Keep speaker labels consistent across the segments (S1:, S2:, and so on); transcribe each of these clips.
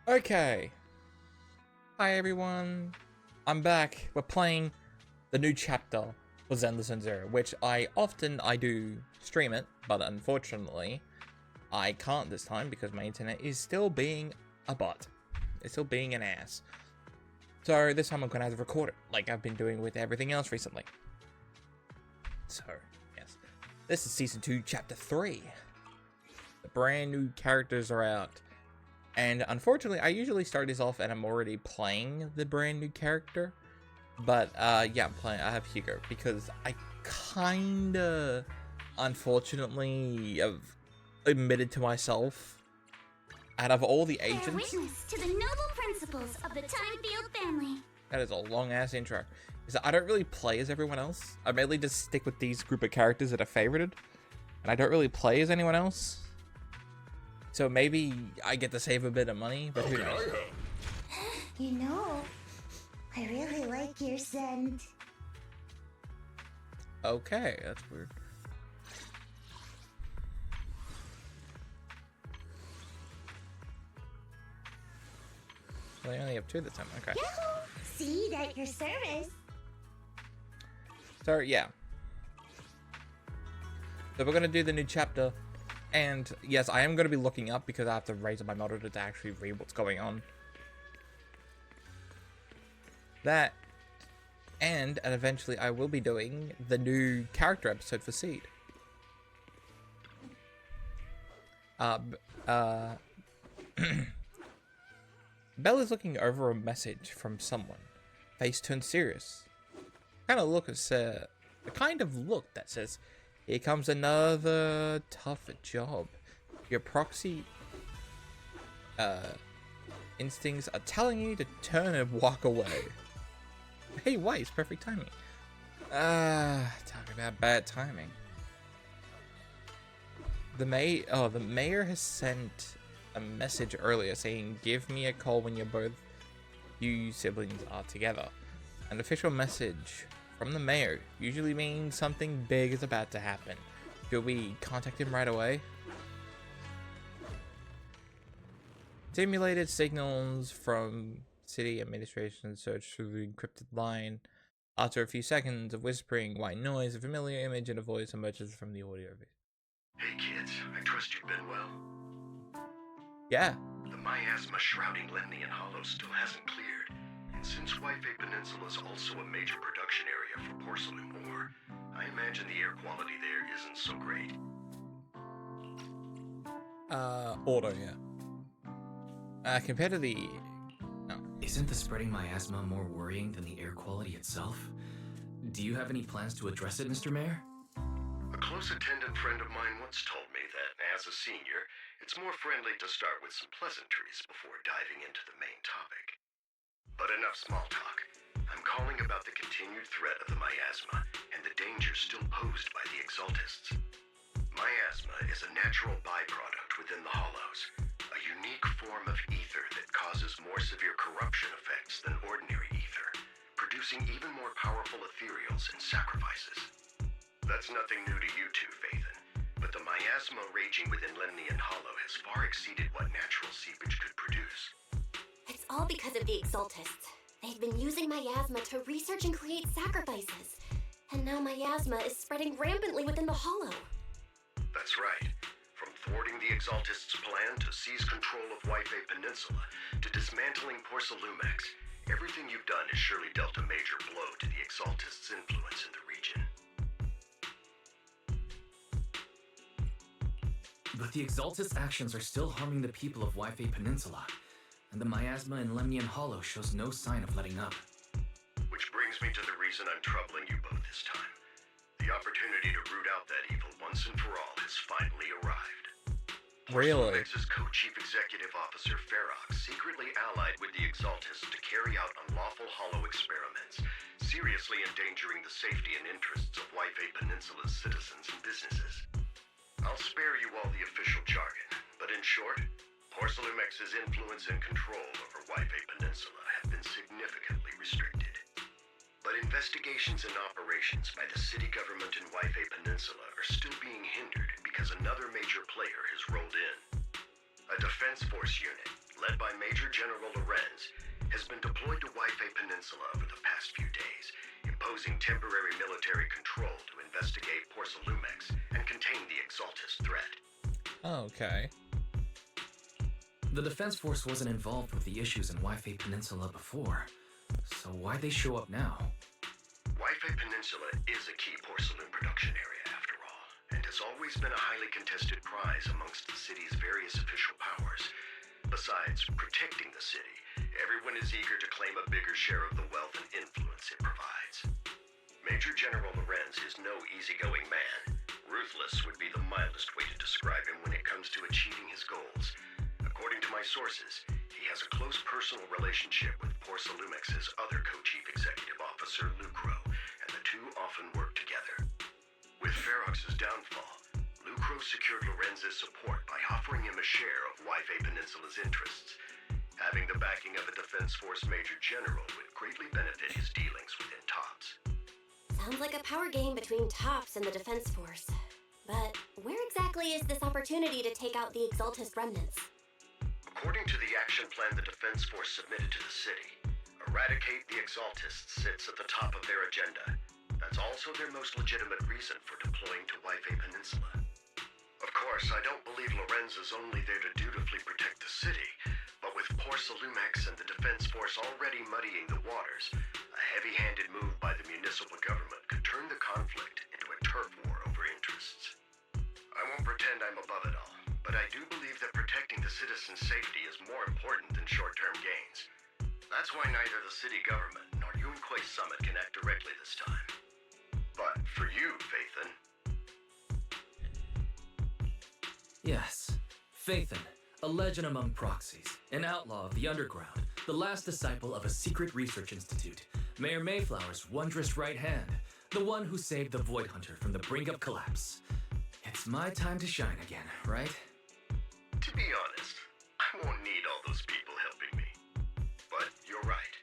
S1: Okay. Hi everyone. I'm back. We're playing the new chapter for Zenless Zero, which I do stream it, but unfortunately I can't this time because my internet is still being a butt. It's still being an ass. So this time I'm gonna have to record it, like I've been doing with everything else recently. So, yes. This is Season 2, Chapter 3. The brand new characters are out. And unfortunately, I usually start this off and I'm already playing the brand new character. But, yeah, I have Hugo because I kinda, unfortunately, have admitted to myself, out of all the agents...
S2: Bear witness to the noble principles of the Timefield family.
S1: That is a long-ass intro. Is that I don't really play as everyone else. I mainly just stick with these group of characters that are favorited. And I don't really play as anyone else. So maybe I get to save a bit of money, but who knows?
S2: You know, I really like your scent.
S1: Okay, that's weird. Well, I only have 2 this time, okay.
S2: Yahoo! See, at your service.
S1: So, yeah. So we're gonna do the new chapter. And yes, I am going to be looking up because I have to raise my monitor to actually read what's going on. That, and eventually I will be doing the new character episode for Seed. Belle is looking over a message from someone. Face turned serious. The kind of look that says, "Here comes another tough job. Your proxy instincts are telling you to turn and walk away." Hey, wait, it's perfect timing. Talk about bad timing. The mayor has sent a message earlier saying, "Give me a call when you siblings are together." An official message from the mayor usually means something big is about to happen. Should we contact him right away? Simulated signals from city administration search through the encrypted line. After a few seconds of whispering, white noise, a familiar image and a voice emerges from the audio.
S3: Hey kids, I trust you've been well.
S1: Yeah.
S3: The miasma shrouding Lemnian Hollow still hasn't cleared. And since Wi-Fi Peninsula is also a major production area for porcelain ore, I imagine the air quality there isn't so great.
S1: Auto, yeah. Compared to the... No.
S4: Isn't the spreading miasma more worrying than the air quality itself? Do you have any plans to address it, Mr. Mayor?
S3: A close attendant friend of mine once told me that, as a senior, it's more friendly to start with some pleasantries before diving into the main topic. But enough small talk. I'm calling about the continued threat of the miasma and the dangers still posed by the Exaltists. Miasma is a natural byproduct within the Hollows, a unique form of ether that causes more severe corruption effects than ordinary ether, producing even more powerful ethereals and sacrifices. That's nothing new to you two, Phaethon, but the miasma raging within Lemnian Hollow has far exceeded what natural seepage could produce.
S2: It's all because of the Exaltists. They've been using miasma to research and create sacrifices. And now miasma is spreading rampantly within the Hollow.
S3: That's right. From thwarting the Exaltists' plan to seize control of Wi-Fi Peninsula to dismantling Porcelumex, everything you've done has surely dealt a major blow to the Exaltists' influence in the region.
S4: But the Exaltist actions are still harming the people of Wi-Fi Peninsula, and the miasma in Lemnian Hollow shows no sign of letting up.
S3: Which brings me to the reason I'm troubling you both this time. The opportunity to root out that evil once and for all has finally arrived.
S1: Really?
S3: Porcelumex's co-chief executive officer Ferox secretly allied with the Exaltists to carry out unlawful hollow experiments, seriously endangering the safety and interests of Wi-Fi Peninsula's citizens and businesses. I'll spare you all the official jargon, but in short, Porcelumex's influence and control over Wi-Fi Peninsula have been significantly restricted. But investigations and operations by the city government in Wi-Fi Peninsula are still being hindered because another major player has rolled in. A Defense Force unit, led by Major General Lorenz, has been deployed to Waifei Peninsula over the past few days, imposing temporary military control to investigate Porcelumex and contain the Exaltist threat.
S1: Okay.
S4: The Defense Force wasn't involved with the issues in Waifei Peninsula before, so why'd they show up now?
S3: Waifei Peninsula is a key porcelain production area, after all, and has always been a highly contested prize amongst the city's various official powers. Besides protecting the city, everyone is eager to claim a bigger share of the wealth and influence it provides. Major General Lorenz is no easygoing man. Ruthless would be the mildest way to describe him when it comes to achieving his goals. According to my sources, he has a close personal relationship with Porcelumex's other co-chief executive officer, Lucro, and the two often work together. With Ferox's downfall, Lucro secured Lorenz's support by offering him a share of Waifei Peninsula's interests. Having the backing of a Defense Force Major General would greatly benefit his dealings within TOPS.
S2: Sounds like a power game between TOPS and the Defense Force. But where exactly is this opportunity to take out the Exaltist remnants?
S3: According to the action plan the Defense Force submitted to the city, eradicate the Exaltists sits at the top of their agenda. That's also their most legitimate reason for deploying to Waifei Peninsula. Of course, I don't believe Lorenz is only there to dutifully protect the city, but with Porcelumex and the Defense Force already muddying the waters, a heavy-handed move by the municipal government could turn the conflict into a turf war over interests. I won't pretend I'm above it all, but I do believe that protecting the citizens' safety is more important than short-term gains. That's why neither the city government nor Yunquay Summit can act directly this time. But for you, Phaethon...
S4: Yes, Phaethon, a legend among proxies, an outlaw of the underground, the last disciple of a secret research institute, Mayor Mayflower's wondrous right hand, the one who saved the Void Hunter from the brink of collapse. It's my time to shine again, right?
S3: To be honest, I won't need all those people helping me. But you're right.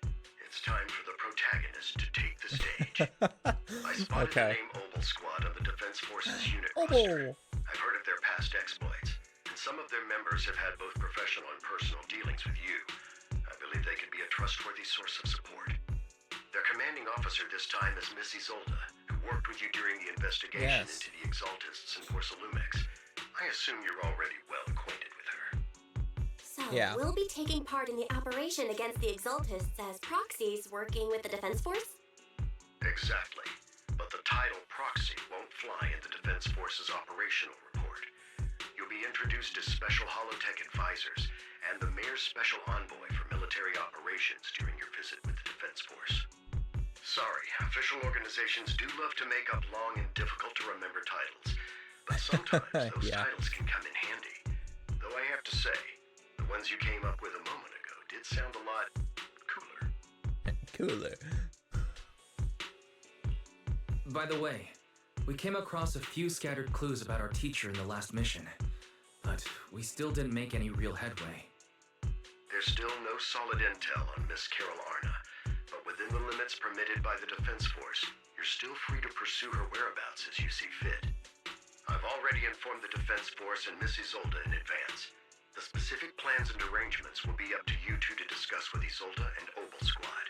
S3: It's time for the protagonist to take the stage. I spotted the name Obel Squad on the Defense Force's unit roster. I've heard of their past exploits, and some of their members have had both professional and personal dealings with you. I believe they could be a trustworthy source of support. Their commanding officer this time is Miss Isolde, who worked with you during the investigation into the Exaltists and Porcelumex. I assume you're already well acquainted with her.
S2: So, we'll be taking part in the operation against the Exaltists as proxies working with the Defense Force?
S3: Exactly. But the title proxy won't fly in the Defense Force's operational report. You'll be introduced as Special Holotech Advisors and the Mayor's Special Envoy for Military Operations during your visit with the Defense Force. Sorry, official organizations do love to make up long and difficult-to-remember titles, but sometimes those titles can come in handy. Though I have to say, the ones you came up with a moment ago did sound a lot cooler.
S1: Cooler.
S4: By the way, we came across a few scattered clues about our teacher in the last mission, but we still didn't make any real headway.
S3: There's still no solid intel on Miss Carol Arna, but within the limits permitted by the Defense Force, you're still free to pursue her whereabouts as you see fit. I've already informed the Defense Force and Miss Isolde in advance. The specific plans and arrangements will be up to you two to discuss with Isolde and Obel Squad.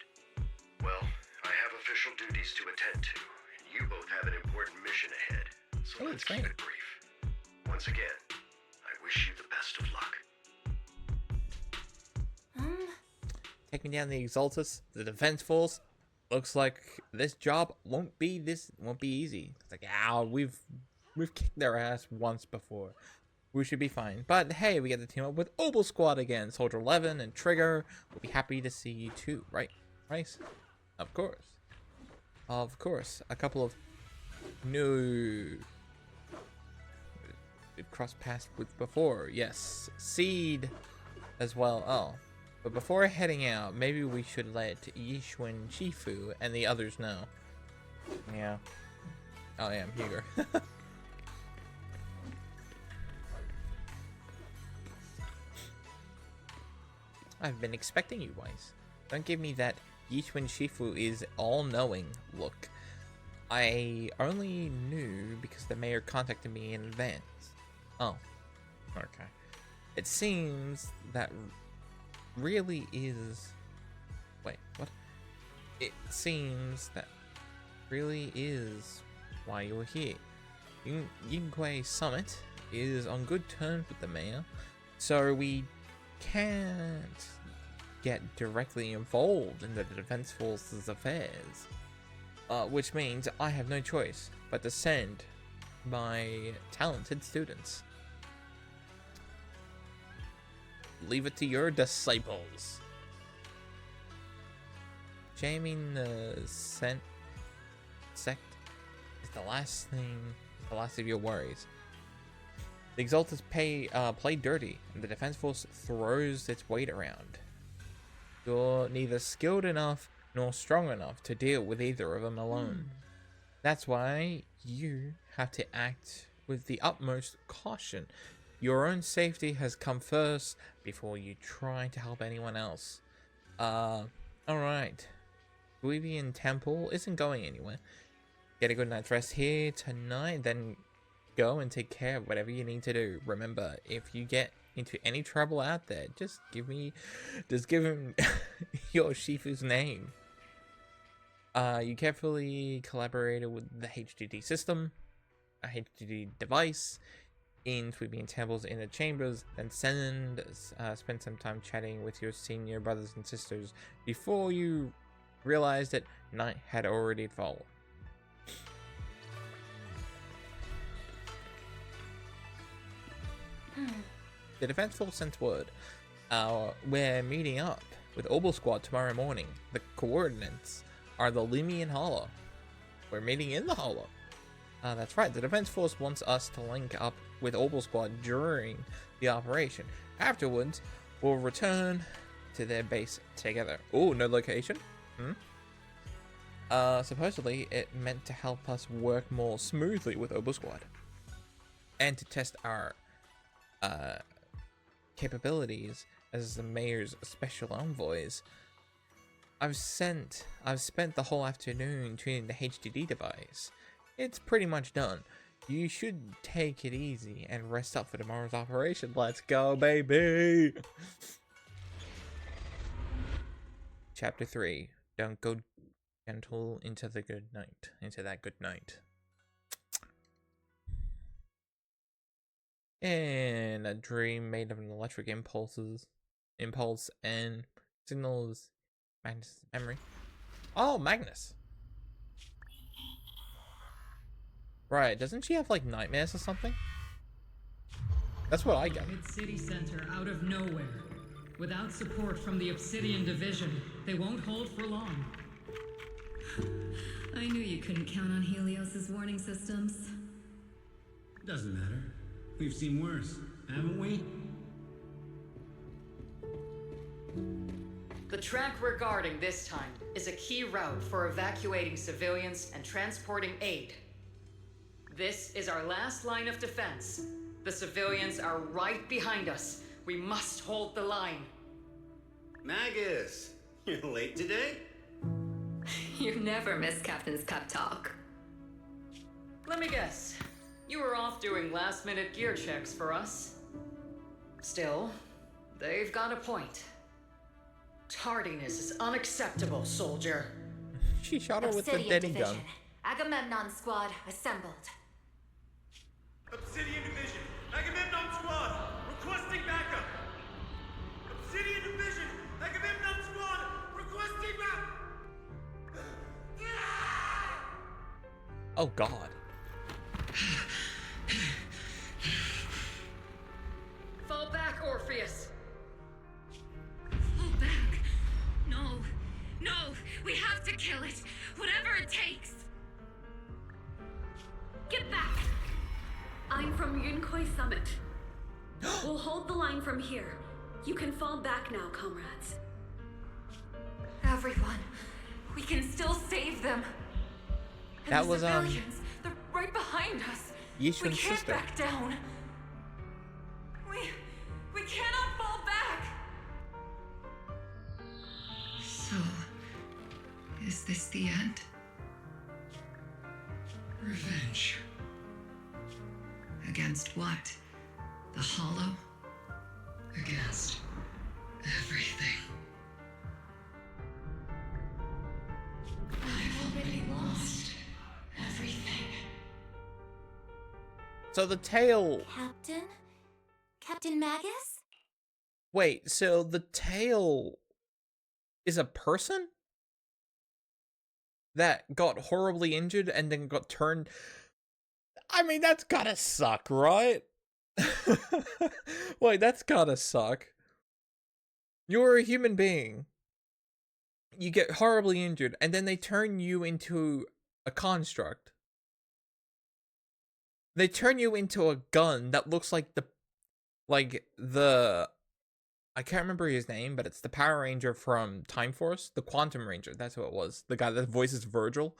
S3: Well, I have official duties to attend to, and you both have an important mission ahead, so let's keep it brief. Once again, I wish you the best of luck.
S1: Taking down the Exaltus, the Defense Force. Looks like this job won't be easy. It's like, we've kicked their ass once before. We should be fine. But hey, we get to team up with Obel Squad again. Soldier 11 and Trigger. We'll be happy to see you too, right? Right? Of course. Of course. A couple of new cross paths with before. Yes. Seed as well. Oh. But before heading out, maybe we should let Yishun Shifu and the others know. Yeah. Oh yeah, I'm Huger. I've been expecting you, Weiss. Don't give me that Yishun Shifu is all-knowing look. I only knew because the mayor contacted me in advance. Oh. Okay. It seems that really is... Wait, what? It seems that really is why you're here. Yinghui Summit is on good terms with the mayor, so we can't get directly involved in the Defense Force's affairs. Which means I have no choice but to send my talented students. Leave it to your disciples. Shaming the sect is the last of your worries. The Exalters play dirty, and the Defense Force throws its weight around. You're neither skilled enough nor strong enough to deal with either of them alone. That's why you have to act with the utmost caution. Your own safety has come first before you try to help anyone else. Alright. Guivian Temple isn't going anywhere. Get a good night's rest here tonight, then go and take care of whatever you need to do. Remember, if you get into any trouble out there, just give him your Shifu's name. You carefully collaborated with the HDD system, a HDD device, in sweeping temples in the chambers, then spend some time chatting with your senior brothers and sisters before you realized that night had already fallen. The Defense Force sent word. We're meeting up with Obel Squad tomorrow morning. The coordinates are the Lumian Hollow. We're meeting in the Hollow. That's right, the Defense Force wants us to link up with Obel Squad during the operation. Afterwards, we'll return to their base together. Oh, no location? Supposedly, it meant to help us work more smoothly with Obel Squad. And to test our capabilities as the mayor's special envoys. I've spent the whole afternoon tuning the HDD device. It's pretty much done. You should take it easy and rest up for tomorrow's operation. Let's go, baby! Chapter 3. Don't go gentle into the good night. Into that good night. In a dream made of an electric impulse and signals Magnus' memory. Oh, Magnus! Right, doesn't she have like nightmares or something? That's what I get.
S5: Hit city center out of nowhere. Without support from the Obsidian Division, they won't hold for long.
S6: I knew you couldn't count on Helios's warning systems.
S7: Doesn't matter. We've seen worse, haven't we?
S8: The track we're guarding this time is a key route for evacuating civilians and transporting aid. This is our last line of defense. The civilians are right behind us. We must hold the line.
S7: Magus, you're late today?
S6: You never miss Captain's pep talk.
S8: Let me guess. You were off doing last-minute gear checks for us. Still, they've got a point. Tardiness is unacceptable, soldier.
S1: She shot her with the
S2: Obsidian
S1: Denny
S2: Division.
S1: gun.
S2: Agamemnon Squad assembled.
S9: Obsidian Division, Agamemnon Squad, requesting backup. Obsidian Division, Agamemnon Squad, requesting backup.
S1: Oh god.
S8: Fall back, Orpheus.
S6: Fall back. No. No. We have to kill it. Whatever it takes. Get back. I'm from Yunhui Summit. We'll hold the line from here. You can fall back now, comrades.
S2: Everyone, we can still save them. And
S1: That
S2: the
S1: was,
S2: civilians, they're right behind us.
S1: Yishun's
S2: We can't
S1: sister.
S2: back down. We cannot fall back.
S10: So, is this the end? Revenge. Against what? The Hollow? against everything. I've already lost everything.
S1: So the tail...
S2: Captain Magus?
S1: Wait, so the tail is a person? That got horribly injured and then got turned... I mean, that's gotta suck, right? Wait, that's gotta suck. You're a human being. You get horribly injured, and then they turn you into a construct. They turn you into a gun that looks like the... I can't remember his name, but it's the Power Ranger from Time Force. The Quantum Ranger, that's who it was. The guy that voices Virgil.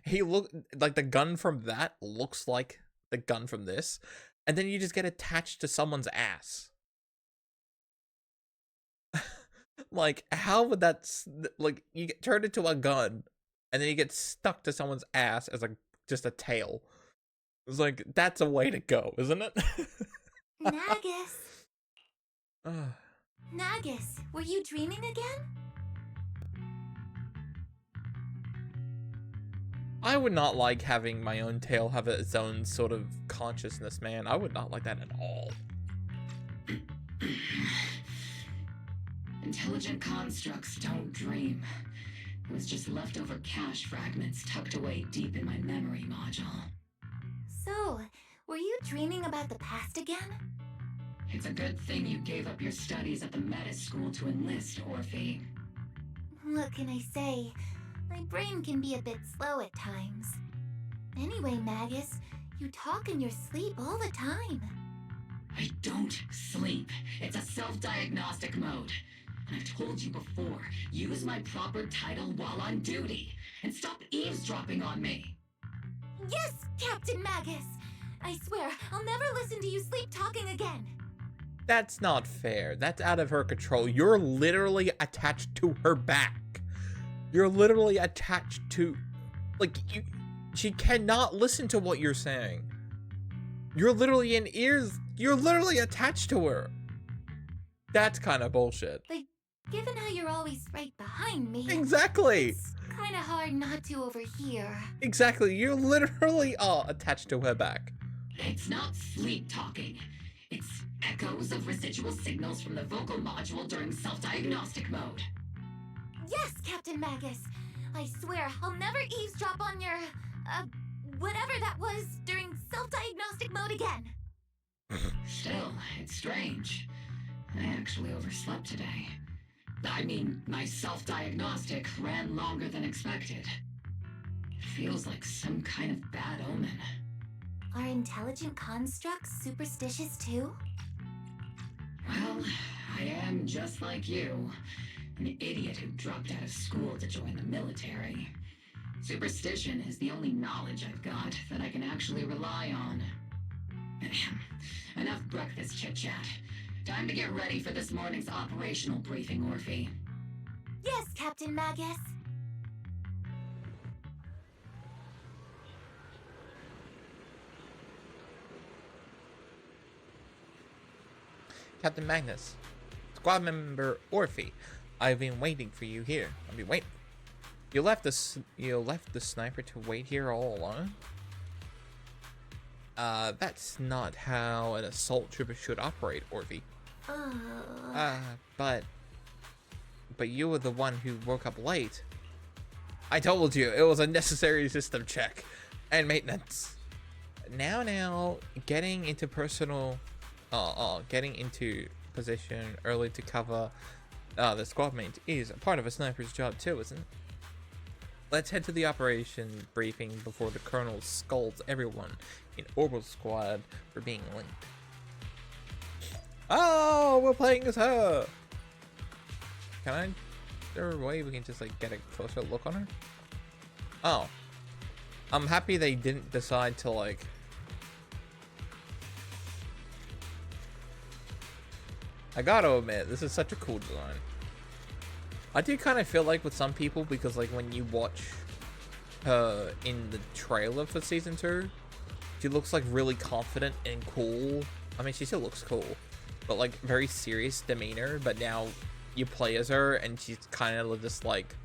S1: He looked like the gun from that looks like the gun from this. And then you just get attached to someone's ass. Like, how would that... Like, you get turned into a gun, and then you get stuck to someone's ass as just a tail. It's like, that's a way to go, isn't it?
S2: Nagus. Nagus, were you dreaming again?
S1: I would not like having my own tail have its own sort of consciousness, man. I would not like that at all.
S10: Intelligent constructs don't dream. It was just leftover cache fragments tucked away deep in my memory module.
S2: So, were you dreaming about the past again?
S10: It's a good thing you gave up your studies at the Meta School to enlist, Orphe.
S2: What can I say? My brain can be a bit slow at times. Anyway, Magus, you talk in your sleep all the time.
S10: I don't sleep. It's a self-diagnostic mode. And I've told you before, use my proper title while on duty, and stop eavesdropping on me.
S2: Yes, Captain Magus! I swear, I'll never listen to you sleep talking again.
S1: That's not fair. That's out of her control. You're literally attached to her back. You're literally attached to... Like, she cannot listen to what you're saying. You're literally in ears. You're literally attached to her. That's kind of bullshit.
S2: But given how you're always right behind me...
S1: Exactly!
S2: It's kind of hard not to overhear.
S1: Exactly. You're literally attached to her back.
S10: It's not sleep talking. It's echoes of residual signals from the vocal module during self-diagnostic mode.
S2: Yes, Captain Magus. I swear I'll never eavesdrop on your, whatever that was during self-diagnostic mode again.
S10: Still, it's strange. I actually overslept today. I mean, my self-diagnostic ran longer than expected. It feels like some kind of bad omen.
S2: Are intelligent constructs superstitious too?
S10: Well, I am just like you. An idiot who dropped out of school to join the military. Superstition is the only knowledge I've got that I can actually rely on. Enough breakfast chit-chat. Time to get ready for this morning's operational briefing, Orphe.
S2: Yes, Captain Magus.
S1: Captain Magnus. Squad member Orphe. I've been waiting for you here. I've been waiting. You left the sniper to wait here all alone? That's not how an assault trooper should operate, Orphe. But you were the one who woke up late. I told you, it was a necessary system check and maintenance. Now, getting into position early to cover the squad mate is a part of a sniper's job too, isn't it? Let's head to the operation briefing before the colonel scolds everyone in Orbital Squad for being late. Oh, we're playing as her! Is there a way we can just like get a closer look on her? Oh. I'm happy they didn't decide to like... I gotta admit, this is such a cool design. I do kind of feel like with some people, because like when you watch her in the trailer for season 2, she looks like really confident and cool. I mean, she still looks cool, but like very serious demeanor, but now you play as her and she's kind of just like,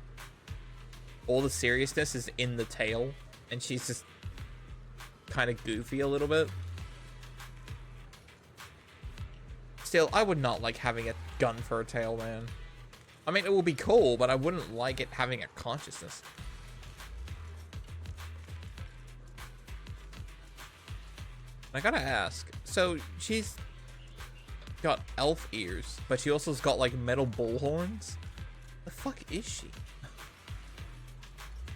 S1: all the seriousness is in the tail and she's just kind of goofy a little bit. Still, I would not like having a gun for a tail, man. I mean, it will be cool, but I wouldn't like it having a consciousness. I gotta ask, so she's got elf ears, but she also's got like metal bull horns? The fuck is she?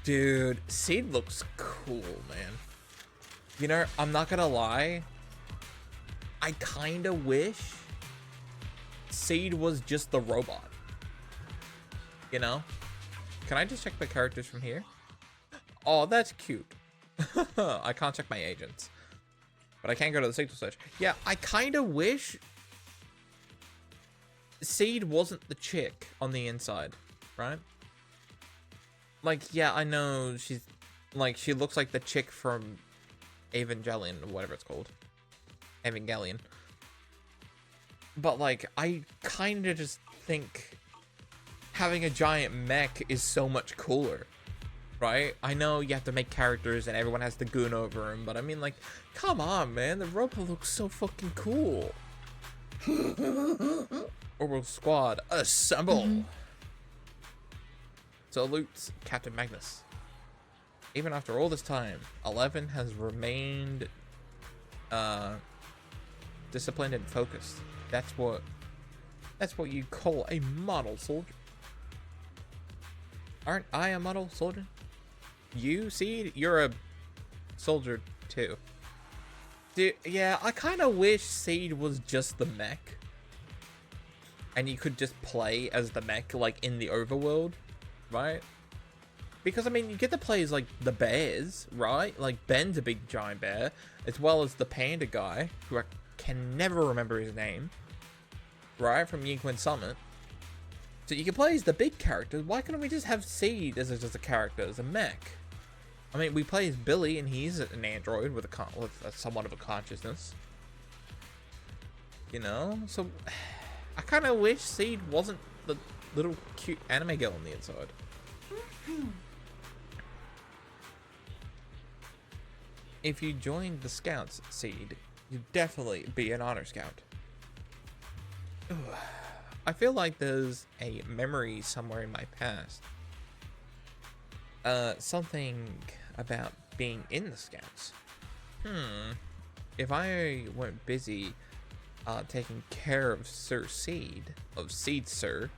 S1: Dude, Seed looks cool, man. You know, I'm not gonna lie, I kinda wish Seed was just the robot. You know? Can I just check the characters from here? Oh, that's cute. I can't check my agents. But I can't go to the signal search. Yeah, I kind of wish Seed wasn't the chick on the inside, right? Like, yeah, I know she's, like, she looks like the chick from Evangelion, or whatever it's called. Evangelion. But, like, I kind of just think having a giant mech is so much cooler. Right? I know you have to make characters and everyone has to goon over them, but I mean, like, come on, man. The robot looks so fucking cool. Orbital Squad, assemble! Salutes, Captain Magnus. Even after all this time, 11 has remained disciplined and focused. That's what you call a model soldier. Aren't I a model soldier? You, Seed? You're a soldier, too. Dude, yeah, I kind of wish Seed was just the mech. And you could just play as the mech, like, in the overworld, right? Because, I mean, you get to play as, like, the bears, right? Like, Ben's a big giant bear, as well as the panda guy, who I can never remember his name, right? From Yinquin Summit. So you can play as the big characters. Why couldn't we just have Seed as just a character, as a mech? I mean, we play as Billy, and he's an android with a somewhat of a consciousness. You know? So, I kind of wish Seed wasn't the little cute anime girl on the inside. If you joined the Scouts, Seed, you'd definitely be an honor scout. Ugh. I feel like there's a memory somewhere in my past. Something about being in the Scouts. If I weren't busy taking care of Sir Seed, of Seed Sir,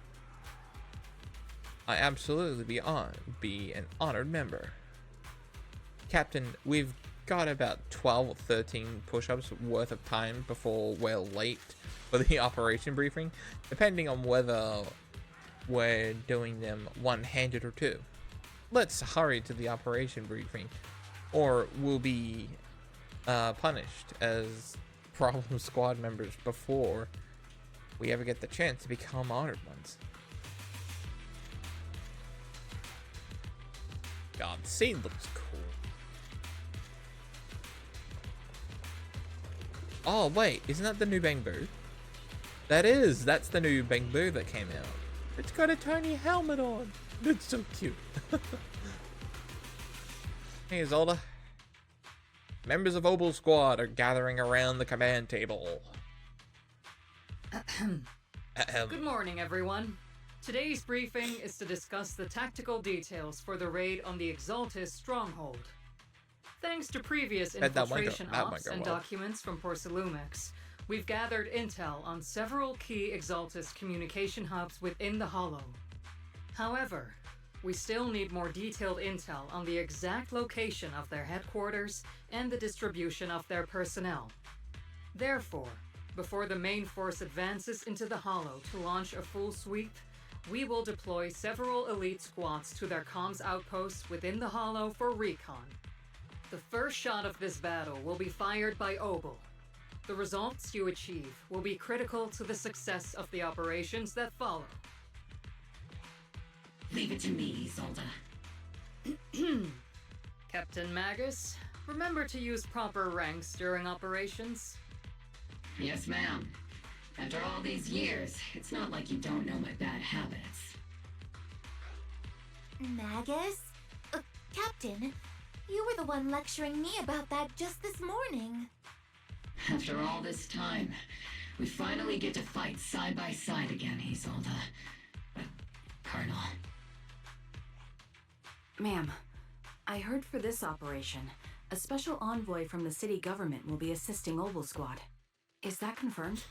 S1: I absolutely be an honored member. Captain, we've got about 12 or 13 push-ups worth of time before we're late for the operation briefing, depending on whether we're doing them one-handed or two. Let's hurry to the operation briefing, or we'll be punished as problem squad members before we ever get the chance to become honored ones. God, the scene looks cool. Oh wait, isn't that the new Bang Boo? That's the new Bang Boo that came out. It's got a tiny helmet on. It's so cute. Hey Zelda. Members of Obel Squad are gathering around the command table.
S8: Good morning, everyone. Today's briefing is to discuss the tactical details for the raid on the Exaltus stronghold. Thanks to previous infiltration ops and documents from Porcelumix, we've gathered intel on several key Exaltus communication hubs within the Hollow. However, we still need more detailed intel on the exact location of their headquarters and the distribution of their personnel. Therefore, before the main force advances into the Hollow to launch a full sweep, we will deploy several elite squads to their comms outposts within the Hollow for recon. The first shot of this battle will be fired by Obel. The results you achieve will be critical to the success of the operations that follow.
S10: Leave it to me, Isolde.
S8: Captain Magus, remember to use proper ranks during operations.
S10: Yes, ma'am. After all these years, it's not like you don't know my bad habits.
S2: Magus? Captain, you were the one lecturing me about that just this morning.
S10: After all this time, we finally get to fight side by side again, Isolde. Colonel.
S11: Ma'am, I heard for this operation, a special envoy from the city government will be assisting Obel Squad. Is that confirmed?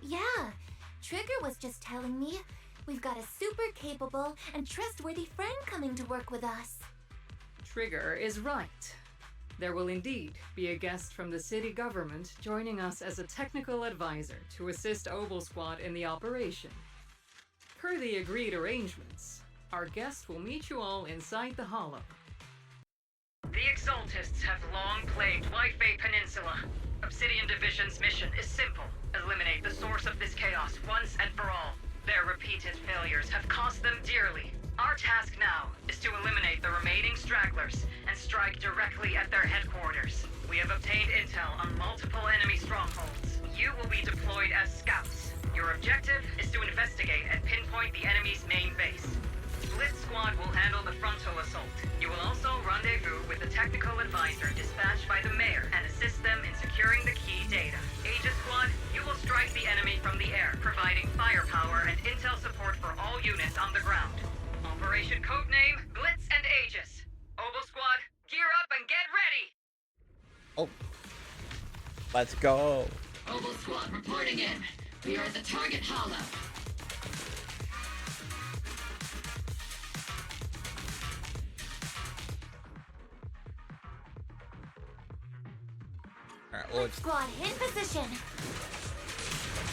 S2: Yeah, Trigger was just telling me we've got a super capable and trustworthy friend coming to work with us.
S8: Trigger is right. There will indeed be a guest from the city government joining us as a technical advisor to assist Obel Squad in the operation. Per the agreed arrangements, our guest will meet you all inside the Hollow. The Exaltists have long plagued Lifei Peninsula. Obsidian Division's mission is simple. Eliminate the source of this chaos once and for all. Their repeated failures have cost them dearly. Our task now is to eliminate the remaining stragglers and strike directly at their headquarters. We have obtained intel on multiple enemy strongholds. You will be deployed as scouts. Your objective is to investigate and pinpoint the enemy's main base. Split Squad will handle the frontal assault. You will also rendezvous with the technical advisor dispatched by the mayor and assist them in securing the key data. Aegis Squad, you will strike the enemy from the air, providing firepower and intel support for all units on the ground. Operation codename Blitz and Aegis. Obel Squad, gear up and get ready!
S1: Oh. Let's go.
S10: Obel Squad reporting in. We are at the target hollow.
S1: Alright, well,
S2: Squad in position.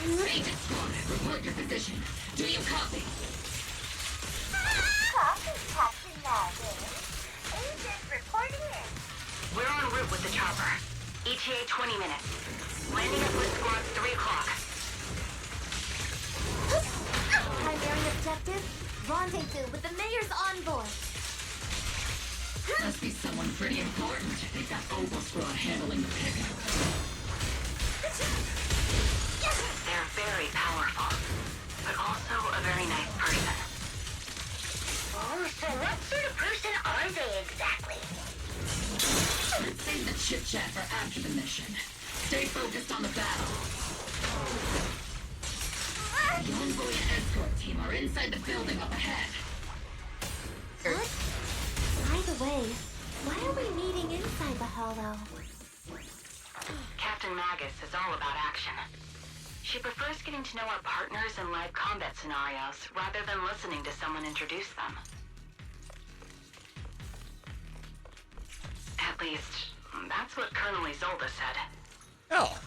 S10: Aegis Squad, report your position. Do you copy?
S12: Copy, Captain Magus. Agent reporting in.
S2: We're en route with the chopper. ETA 20 minutes. Landing at Blitz Squad 3 o'clock. Primary objective, rendezvous with the mayor's envoy.
S10: Must be someone pretty important. They've got Obel Squad handling the pickup.
S2: They're very powerful, but also a very nice person.
S12: Oh, so what sort of person are they exactly?
S10: Let's save the chit-chat for after the mission. Stay focused on the battle. The envoy and escort team are inside the building up ahead.
S2: What? By the way, why are we meeting inside the Hollow?
S13: Captain Magus is all about action. She prefers getting to know our partners in live combat scenarios rather than listening to someone introduce them. At least, that's what Colonel Isolde said.
S1: Oh.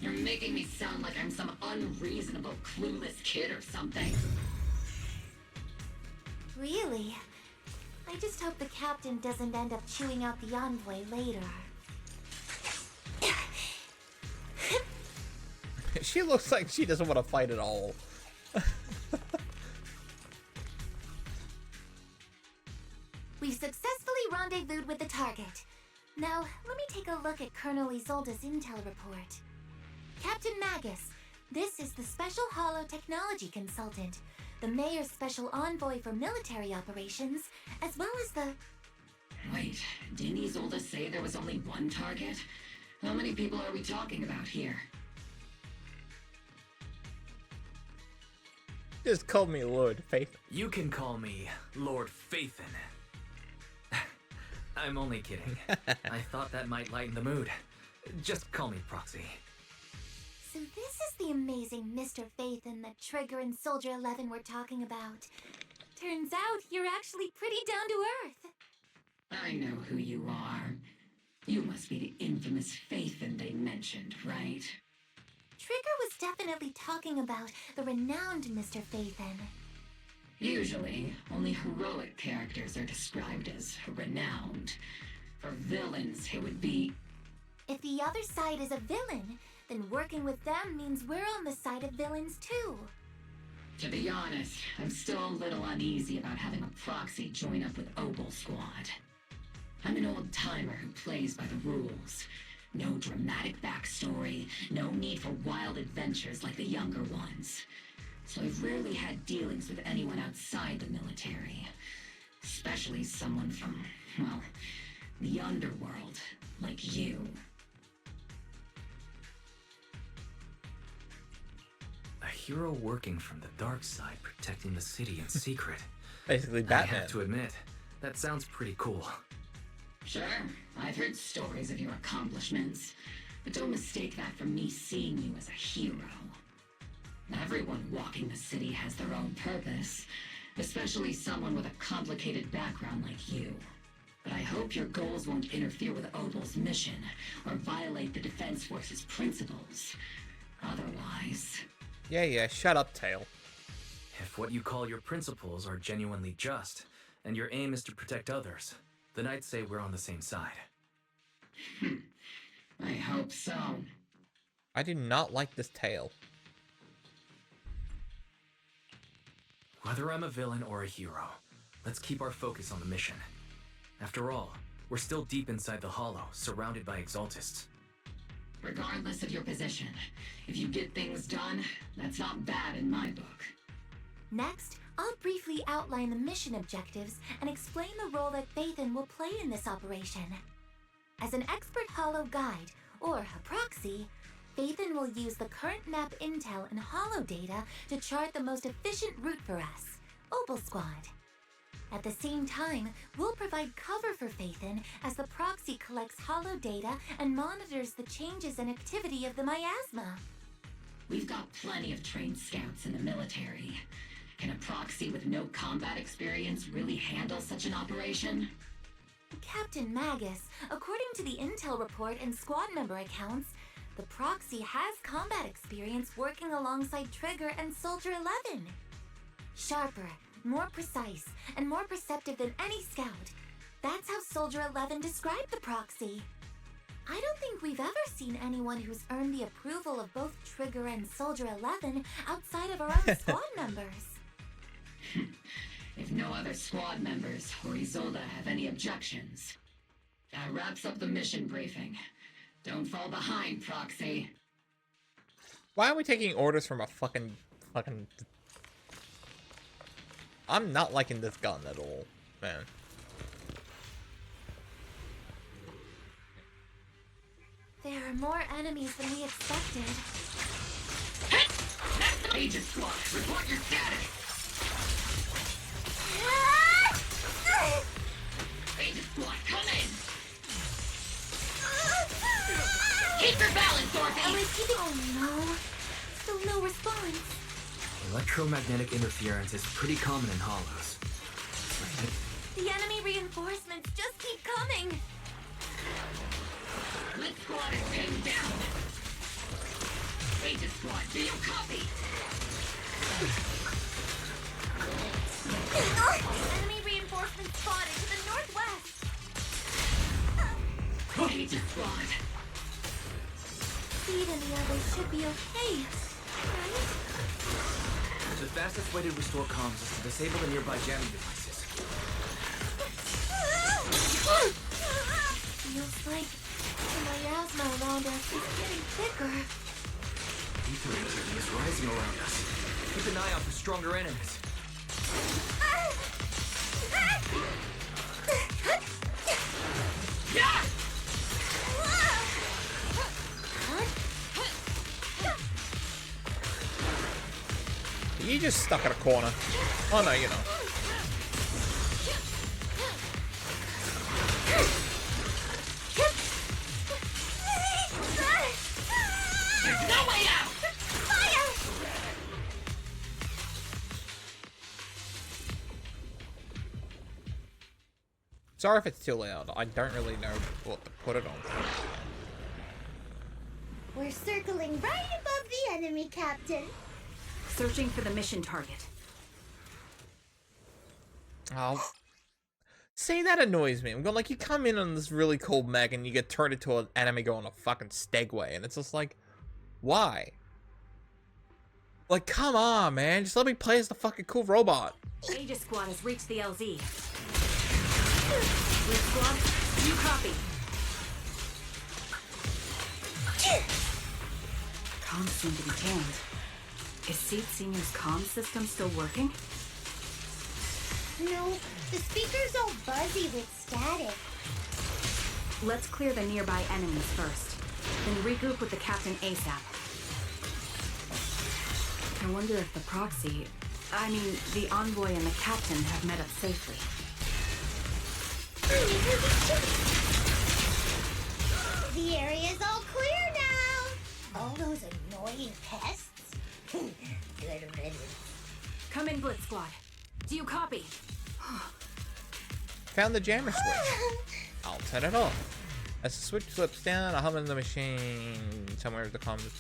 S10: You're making me sound like I'm some unreasonable, clueless kid or something.
S2: Really? I just hope the captain doesn't end up chewing out the envoy later.
S1: She looks like she doesn't want to fight at all.
S2: We've successfully rendezvoused with the target. Now, let me take a look at Colonel Isolde's intel report. Captain Magus, this is the Special Hollow Technology Consultant, the Mayor's Special Envoy for Military Operations, as well as the...
S10: Wait, didn't Isolde say there was only one target? How many people are we talking about here?
S1: Just call me Lord Faith.
S4: You can call me Lord Faithin. I'm only kidding. I thought that might lighten the mood. Just call me Proxy.
S2: So this is the amazing Mr. Faithin that Trigger and Soldier 11 were talking about. Turns out you're actually pretty down to earth.
S10: I know who you are. You must be the infamous Faithin they mentioned, right?
S2: Trigger was definitely talking about the renowned Mr. Faithin.
S10: Usually, only heroic characters are described as renowned. For villains, it would be...
S2: If the other side is a villain, then working with them means we're on the side of villains too.
S10: To be honest, I'm still a little uneasy about having a proxy join up with Obel Squad. I'm an old-timer who plays by the rules. No dramatic backstory, no need for wild adventures like the younger ones. So I've rarely had dealings with anyone outside the military. Especially someone from, well, the underworld, like you.
S4: A hero working from the dark side, protecting the city in secret.
S1: Basically
S4: I
S1: Batman.
S4: have to admit, that sounds pretty cool.
S10: Sure, I've heard stories of your accomplishments, but don't mistake that for me seeing you as a hero. Everyone walking the city has their own purpose, especially someone with a complicated background like you. But I hope your goals won't interfere with Opal's mission, or violate the Defense Force's principles. Otherwise...
S1: Yeah, shut up, Tail.
S4: If what you call your principles are genuinely just, and your aim is to protect others, then I'd say we're on the same side.
S10: I hope so.
S1: I do not like this Tail.
S4: Whether I'm a villain or a hero, let's keep our focus on the mission. After all, we're still deep inside the Hollow, surrounded by Exaltists.
S10: Regardless of your position, if you get things done, that's not bad in my book.
S2: Next, I'll briefly outline the mission objectives and explain the role that Phaethon will play in this operation. As an expert Hollow guide, or a proxy, Phaethon will use the current map intel and Hollow data to chart the most efficient route for us, Opal Squad. At the same time, we'll provide cover for Phaethon as the proxy collects Hollow data and monitors the changes and activity of the miasma.
S10: We've got plenty of trained scouts in the military. Can a proxy with no combat experience really handle such an operation?
S2: Captain Magus, according to the intel report and squad member accounts, the proxy has combat experience working alongside Trigger and Soldier 11. Sharper, more precise, and more perceptive than any scout. That's how Soldier 11 described the proxy. I don't think we've ever seen anyone who's earned the approval of both Trigger and Soldier 11 outside of our own squad members.
S10: If no other squad members or Isolde have any objections, that wraps up the mission briefing. Don't fall behind, Proxy.
S1: Why are we taking orders from a fucking... I'm not liking this gun at all, man.
S2: There are more enemies than we expected.
S10: Agent Squad, report your status! Agent Squad, come in! Keep your balance, Dorothy!
S2: Oh no! Still no response.
S4: Electromagnetic interference is pretty common in Hollows.
S2: The enemy reinforcements just keep coming!
S10: Lit Squad is pinned down! Agent Squad, do you copy?
S2: Enemy reinforcements spotted to the northwest!
S10: Agent Squad!
S2: Speed and the others should be okay, right?
S4: The fastest way to restore comms is to disable the nearby jamming devices.
S2: Feels like the miasma around us is getting thicker.
S4: Ether activity is rising around us. Keep an eye out for stronger enemies.
S1: You just stuck in a corner. Oh no, you know.
S10: There's no way out!
S2: Fire!
S1: Sorry if it's too loud. I don't really know what to put it on.
S12: We're circling right above the enemy, Captain.
S11: Searching for the mission target.
S1: Oh. See, that annoys me. I'm going like, you come in on this really cool mech and you get turned into an enemy going a fucking Stegway, and it's just like, why? Like, come on, man. Just let me play as the fucking cool robot.
S11: Aegis Squad has reached the LZ. Root Squad, do you copy? Comms seem to be jammed. Is Seed Senior's comm system still working?
S2: No, the speaker's all buzzy with static.
S11: Let's clear the nearby enemies first, then regroup with the captain ASAP. I wonder if the proxy, the envoy and the captain have met up safely.
S2: The area's all clear now. All those annoying pests. Good riddance.
S11: Come in, Blitz Squad. Do you copy?
S1: Found the jammer switch. I'll turn it off. As the switch slips down, I'll hum in the machine somewhere with the comms.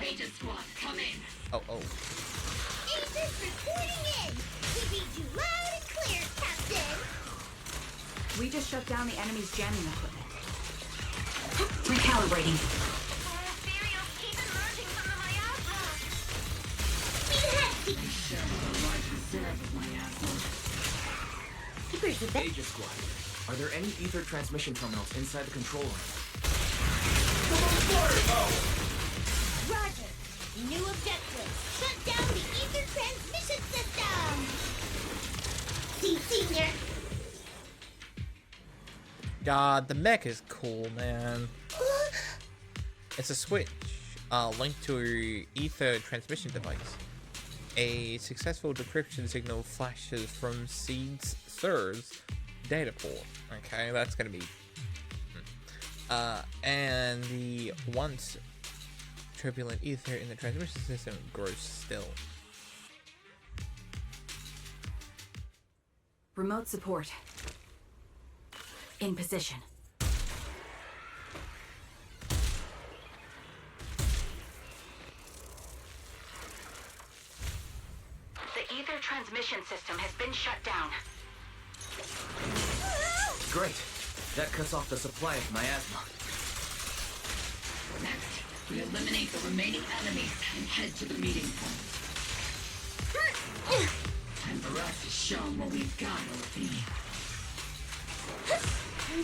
S10: Agent Squad, come in.
S1: Oh.
S2: Agents reporting in. We read you loud and clear, Captain.
S11: We just shut down the enemy's jamming equipment. Recalibrating.
S2: Ethereals keep emerging from the miasma. We have to
S10: Share a large reserve of miasma.
S2: keepers of that.
S4: Agent Squad, are there any ether transmission terminals inside the control room?
S2: Roger. New objective. Shut down the ether transmission system. See, Senior.
S1: God, the mech is cool, man. It's a switch linked to an ether transmission device. A successful decryption signal flashes from Seed's SIRS data port. Okay, that's gonna be. And the once turbulent ether in the transmission system grows still.
S11: Remote support. In position.
S13: The ether transmission system has been shut down.
S4: Great. That cuts off the supply of miasma.
S10: Next, we eliminate the remaining enemies and head to the meeting point. Time for us to show them what we've got, OP.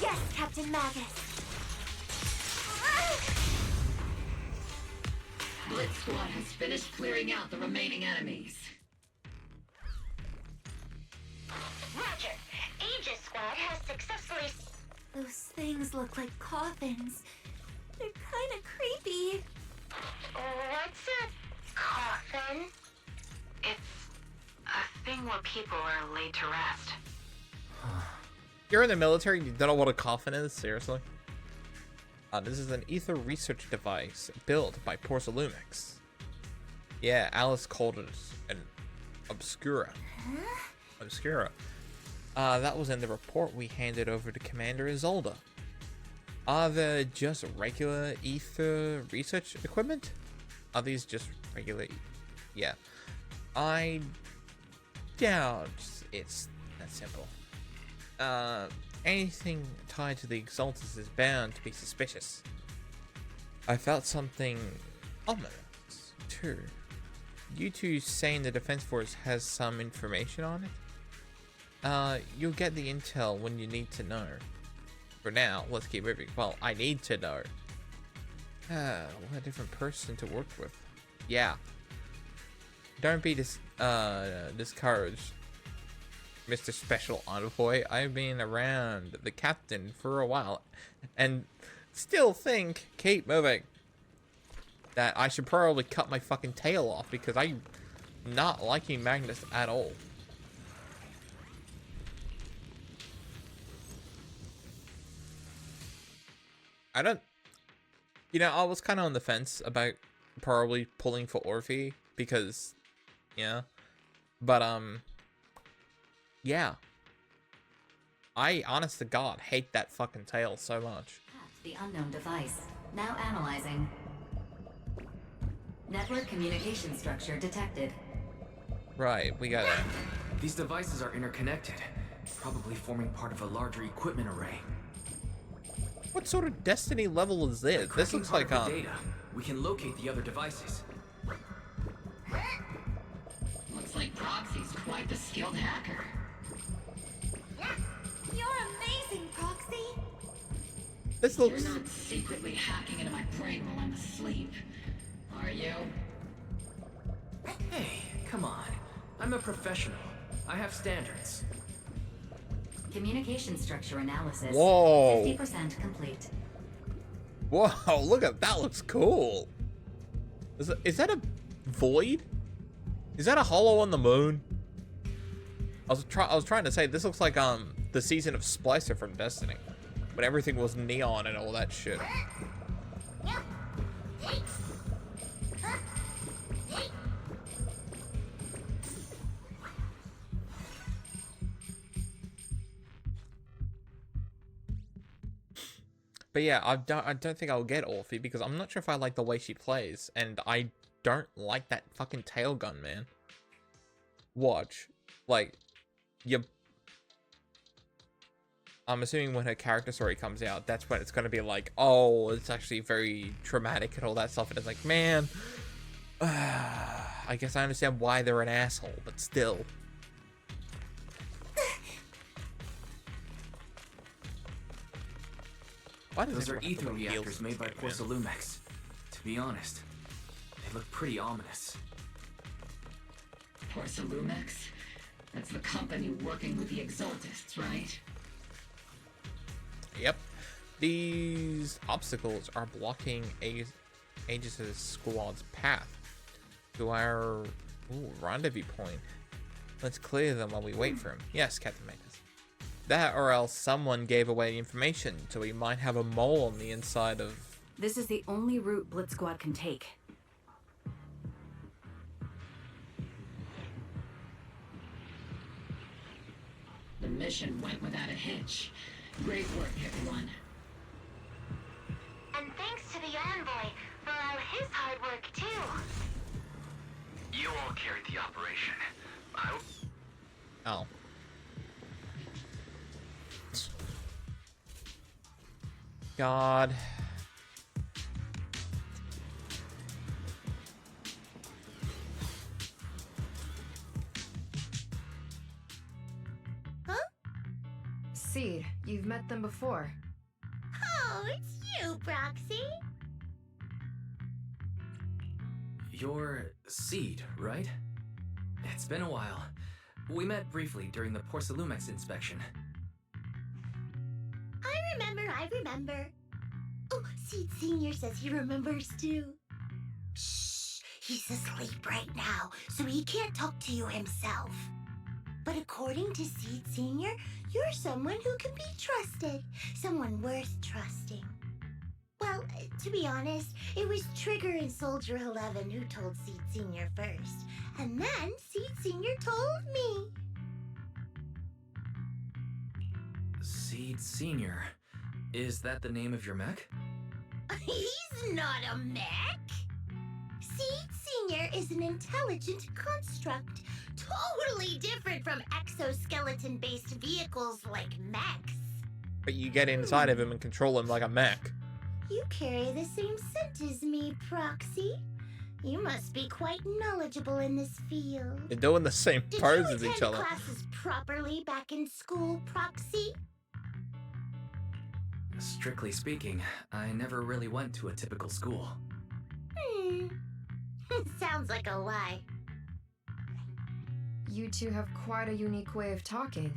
S2: Yes, Captain Magus.
S10: Blitz Squad has finished clearing out the remaining enemies.
S2: Roger. Aegis Squad has successfully... Those things look like coffins. They're kind of creepy. What's a coffin?
S13: It's a thing where people are laid to rest.
S1: You're in the military, you don't know what a coffin is? Seriously? This is an ether research device built by Porcelumix. Yeah, Alice called it an Obscura.
S2: Huh?
S1: Obscura. That was in the report we handed over to Commander Isolde. Are they just regular ether research equipment? Are these just regular? Yeah. I doubt it's that simple. Anything tied to the Exaltus is bound to be suspicious. I felt something ominous, too. You two saying the Defense Force has some information on it? You'll get the intel when you need to know. For now, let's keep moving. Well, I need to know. What a different person to work with. Yeah. Don't be discouraged, Mr. Special Envoy. I've been around the captain for a while and still think, keep moving, that I should probably cut my fucking tail off because I'm not liking Magnus at all. I was kind of on the fence about probably pulling for Orphe because, yeah, but, yeah. I, honest to God, hate that fucking tail so much.
S14: The unknown device. Now analyzing. Network communication structure detected.
S1: Right, we gotta...
S4: These devices are interconnected, probably forming part of a larger equipment array.
S1: What sort of Destiny level is this? This looks like,
S4: data. We can locate the other devices.
S10: Looks like Proxy's quite the skilled hacker.
S2: You're amazing, Proxy.
S1: This looks...
S10: You're not secretly hacking into my brain while I'm asleep, are you?
S4: Hey, come on. I'm a professional. I have standards.
S14: Communication structure analysis.
S1: Whoa.
S14: 50% complete.
S1: Whoa, look at that. Looks cool. Is that a void? Is that a hollow on the moon? I was trying to say this looks like the season of Splicer from Destiny, when everything was neon and all that shit. But yeah, I don't think I'll get Orphe because I'm not sure if I like the way she plays, and I don't like that fucking tail gun, man. Watch, like, I'm assuming when her character story comes out, that's when it's gonna be like, oh, it's actually very traumatic and all that stuff, and it's like, man, I guess I understand why they're an asshole, but still.
S4: Those are ether reactors made by Porcelumex. To be honest, they look pretty ominous.
S10: Porcelumex? That's the company working with the Exaltists, right?
S1: Yep. These obstacles are blocking Aegis' squad's path to our rendezvous point. Let's clear them while we wait for him. Yes, Captain Magus. That or else someone gave away the information, so we might have a mole on the inside of...
S11: This is the only route Blitz Squad can take.
S10: The mission went without a hitch. Great work, everyone.
S12: And thanks to the envoy for all his hard work, too.
S4: You all carried the operation.
S1: Oh. God.
S2: Huh?
S15: Seed, you've met them before.
S2: Oh, it's you, Proxy.
S4: You're Seed, right? It's been a while. We met briefly during the Porcelumex inspection.
S2: I remember. Oh, Seed Senior says he remembers too. Shh, he's asleep right now, so he can't talk to you himself. But according to Seed Senior, you're someone who can be trusted. Someone worth trusting. Well, to be honest, it was Trigger and Soldier 11 who told Seed Senior first. And then Seed Senior told me.
S4: Seed Senior. Is that the name of your mech?
S2: He's not a mech. Seed Senior is an intelligent construct, totally different from exoskeleton-based vehicles like mechs.
S1: But you get inside of him and control him like a mech.
S2: You carry the same scent as me, Proxy. You must be quite knowledgeable in this field.
S1: They're doing the same pose as
S2: Did
S1: each
S2: you
S1: other.
S2: attend classes properly back in school, Proxy?
S4: Strictly speaking, I never really went to a typical school.
S2: Sounds like a lie.
S15: You two have quite a unique way of talking.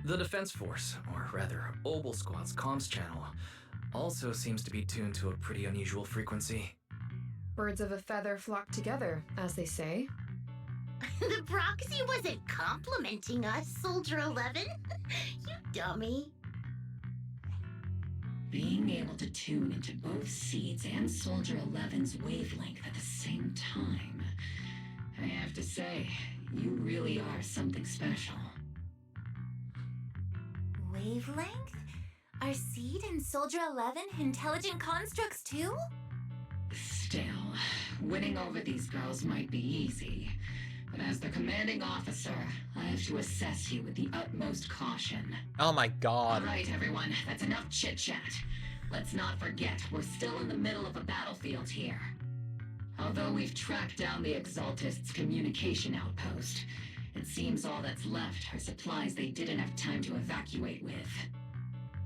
S4: The Defense Force, or rather, Obel Squad's comms channel, also seems to be tuned to a pretty unusual frequency.
S15: Birds of a feather flock together, as they say.
S2: The Proxy wasn't complimenting us, Soldier 11. You dummy.
S10: Being able to tune into both Seeds and Soldier 11's wavelength at the same time, I have to say, you really are something special.
S2: Wavelength? Are Seed and Soldier 11 intelligent constructs too?
S10: Still, winning over these girls might be easy, but as the commanding officer, I have to assess you with the utmost caution.
S1: Oh my god.
S10: All right, everyone, that's enough chit-chat. Let's not forget, we're still in the middle of a battlefield here. Although we've tracked down the Exaltists' communication outpost, it seems all that's left are supplies they didn't have time to evacuate with.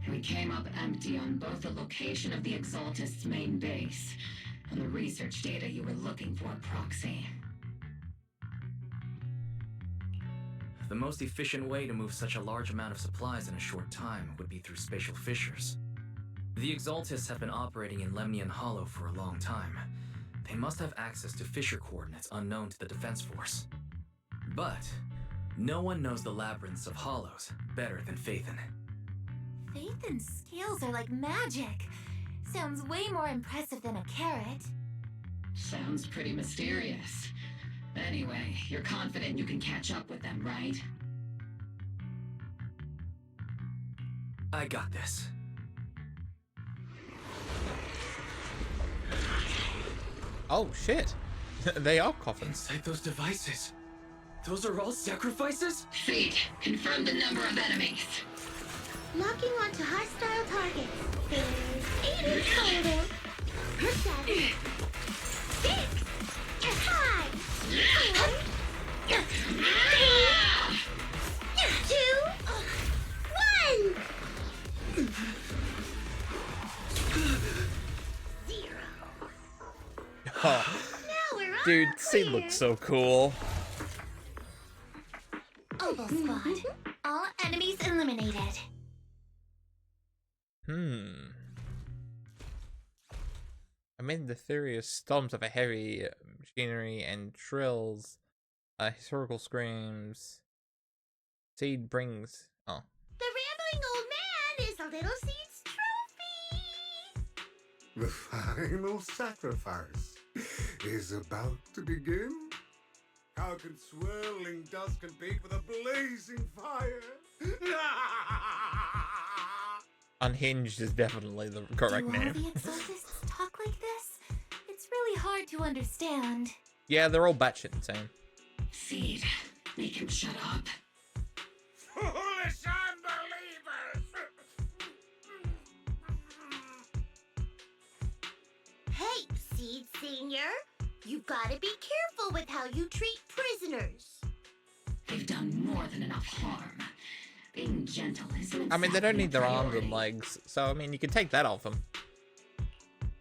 S10: We came up empty on both the location of the Exaltist's main base and the research data you were looking for, Proxy.
S4: The most efficient way to move such a large amount of supplies in a short time would be through spatial fissures. The Exaltists have been operating in Lemnian Hollow for a long time. They must have access to fissure coordinates unknown to the Defense Force. But no one knows the labyrinths of hollows better than Phaethon.
S2: Phaethon's scales are like magic. Sounds way more impressive than a carrot.
S10: Sounds pretty mysterious. Anyway, you're confident you can catch up with them, right?
S4: I got this.
S1: Oh shit. They are coffins.
S4: Inside those devices. Those are all sacrifices?
S10: Fate, confirm the number of enemies.
S12: Locking onto hostile targets. There's 8 in total. 7, 6, 5, 4, 3, 2, 1. 0.
S1: Oh, dude, she looks so cool.
S2: Oval Squad. All enemies eliminated.
S1: Amid the furious storms of a heavy machinery and trills, historical screams, Seed brings... Oh.
S12: The rambling old man is a little Seed's trophy.
S16: The final sacrifice is about to begin. How can swirling dust compete with a blazing fire?
S1: Unhinged is definitely the correct
S2: Do all
S1: name.
S2: the Exaltists talk like this? It's really hard to understand.
S1: Yeah, they're all batshit insane.
S10: Seed, make him shut up.
S16: Foolish unbelievers!
S12: Hey, Seed Senior. You've got to be careful with how you treat prisoners.
S10: They've done more than enough harm. Being gentle isn't
S1: I mean, they don't
S10: exactly
S1: need their
S10: a
S1: arms and
S10: priority.
S1: legs, so I mean, you can take that off them.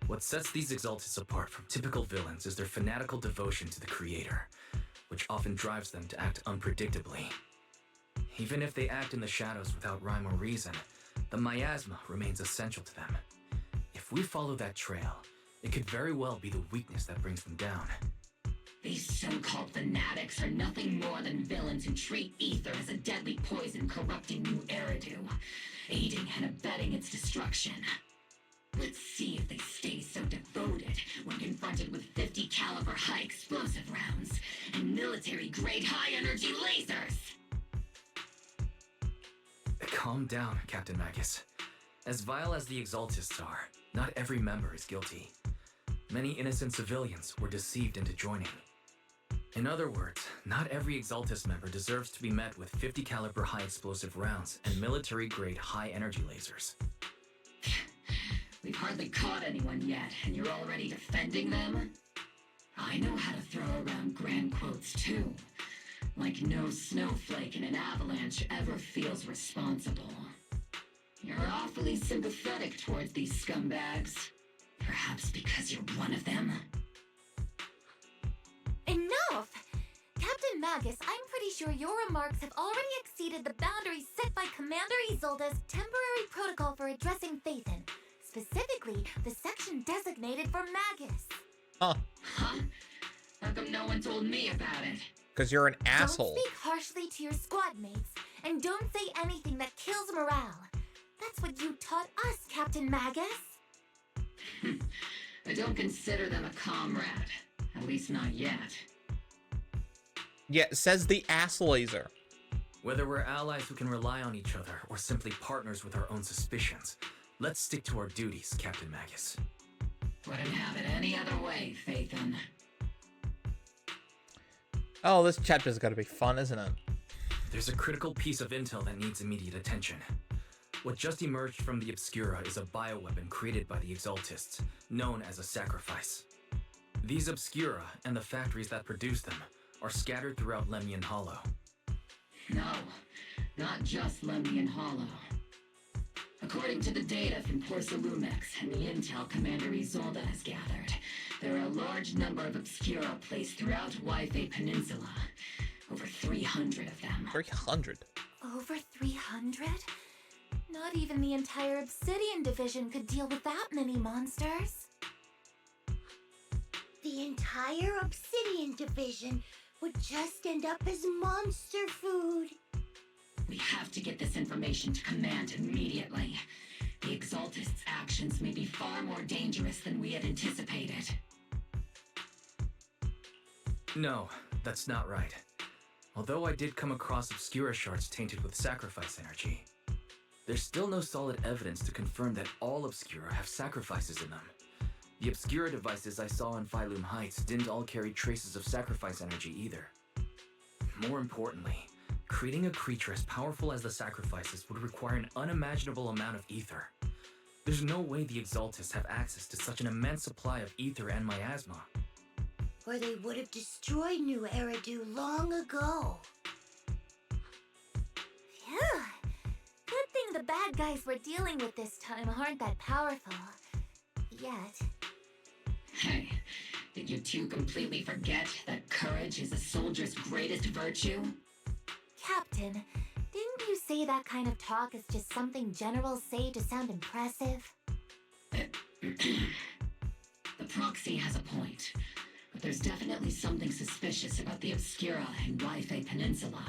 S4: What sets these Exaltists apart from typical villains is their fanatical devotion to the Creator, which often drives them to act unpredictably. Even if they act in the shadows without rhyme or reason, the miasma remains essential to them. If we follow that trail, it could very well be the weakness that brings them down.
S10: These so-called fanatics are nothing more than villains who treat ether as a deadly poison corrupting new Eridu, aiding and abetting its destruction. Let's see if they stay so devoted when confronted with 50 caliber high explosive rounds and military-grade high-energy lasers!
S4: Calm down, Captain Magus. As vile as the Exaltists are, not every member is guilty. Many innocent civilians were deceived into joining. In other words, not every Exaltist member deserves to be met with 50 caliber high explosive rounds and military-grade high-energy lasers.
S10: We've hardly caught anyone yet, and you're already defending them? I know how to throw around grand quotes too. Like no snowflake in an avalanche ever feels responsible. You're awfully sympathetic towards these scumbags. Perhaps because you're one of them?
S2: Enough! Captain Magus, I'm pretty sure your remarks have already exceeded the boundaries set by Commander Isolde's temporary protocol for addressing Phaethon. Specifically, the section designated for Magus.
S1: Huh.
S10: Huh? How come no one told me about it?
S1: Because you're an asshole.
S2: Don't speak harshly to your squad mates, and don't say anything that kills morale. That's what you taught us, Captain Magus.
S10: I don't consider them a comrade. At least not yet.
S1: Yeah, says the ass laser.
S4: Whether we're allies who can rely on each other or simply partners with our own suspicions, let's stick to our duties, Captain Magus.
S10: Wouldn't have it any other way, Phaethon.
S1: Oh, this chapter's gotta be fun, isn't it?
S4: There's a critical piece of intel that needs immediate attention. What just emerged from the Obscura is a bioweapon created by the Exaltists, known as a sacrifice. These Obscura, and the factories that produce them, are scattered throughout Lemnian Hollow.
S10: No, not just Lemnian Hollow. According to the data from Porcelumex and the intel Commander Isolde has gathered, there are a large number of Obscura placed throughout Wi-Fi Peninsula. Over 300 of them.
S1: 300?
S2: Over 300? Not even the entire Obsidian Division could deal with that many monsters.
S12: The entire Obsidian Division would just end up as monster food.
S10: We have to get this information to Command immediately. The Exaltists' actions may be far more dangerous than we had anticipated.
S4: No, that's not right. Although I did come across Obscura shards tainted with sacrifice energy, there's still no solid evidence to confirm that all Obscura have sacrifices in them. The Obscura devices I saw in Phylum Heights didn't all carry traces of sacrifice energy either. More importantly, creating a creature as powerful as the sacrifices would require an unimaginable amount of ether. There's no way the Exaltists have access to such an immense supply of ether and miasma.
S12: Or they would have destroyed New Eridu long ago.
S2: Phew. Good thing the bad guys we're dealing with this time aren't that powerful. Yet.
S10: Hey, did you two completely forget that courage is a soldier's greatest virtue?
S2: Captain, didn't you say that kind of talk is just something generals say to sound impressive?
S10: The proxy has a point, but there's definitely something suspicious about the Obscura and Wi-Fi Peninsula.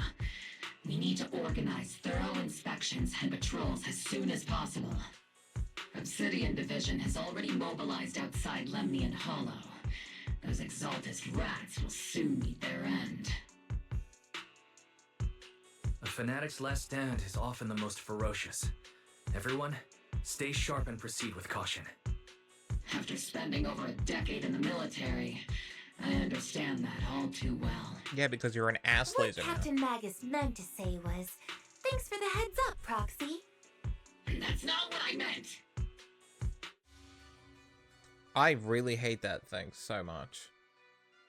S10: We need to organize thorough inspections and patrols as soon as possible. Obsidian Division has already mobilized outside Lemnian Hollow. Those Exaltist rats will soon meet their end.
S4: A fanatic's last stand is often the most ferocious. Everyone, stay sharp and proceed with caution.
S10: After spending over a decade in the military, I understand that all too well.
S1: Yeah, because you're an ass laser
S2: What Captain Magus meant to say was, thanks for the heads up, Proxy.
S10: That's not what I meant.
S1: I really hate that thing so much.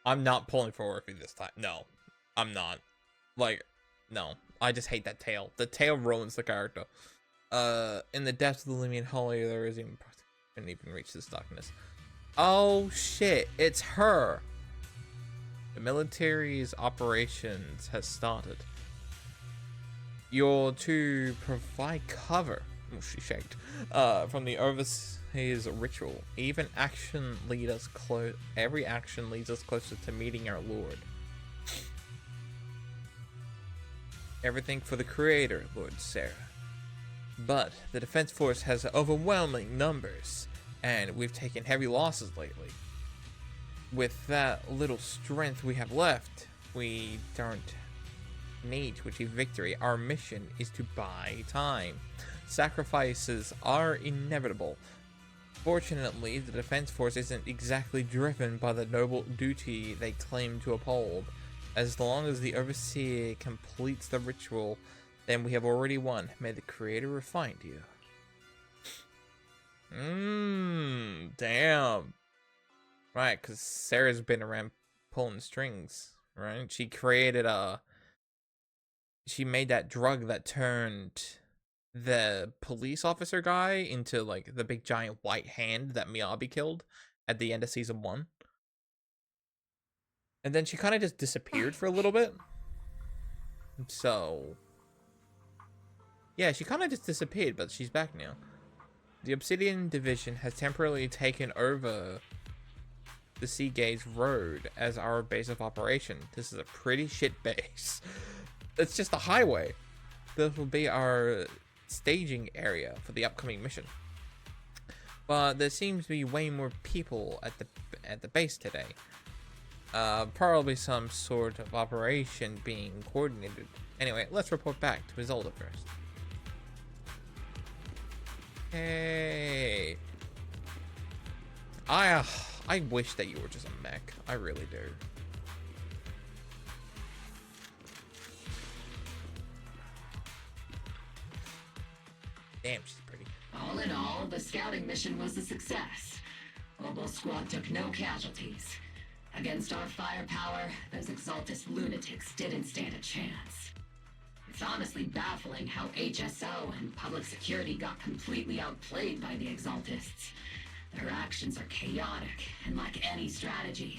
S1: I'm not pulling for Orphe this time. No, I'm not. Like, no. I just hate that tail. The tail ruins the character. In the depths of the Lemnian Hollow, there is even... Couldn't even reach this darkness. Oh, shit. It's her. The military's operations has started. You're to provide cover. Oh, she shaked. From the Overseer's ritual. Every action leads us closer to meeting our Lord. Everything for the Creator, Lord Sarah. But the Defense Force has overwhelming numbers, and we've taken heavy losses lately. With that little strength we have left, we don't need to achieve victory. Our mission is to buy time. Sacrifices are inevitable. Fortunately, the Defense Force isn't exactly driven by the noble duty they claim to uphold. As long as the Overseer completes the ritual, then we have already won. May the Creator refine you. Damn. Right, because Sarah's been around pulling strings, right? She created she made that drug that turned the police officer guy into, like, the big giant white hand that Miyabi killed at the end of season 1. And then she kind of just disappeared for a little bit. So, yeah, she kind of just disappeared, but she's back now. The Obsidian Division has temporarily taken over the Seagaze Road as our base of operation. This is a pretty shit base. It's just a highway. This will be our staging area for the upcoming mission. But there seems to be way more people at the base today. Probably some sort of operation being coordinated. Anyway, let's report back to Isolde first. Hey. I wish that you were just a mech. I really do. Damn, she's pretty.
S10: All in all, the scouting mission was a success. Oboe Squad took no casualties. Against our firepower, those Exaltist lunatics didn't stand a chance. It's honestly baffling how HSO and public security got completely outplayed by the Exaltists. Their actions are chaotic and lack any strategy.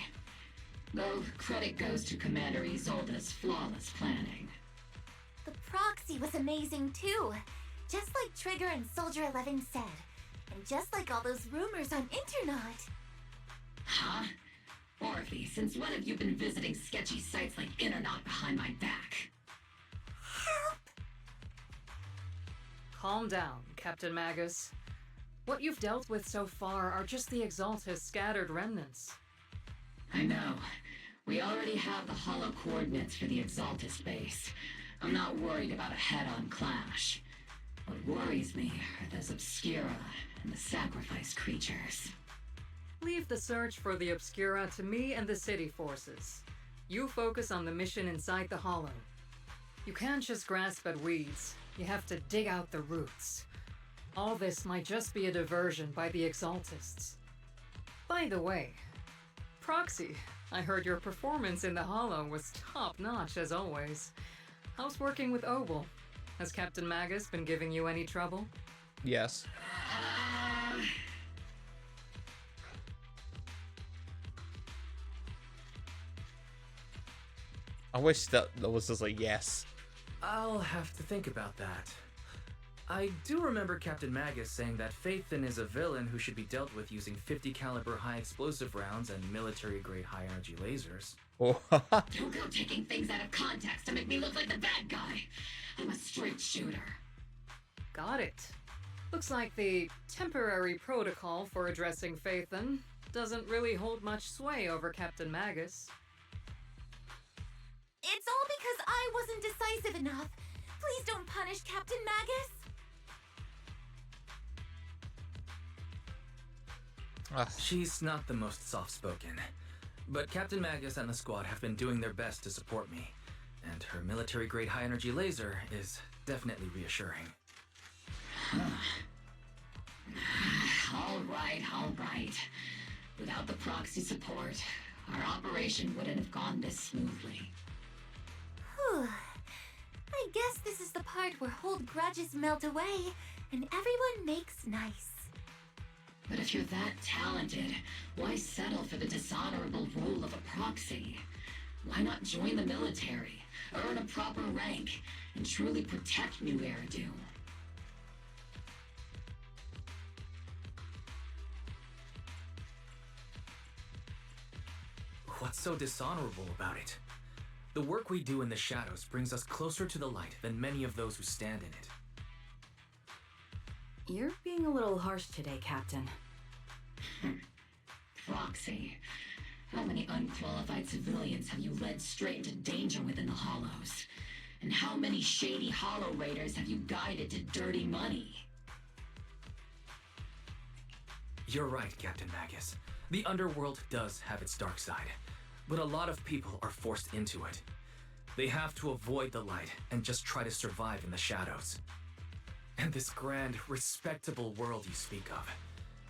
S10: Though credit goes to Commander Isolde's flawless planning.
S2: The proxy was amazing too. Just like Trigger and Soldier 11 said. And just like all those rumors on internet.
S10: Huh? Orphe, since when have you been visiting sketchy sites like Internet behind my back?
S2: Help!
S8: Calm down, Captain Magus. What you've dealt with so far are just the Exaltist scattered remnants.
S10: I know. We already have the hollow coordinates for the Exaltist base. I'm not worried about a head-on clash. What worries me are those Obscura and the sacrifice creatures.
S8: Leave the search for the Obscura to me and the city forces. You focus on the mission inside the Hollow. You can't just grasp at weeds. You have to dig out the roots. All this might just be a diversion by the Exaltists. By the way, Proxy, I heard your performance in the Hollow was top-notch as always. How's working with Obel? Has Captain Magus been giving you any trouble?
S1: Yes. I wish that was just like yes.
S4: I'll have to think about that. I do remember Captain Magus saying that Phaethon is a villain who should be dealt with using 50 caliber high explosive rounds and military grade high energy lasers.
S10: Don't go taking things out of context to make me look like the bad guy. I'm a straight shooter.
S8: Got it. Looks like the temporary protocol for addressing Phaethon doesn't really hold much sway over Captain Magus.
S2: It's all because I wasn't decisive enough. Please don't punish Captain Magus.
S4: She's not the most soft-spoken, but Captain Magus and the squad have been doing their best to support me, and her military-grade high-energy laser is definitely reassuring.
S10: All right. Without the proxy support, our operation wouldn't have gone this smoothly.
S2: Whew. I guess this is the part where old grudges melt away and everyone makes nice.
S10: But if you're that talented, why settle for the dishonorable role of a proxy? Why not join the military, earn a proper rank, and truly protect New Eridu?
S4: What's so dishonorable about it? The work we do in the shadows brings us closer to the light than many of those who stand in it.
S11: You're being a little harsh today, Captain.
S10: Proxy, how many unqualified civilians have you led straight into danger within the Hollows? And how many shady Hollow Raiders have you guided to dirty money?
S4: You're right, Captain Magus. The underworld does have its dark side, but a lot of people are forced into it. They have to avoid the light and just try to survive in the shadows. And this grand, respectable world you speak of,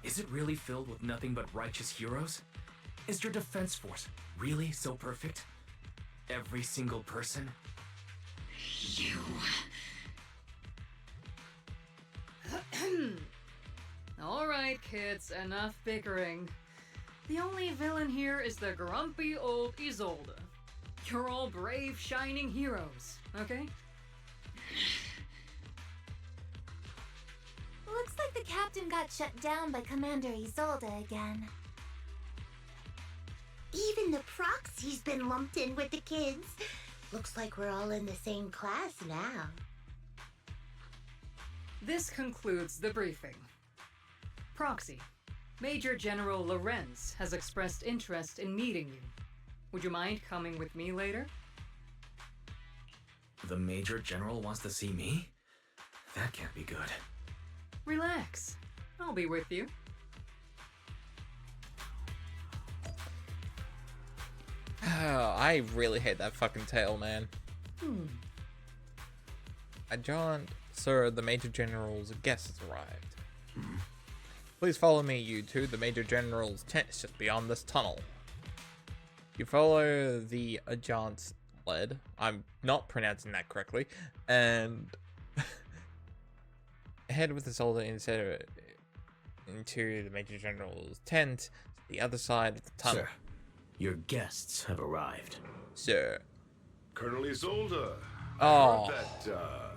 S4: is it really filled with nothing but righteous heroes? Is your defense force really so perfect? Every single person?
S10: You...
S8: All right, kids, enough bickering. The only villain here is the grumpy old Isolde. You're all brave, shining heroes, okay?
S2: Looks like the captain got shut down by Commander Isolde again.
S12: Even the proxy's been lumped in with the kids. Looks like we're all in the same class now.
S8: This concludes the briefing. Proxy, Major General Lorenz has expressed interest in meeting you. Would you mind coming with me later?
S4: The Major General wants to see me? That can't be good.
S8: Relax. I'll be with you.
S1: I really hate that fucking tail, man. John, sir, the Major General's guest has arrived. Please follow me, you two. The Major General's tent is just beyond this tunnel. You follow the Agent's led. I'm not pronouncing that correctly. And head with the soldier into the Major General's tent, to the other side of the tunnel.
S4: Sir, your guests have arrived.
S1: Sir.
S16: Colonel Isolde.
S1: Oh.
S16: I heard that,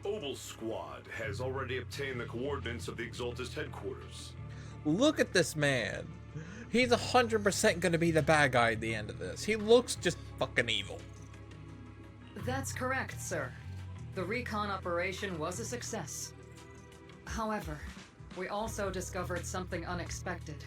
S16: Oval Squad has already obtained the coordinates of the Exaltist headquarters.
S1: Look at this man. He's 100% gonna be the bad guy at the end of this. He looks just fucking evil.
S8: That's correct, sir. The recon operation was a success. However, we also discovered something unexpected.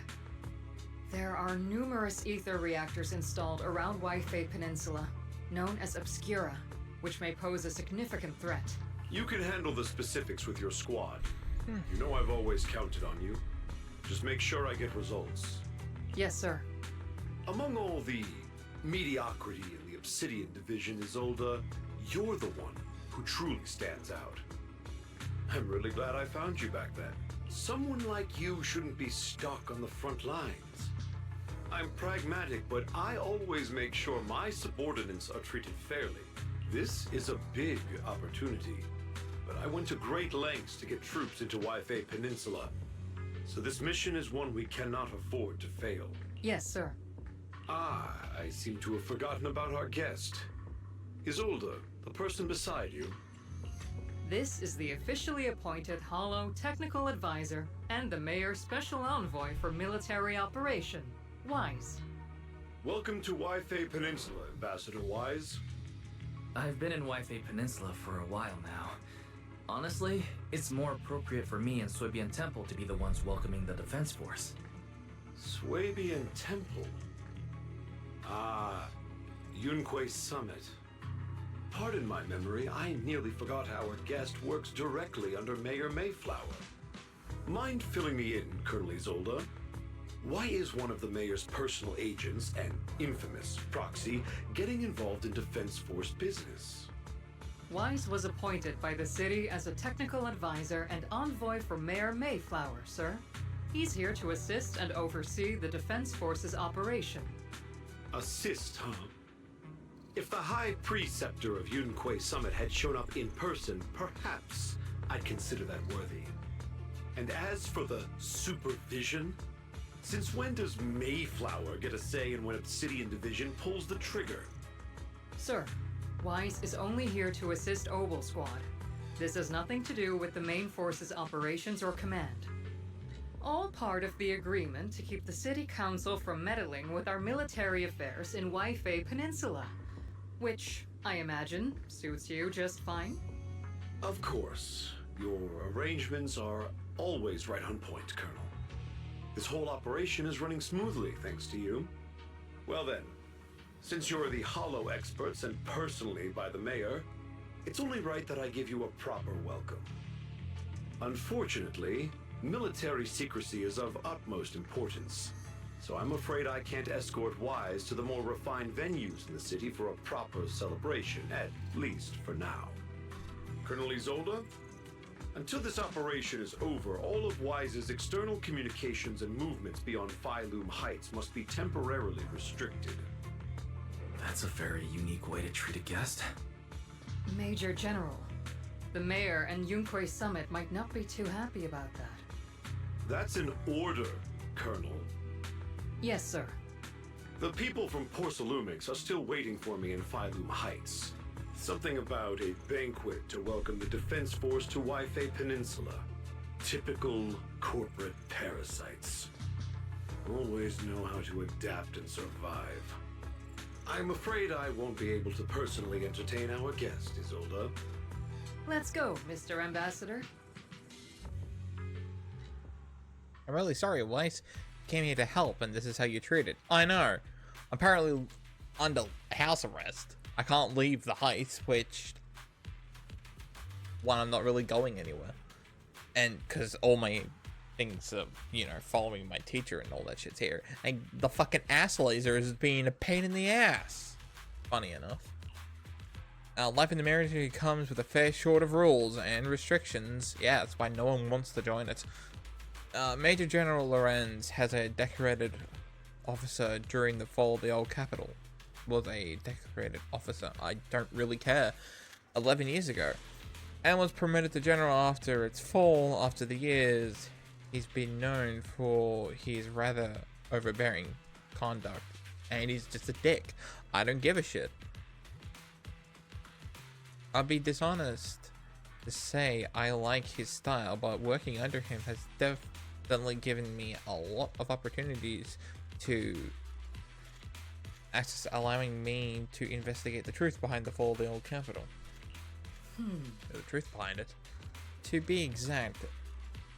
S8: There are numerous ether reactors installed around Wi-Fi Peninsula, known as Obscura, which may pose a significant threat.
S16: You can handle the specifics with your squad. You know I've always counted on you. Just make sure I get results.
S8: Yes, sir.
S16: Among all the mediocrity in the Obsidian Division, Isolde, you're the one who truly stands out. I'm really glad I found you back then. Someone like you shouldn't be stuck on the front lines. I'm pragmatic, but I always make sure my subordinates are treated fairly. This is a big opportunity, but I went to great lengths to get troops into Wi-Fi Peninsula. So this mission is one we cannot afford to fail.
S8: Yes, sir.
S16: Ah, I seem to have forgotten about our guest. Isolde, the person beside you.
S8: This is the officially appointed Hollow Technical Advisor and the Mayor's Special Envoy for Military Operation, Wise.
S16: Welcome to Wi-Fi Peninsula, Ambassador Wise.
S4: I've been in Wi-Fi Peninsula for a while now. Honestly, it's more appropriate for me and Swabian Temple to be the ones welcoming the Defense Force.
S16: Swabian Temple? Ah, Yunquay Summit. Pardon my memory, I nearly forgot our guest works directly under Mayor Mayflower. Mind filling me in, Colonel Isolde? Why is one of the Mayor's personal agents, an infamous proxy, getting involved in Defense Force business?
S8: Wise was appointed by the city as a technical advisor and envoy for Mayor Mayflower, sir. He's here to assist and oversee the Defense Force's operation.
S16: Assist, huh? If the High Preceptor of Yunquay Summit had shown up in person, perhaps I'd consider that worthy. And as for the supervision, since when does Mayflower get a say in when Obsidian Division pulls the trigger?
S8: Sir, Wise is only here to assist Oval Squad. This has nothing to do with the main force's operations or command. All part of the agreement to keep the City Council from meddling with our military affairs in Wi-Fi Peninsula, which, I imagine, suits you just fine.
S16: Of course. Your arrangements are always right on point, Colonel. This whole operation is running smoothly, thanks to you. Well then, since you're the Hollow experts and personally by the Mayor, it's only right that I give you a proper welcome. Unfortunately, military secrecy is of utmost importance, so I'm afraid I can't escort Wise to the more refined venues in the city for a proper celebration, at least for now. Colonel Isolde, until this operation is over, all of Wise's external communications and movements beyond Phylum Heights must be temporarily restricted.
S4: That's a very unique way to treat a guest.
S8: Major General, the Mayor and Yunquay Summit might not be too happy about that.
S16: That's an order, Colonel.
S8: Yes, sir.
S16: The people from Porcelumix are still waiting for me in Phylum Heights. Something about a banquet to welcome the Defense Force to Wi-Fi Peninsula. Typical corporate parasites. Always know how to adapt and survive. I'm afraid I won't be able to personally entertain our guest, Isolde.
S8: Let's go, Mr. Ambassador.
S1: I'm really sorry, Weiss. Came here to help, and this is how you treat it. I know. Apparently, under house arrest. I can't leave the Heights, which... one, I'm not really going anywhere. And, because all my things of, you know, following my teacher and all that shit's here. And the fucking ass laser is being a pain in the ass. Funny enough. Life in the military comes with a fair short of rules and restrictions. Yeah, that's why no one wants to join it. Major General Lorenz has a decorated officer during the fall of the old capital. was a decorated officer. I don't really care. 11 years ago. And was promoted to general after its fall. After the years, he's been known for his rather overbearing conduct. And he's just a dick. I don't give a shit. I'll be dishonest to say I like his style, but working under him has definitely given me a lot of opportunities to access, allowing me to investigate the truth behind the fall of the old capital. The truth behind it. To be exact,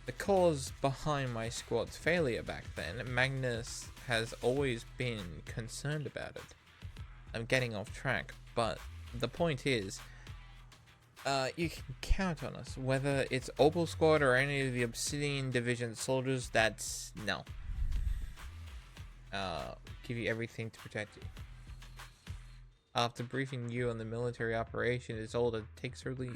S1: the cause behind my squad's failure back then, Magnus has always been concerned about it. I'm getting off track, but the point is, you can count on us, whether it's Opal Squad or any of the Obsidian Division soldiers. That's no. Give you everything to protect you. After briefing you on the military operation, Isolde takes her leave.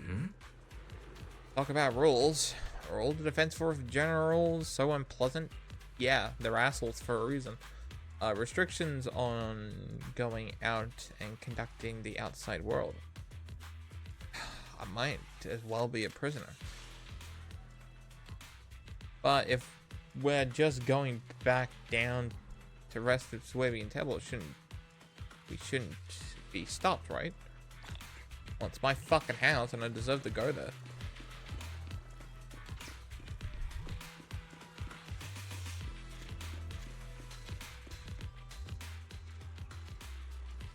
S1: Talk about rules. Are all the Defense Force generals so unpleasant? Yeah, they're assholes for a reason. Restrictions on going out and conducting the outside world. I might as well be a prisoner. But if we're just going back down to rest of Swabian Temple, we shouldn't be stopped, right? Well, it's my fucking house and I deserve to go there.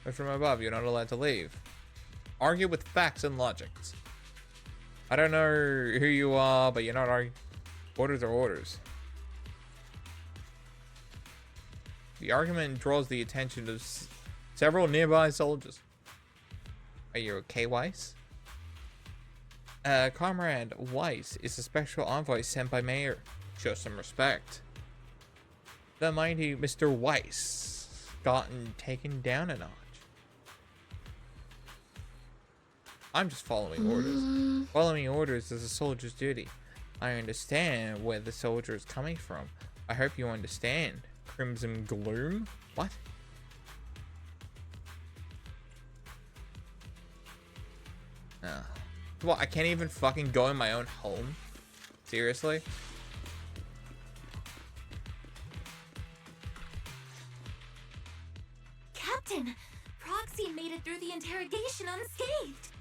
S1: But from above, you're not allowed to leave. Argue with facts and logics. I don't know who you are, but you're not arguing. Orders are orders. The argument draws the attention of several nearby soldiers. Are you okay, Weiss? Comrade Weiss is a special envoy sent by Mayor. Show some respect. The mighty Mr. Weiss gotten taken down a notch. I'm just following orders. Following orders is a soldier's duty. I understand where the soldier is coming from. I hope you understand. Crimson Gloom? What? What, I can't even fucking go in my own home? Seriously?
S2: Captain! Proxy made it through the interrogation unscathed!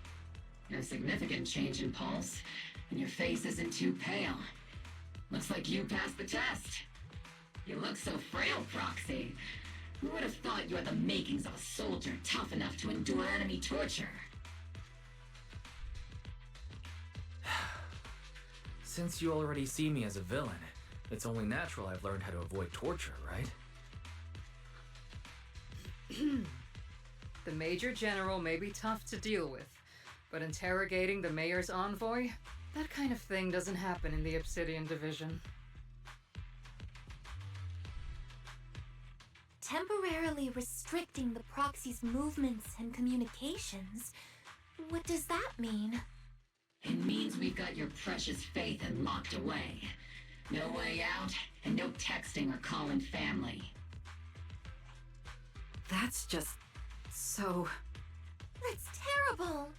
S10: No significant change in pulse, and your face isn't too pale. Looks like you passed the test. You look so frail, Proxy. Who would have thought you had the makings of a soldier tough enough to endure enemy torture?
S4: Since you already see me as a villain, it's only natural I've learned how to avoid torture, right?
S8: The Major General may be tough to deal with, but interrogating the Mayor's envoy? That kind of thing doesn't happen in the Obsidian Division.
S2: Temporarily restricting the proxy's movements and communications? What does that mean?
S10: It means we've got your precious Phaethon locked away. No way out, and no texting or calling family.
S11: That's just so...
S2: That's terrible!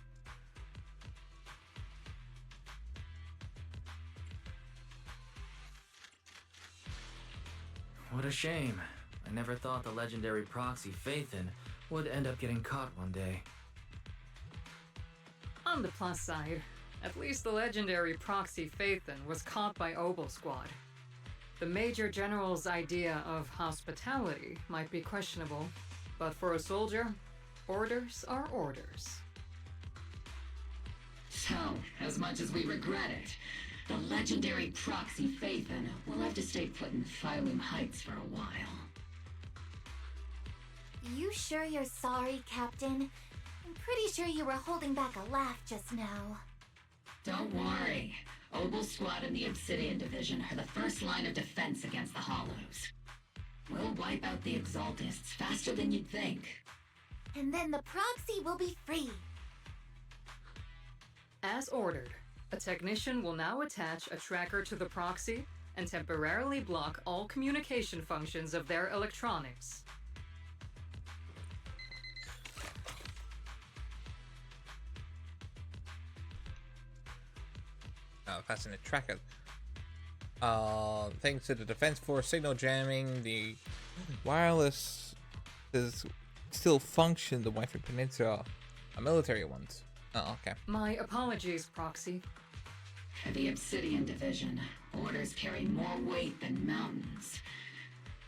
S4: What a shame. I never thought the legendary proxy Phaethon would end up getting caught one day.
S8: On the plus side, at least the legendary proxy Phaethon was caught by Opal Squad. The Major General's idea of hospitality might be questionable, but for a soldier, orders are orders.
S10: So, as much as we regret it, the legendary proxy Phaethon will have to stay put in Phylum Heights for a while.
S2: You sure you're sorry, Captain? I'm pretty sure you were holding back a laugh just now.
S10: Don't worry. Opal Squad and the Obsidian Division are the first line of defense against the Hollows. We'll wipe out the Exaltists faster than you'd think.
S2: And then the proxy will be free.
S8: As ordered, a technician will now attach a tracker to the proxy and temporarily block all communication functions of their electronics.
S1: passing a tracker. Thanks to the Defense Force signal jamming, the wireless is still function. The Wi-Fi Peninsula, military ones. Oh, okay.
S11: My apologies, Proxy.
S10: For the Obsidian Division, orders carry more weight than mountains.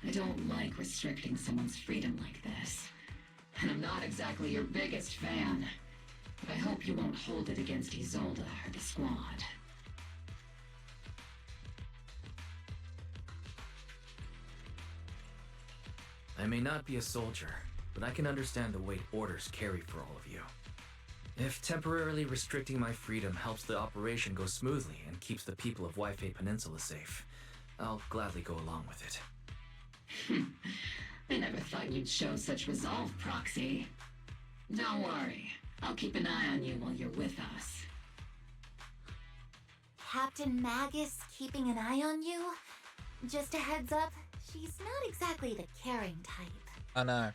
S10: I don't like restricting someone's freedom like this. And I'm not exactly your biggest fan. But I hope you won't hold it against Isolde or the squad.
S4: I may not be a soldier, but I can understand the weight orders carry for all of you. If temporarily restricting my freedom helps the operation go smoothly and keeps the people of Wi-Fi Peninsula safe, I'll gladly go along with it.
S10: I never thought you'd show such resolve, Proxy. Don't worry. I'll keep an eye on you while you're with us.
S2: Captain Magus keeping an eye on you? Just a heads up, she's not exactly the caring type.
S1: I know.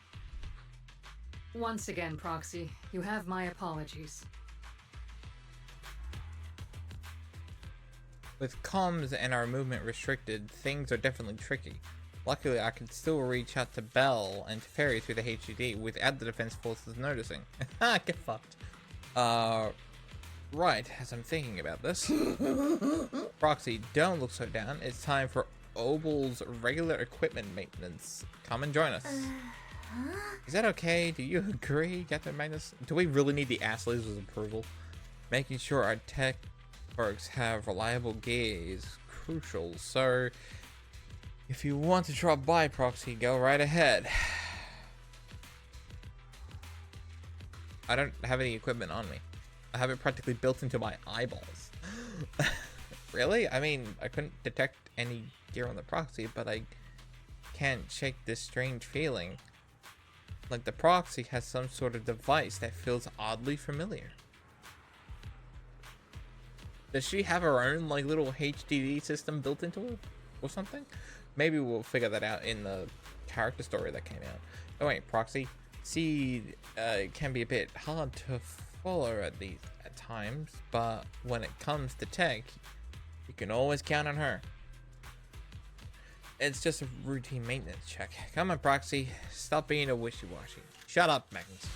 S11: Once again, Proxy, you have my apologies.
S1: With comms and our movement restricted, things are definitely tricky. Luckily, I can still reach out to Bell and to Ferry through the HUD without the Defense Forces noticing. Get fucked. Right, as I'm thinking about this. Proxy, don't look so down. It's time for Opal's regular equipment maintenance. Come and join us. Is that okay? Do you agree, Captain Magnus? Do we really need the ass laser's approval? Making sure our tech folks have reliable gear is crucial, so if you want to drop by, Proxy, go right ahead. I don't have any equipment on me. I have it practically built into my eyeballs. Really? I mean, I couldn't detect any gear on the Proxy, but I can't shake this strange feeling. Like the Proxy has some sort of device that feels oddly familiar. Does she have her own like little HDD system built into her or something? Maybe we'll figure that out in the character story that came out. Oh wait, Proxy. Seed can be a bit hard to follow at times, but when it comes to tech, you can always count on her. It's just a routine maintenance check. Come on, Proxy. Stop being a wishy-washy. Shut up, Magnus.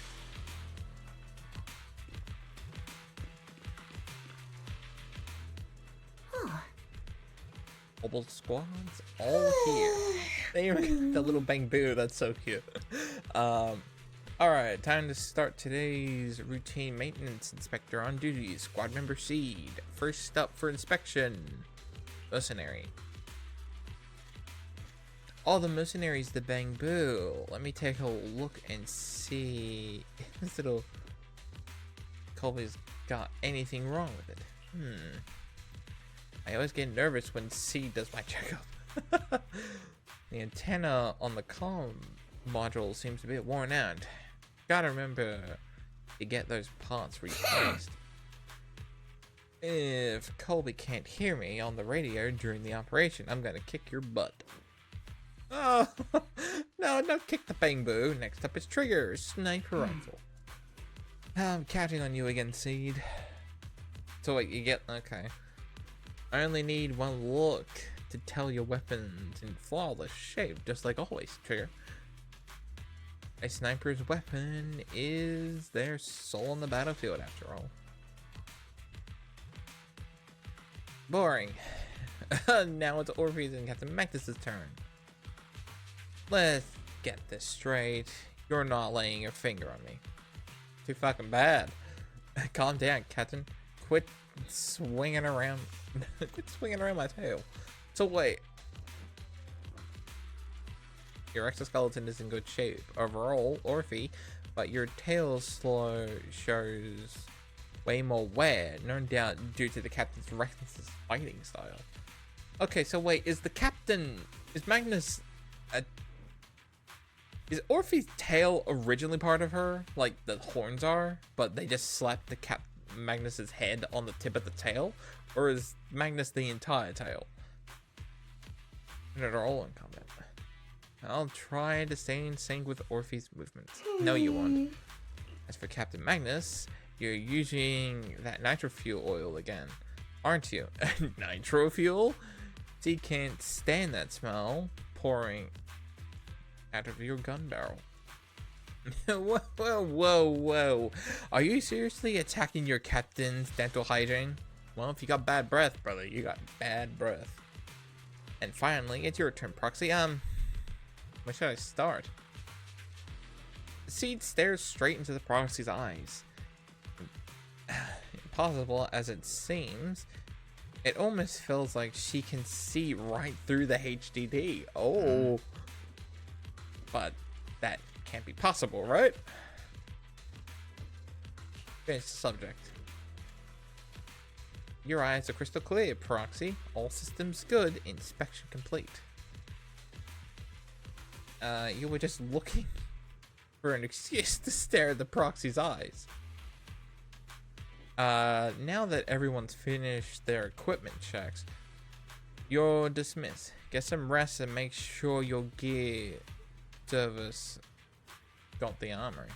S1: Mobile squads all here. The little bamboo, that's so cute. Alright, time to start today's routine maintenance inspector on duty. Squad member Seed. First up for inspection. Mercenary. All the mercenaries, the bamboo. Let me take a look and see if this little Colby's got anything wrong with it. I always get nervous when C does my checkup. The antenna on the comm module seems a bit worn out. Gotta remember to get those parts replaced. If Colby can't hear me on the radio during the operation, I'm gonna kick your butt. Oh, no, don't kick the bamboo. Next up is Trigger, sniper rifle. I'm counting on you again, Seed. So wait, you get, okay. I only need one look to tell your weapons in flawless shape, just like always, Trigger. A sniper's weapon is their soul on the battlefield, after all. Boring. Now it's Orpheus and Captain Magnus' turn. Let's get this straight. You're not laying your finger on me. Too fucking bad. Calm down, Captain. Quit swinging around. Quit swinging around my tail. So wait. Your exoskeleton is in good shape overall, Orphe, but your tail shows way more wear, no doubt due to the captain's reckless fighting style. Okay, so wait, is Magnus is Orphe's tail originally part of her, like the horns are, but they just slapped the Magnus's head on the tip of the tail? Or is Magnus the entire tail? And they're all in combat. I'll try to stay in sync with Orphe's movements. No, you won't. As for Captain Magnus, you're using that nitro fuel oil again. aren't you? Nitro fuel? Seed can't stand that smell pouring out of your gun barrel. Whoa, whoa, whoa, whoa. Are you seriously attacking your captain's dental hygiene? Well, if you got bad breath, brother, you got bad breath. And finally, it's your turn, Proxy. Where should I start? Seed stares straight into the Proxy's eyes. Impossible as it seems, it almost feels like she can see right through the HDD. Oh. But that can't be possible, right? Finish the subject. Your eyes are crystal clear, Proxy. All systems good. Inspection complete. You were just looking for an excuse to stare at the Proxy's eyes. Now that everyone's finished their equipment checks, you're dismissed. Get some rest and make sure your gear service got the armory.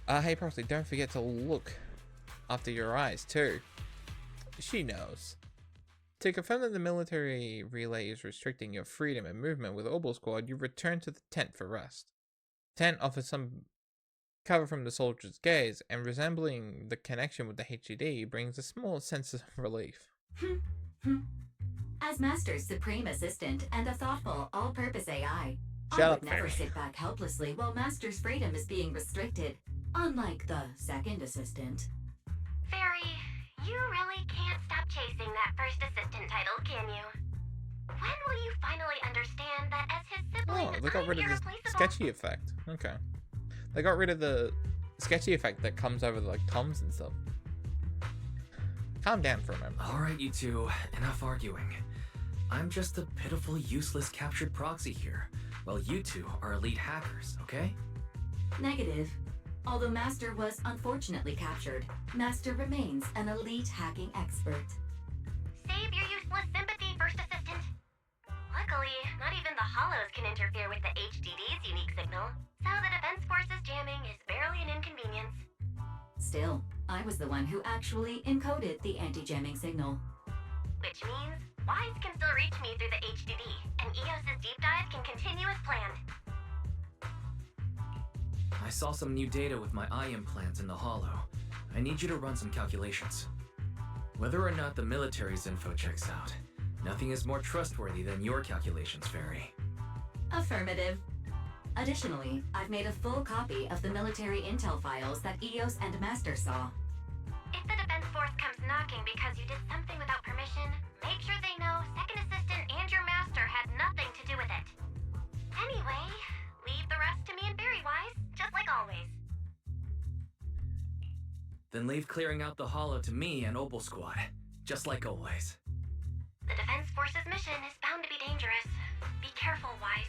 S1: Hey Proxy, don't forget to look after your eyes too. She knows. To confirm that the military relay is restricting your freedom and movement with Obel Squad, you return to the tent for rest. Tent offers some cover from the soldier's gaze, and resembling the connection with the HED brings a small sense of relief.
S14: As Master's supreme assistant and a thoughtful, all-purpose AI,
S1: Shut
S14: I
S1: up,
S14: would never
S1: Fairy.
S14: sit back helplessly while Master's freedom is being restricted, unlike the second assistant.
S2: Fairy, you really can't stop chasing that first assistant title, can you? When will you finally understand that as his sibling,
S1: Oh, they got
S2: I'm
S1: rid of the
S2: irreplaceable?
S1: sketchy effect. Okay. They got rid of the sketchy effect that comes over like comms and stuff. Calm down for a moment.
S4: Alright, you two, enough arguing. I'm just a pitiful, useless captured proxy here, while you two are elite hackers, okay?
S14: Negative. Although Master was unfortunately captured, Master remains an elite hacking expert.
S2: Save your useless sympathy, first assistant. Luckily, not even the hollows can interfere with the HDD's unique signal, so the Defense Force's jamming is barely an inconvenience.
S14: Still, I was the one who actually encoded the anti-jamming signal.
S2: Which means Wise can still reach me through the HDD, and EOS's deep dive can continue as planned.
S4: I saw some new data with my eye implants in the hollow. I need you to run some calculations. Whether or not the military's info checks out, nothing is more trustworthy than your calculations, Fairy.
S14: Affirmative. Additionally, I've made a full copy of the military intel files that EOS and Master saw.
S2: If the Defense Force comes knocking because you did something without permission, make sure they know Second Assistant and your Master had nothing to do with it. Anyway, leave the rest to me and Barry Wise, just like always.
S4: Then leave clearing out the hollow to me and Obel Squad, just like always.
S2: The Defense Force's mission is bound to be dangerous. Be careful, Wise.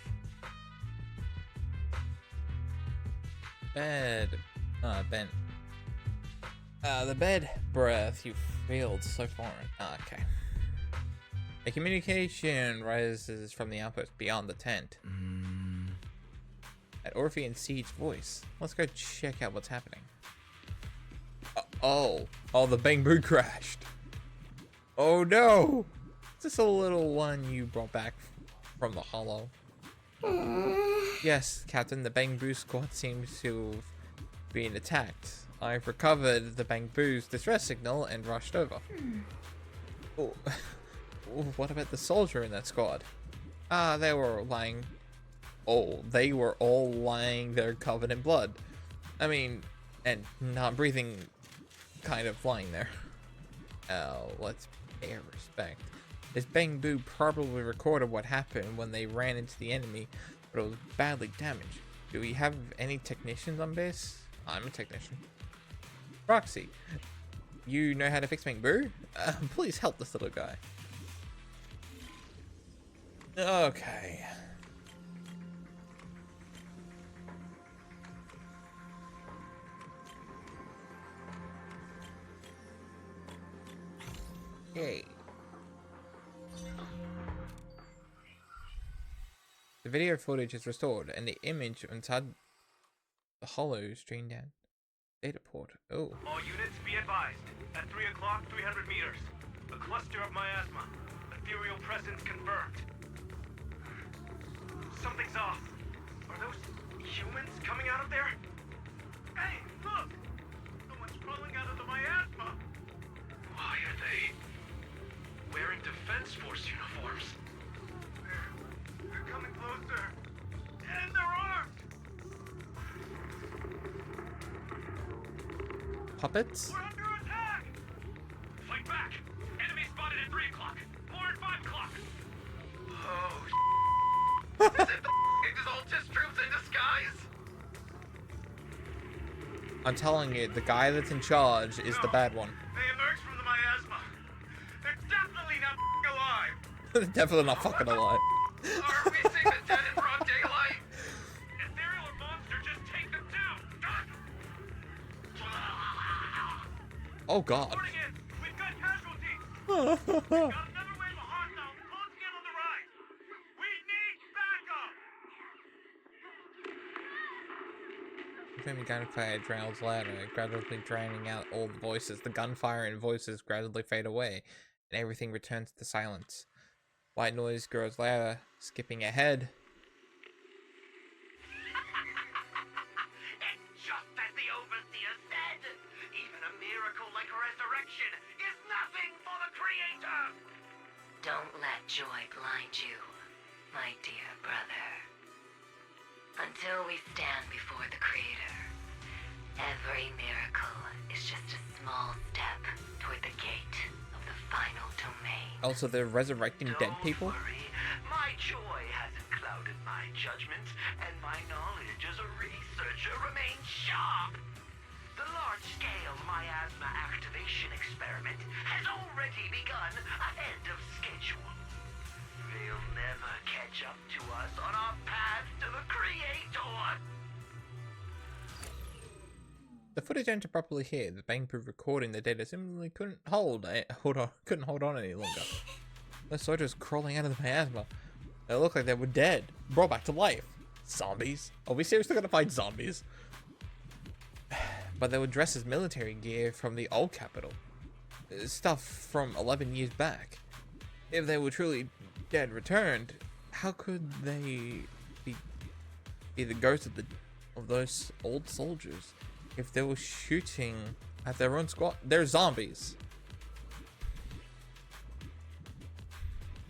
S1: Bed. Ben. The bed breath you failed so far. Okay. A communication rises from the outpost beyond the tent. At Orphe and Seed's voice. Let's go check out what's happening. Oh, the Bang Boo crashed. Oh no! Is this a little one you brought back from the hollow? Yes, Captain, the Bang Boo squad seems to have been attacked. I've recovered the Bang Boo's distress signal and rushed over. Oh, what about the soldier in that squad? They were lying. Oh, they were all lying there covered in blood. I mean, and not breathing, kind of lying there. Oh, let's pay respect. This Bang Boo probably recorded what happened when they ran into the enemy, but it was badly damaged. Do we have any technicians on base? I'm a technician. Roxy, you know how to fix Bang Boo? Please help this little guy. Okay. Yay. The video footage is restored, and the image inside the hollow streamed down. Data port. Oh.
S9: All units be advised. At 3 o'clock, 300 meters. A cluster of miasma. Ethereal presence confirmed. Something's off. Are those humans coming out of there? Hey, look! Someone's crawling out of the miasma!
S16: Why are they wearing Defense Force uniforms?
S9: They're coming closer. And they're armed!
S1: Puppets?
S9: We're under attack! Fight back! Enemy spotted at 3 o'clock. More at 5 o'clock.
S16: Oh, is it the Exaltus troops in disguise?
S1: I'm telling you, the guy that's in charge is the bad one.
S9: They emerged from the miasma. They're definitely not alive.
S1: They're definitely not fucking alive.
S16: Are we seeing the dead in broad daylight?
S9: Ethereal or monster, just take them down.
S1: Oh god.
S9: Reporting in. We've got casualties. Got another wave of hostiles closing in on the right. We need backup.
S1: Flaming gunfire drowns louder, gradually drowning out all the voices. The gunfire and voices gradually fade away, and everything returns to silence. White noise grows louder, skipping ahead.
S9: It's just as the Overseer said. Even a miracle like resurrection is nothing for the Creator.
S13: Don't let joy blind you, my dear brother. Until we stand before the Creator, every miracle is just a small step toward the gate of the final domain.
S1: Also, they're resurrecting dead people?
S9: Worry. My joy hasn't clouded my judgment, and my knowledge as a researcher remains sharp. The large-scale miasma activation experiment has already begun ahead of schedule. They'll never catch up to us on our path to the Creator.
S1: The footage entered properly here. The bang-proof recording the data simply couldn't hold on any longer. The soldiers crawling out of the miasma. They looked like they were dead, brought back to life. Zombies? Are we seriously gonna fight zombies? But they were dressed as military gear from the old capital. Stuff from 11 years back. If they were truly dead returned, how could they be the ghosts of those old soldiers? If they were shooting at their own squad, they're zombies.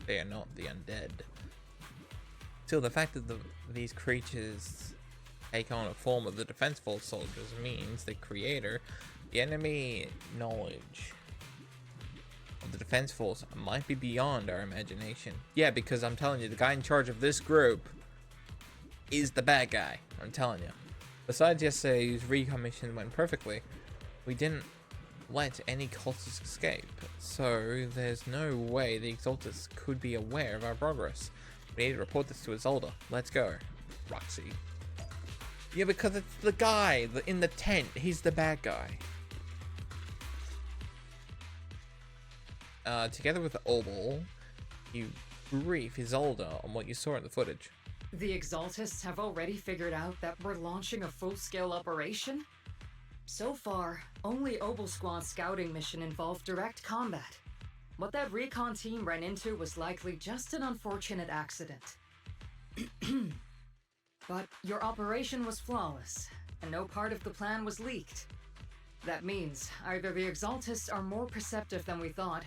S1: They are not the undead. Still, the fact that these creatures take on a form of the Defense Force soldiers means the Creator, the enemy knowledge of the Defense Force might be beyond our imagination. Yeah, because I'm telling you, the guy in charge of this group is the bad guy. I'm telling you. Besides yesterday's recon mission went perfectly, we didn't let any cultists escape, so there's no way the Exaltus could be aware of our progress. We need to report this to Isolda. Let's go. Roxy. Yeah, because it's the guy in the tent. He's the bad guy. Together with Obel, you brief Isolda on what you saw in the footage.
S8: The Exaltists have already figured out that we're launching a full-scale operation? So far, only Obel Squad's scouting mission involved direct combat. What that recon team ran into was likely just an unfortunate accident. But your operation was flawless, and no part of the plan was leaked. That means either the Exaltists are more perceptive than we thought,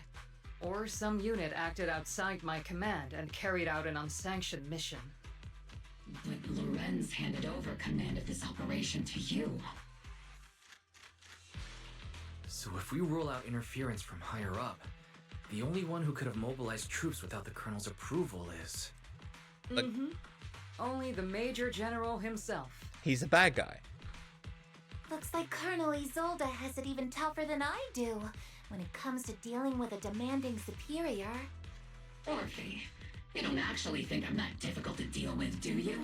S8: or some unit acted outside my command and carried out an unsanctioned mission.
S10: But Lorenz handed over command of this operation to you.
S4: So if we rule out interference from higher up, the only one who could have mobilized troops without the Colonel's approval is...
S8: Only the Major General himself.
S1: He's a bad guy.
S2: Looks like Colonel Isolda has it even tougher than I do when it comes to dealing with a demanding superior.
S10: Orphe, you don't actually think I'm that difficult to deal with, do you?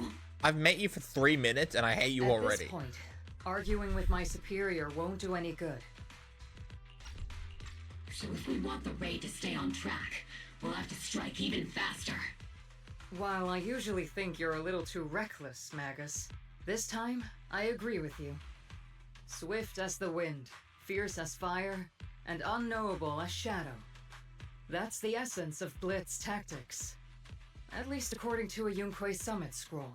S1: I've met you for 3 minutes and I hate you already.
S8: At this point, arguing with my superior won't do any good.
S10: So if we want the raid to stay on track, we'll have to strike even faster.
S8: While I usually think you're a little too reckless, Magus, this time, I agree with you. Swift as the wind, fierce as fire, and unknowable as shadow. That's the essence of Blitz tactics. At least according to a Yunquei Summit scroll.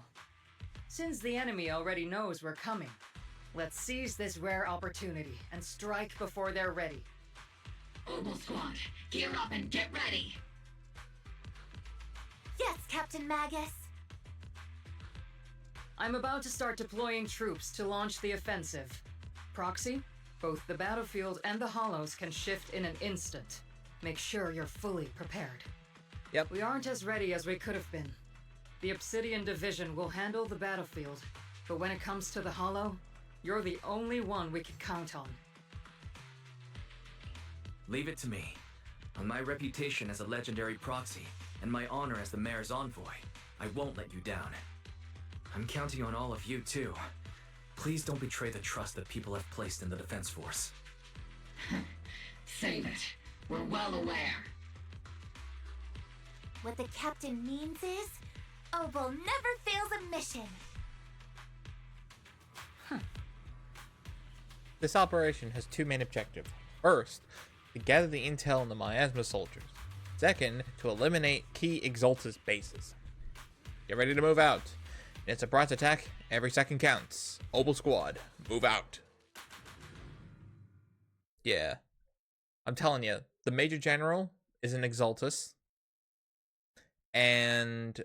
S8: Since the enemy already knows we're coming, let's seize this rare opportunity and strike before they're ready.
S10: Oboe Squad, gear up and get ready!
S2: Yes, Captain Magus.
S8: I'm about to start deploying troops to launch the offensive. Proxy, both the battlefield and the hollows can shift in an instant. Make sure you're fully prepared.
S1: Yep.
S8: We aren't as ready as we could have been. The Obsidian Division will handle the battlefield, but when it comes to the hollow, you're the only one we can count on.
S4: Leave it to me. On my reputation as a legendary proxy, and my honor as the mayor's envoy, I won't let you down. I'm counting on all of you, too. Please don't betray the trust that people have placed in the Defense Force.
S10: Save it. We're well aware.
S2: What the captain means is, Oboe never fails a mission.
S1: This operation has two main objectives. First, to gather the intel on the miasma soldiers. Second, to eliminate key Exaltus bases. Get ready to move out. In a surprise attack, every second counts. Oboe Squad, move out. Yeah. I'm telling you, the Major General is an Exaltus. And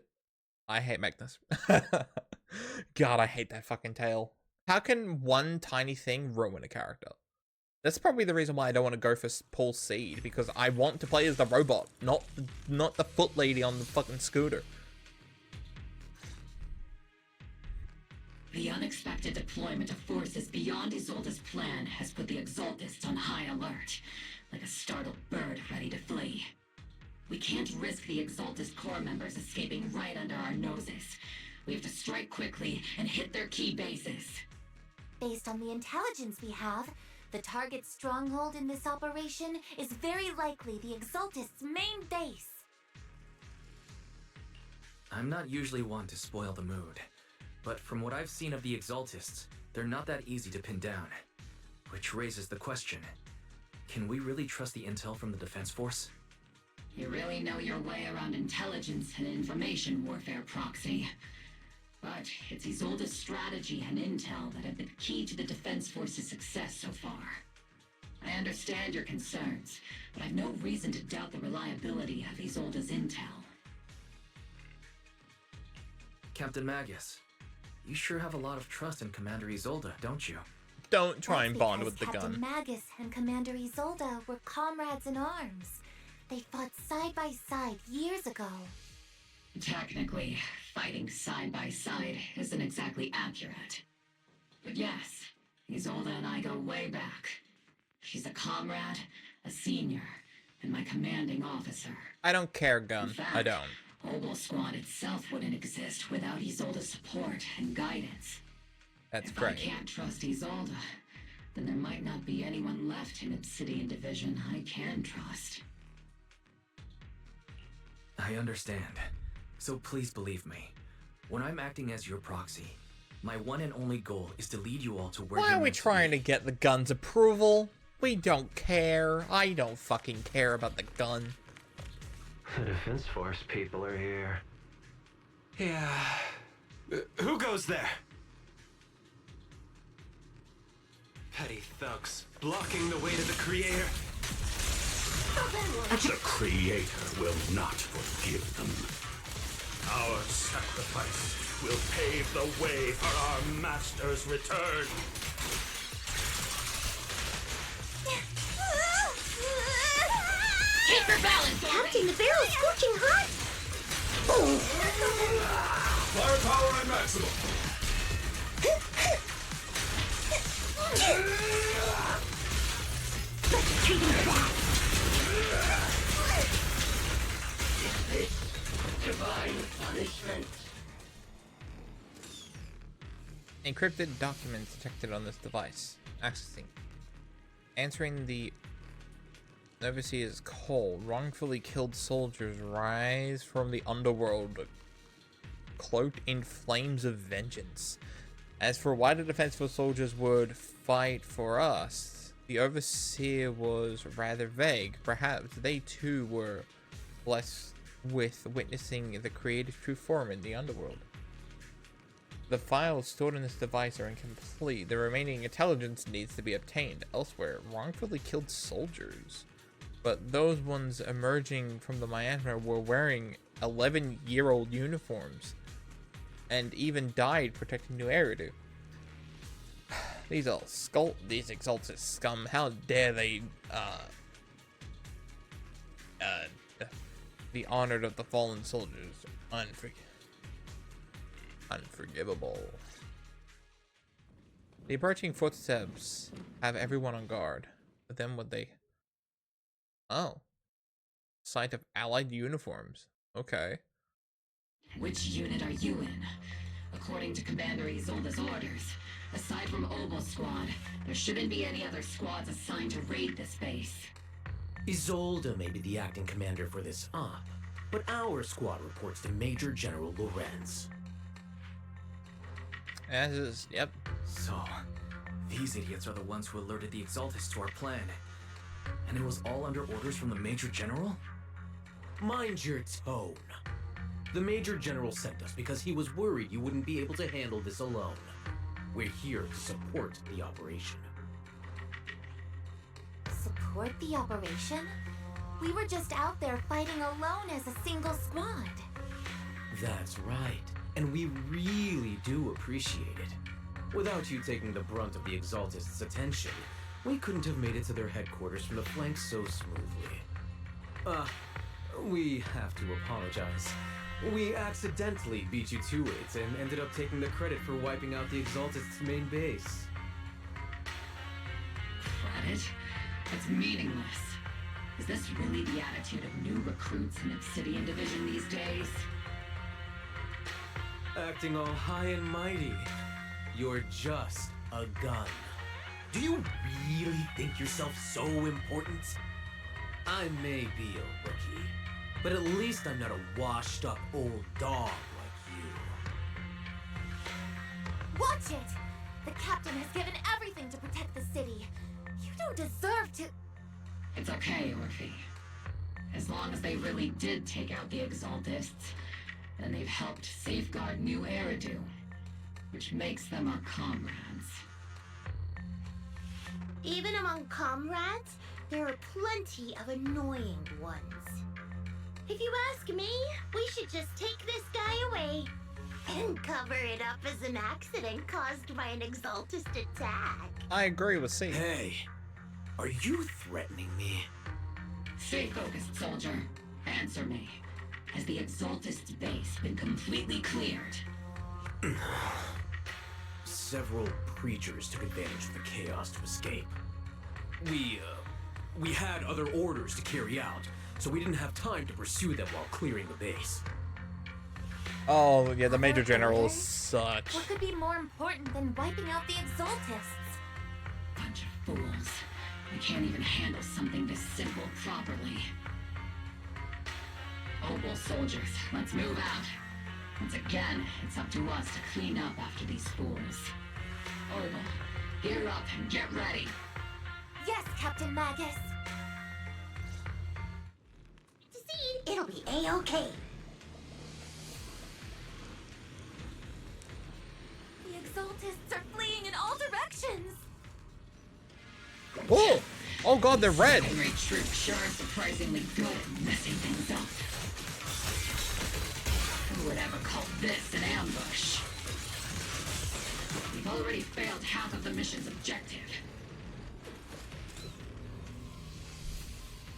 S1: I hate Magnus. God, I hate that fucking tail. How can one tiny thing ruin a character? That's probably the reason why I don't want to go for Paul Seed, because I want to play as the robot, not the foot lady on the fucking scooter.
S10: The unexpected deployment of forces beyond Isolde's plan has put the Exaltists on high alert, like a startled bird ready to flee. We can't risk the Exaltist core members escaping right under our noses. We have to strike quickly and hit their key bases.
S2: Based on the intelligence we have, the target's stronghold in this operation is very likely the Exaltist's main base.
S4: I'm not usually one to spoil the mood, but from what I've seen of the Exaltists, they're not that easy to pin down. Which raises the question, can we really trust the intel from the Defense Force?
S10: You really know your way around intelligence and information warfare, Proxy. But it's Isolde's strategy and intel that have been key to the Defense Force's success so far. I understand your concerns, but I've no reason to doubt the reliability of Isolde's intel.
S4: Captain Magus, you sure have a lot of trust in Commander Isolde, don't you?
S1: Don't try
S2: That's
S1: and bond
S2: because
S1: with the
S2: Captain
S1: gun.
S2: Magus and Commander Isolde were comrades in arms. They fought side by side years ago.
S10: Technically, fighting side by side isn't exactly accurate. But yes, Isolde and I go way back. She's a comrade, a senior, and my commanding officer.
S1: I don't care, gun.
S10: In fact,
S1: I don't.
S10: Oboe Squad itself wouldn't exist without Isolde's support and guidance.
S1: That's
S10: If
S1: great.
S10: I can't trust Isolde, then there might not be anyone left in Obsidian Division I can trust.
S4: I understand. So please believe me. When I'm acting as your proxy, my one and only goal is to lead you all to where
S1: Why
S4: you're
S1: are we
S4: meant to
S1: trying
S4: be.
S1: to get the gun's approval? We don't care. I don't fucking care about the gun.
S17: The Defense Force people are here.
S16: Yeah. Who goes there? Petty thugs, blocking the way to the Creator.
S7: The Creator will not forgive them. Our sacrifice will pave the way for our Master's return.
S12: Keep your balance, Captain, the barrel's scorching hot!
S7: Firepower at maximum.
S12: Let's treat him to that!
S9: Divine punishment.
S1: Encrypted documents detected on this device. Accessing. Answering the Overseer's call. Wrongfully killed soldiers rise from the underworld, cloaked in flames of vengeance. As for why the defensive soldiers would fight for us, the overseer was rather vague. Perhaps they too were blessed with witnessing the creative true form in the underworld. The files stored in this device are incomplete. The remaining intelligence needs to be obtained elsewhere. Wrongfully killed soldiers. But those ones emerging from the Myanmar were wearing 11-year-old uniforms and even died protecting New Eridu. These exalted scum, how dare they the honored of the fallen soldiers. Unforgivable. The approaching footsteps have everyone on guard. But then what they... Oh. Sight of allied uniforms. Okay.
S10: Which unit are you in? According to Commander Isolde's orders, aside from Obel Squad, there shouldn't be any other squads assigned to raid this base.
S4: Isolde may be the acting commander for this op, but our squad reports to Major General Lorenz.
S1: As is, yep.
S4: So, these idiots are the ones who alerted the Exaltists to our plan. And it was all under orders from the Major General? Mind your tone. The Major General sent us because he was worried you wouldn't be able to handle this alone. We're here to support the operation.
S2: Support the operation? We were just out there fighting alone as a single squad.
S4: That's right. And we really do appreciate it. Without you taking the brunt of the Exaltists' attention, we couldn't have made it to their headquarters from the flank so smoothly. We have to apologize. We accidentally beat you to it and ended up taking the credit for wiping out the Exaltists' main base.
S10: Credit? That's meaningless. Is this really the attitude of new recruits in Obsidian Division these days?
S4: Acting all high and mighty. You're just a gun. Do you really think yourself so important? I may be a rookie, but at least I'm not a washed-up old dog like you.
S2: Watch it! The captain has given everything to protect the city. You don't deserve to...
S10: It's okay, Orphe. As long as they really did take out the Exaltists, then they've helped safeguard New Eridu, which makes them our comrades.
S12: Even among comrades, there are plenty of annoying ones. If you ask me, we should just take this guy away and cover it up as an accident caused by an Exaltist attack.
S1: I agree with C.
S4: Hey, are you threatening me?
S10: Stay focused, soldier. Answer me. Has the Exaltist's base been completely cleared?
S4: Several preachers took advantage of the chaos to escape. We had other orders to carry out, so we didn't have time to pursue them while clearing the base.
S1: Oh, yeah, the Major General is such.
S2: What could be more important than wiping out the Exaltists?
S10: Bunch of fools. They can't even handle something this simple properly. Obel soldiers, let's move out. Once again, it's up to us to clean up after these fools. Obel, gear up and get ready.
S2: Yes, Captain Magus.
S12: See, it'll be A-okay.
S2: The Exaltists are fleeing in all directions.
S1: Oh! Oh god, they're red!
S10: Great troops sure are surprisingly good at messing things up. Who would ever call this an ambush? We've already failed half of the mission's objective.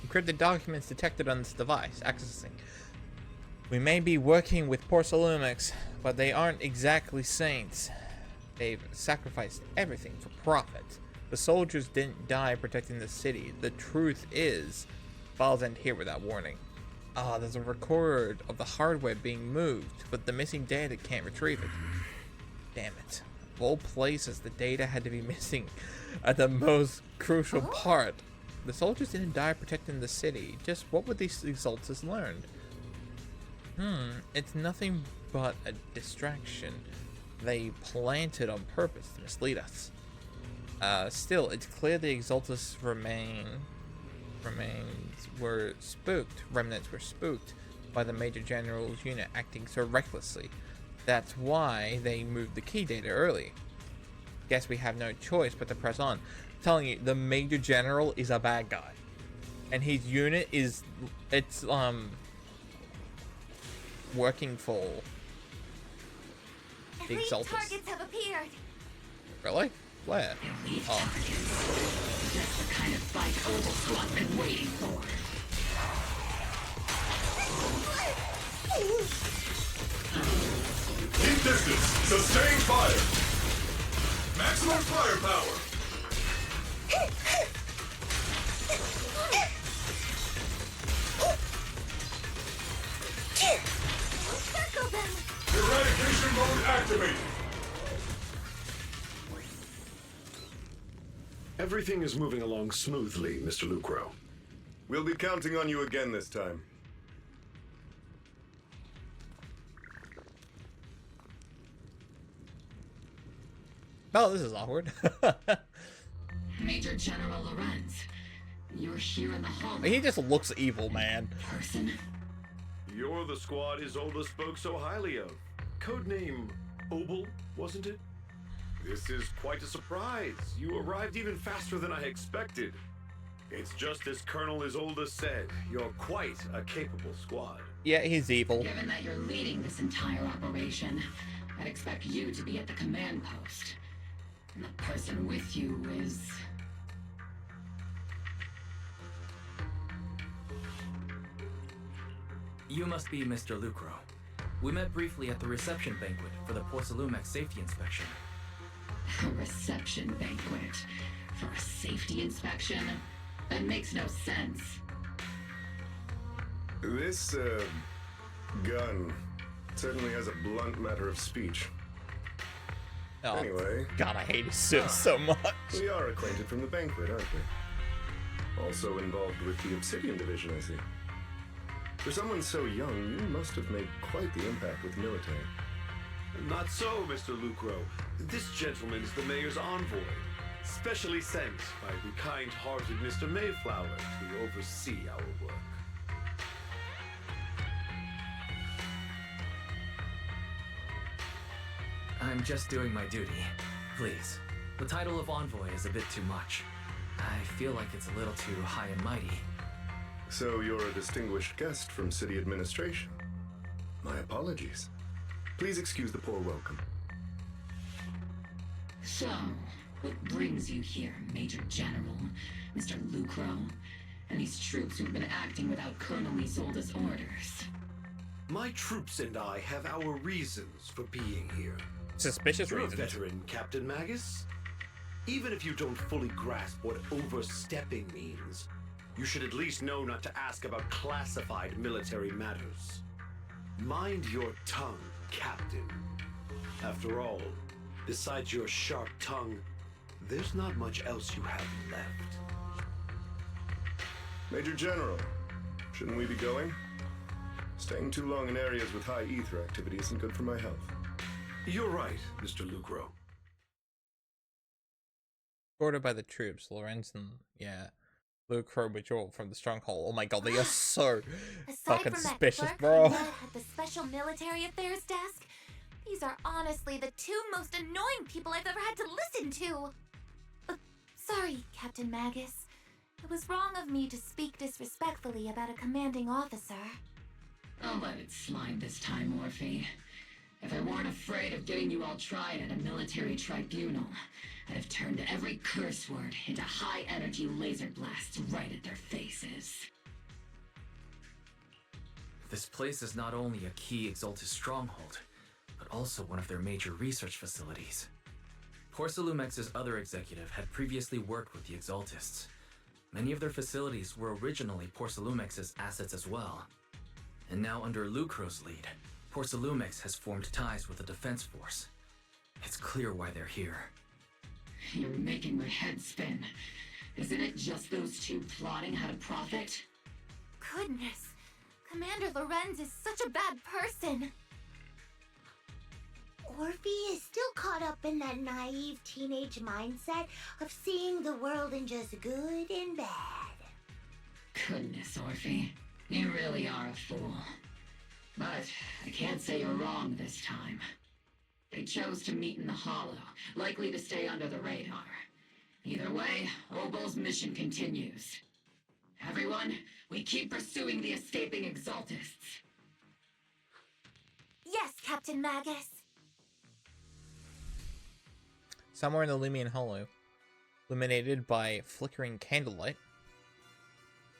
S1: Encrypted documents detected on this device. Accessing. We may be working with Porcelumics, but they aren't exactly saints. They've sacrificed everything for profit. The soldiers didn't die protecting the city. The truth is, files end here without warning. Ah, there's a record of the hardware being moved, but the missing data can't retrieve it. Damn it. Of all places, the data had to be missing at the most crucial part. The soldiers didn't die protecting the city. Just what would these Exaltists learned? It's nothing but a distraction. they planted on purpose to mislead us. Still, it's clear the Exaltus remnants were spooked by the Major General's unit acting so recklessly. That's why they moved the key data early. Guess we have no choice but to press on. I'm telling you, the Major General is a bad guy. And his unit is, it's, working for the
S2: Elite
S1: Exaltus.
S2: targets have appeared.
S1: Really? Where? Oh.
S10: That's the kind of fight Opal Squad's been waiting for.
S7: Keep distance. Sustain fire. Maximum firepower.
S2: Circle them.
S7: Eradication mode activated.
S16: Everything is moving along smoothly, Mr. Lucro.
S3: We'll be counting on you again this time.
S1: Oh, this is awkward.
S10: Major General Lorenz, you're here in the hall.
S1: He just looks evil, man.
S10: Person.
S16: You're the squad Isolde spoke so highly of. Codename Obel, wasn't it? This is quite a surprise. You arrived even faster than I expected. It's just as Colonel Isolde said. You're quite a capable squad.
S1: Yeah, he's evil.
S10: Given that you're leading this entire operation, I'd expect you to be at the command post. And the person with you is...
S4: You must be Mr. Lucro. We met briefly at the reception banquet for the Porcelumex safety inspection.
S10: A reception banquet for a safety inspection? That makes no sense.
S3: This, gun certainly has a blunt matter of speech.
S1: Oh,
S3: anyway.
S1: God, I hate his suit so much.
S3: We are acquainted from the banquet, aren't we? Also involved with the Obsidian Division, I see. For someone so young, you must have made quite the impact with the military.
S16: Not so, Mr. Lucro. This gentleman is the mayor's envoy, specially sent by the kind-hearted Mr. Mayflower to oversee our work.
S4: I'm just doing my duty. Please. The title of envoy is a bit too much. I feel like it's a little too high and mighty.
S3: So you're a distinguished guest from city administration. My apologies. Please excuse the poor welcome.
S10: So, what brings you here, Major General, Mr. Lucro, and these troops who've been acting without Colonel Isolde's orders?
S16: My troops and I have our reasons for being here.
S1: Suspicious
S16: You're
S1: reasons.
S16: a veteran, Captain Magus. Even if you don't fully grasp what overstepping means, you should at least know not to ask about classified military matters. Mind your tongue, Captain. After all, besides your sharp tongue, there's not much else you have left.
S3: Major General, shouldn't we be going? Staying too long in areas with high ether activity isn't good for my health.
S16: You're right, Mr. Lucro.
S1: Ordered by the troops, Lorenz and, Lucro withdraw from the stronghold. Oh my god, they are so fucking suspicious, bro.
S2: At the Special Military Affairs Desk, these are honestly the two most annoying people I've ever had to listen to. Sorry, Captain Magus. It was wrong of me to speak disrespectfully about a commanding officer.
S10: I'll let it slide this time, Morphe. If I weren't afraid of getting you all tried at a military tribunal, I'd have turned every curse word into high-energy laser blasts right at their faces.
S4: This place is not only a key Exaltus stronghold, but also one of their major research facilities. Porcelumex's other executive had previously worked with the Exaltists. Many of their facilities were originally Porcelumex's assets as well. And now under Lucro's lead, Porcelumex has formed ties with the defense force. It's clear why they're here.
S10: You're making my head spin. Isn't it just those two plotting how to profit?
S2: Goodness, Commander Lorenz is such a bad person.
S12: Orphe is still caught up in that naive teenage mindset of seeing the world in just good and bad.
S10: Goodness, Orphe. You really are a fool. But I can't say you're wrong this time. They chose to meet in the Hollow, likely to stay under the radar. Either way, Obel's mission continues. Everyone, we keep pursuing the escaping Exaltists.
S2: Yes, Captain Magus.
S1: Somewhere in the Lumion Hollow, illuminated by flickering candlelight.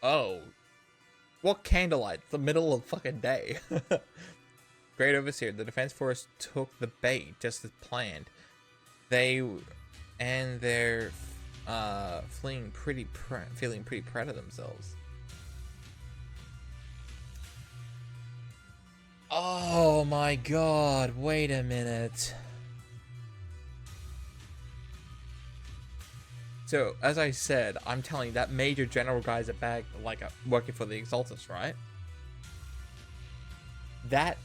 S1: Oh. What candlelight? It's the middle of the fucking day. Great Overseer, the Defense Force took the bait just as planned. They're feeling pretty proud of themselves. Oh my god, wait a minute. So, as I said, I'm telling you, that Major General guy's a bag, like, working for the Exaltus, right? That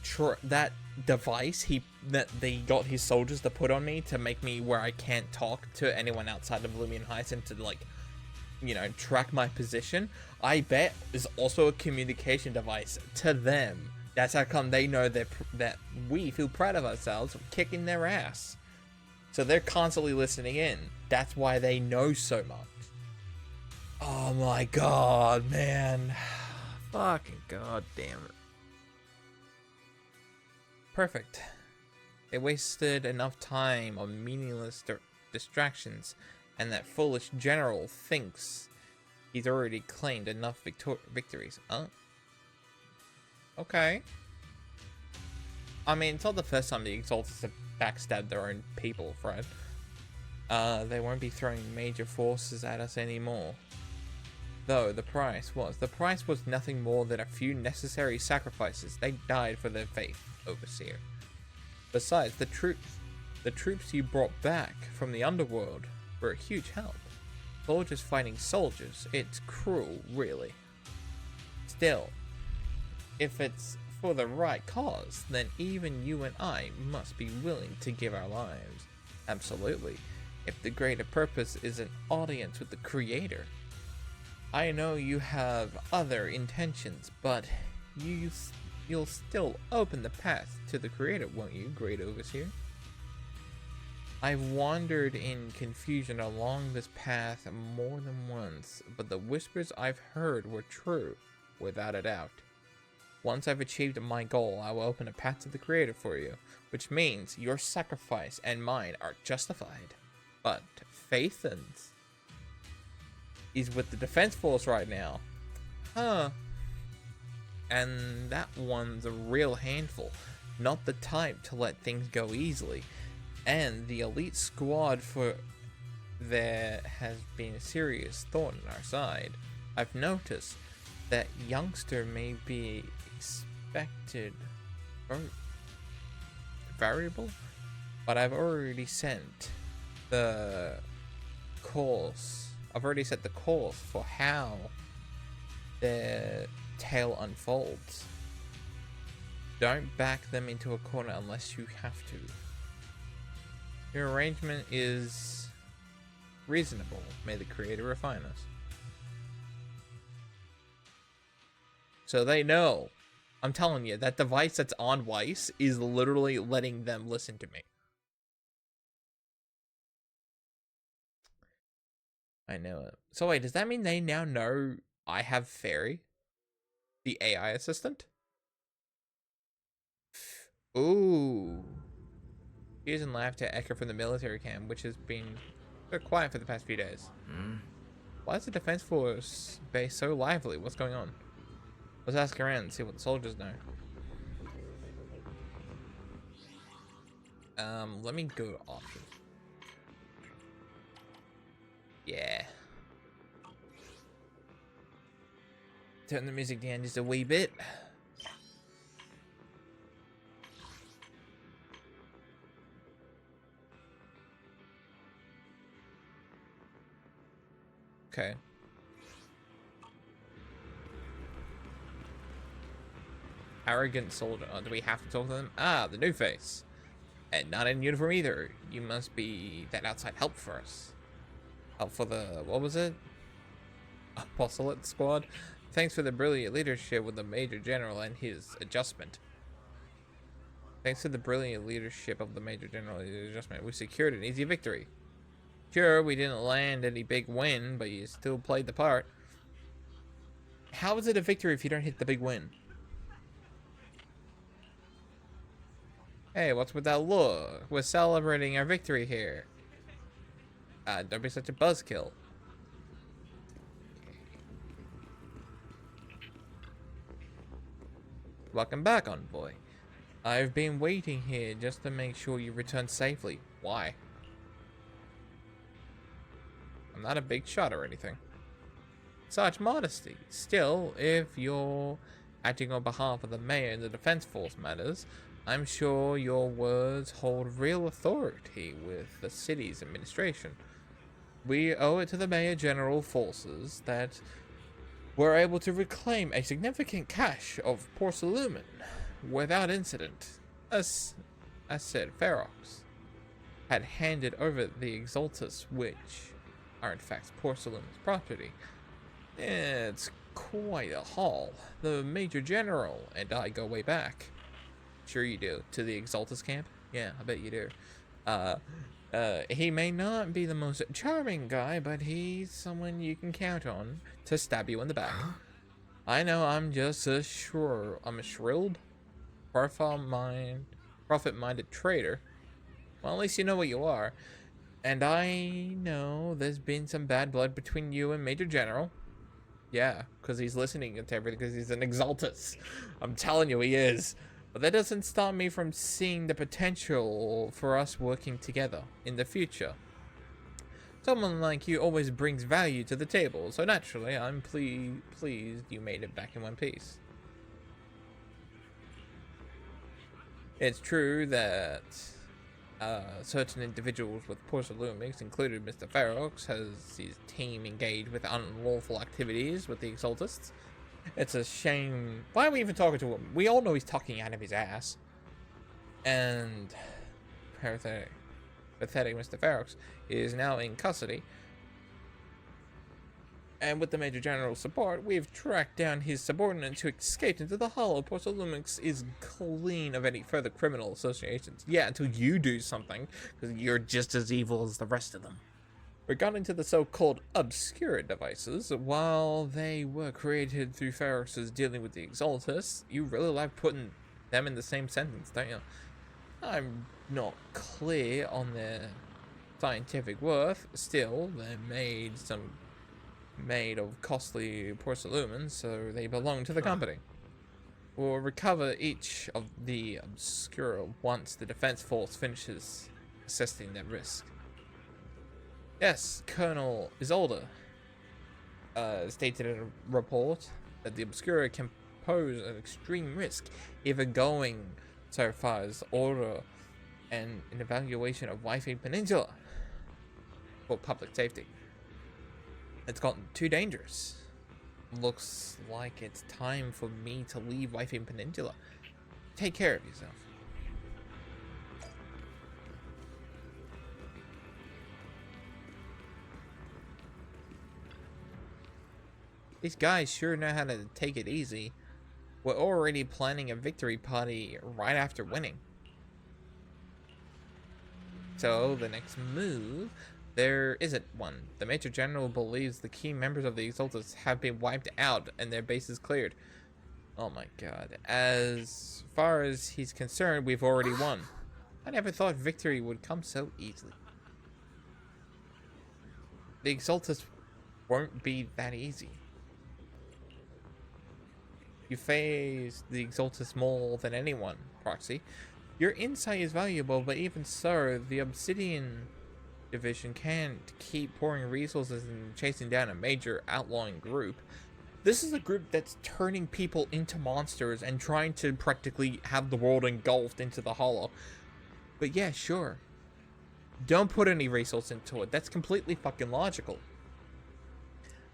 S1: device that they got his soldiers to put on me to make me where I can't talk to anyone outside of Lumion Heights and to, like, you know, track my position, I bet is also a communication device to them. That's how come they know that we feel proud of ourselves for kicking their ass. So they're constantly listening in. That's why they know so much. Oh my god, man. Fucking god damn it. Perfect. They wasted enough time on meaningless distractions, and that foolish general thinks he's already claimed enough victories. Okay. I mean, it's not the first time the Exaltants have backstabbed their own people, Fred. They won't be throwing major forces at us anymore. Though the price was nothing more than a few necessary sacrifices. They died for their faith, Overseer. Besides, the troops you brought back from the underworld were a huge help. Soldiers fighting soldiers. It's cruel, really. Still, if it's for the right cause, then even you and I must be willing to give our lives. Absolutely. If the greater purpose is an audience with the Creator. I know you have other intentions, but you'll still open the path to the Creator, won't you, Great Overseer? I've wandered in confusion along this path more than once, but the whispers I've heard were true, without a doubt. Once I've achieved my goal, I will open a path to the Creator for you, which means your sacrifice and mine are justified. But Phaethon's is with the Defense Force right now. Huh. And that one's a real handful, not the type to let things go easily. And the elite squad there has been a serious thorn in our side. I've noticed that youngster may be expected variable, but I've already sent the course. I've already set the course for how their tale unfolds. Don't back them into a corner unless you have to. Your arrangement is reasonable. May the Creator refine us. So they know. I'm telling you, that device that's on Weiss is literally letting them listen to me. I know it. So wait, does that mean they now know I have Fairy? The AI assistant? Ooh. Tears and laughter echo from the military camp, which has been so quiet for the past few days. Why is the Defense Force base so lively? What's going on? Let's ask around and see what the soldiers know. Let me go to options. Yeah. Turn the music down just a wee bit. Okay. Arrogant soldier. Oh, do we have to talk to them? Ah, the new face. And not in uniform either. You must be that outside help for us. Help for the, what was it? Apostolate squad? Thanks for the brilliant leadership with the Major General and his adjustment. Thanks to the brilliant leadership of the Major General and his adjustment, we secured an easy victory. Sure, we didn't land any big win, but you still played the part. How is it a victory if you don't hit the big win? Hey, what's with that look? We're celebrating our victory here. Don't be such a buzzkill. Welcome back, Envoy. I've been waiting here just to make sure you return safely. Why? I'm not a big shot or anything. Such modesty. Still, if you're acting on behalf of the mayor in the defense force matters, I'm sure your words hold real authority with the city's administration. We owe it to the Mayor General forces that we're able to reclaim a significant cache of porcelain without incident. As said, Ferox had handed over the Exaltus, which are in fact porcelain's property. It's quite a haul. The Major General and I go way back. Sure you do. To the Exaltus camp? Yeah, I bet you do. He may not be the most charming guy, but he's someone you can count on to stab you in the back. I know I'm just a shrewd, profit-minded traitor. Well, at least you know what you are. And I know there's been some bad blood between you and Major General. Yeah, because he's listening to everything because he's an Exaltus. I'm telling you, he is. But that doesn't stop me from seeing the potential for us working together in the future. Someone like you always brings value to the table, so naturally I'm pleased you made it back in one piece. It's true that certain individuals with porcelain mix, included Mr. Ferox, has his team engaged with unlawful activities with the Exaltists. It's a shame. Why are we even talking to him? We all know he's talking out of his ass. And pathetic Mr. Ferox is now in custody. And with the Major General's support, we've tracked down his subordinates who escaped into the Hollow. Porcelumix is clean of any further criminal associations. Yeah, until you do something, because you're just as evil as the rest of them. Regarding to the so-called obscure devices, while they were created through Ferox's dealing with the Exaltus, you really like putting them in the same sentence, don't you? I'm not clear on their scientific worth. Still, they're made of costly porcelain, so they belong to the company. We'll recover each of the obscure once the defense force finishes assessing their risk. Yes, Colonel Isolde stated in a report that the Obscura can pose an extreme risk, even going so far as order and an evaluation of Wifey Peninsula for public safety. It's gotten too dangerous. Looks like it's time for me to leave Wifey Peninsula. Take care of yourself. These guys sure know how to take it easy. We're already planning a victory party right after winning. So, the next move, there isn't one. The Major General believes the key members of the Exaltus have been wiped out and their base is cleared. Oh my god. As far as he's concerned, we've already won. I never thought victory would come so easily. The Exaltus won't be that easy. You phase the Exaltus more than anyone, Proxy. Your insight is valuable, but even so, the Obsidian Division can't keep pouring resources and chasing down a major outlawing group. This is a group that's turning people into monsters and trying to practically have the world engulfed into the Hollow. But yeah, sure. Don't put any resource into it. That's completely fucking logical.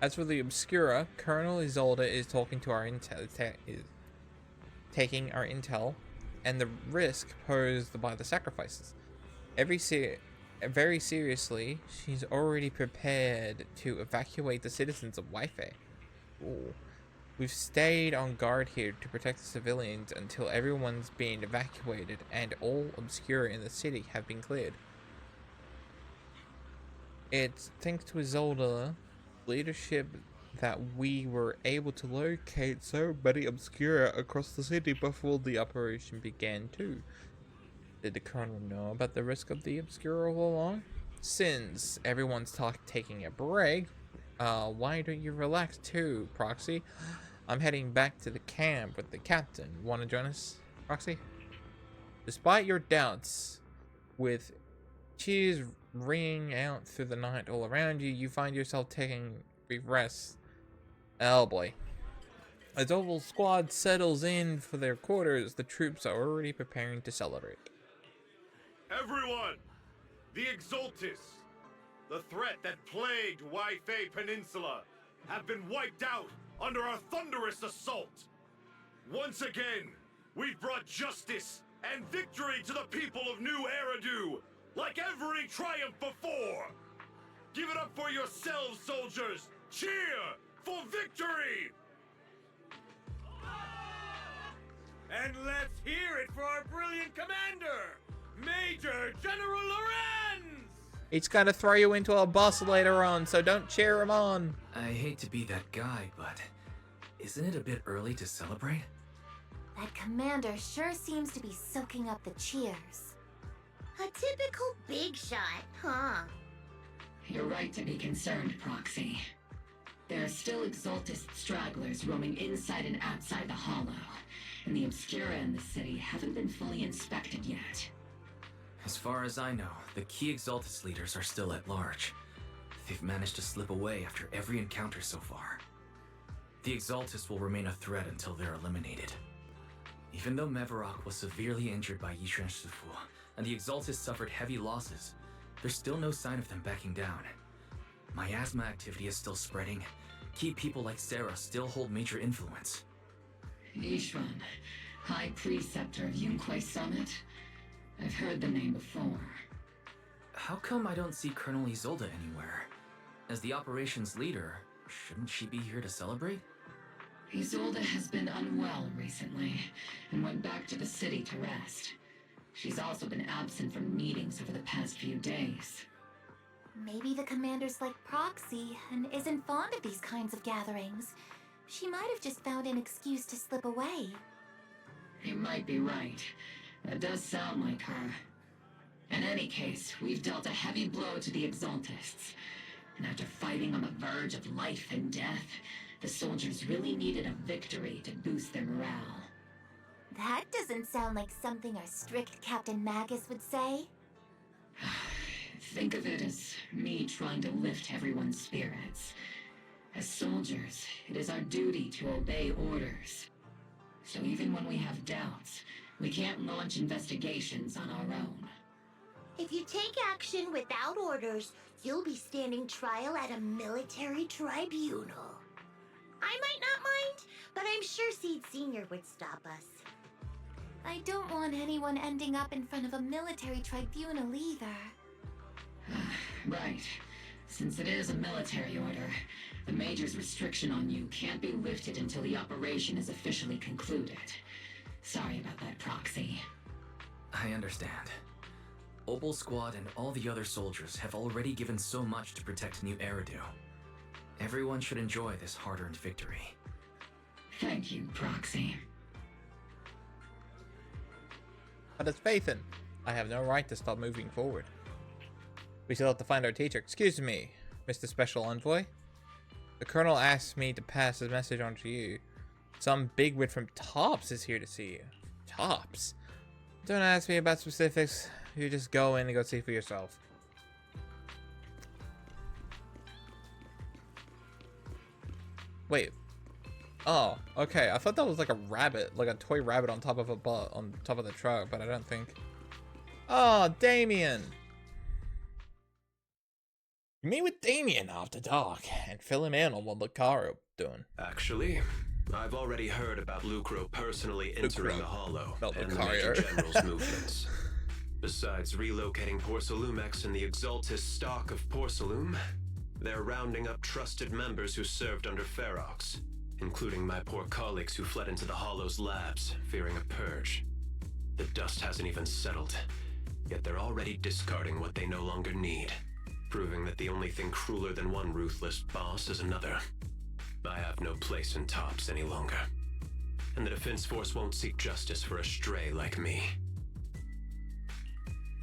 S1: As for the Obscura, Colonel Isolde is talking to our intel, taking our intel and the risk posed by the sacrifices. Very seriously, she's already prepared to evacuate the citizens of Wi-Fi. Ooh. We've stayed on guard here to protect the civilians until everyone's been evacuated and all obscura in the city have been cleared. It's thanks to Isolde's leadership that we were able to locate so many obscura across the city before the operation began too. Did the Colonel know about the risk of the obscura all along? Since everyone's taking a break, why don't you relax too, Proxy? I'm heading back to the camp with the captain. Want to join us, Proxy? Despite your doubts, with cheers ringing out through the night all around you, you find yourself taking brief rests. Oh boy. As the whole squad settles in for their quarters, the troops are already preparing to celebrate.
S16: Everyone! The Exultis, the threat that plagued Wi-Fi Peninsula, have been wiped out under our thunderous assault. Once again, we've brought justice and victory to the people of New Eridu, like every triumph before. Give it up for yourselves, soldiers! Cheer for victory!
S18: And let's hear it for our brilliant commander, Major General Lorenz!
S1: He's gonna throw you into a bus later on, so don't cheer him on.
S4: I hate to be that guy, but isn't it a bit early to celebrate?
S2: That commander sure seems to be soaking up the cheers.
S12: A typical big shot, huh?
S10: You're right to be concerned, Proxy. There are still Exultist stragglers roaming inside and outside the Hollow, and the Obscura in the city haven't been fully inspected yet.
S4: As far as I know, the key Exultus leaders are still at large. They've managed to slip away after every encounter so far. The Exultus will remain a threat until they're eliminated. Even though Mevarok was severely injured by Yishan Shifu, and the Exultus suffered heavy losses, there's still no sign of them backing down. Miasma activity is still spreading. Key people like Sarah still hold major influence.
S10: Yishuan, High Preceptor of Yunkwei Summit? I've heard the name before.
S4: How come I don't see Colonel Isolde anywhere? As the operations leader, shouldn't she be here to celebrate?
S10: Isolde has been unwell recently, and went back to the city to rest. She's also been absent from meetings over the past few days.
S2: Maybe the commander's like Proxy and isn't fond of these kinds of gatherings. She might have just found an excuse to slip away.
S10: You might be right. That does sound like her. In any case, we've dealt a heavy blow to the Exultists. And after fighting on the verge of life and death, the soldiers really needed a victory to boost their morale.
S2: That doesn't sound like something our strict Captain Magus would say.
S10: Think of it as me trying to lift everyone's spirits. As soldiers, it is our duty to obey orders. So even when we have doubts, we can't launch investigations on our own.
S12: If you take action without orders, you'll be standing trial at a military tribunal. I might not mind, but I'm sure Seed Sr. would stop us.
S2: I don't want anyone ending up in front of a military tribunal either.
S10: Right. Since it is a military order, the Major's restriction on you can't be lifted until the operation is officially concluded. Sorry about that, Proxy.
S4: I understand. Opal Squad and all the other soldiers have already given so much to protect New Eridu. Everyone should enjoy this hard-earned victory.
S10: Thank you, Proxy.
S1: But it's Phaethon. I have no right to stop moving forward. We still have to find our teacher. Excuse me, Mr. Special Envoy. The Colonel asked me to pass his message on to you. Some bigwig from Tops is here to see you. Tops? Don't ask me about specifics. You just go in and go see for yourself. Wait. Oh, okay. I thought that was like a rabbit, like a toy rabbit on top of a on top of the truck, but I don't think. Oh, Damien. Meet with Damien after dark and fill him in on what Lucario doing.
S7: Actually,
S17: I've already heard about Lucro personally entering the Hollow
S1: Not
S17: and the
S1: Lucario.
S17: Major General's movements. Besides relocating Porcelumex and the Exaltus stock of Porcelume, they're rounding up trusted members who served under Ferox, including my poor colleagues who fled into the Hollow's labs, fearing a purge. The dust hasn't even settled, yet they're already discarding what they no longer need, proving that the only thing crueler than one ruthless boss is another. I have no place in Tops any longer, and the Defense Force won't seek justice for a stray like me.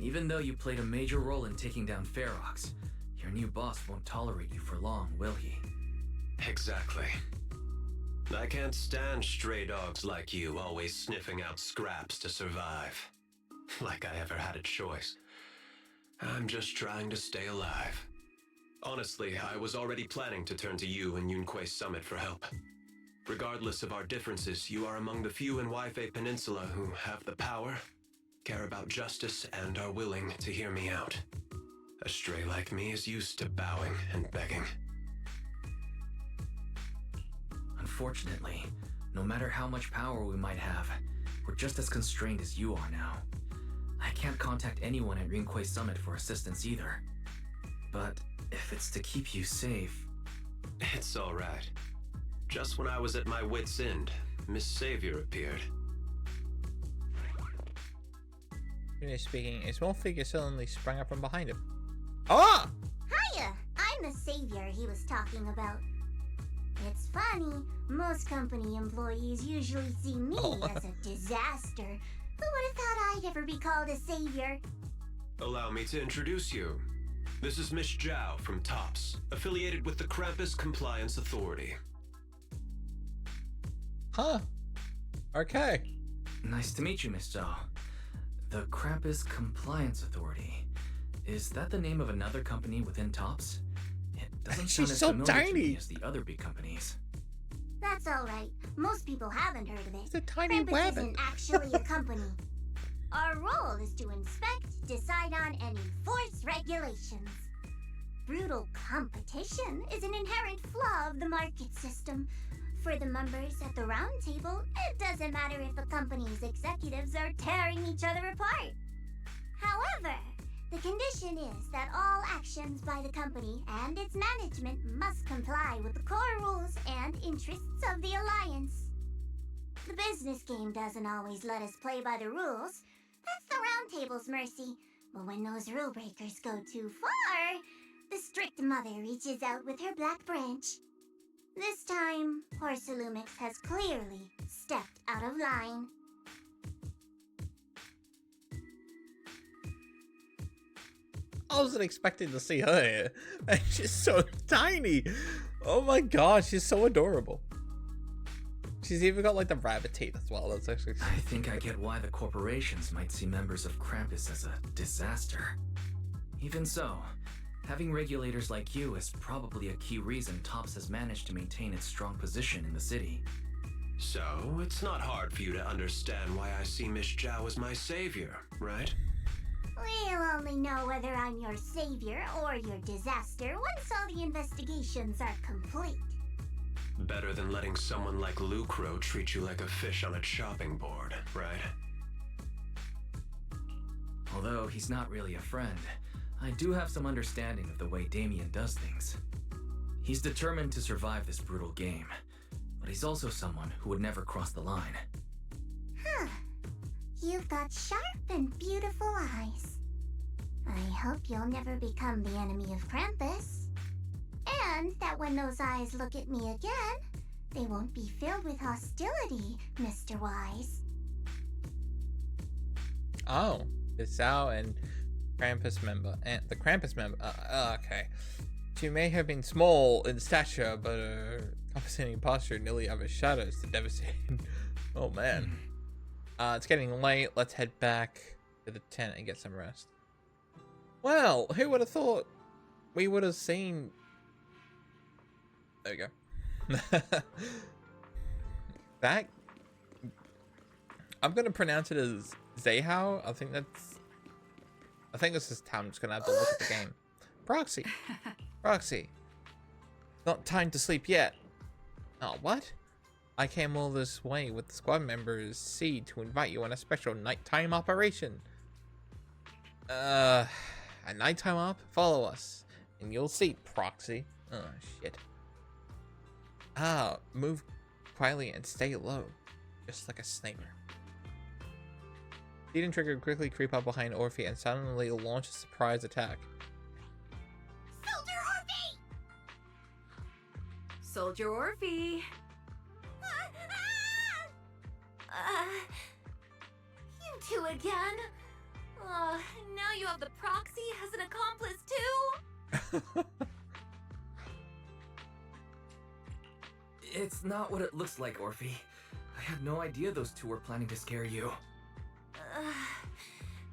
S4: Even though you played a major role in taking down Ferox, your new boss won't tolerate you for long, will he?
S17: Exactly. I can't stand stray dogs like you always sniffing out scraps to survive. Like I ever had a choice. I'm just trying to stay alive. Honestly, I was already planning to turn to you and Yunquay Summit for help. Regardless of our differences, you are among the few in Waifei Peninsula who have the power, care about justice, and are willing to hear me out. A stray like me is used to bowing and begging.
S4: Unfortunately, no matter how much power we might have, we're just as constrained as you are now. I can't contact anyone at Yunquay Summit for assistance either. But if it's to keep you safe...
S17: It's all right. Just when I was at my wit's end, Miss Savior appeared.
S1: Finished speaking, a small figure suddenly sprang up from behind him. Ah!
S12: Hiya! I'm the savior he was talking about. It's funny, most company employees usually see me as a disaster. Who would have thought I'd ever be called a savior?
S17: Allow me to introduce you. This is Miss Zhao from Tops, affiliated with the Krampus Compliance Authority.
S1: Huh. Okay.
S4: Nice to meet you, Miss Zhao. The Krampus Compliance Authority. Is that the name of another company within Tops? It doesn't sound
S1: She's
S4: as
S1: so
S4: familiar to me
S1: tiny.
S4: as the other big companies.
S12: That's alright. Most people haven't heard of it.
S1: It's a tiny
S12: Krampus
S1: rabbit.
S12: isn't actually a company. Our role is to inspect, decide on, and enforce regulations. Brutal competition is an inherent flaw of the market system. For the members at the round table, it doesn't matter if a company's executives are tearing each other apart. However, the condition is that all actions by the company and its management must comply with the core rules and interests of the Alliance. The business game doesn't always let us play by the rules. That's the round table's mercy. But when those rule breakers go too far, the strict mother reaches out with her black branch. This time, Porcelumix has clearly stepped out of line.
S1: I wasn't expecting to see her here. And she's so tiny. Oh my god, she's so adorable. She's even got like the rabbit teeth as well. That's actually.
S4: I think I get why the corporations might see members of Krampus as a disaster. Even so, having regulators like you is probably a key reason Tops has managed to maintain its strong position in the city.
S17: So, it's not hard for you to understand why I see Miss Zhao as my savior, right?
S12: We'll only know whether I'm your savior or your disaster once all the investigations are complete.
S17: Better than letting someone like Lucro treat you like a fish on a chopping board, right?
S4: Although he's not really a friend, I do have some understanding of the way Damien does things. He's determined to survive this brutal game, but he's also someone who would never cross the line.
S12: Huh. You've got sharp and beautiful eyes. I hope you'll never become the enemy of Krampus. And that when those eyes look at me again, they won't be filled with hostility, Mr. Wise.
S1: Oh, it's Zhao and Krampus member. And the Krampus member. Okay. She may have been small in stature, but her compensating posture nearly overshadows the devastating. Oh man. It's getting late. Let's head back to the tent and get some rest. Well, who would have thought we would have seen... There we go. That... I'm going to pronounce it as Zehao. I think this is how I'm just going to have to look at the game. Proxy. Proxy. Not time to sleep yet. Oh, what? I came all this way with the squad members C to invite you on a special nighttime operation. A nighttime op? Follow us, and you'll see, Proxy. Oh, shit. Move quietly and stay low, just like a sniper. Seed and Trigger quickly creep up behind Orphe and suddenly launch a surprise attack.
S2: Soldier Orphe!
S11: Soldier Orphe!
S2: You two again? Now you have the Proxy as an accomplice too?
S4: It's not what it looks like, Orphe. I had no idea those two were planning to scare you.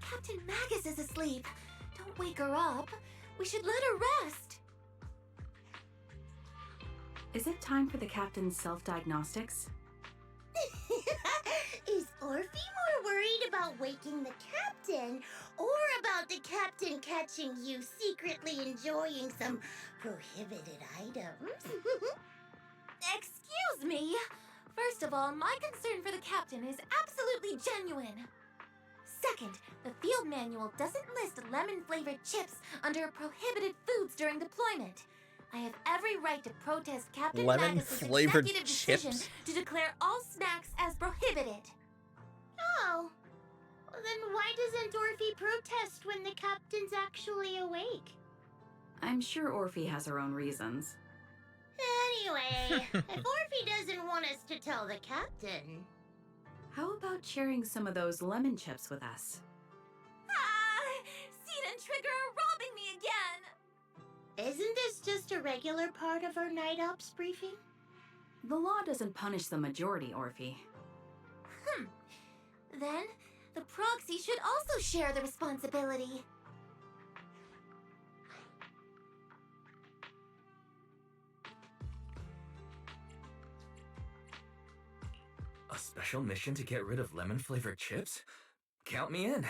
S2: Captain Magus is asleep. Don't wake her up. We should let her rest.
S11: Is it time for the captain's self-diagnostics?
S12: Is Orphe more worried about waking the captain or about the captain catching you secretly enjoying some prohibited items?
S2: Excuse me. First of all, my concern for the captain is absolutely genuine. Second, the field manual doesn't list lemon-flavored chips under prohibited foods during deployment. I have every right to protest Captain Magus' executive decision to declare all snacks as prohibited.
S12: Oh. Well, then why doesn't Orphe protest when the captain's actually awake?
S11: I'm sure Orphe has her own reasons.
S12: Anyway, if Orphe doesn't want us to tell the captain...
S11: How about sharing some of those lemon chips with us?
S2: Seed and Trigger are robbing me again!
S12: Isn't this just a regular part of our night ops briefing?
S11: The law doesn't punish the majority, Orphe.
S2: Then, the Proxy should also share the responsibility.
S4: A special mission to get rid of lemon-flavored chips? Count me in.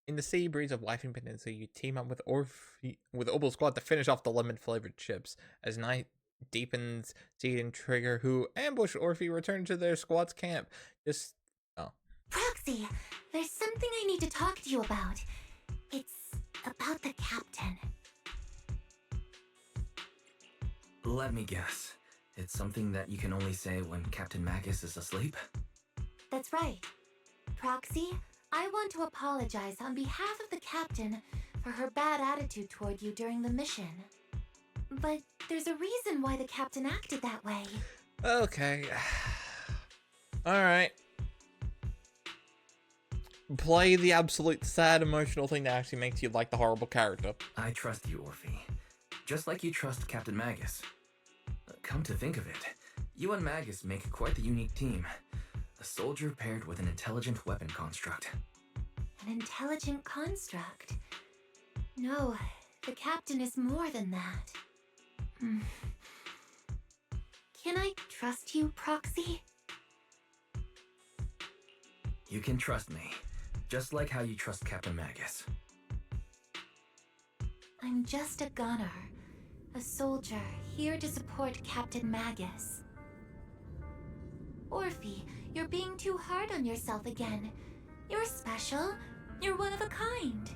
S1: In the sea breeze of Wifing Peninsula, you team up with Obel Squad to finish off the lemon-flavored chips. As night deepens, Seed and Trigger, who ambush Orphe, return to their squad's camp.
S2: Proxy, there's something I need to talk to you about. It's about the captain.
S4: Let me guess. It's something that you can only say when Captain Magus is asleep?
S2: That's right. Proxy, I want to apologize on behalf of the captain for her bad attitude toward you during the mission. But there's a reason why the captain acted that way.
S1: Okay. Alright. Play the absolute sad emotional thing that actually makes you like the horrible character.
S4: I trust you, Orphe. Just like you trust Captain Magus. Come to think of it, you and Magus make quite the unique team. A soldier paired with an intelligent weapon construct.
S2: An intelligent construct? No, the captain is more than that. Can I trust you, Proxy?
S4: You can trust me, just like how you trust Captain Magus.
S2: I'm just a gunner. A soldier, here to support Captain Magus. Orphe, you're being too hard on yourself again. You're special. You're one of a kind.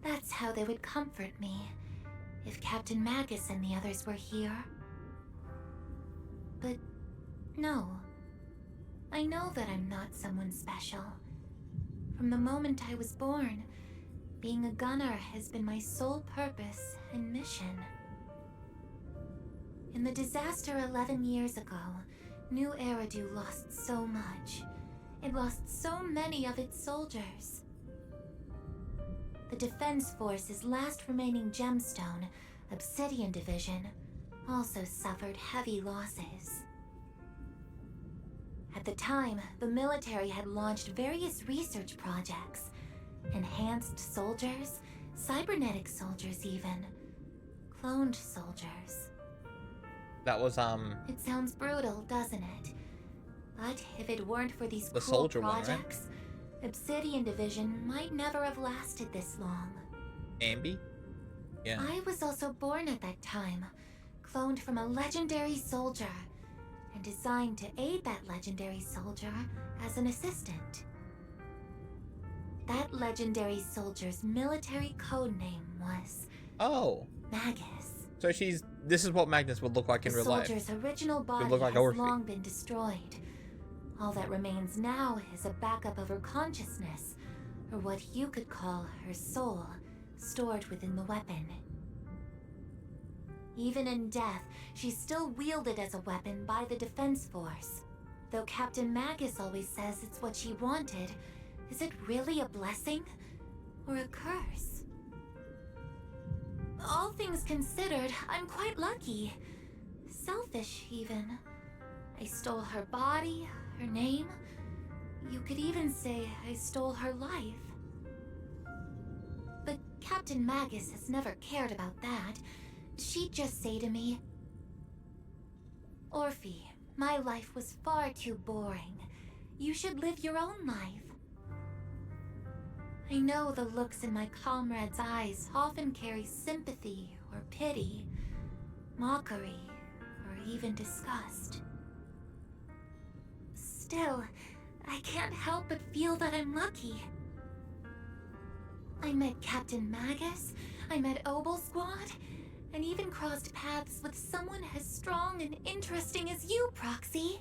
S2: That's how they would comfort me, if Captain Magus and the others were here. But no. I know that I'm not someone special. From the moment I was born, being a gunner has been my sole purpose and mission. In the disaster 11 years ago, New Eridu lost so much. It lost so many of its soldiers. The Defense Force's last remaining gemstone, Obsidian Division, also suffered heavy losses. At the time, the military had launched various research projects. Enhanced soldiers, cybernetic soldiers even. Cloned soldiers.
S1: That was,
S2: It sounds brutal, doesn't it? But if it weren't for these
S1: the
S2: cool
S1: soldier
S2: projects,
S1: one, right?
S2: Obsidian Division might never have lasted this long.
S1: Ambi? Yeah.
S2: I was also born at that time, cloned from a legendary soldier and designed to aid that legendary soldier as an assistant. That legendary soldier's military code name was...
S1: Oh.
S2: Magus.
S1: So this is what Magnus would look like in real life.
S2: The soldier's original body
S1: look like
S2: has
S1: Orphe.
S2: long been destroyed. All that remains now is a backup of her consciousness, or what you could call her soul, stored within the weapon. Even in death, she's still wielded as a weapon by the Defense Force. Though Captain Magus always says it's what she wanted, is it really a blessing or a curse? All things considered, I'm quite lucky. Selfish, even. I stole her body, her name. You could even say I stole her life. But Captain Magus has never cared about that. She'd just say to me, Orphe, my life was far too boring. You should live your own life. I know the looks in my comrades' eyes often carry sympathy or pity, mockery, or even disgust. Still, I can't help but feel that I'm lucky. I met Captain Magus, I met Obel Squad, and even crossed paths with someone as strong and interesting as you, Proxy.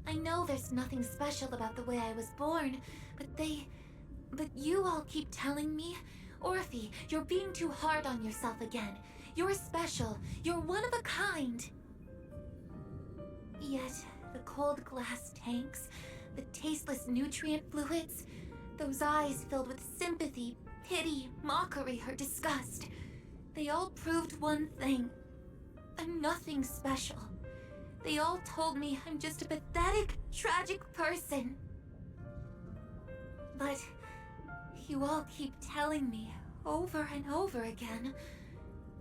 S2: I know there's nothing special about the way I was born, but you all keep telling me, Orphe, you're being too hard on yourself again. You're special. You're one of a kind. Yet, the cold glass tanks, the tasteless nutrient fluids, those eyes filled with sympathy, pity, mockery, or disgust, they all proved one thing. I'm nothing special. They all told me I'm just a pathetic, tragic person. But you all keep telling me over and over again,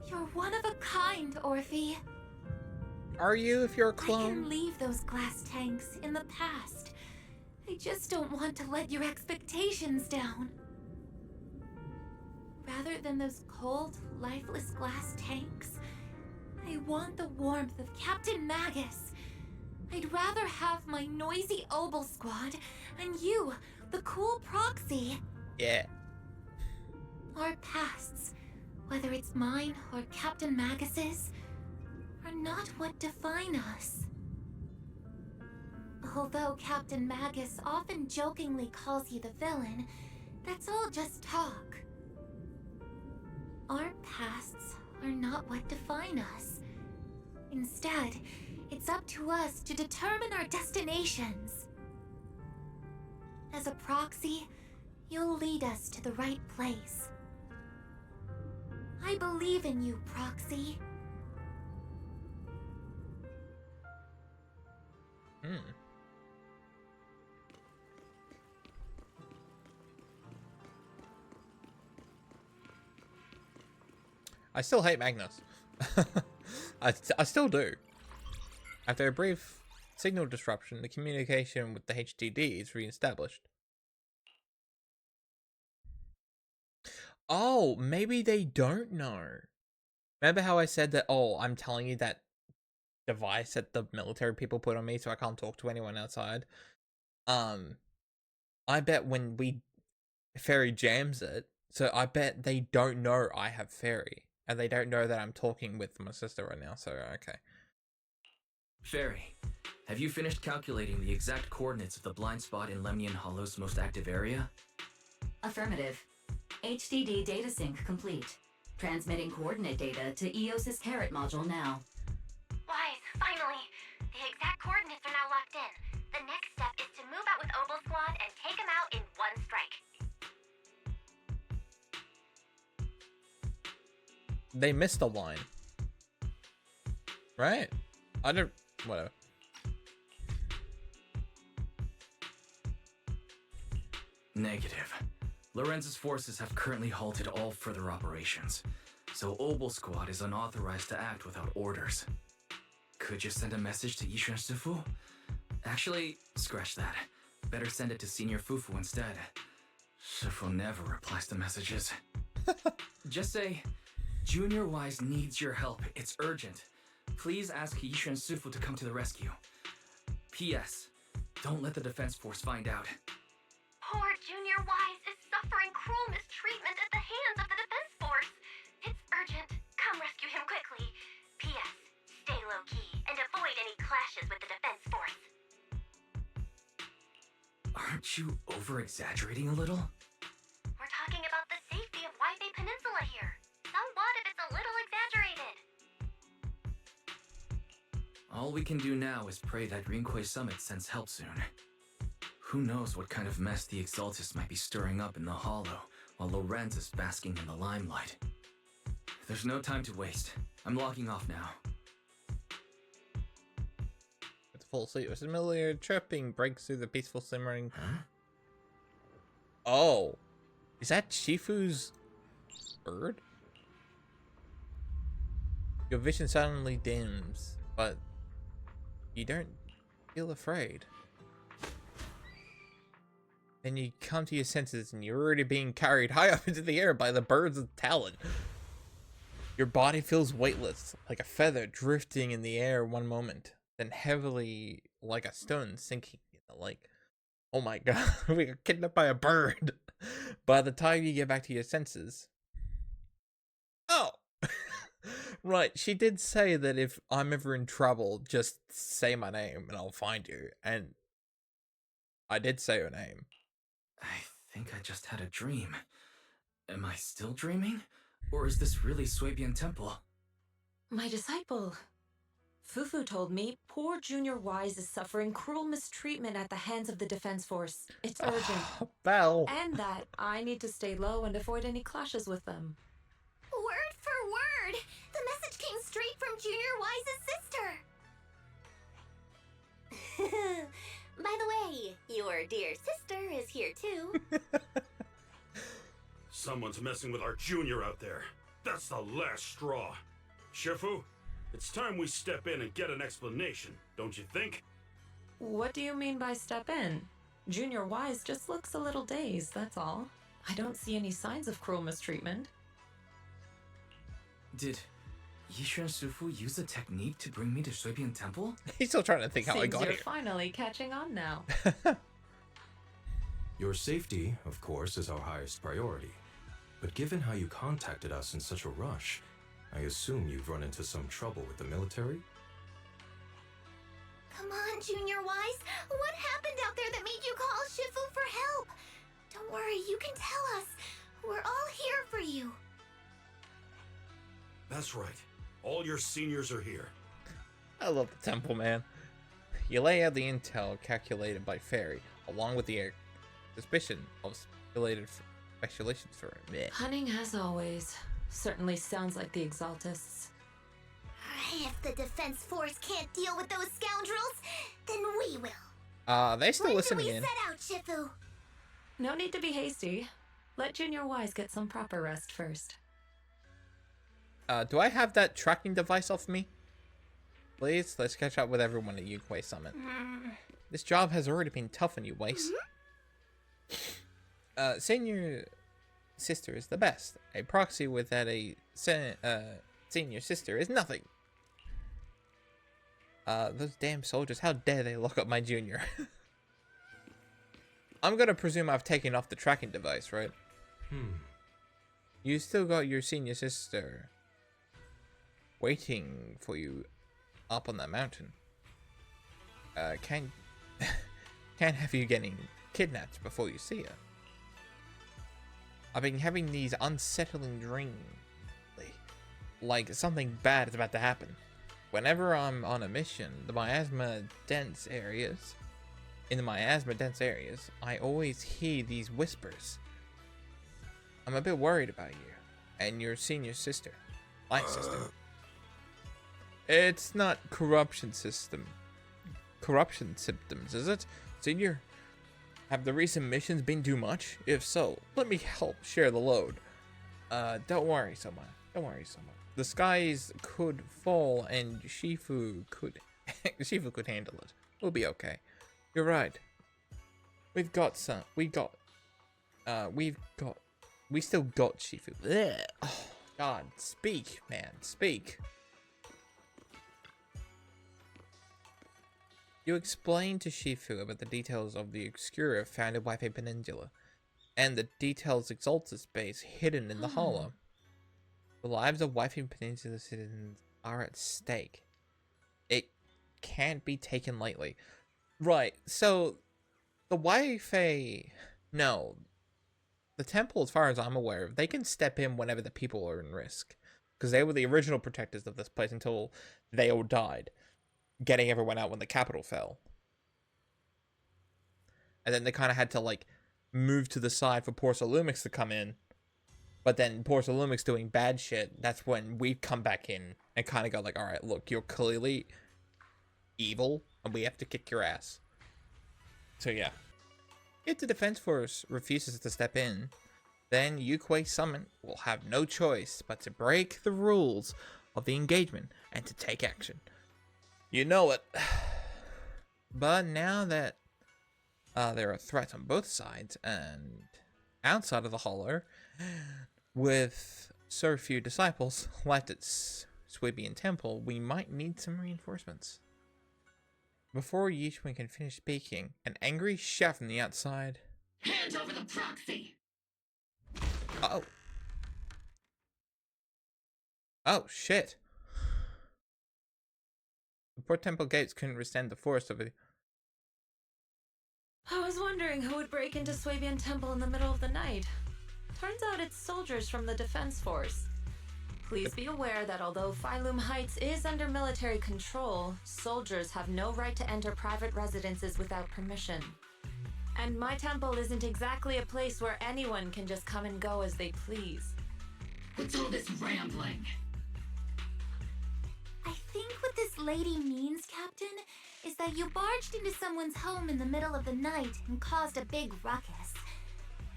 S2: you're one of a kind, Orphe.
S1: Are you if you're a
S2: I
S1: clone?
S2: can leave those glass tanks in the past. I just don't want to let your expectations down. Rather than those cold, lifeless glass tanks, I want the warmth of Captain Magus. I'd rather have my noisy Obel Squad and you, the cool Proxy.
S1: Yeah.
S2: Our pasts, whether it's mine or Captain Magus's, are not what define us. Although Captain Magus often jokingly calls you the villain, that's all just talk. Our pasts are not what define us. Instead, it's up to us to determine our destinations. As a Proxy, you'll lead us to the right place. I believe in you, Proxy.
S1: I still hate Magnus. I still do. After a brief signal disruption, the communication with the HDD is reestablished. Oh, maybe they don't know. Remember how I said that, oh, I'm telling you that device that the military people put on me so I can't talk to anyone outside? I bet when Fairy jams it, so I bet they don't know I have Fairy. And they don't know that I'm talking with my sister right now, so okay.
S4: Fairy, have you finished calculating the exact coordinates of the blind spot in Lemnian Hollow's most active area?
S14: Affirmative. HDD data sync complete. Transmitting coordinate data to EOS's Carrot module now.
S2: Wise, finally! The exact coordinates are now locked in. The next step is to move out with Obel Squad and take them out in one strike.
S1: They missed a line. Right? I don't... whatever.
S4: Negative. Lorenz's forces have currently halted all further operations, so Obel Squad is unauthorized to act without orders. Could you send a message to Yishan Sifu? Actually, scratch that. Better send it to Senior Fufu instead. Sifu never replies to messages. Just say, Junior Wise needs your help. It's urgent. Please ask Yishuan Sufu to come to the rescue. P.S. Don't let the defense force find out.
S2: Poor Junior Wise is suffering cruel mistreatment at the hands of the defense force. It's urgent. Come rescue him quickly. P.S. Stay low-key and avoid any clashes with the defense force.
S4: Aren't you over-exaggerating a little?
S2: We're talking about the safety of Waifei Peninsula here. So what if it's a little exaggerated?
S4: All we can do now is pray that Rinkwei Summit sends help soon. Who knows what kind of mess the Exaltists might be stirring up in the Hollow while Lorenz is basking in the limelight. There's no time to waste. I'm logging off now.
S1: It's full sleep. A familiar chirping breaks through the peaceful simmering.
S4: Huh?
S1: Oh. Is that Shifu's bird? Your vision suddenly dims, but you don't feel afraid. Then you come to your senses and you're already being carried high up into the air by the bird's talon. Your body feels weightless, like a feather drifting in the air one moment, then heavily like a stone sinking in the lake. Oh my god, we got kidnapped by a bird. By the time you get back to your senses... Oh! Right, she did say that if I'm ever in trouble, just say my name and I'll find you. And I did say her name.
S4: I think I just had a dream. Am I still dreaming? Or is this really Swabian Temple?
S11: My disciple. Fufu told me poor Junior Wise is suffering cruel mistreatment at the hands of the defense force. It's urgent.
S1: Belle.
S11: And that I need to stay low and avoid any clashes with them.
S2: Word for word! The message came straight from Junior Wise's sister! By the way, your dear sister is here too.
S7: Someone's messing with our junior out there. That's the last straw. Shifu, it's time we step in and get an explanation, don't you think?
S11: What do you mean by step in? Junior Wise just looks a little dazed, that's all. I don't see any signs of cruel mistreatment.
S4: Did Yishuan Sufu use a technique to bring me to Swabian Temple?
S1: He's still trying to think how I got
S11: you're
S1: here.
S11: Finally catching on now.
S19: Your safety, of course, is our highest priority. But given how you contacted us in such a rush, I assume you've run into some trouble with the military?
S2: Come on, Junior Wise. What happened out there that made you call Shifu for help? Don't worry, you can tell us. We're all here for you.
S7: That's right. All your seniors are here.
S1: I love the temple, man. You lay out the intel calculated by Fairy, along with the suspicion of speculations for it.
S11: Cunning as always. Certainly sounds like the Exaltists.
S2: If the defense force can't deal with those scoundrels, then we will.
S1: They still listening
S2: when
S1: in.
S2: do we set out, Shifu?
S11: No need to be hasty. Let Junior Wise get some proper rest first.
S1: Do I have that tracking device off me? Please, let's catch up with everyone at Yunkwei Summit. This job has already been tough on you, Weiss. Senior sister is the best. A proxy without a senior sister is nothing. Those damn soldiers, how dare they lock up my junior? I'm gonna presume I've taken off the tracking device, right? You still got your senior sister waiting for you up on that mountain. Can't have you getting kidnapped before you see her. I've been having these unsettling dreams, like something bad is about to happen. Whenever I'm on a mission, in the miasma dense areas, I always hear these whispers. I'm a bit worried about you and your senior sister, my sister. It's not corruption symptoms, is it, Senior? Have the recent missions been too much? If so, let me help share the load. Don't worry so much. The skies could fall and Shifu could handle it. We'll be okay. You're right. We still got Shifu. Ugh. Oh, God, speak, man, speak. You explained to Shifu about the details of the Obscura found in Wi-Fi Peninsula, and the details Exaltus base hidden in the hollow. The lives of Wi-Fi Peninsula citizens are at stake. It can't be taken lightly. Right, so the Wi-Fi... No. The temple, as far as I'm aware, they can step in whenever the people are in risk. Because they were the original protectors of this place until they all died. Getting everyone out when the capital fell. And then they kind of had to, like, move to the side for Porcelumix to come in. But then Porcelumix doing bad shit, that's when we come back in and kind of go like, alright, look, you're clearly evil, and we have to kick your ass. So yeah. If the defense force refuses to step in, then Yukwei Summit will have no choice but to break the rules of the engagement and to take action. You know it. But now that there are threats on both sides and outside of the hollow, with so few disciples left at Swabian Temple, we might need some reinforcements. Before Yishwin can finish speaking, an angry shout from the outside.
S10: Hand over the proxy!
S1: Oh. Oh, shit. The poor temple gates couldn't withstand the force of it.
S11: I was wondering who would break into Swabian Temple in the middle of the night. Turns out it's soldiers from the defense force. Please be aware that although Phylum Heights is under military control, soldiers have no right to enter private residences without permission. And my temple isn't exactly a place where anyone can just come and go as they please.
S10: What's all this rambling?
S2: I think what this lady means, Captain, is that you barged into someone's home in the middle of the night and caused a big ruckus.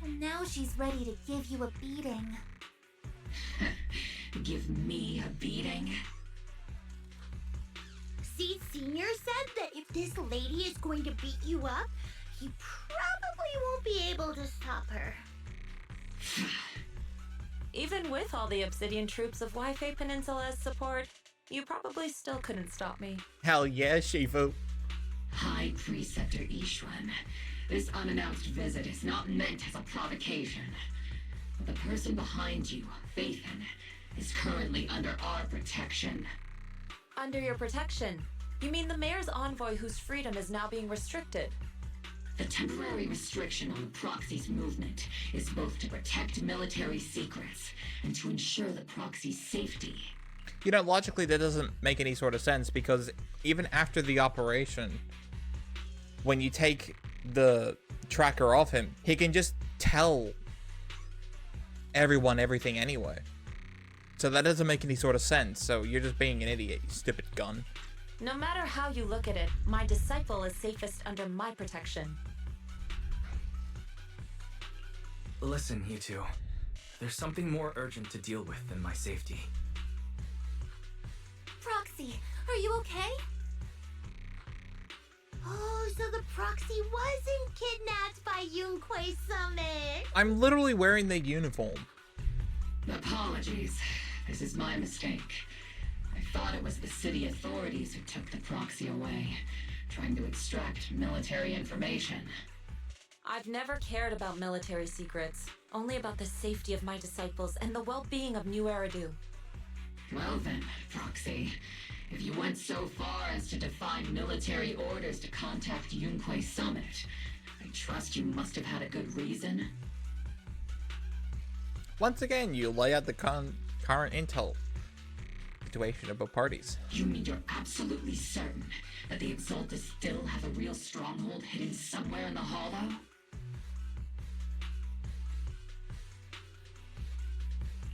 S2: And now she's ready to give you a beating.
S10: Give me a beating?
S12: See, Senior said that if this lady is going to beat you up, you probably won't be able to stop her.
S11: Even with all the Obsidian troops of Wi-Fi Peninsula's support, you probably still couldn't stop me.
S1: Hell yeah, Shifu.
S10: High Preceptor Ishwan, this unannounced visit is not meant as a provocation. The person behind you, Phaethon, is currently under our protection.
S11: Under your protection? You mean the mayor's envoy whose freedom is now being restricted?
S10: The temporary restriction on the proxy's movement is both to protect military secrets and to ensure the proxy's safety.
S1: You know, logically that doesn't make any sort of sense, because even after the operation, when you take the tracker off him, he can just tell everyone everything anyway. So that doesn't make any sort of sense, so you're just being an idiot, you stupid gun.
S11: No matter how you look at it, my disciple is safest under my protection.
S4: Listen, you two. There's something more urgent to deal with than my safety.
S2: Proxy, are you okay?
S12: Oh, so the proxy wasn't kidnapped by Yunquei Summit.
S1: I'm literally wearing the uniform.
S10: Apologies. This is my mistake. I thought it was the city authorities who took the proxy away, trying to extract military information.
S11: I've never cared about military secrets, only about the safety of my disciples and the well-being of New Eridu.
S10: Well then, Proxy, if you went so far as to defy military orders to contact Yunquei Summit, I trust you must have had a good reason.
S1: Once again, you lay out the current intel situation of both parties.
S10: You mean you're absolutely certain that the Exaltus still have a real stronghold hidden somewhere in the hollow?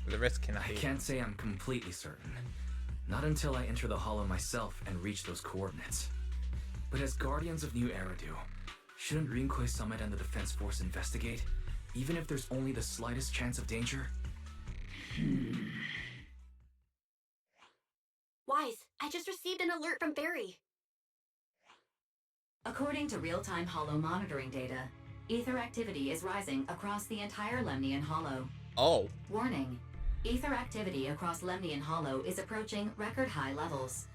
S1: The risk cannot be.
S4: I can't say I'm completely certain. Not until I enter the hollow myself and reach those coordinates. But as guardians of New Eridu, shouldn't Rinquei Summit and the Defense Force investigate, even if there's only the slightest chance of danger?
S20: Wise, I just received an alert from Barry.
S14: According to real-time hollow monitoring data, ether activity is rising across the entire Lemnian hollow.
S1: Oh.
S14: Warning. Ether activity across Lemnian Hollow is approaching record-high levels.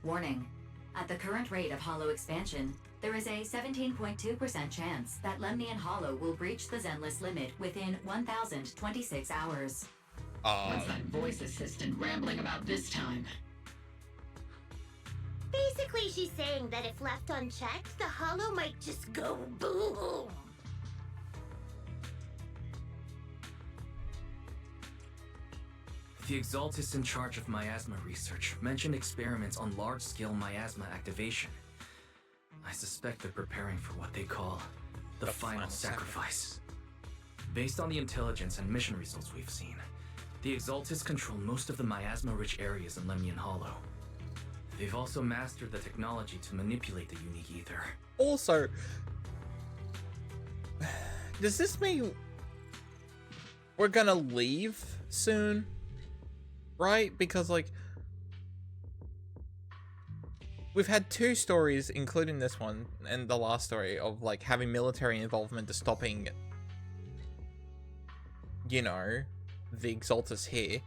S14: Warning. At the current rate of Hollow expansion, there is a 17.2% chance that Lemnian Hollow will breach the Zenless limit within 1,026 hours.
S10: What's that voice assistant rambling about this time?
S12: Basically, she's saying that if left unchecked, the hollow might just go boom.
S4: The Exaltists in charge of miasma research mentioned experiments on large-scale miasma activation. I suspect they're preparing for what they call the final sacrifice. Based on the intelligence and mission results we've seen, the Exaltists control most of the miasma-rich areas in Lemnian Hollow. They've also mastered the technology to manipulate the unique ether.
S1: Also, does this mean we're gonna leave soon? Right? Because, like, we've had 2 stories, including this one and the last story, of, like, having military involvement to stopping, you know, the Exaltus here.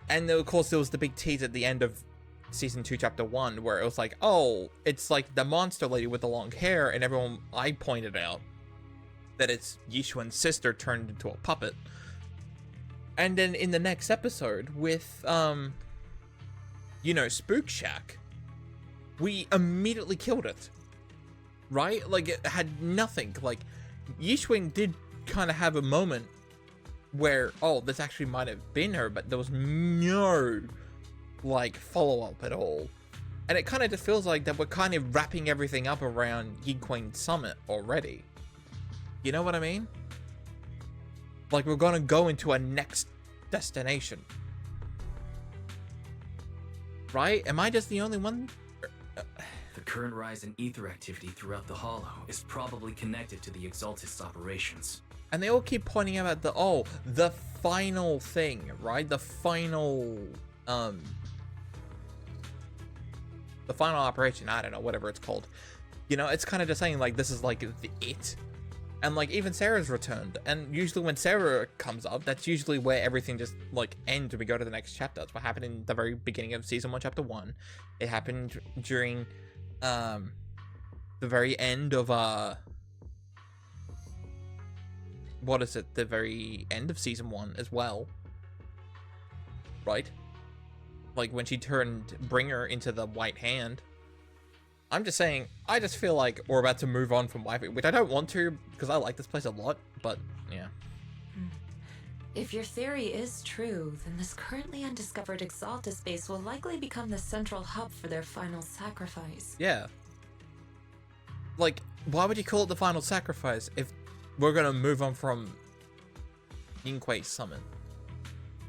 S1: And, of course, there was the big tease at the end of Season 2, Chapter 1, where it was like, oh, it's like the monster lady with the long hair, and I pointed out that it's Yishuan's sister turned into a puppet. And then in the next episode with, you know, Spook Shack, we immediately killed it. Right? Like, it had nothing. Like, Yishuan did kind of have a moment where, oh, this actually might have been her, but there was no, like, follow-up at all. And it kind of just feels like that we're kind of wrapping everything up around Yinquain Summit already. You know what I mean? Like, we're gonna go into a next destination. Right? Am I just the only one?
S4: The current rise in ether activity throughout the Hollow is probably connected to the Exaltists' operations.
S1: And they all keep pointing out the final thing, right? The final operation, I don't know, whatever it's called. You know, it's kind of just saying, like, this is, like, it. And, like, even Sarah's returned. And usually when Sarah comes up, that's usually where everything just, like, ends and we go to the next chapter. That's what happened in the very beginning of Season 1, Chapter 1. It happened during, the very end of, what is it? The very end of Season 1 as well. Right? Like, when she turned Bringer into the White Hand. I'm just saying, I just feel like we're about to move on from Waifu, which I don't want to, because I like this place a lot, but, yeah.
S11: If your theory is true, then this currently undiscovered Exaltus base will likely become the central hub for their final sacrifice.
S1: Yeah. Like, why would you call it the final sacrifice if we're gonna move on from Yinquain Summit?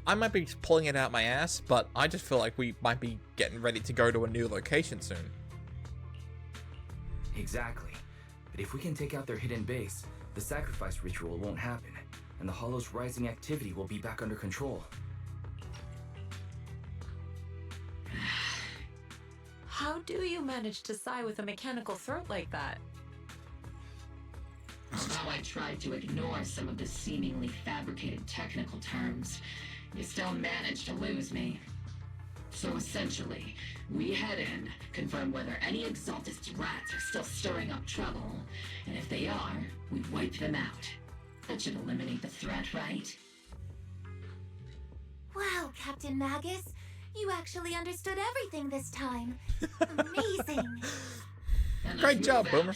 S1: I might be pulling it out my ass, but I just feel like we might be getting ready to go to a new location soon.
S4: Exactly. But if we can take out their hidden base, the sacrifice ritual won't happen, and the Hollow's rising activity will be back under control.
S11: How do you manage to sigh with a mechanical throat like that?
S10: Although I tried to ignore some of the seemingly fabricated technical terms, you still managed to lose me. So essentially, we head in, confirm whether any Exaltist rats are still stirring up trouble, and if they are, we wipe them out. That should eliminate the threat, right?
S2: Wow, Captain Magus, you actually understood everything this time. Amazing.
S1: Great job, Boomer.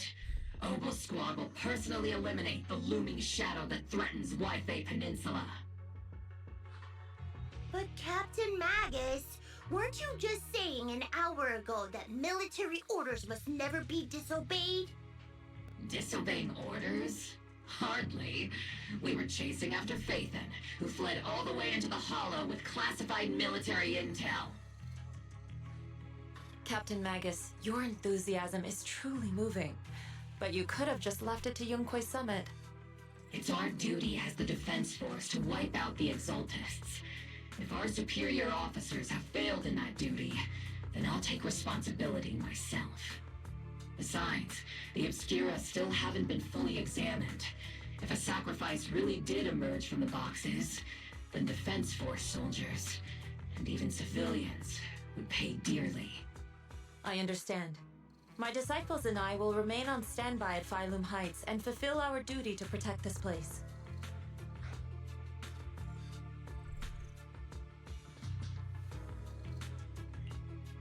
S10: Ogle Squad will personally eliminate the looming shadow that threatens Wi-Fi Peninsula.
S12: But Captain Magus, weren't you just saying an hour ago that military orders must never be disobeyed?
S10: Disobeying orders? Hardly. We were chasing after Phaethon, who fled all the way into the Hollow with classified military intel.
S11: Captain Magus, your enthusiasm is truly moving. But you could have just left it to Yunquain Summit.
S10: It's our duty as the Defense Force to wipe out the Exaltists. If our superior officers have failed in that duty, then I'll take responsibility myself. Besides, the Obscura still haven't been fully examined. If a sacrifice really did emerge from the boxes, then Defense Force soldiers, and even civilians, would pay dearly.
S11: I understand. My disciples and I will remain on standby at Phylum Heights and fulfill our duty to protect this place.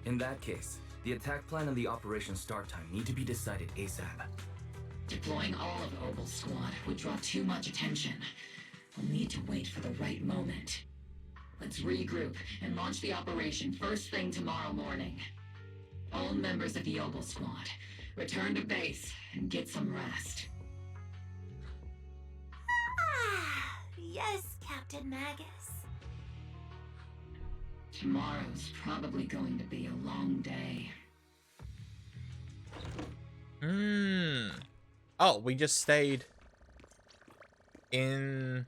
S4: In that case, the attack plan and the operation start time need to be decided ASAP.
S10: Deploying all of Obel's squad would draw too much attention. We'll need to wait for the right moment. Let's regroup and launch the operation first thing tomorrow morning. All members of the Obel squad, return to base and get some rest.
S2: Yes, Captain Magus.
S10: Tomorrow's probably going to be a long day.
S1: Oh, we just stayed in...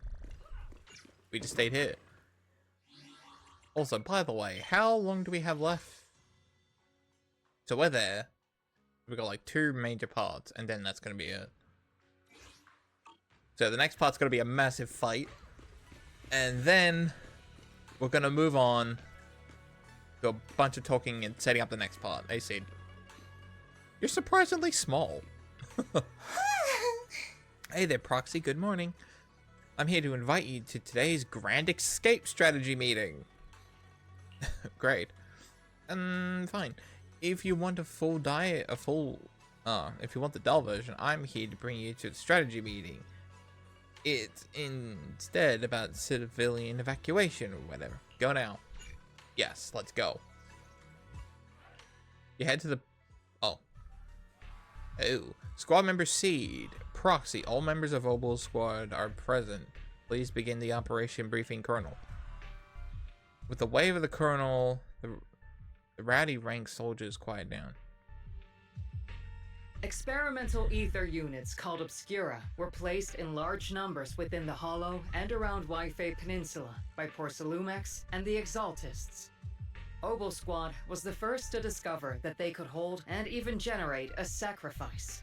S1: We just stayed here. Also, by the way, how long do we have left? So we're there. We've got like 2 major parts, and then that's going to be it. So the next part's going to be a massive fight. And then we're going to move on to a bunch of talking and setting up the next part. They said, you're surprisingly small. Hey there, Proxy. Good morning. I'm here to invite you to today's Grand Escape Strategy meeting. Great. Fine. If you want if you want the dull version, I'm here to bring you to the strategy meeting. It's instead about civilian evacuation or whatever. Go now. Yes, let's go. You head to the... Oh. Squad member Seed. Proxy. All members of Obel's squad are present. Please begin the operation briefing, Colonel. With the wave of the Colonel, the rowdy rank soldiers quiet down.
S8: Experimental ether units called Obscura were placed in large numbers within the Hollow and around Wi-Fi Peninsula by Porcelumex and the Exaltists. Obel Squad was the first to discover that they could hold and even generate a sacrifice.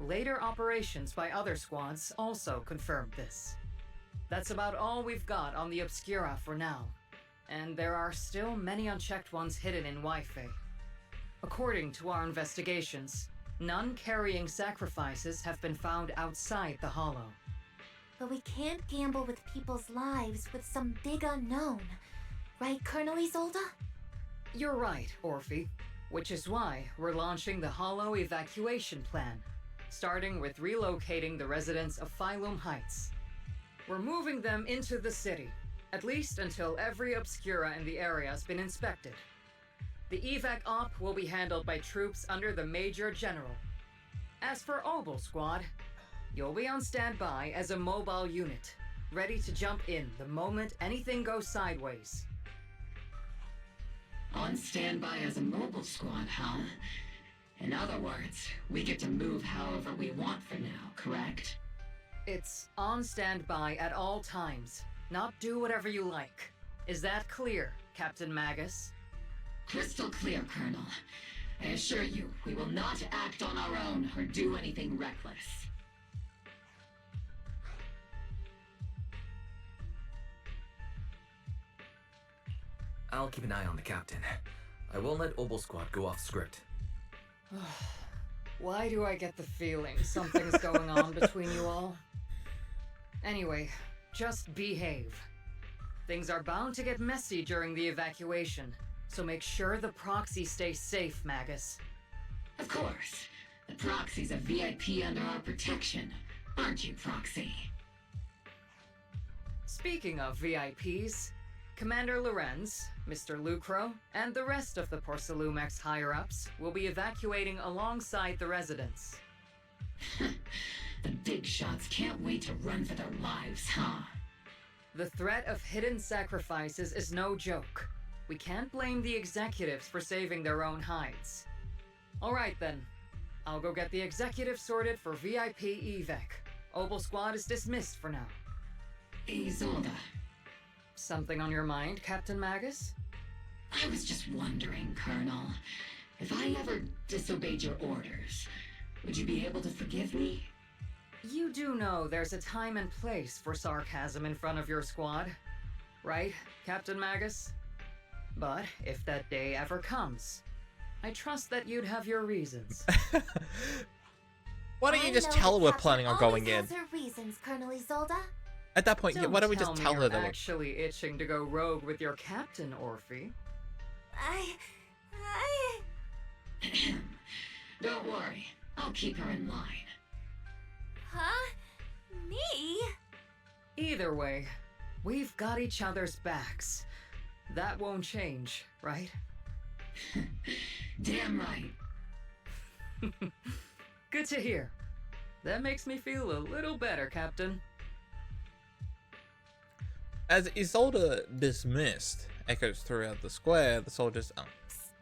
S8: Later operations by other squads also confirmed this. That's about all we've got on the Obscura for now, and there are still many unchecked ones hidden in Wi-Fi. According to our investigations, none carrying sacrifices have been found outside the Hollow.
S2: But we can't gamble with people's lives with some big unknown. Right, Colonel Isolde?
S8: You're right, Orphe. Which is why we're launching the Hollow evacuation plan, starting with relocating the residents of Phylum Heights. We're moving them into the city, at least until every Obscura in the area has been inspected. The evac op will be handled by troops under the Major General. As for Obel Squad, you'll be on standby as a mobile unit, ready to jump in the moment anything goes sideways.
S10: On standby as a mobile squad, huh? In other words, we get to move however we want for now, correct?
S8: It's on standby at all times, not do whatever you like. Is that clear, Captain Magus?
S10: Crystal clear, Colonel. I assure you, we will not act on our own or do anything reckless.
S4: I'll keep an eye on the captain. I won't let Obel Squad go off script.
S8: Why do I get the feeling something's going on between you all? Anyway, just behave. Things are bound to get messy during the evacuation, so make sure the proxy stays safe, Magus.
S10: Of course. The proxy's a VIP under our protection, aren't you, Proxy?
S8: Speaking of VIPs, Commander Lorenz, Mr. Lucro, and the rest of the Porcelumex higher-ups will be evacuating alongside the residents.
S10: The big shots can't wait to run for their lives, huh?
S8: The threat of hidden sacrifices is no joke. We can't blame the executives for saving their own hides. Alright then. I'll go get the executives sorted for VIP evac. Obel Squad is dismissed for now.
S10: Isolde.
S8: Something on your mind, Captain Magus?
S10: I was just wondering, Colonel. If I ever disobeyed your orders, would you be able to forgive me?
S8: You do know there's a time and place for sarcasm in front of your squad. right, Captain Magus? But if that day ever comes, I trust that you'd have your reasons.
S1: Why don't you just tell her we're planning on going in?
S2: Has her reasons, Colonel Isolda.
S1: At that point, why don't we just tell her
S8: you're
S1: that we're...
S8: actually itching to go rogue with your captain, Orphe?
S10: Don't worry, I'll keep her in line.
S2: Huh? Me?
S8: Either way, we've got each other's backs. That won't change, right?
S10: Damn right.
S8: Good to hear. That makes me feel a little better, Captain.
S1: As Isolda dismissed echoes throughout the square, the soldiers... Oh.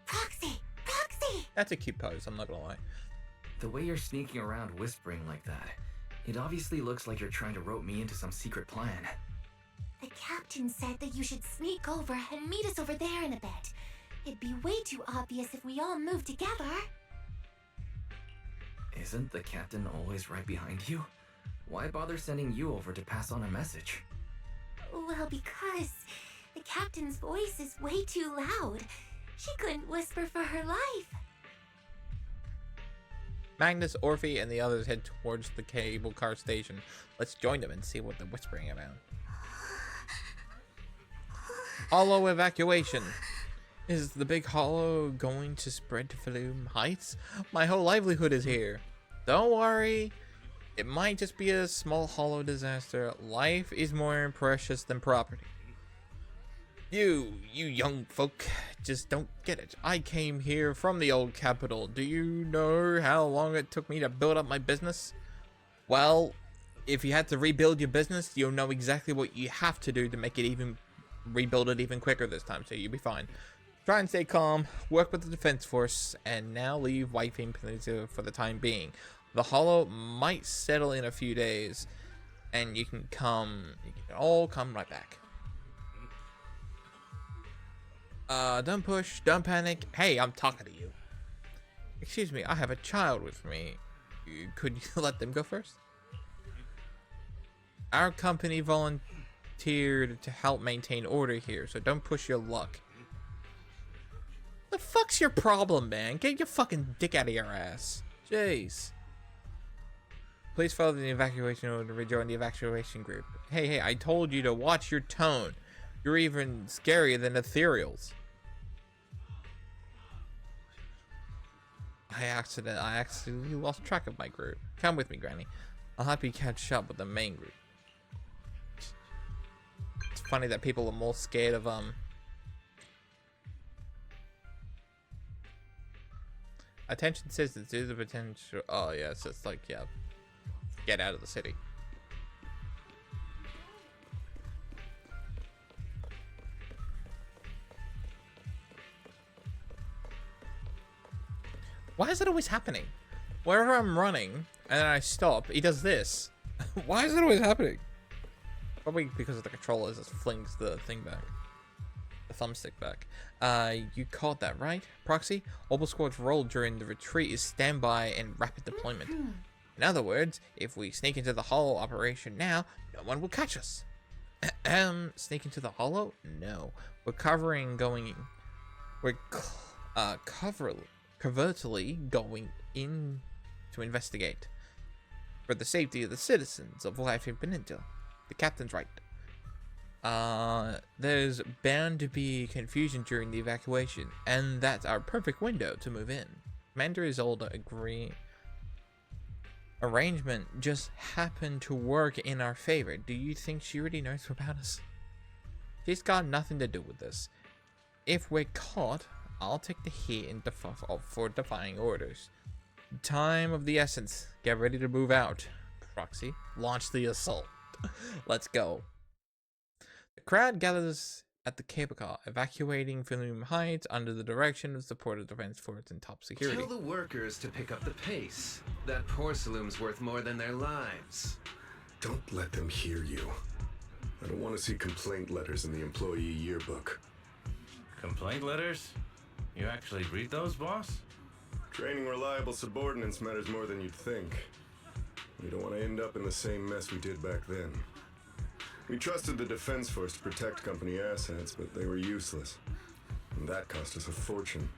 S2: Proxy! Proxy!
S1: That's a cute pose, I'm not gonna lie.
S4: The way you're sneaking around whispering like that, it obviously looks like you're trying to rope me into some secret plan.
S2: The captain said that you should sneak over and meet us over there in a bit. It'd be way too obvious if we all moved together.
S4: Isn't the captain always right behind you? Why bother sending you over to pass on a message?
S2: Well, because the captain's voice is way too loud. She couldn't whisper for her life.
S1: Magnus, Orphe, and the others head towards the cable car station. Let's join them and see what they're whispering about. Hollow evacuation. Is the big hollow going to spread to Flume Heights? My whole livelihood is here. Don't worry. It might just be a small hollow disaster. Life is more precious than property. You young folk just don't get it. I came here from the old capital. Do you know how long it took me to build up my business? Well, if you had to rebuild your business, you'll know exactly what you have to do to make it rebuild it even quicker this time, so you'll be fine. Try and stay calm, work with the defense force, and now leave Whiteface Peninsula for the time being. The hollow might settle in a few days, and you can all come right back. Don't push, don't panic. Hey, I'm talking to you. Excuse me, I have a child with me. Could you let them go first? Our company volunteered to help maintain order here, so don't push your luck. The fuck's your problem, man? Get your fucking dick out of your ass. Jeez. Please follow the evacuation order to rejoin the evacuation group. Hey, I told you to watch your tone. You're even scarier than ethereals. I accidentally lost track of my group. Come with me, Granny. I'll help you catch up with the main group. It's funny that people are more scared of attention says that there's a potential. Oh yeah, so it's like, yeah, get out of the city. Why is it always happening? Wherever I'm running and then I stop, he does this. Why is it always happening? Probably because of the controller just flings the thing back. The thumbstick back. You caught that, right? Proxy? Orbital Squad's role during the retreat is standby and rapid deployment. In other words, if we sneak into the hollow operation now, no one will catch us. Sneak into the hollow? No. We're covertly going in to investigate. For the safety of the citizens of Whiteface Peninsula. The captain's right. There's bound to be confusion during the evacuation, and that's our perfect window to move in. Commander Isolda arrangement just happened to work in our favor. Do you think she already knows about us? She's got nothing to do with this. If we're caught, I'll take the hit for defying orders. Time of the essence. Get ready to move out. Proxy, launch the assault. Let's go. The crowd gathers at the cable car, evacuating Flume Heights under the direction of supported defense force and top security.
S17: Tell the workers to pick up the pace. That porcelain's worth more than their lives.
S16: Don't let them hear you. I don't want to see complaint letters in the employee yearbook.
S21: Complaint letters? You actually read those, boss?
S16: Training reliable subordinates matters more than you'd think. We don't want to end up in the same mess we did back then.
S3: We trusted the Defense Force to protect company assets, but they were useless. And that cost us a fortune.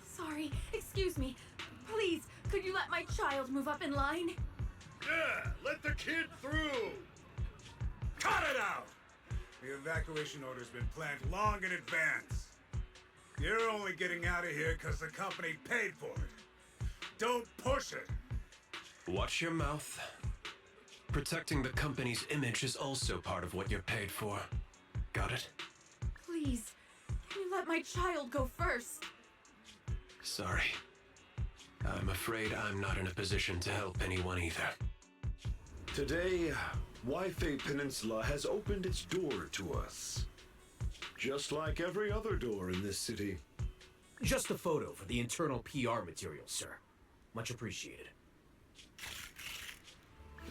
S6: Sorry, excuse me. Please, could you let my child move up in line?
S18: Yeah, let the kid through! Cut it out! The evacuation order's been planned long in advance. You're only getting out of here because the company paid for it. Don't push it!
S17: Watch your mouth. Protecting the company's image is also part of what you're paid for. Got it?
S6: Please, can you let my child go first?
S17: Sorry. I'm afraid I'm not in a position to help anyone either.
S16: Today, Wi-Fi Peninsula has opened its door to us. Just like every other door in this city.
S5: Just a photo for the internal PR material, sir. Much appreciated.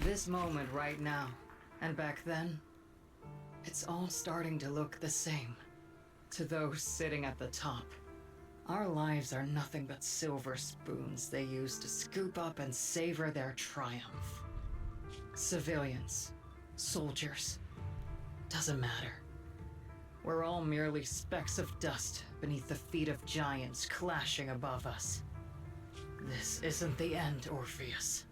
S8: This moment right now, and back then, it's all starting to look the same. To those sitting at the top, our lives are nothing but silver spoons they use to scoop up and savor their triumph. Civilians, soldiers, doesn't matter. We're all merely specks of dust beneath the feet of giants clashing above us. This isn't the end, Orpheus.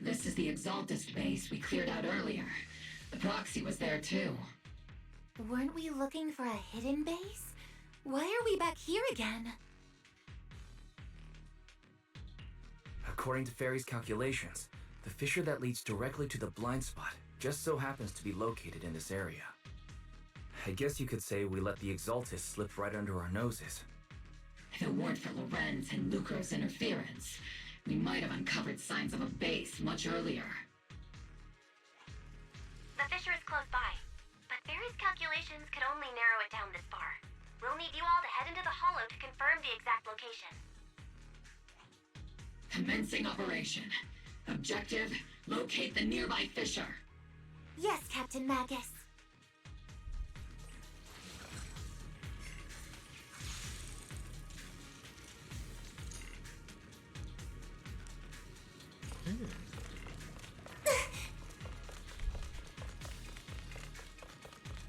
S10: This is the Exaltist base we cleared out earlier. The proxy was there too.
S2: Weren't we looking for a hidden base? Why are we back here again?
S4: According to Fairy's calculations, the fissure that leads directly to the blind spot just so happens to be located in this area. I guess you could say we let the Exaltist slip right under our noses.
S10: If it weren't for Lorenz and Lucro's interference, we might have uncovered signs of a base much earlier.
S20: The fissure is close by, but Barry's calculations could only narrow it down this far. We'll need you all to head into the hollow to confirm the exact location.
S10: Commencing operation. Objective, locate the nearby fissure.
S2: Yes, Captain Magus.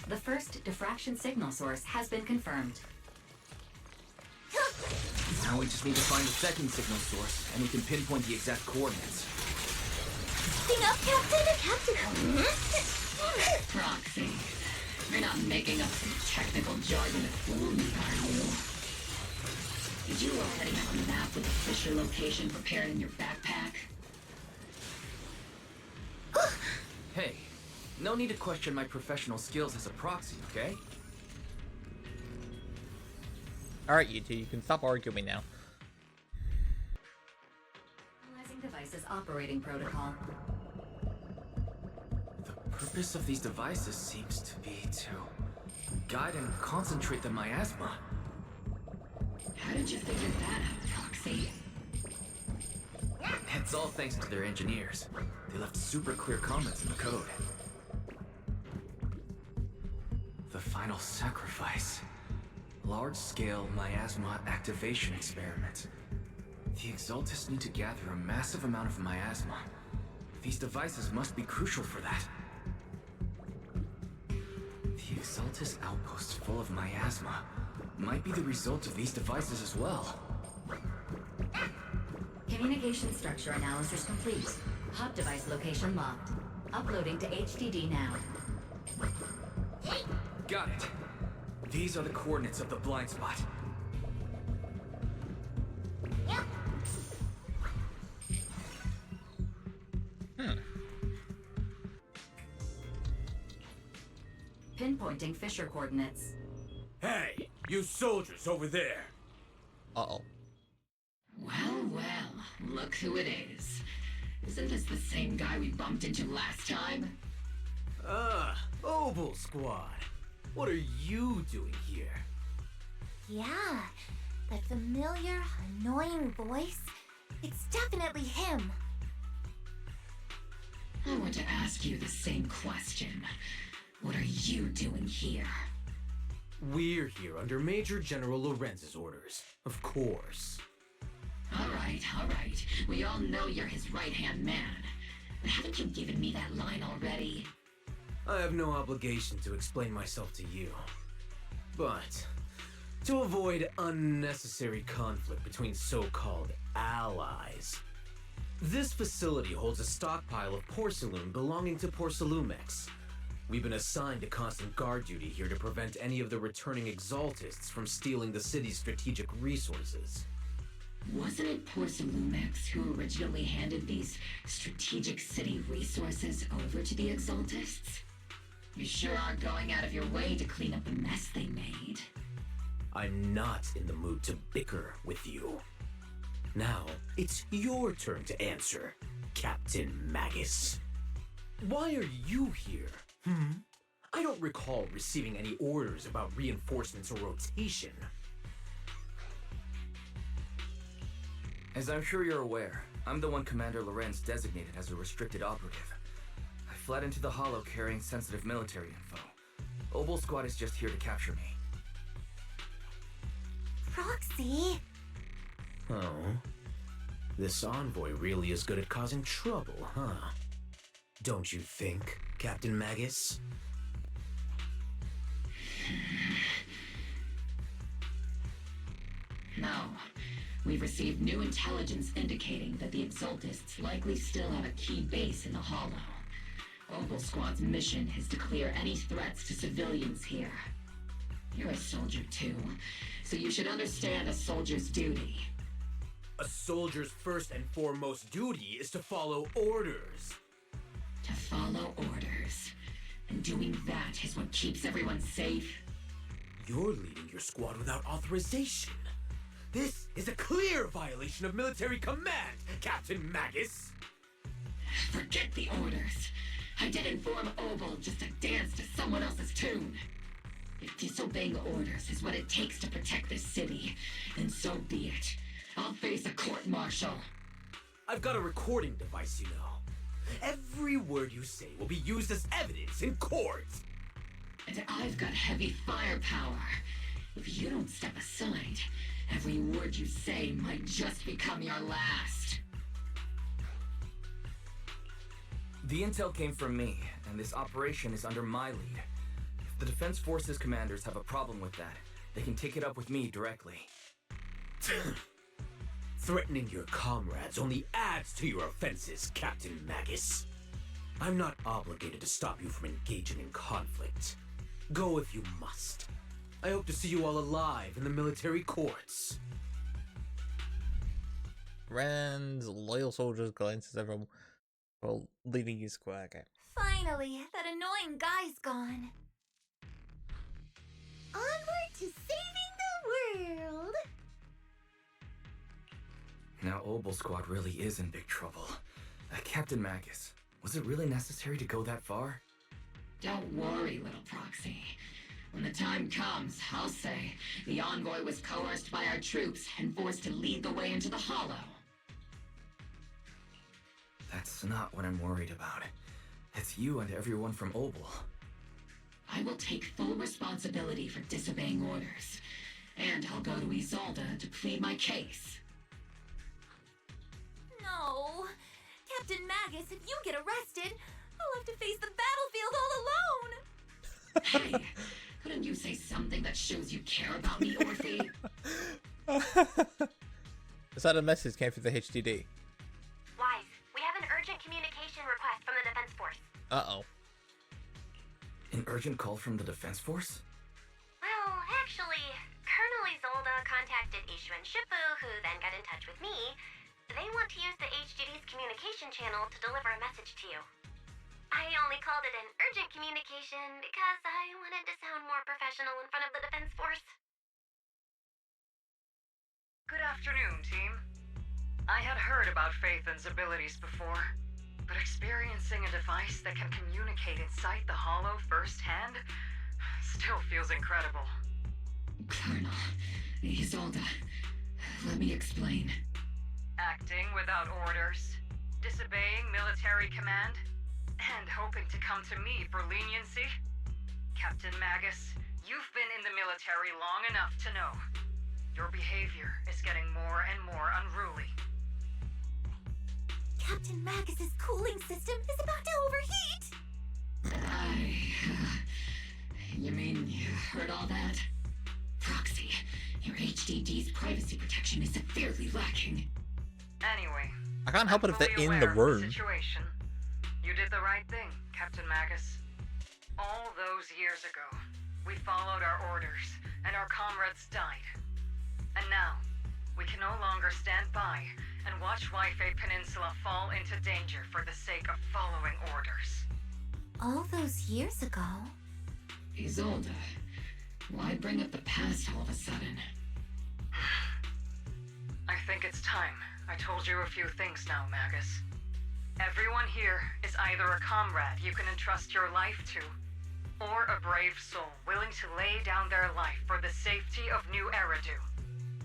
S14: The first diffraction signal source has been confirmed.
S4: Now we just need to find the second signal source, and we can pinpoint the exact coordinates.
S2: Sing up, Captain!
S10: Proxy. You're not making up some technical jargon to fool me, are you? Did you already have a map with the fissure location prepared in your backpack?
S4: Hey, no need to question my professional skills as a proxy, okay?
S1: Alright, you two, you can stop arguing now.
S14: Analyzing devices operating protocol.
S4: The purpose of these devices seems to be to guide and concentrate the miasma.
S10: How did you figure that out, Proxy?
S4: It's all thanks to their engineers. They left super clear comments in the code. The final sacrifice. Large-scale miasma activation experiment. The Exaltists need to gather a massive amount of miasma. These devices must be crucial for that. The Exaltist outposts full of miasma might be the result of these devices as well.
S14: Communication structure analysis complete. Hub device location locked. Uploading to HDD now.
S4: Got it. These are the coordinates of the blind spot.
S14: Pinpointing fissure coordinates.
S18: Hey, you soldiers over there!
S1: Uh-oh.
S10: Well, well, look who it is. Isn't this the same guy we bumped into last time?
S5: Obel Squad. What are you doing here?
S2: Yeah, that familiar, annoying voice. It's definitely him.
S10: I want to ask you the same question. What are you doing here?
S5: We're here under Major General Lorenz's orders, of course.
S10: All right. We all know you're his right-hand man. Haven't you given me that line already?
S5: I have no obligation to explain myself to you. But, to avoid unnecessary conflict between so-called allies, this facility holds a stockpile of porcelain belonging to Porcelumex. We've been assigned to constant guard duty here to prevent any of the returning Exaltists from stealing the city's strategic resources.
S10: Wasn't it Porcelumex who originally handed these strategic city resources over to the Exaltists? You sure are going out of your way to clean up the mess they made.
S5: I'm not in the mood to bicker with you. Now, it's your turn to answer, Captain Magus. Why are you here? I don't recall receiving any orders about reinforcements or rotation.
S4: As I'm sure you're aware, I'm the one Commander Lorenz designated as a restricted operative. I fled into the Hollow carrying sensitive military info. Obel Squad is just here to capture me.
S2: Proxy?
S5: Oh? This envoy really is good at causing trouble, huh? Don't you think, Captain Magus?
S10: No. We've received new intelligence indicating that the Exaltists likely still have a key base in the Hollow. Obel Squad's mission is to clear any threats to civilians here. You're a soldier too, so you should understand a soldier's duty.
S5: A soldier's first and foremost duty is to follow orders.
S10: To follow orders. And doing that is what keeps everyone safe.
S5: You're leading your squad without authorization. This is a clear violation of military command, Captain Magus!
S10: Forget the orders. I did inform Obel just to dance to someone else's tune. If disobeying orders is what it takes to protect this city, then so be it. I'll face a court-martial.
S5: I've got a recording device, you know. Every word you say will be used as evidence in court.
S10: And I've got heavy firepower. If you don't step aside, every word you say might just become your last.
S4: The intel came from me, and this operation is under my lead. If the Defense Forces commanders have a problem with that, they can take it up with me directly.
S5: Threatening your comrades only adds to your offenses, Captain Magus. I'm not obligated to stop you from engaging in conflict. Go if you must. I hope to see you all alive in the military courts.
S1: Rand's loyal soldiers glances everyone while leading his squad. Okay.
S2: Finally, that annoying guy's gone. Onward to saving the world!
S4: Now Obel Squad really is in big trouble. Captain Magus, was it really necessary to go that far?
S10: Don't worry, little Proxy. When the time comes, I'll say the envoy was coerced by our troops and forced to lead the way into the Hollow.
S4: That's not what I'm worried about. It's you and everyone from Obel.
S10: I will take full responsibility for disobeying orders, and I'll go to Isolde to plead my case.
S2: No! Captain Magus, if you get arrested, I'll have to face the battlefield all alone!
S10: Hey, couldn't you say something that shows you care about me, Orphe?
S1: Is that a message came through the HDD?
S20: Wise, we have an urgent communication request from the Defense Force.
S1: Uh-oh.
S4: An urgent call from the Defense Force?
S20: Well, actually, Colonel Isolde contacted Ishu and Shippu, who then got in touch with me. They want to use the HDD's communication channel to deliver a message to you. I only called it an urgent communication because I wanted to sound more professional in front of the Defense Force.
S8: Good afternoon, team. I had heard about Phaethon's abilities before, but experiencing a device that can communicate inside the Hollow firsthand still feels incredible.
S10: Colonel, Isolde, let me explain.
S8: Acting without orders, disobeying military command, and hoping to come to me for leniency? Captain Magus, you've been in the military long enough to know. Your behavior is getting more and more unruly.
S2: Captain Magus's cooling system is about to overheat!
S10: You mean you heard all that? Proxy, your HDD's privacy protection is severely lacking.
S8: Anyway,
S1: I can't help it if they're
S8: fully
S1: in the
S8: aware of
S1: room.
S8: Situation. You did the right thing, Captain Magus. All those years ago, we followed our orders, and our comrades died. And now, we can no longer stand by and watch Waifei Peninsula fall into danger for the sake of following orders.
S2: All those years ago?
S10: Isolde, why bring up the past all of a sudden?
S8: I think it's time I told you a few things now, Magus. Everyone here is either a comrade you can entrust your life to, or a brave soul willing to lay down their life for the safety of New Eridu.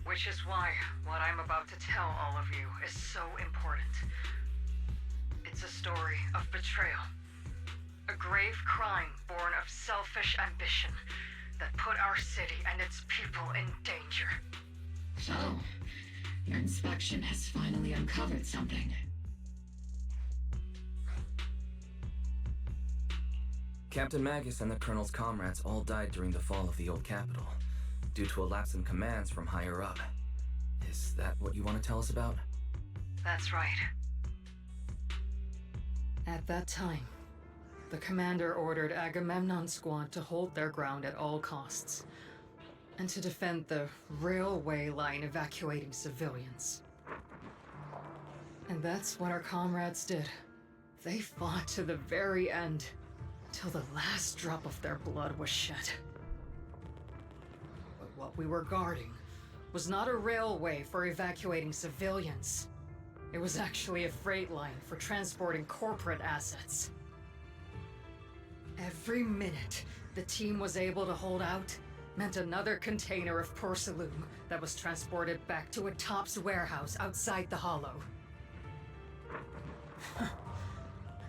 S8: Which is why what I'm about to tell all of you is so important. It's a story of betrayal. A grave crime born of selfish ambition that put our city and its people in danger.
S10: So, your inspection has finally uncovered something.
S4: Captain Magus and the Colonel's comrades all died during the fall of the old capital, due to a lapse in commands from higher up. Is that what you want to tell us about?
S8: That's right. At that time, the commander ordered Agamemnon's squad to hold their ground at all costs, and to defend the railway line evacuating civilians. And that's what our comrades did. They fought to the very end, till the last drop of their blood was shed. But what we were guarding was not a railway for evacuating civilians. It was actually a freight line for transporting corporate assets. Every minute the team was able to hold out meant another container of porcelain that was transported back to a Topps warehouse outside the Hollow.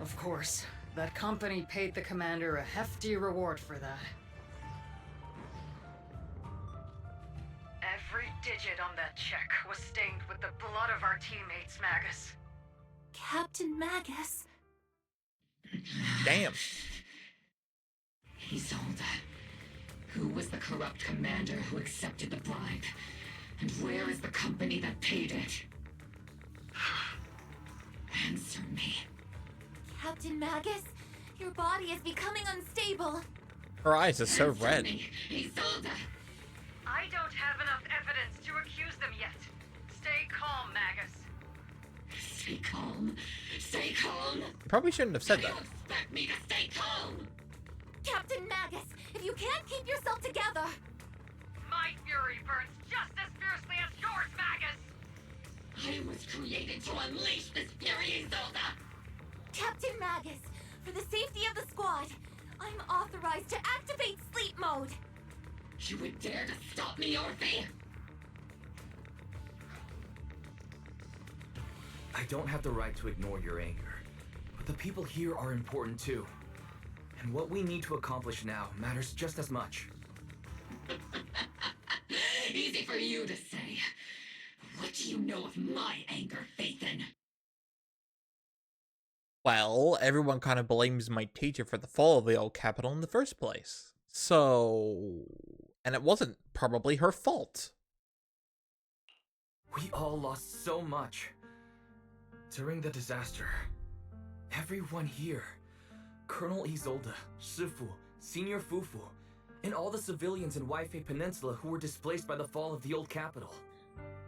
S8: Of course, that company paid the commander a hefty reward for that. Every digit on that check was stained with the blood of our teammates, Magus.
S2: Captain Magus?
S1: Damn.
S10: Isolde, who was the corrupt commander who accepted the bribe? And where is the company that paid it? Answer me.
S2: Captain Magus, your body is becoming unstable.
S1: Her eyes are so red.
S10: Isolde!
S8: I don't have enough evidence to accuse them yet. Stay calm, Magus.
S10: Stay calm. Stay calm.
S1: You probably shouldn't have said that.
S10: Expect me to stay calm.
S2: Captain Magus, if you can't keep yourself together...
S8: My fury burns just as fiercely as yours, Magus!
S10: I was created to unleash this fury, Isolde!
S2: Captain Magus, for the safety of the squad, I'm authorized to activate sleep mode.
S10: You would dare to stop me, Orphe?
S4: I don't have the right to ignore your anger, but the people here are important too. And what we need to accomplish now matters just as much.
S10: Easy for you to say. What do you know of my anger, Phaethon?
S1: Well, everyone kind of blames my teacher for the fall of the old capital in the first place. So... And it wasn't probably her fault.
S4: We all lost so much. During the disaster, everyone here, Colonel Isolde, Shifu, Senior Fufu, and all the civilians in Waifei Peninsula who were displaced by the fall of the old capital.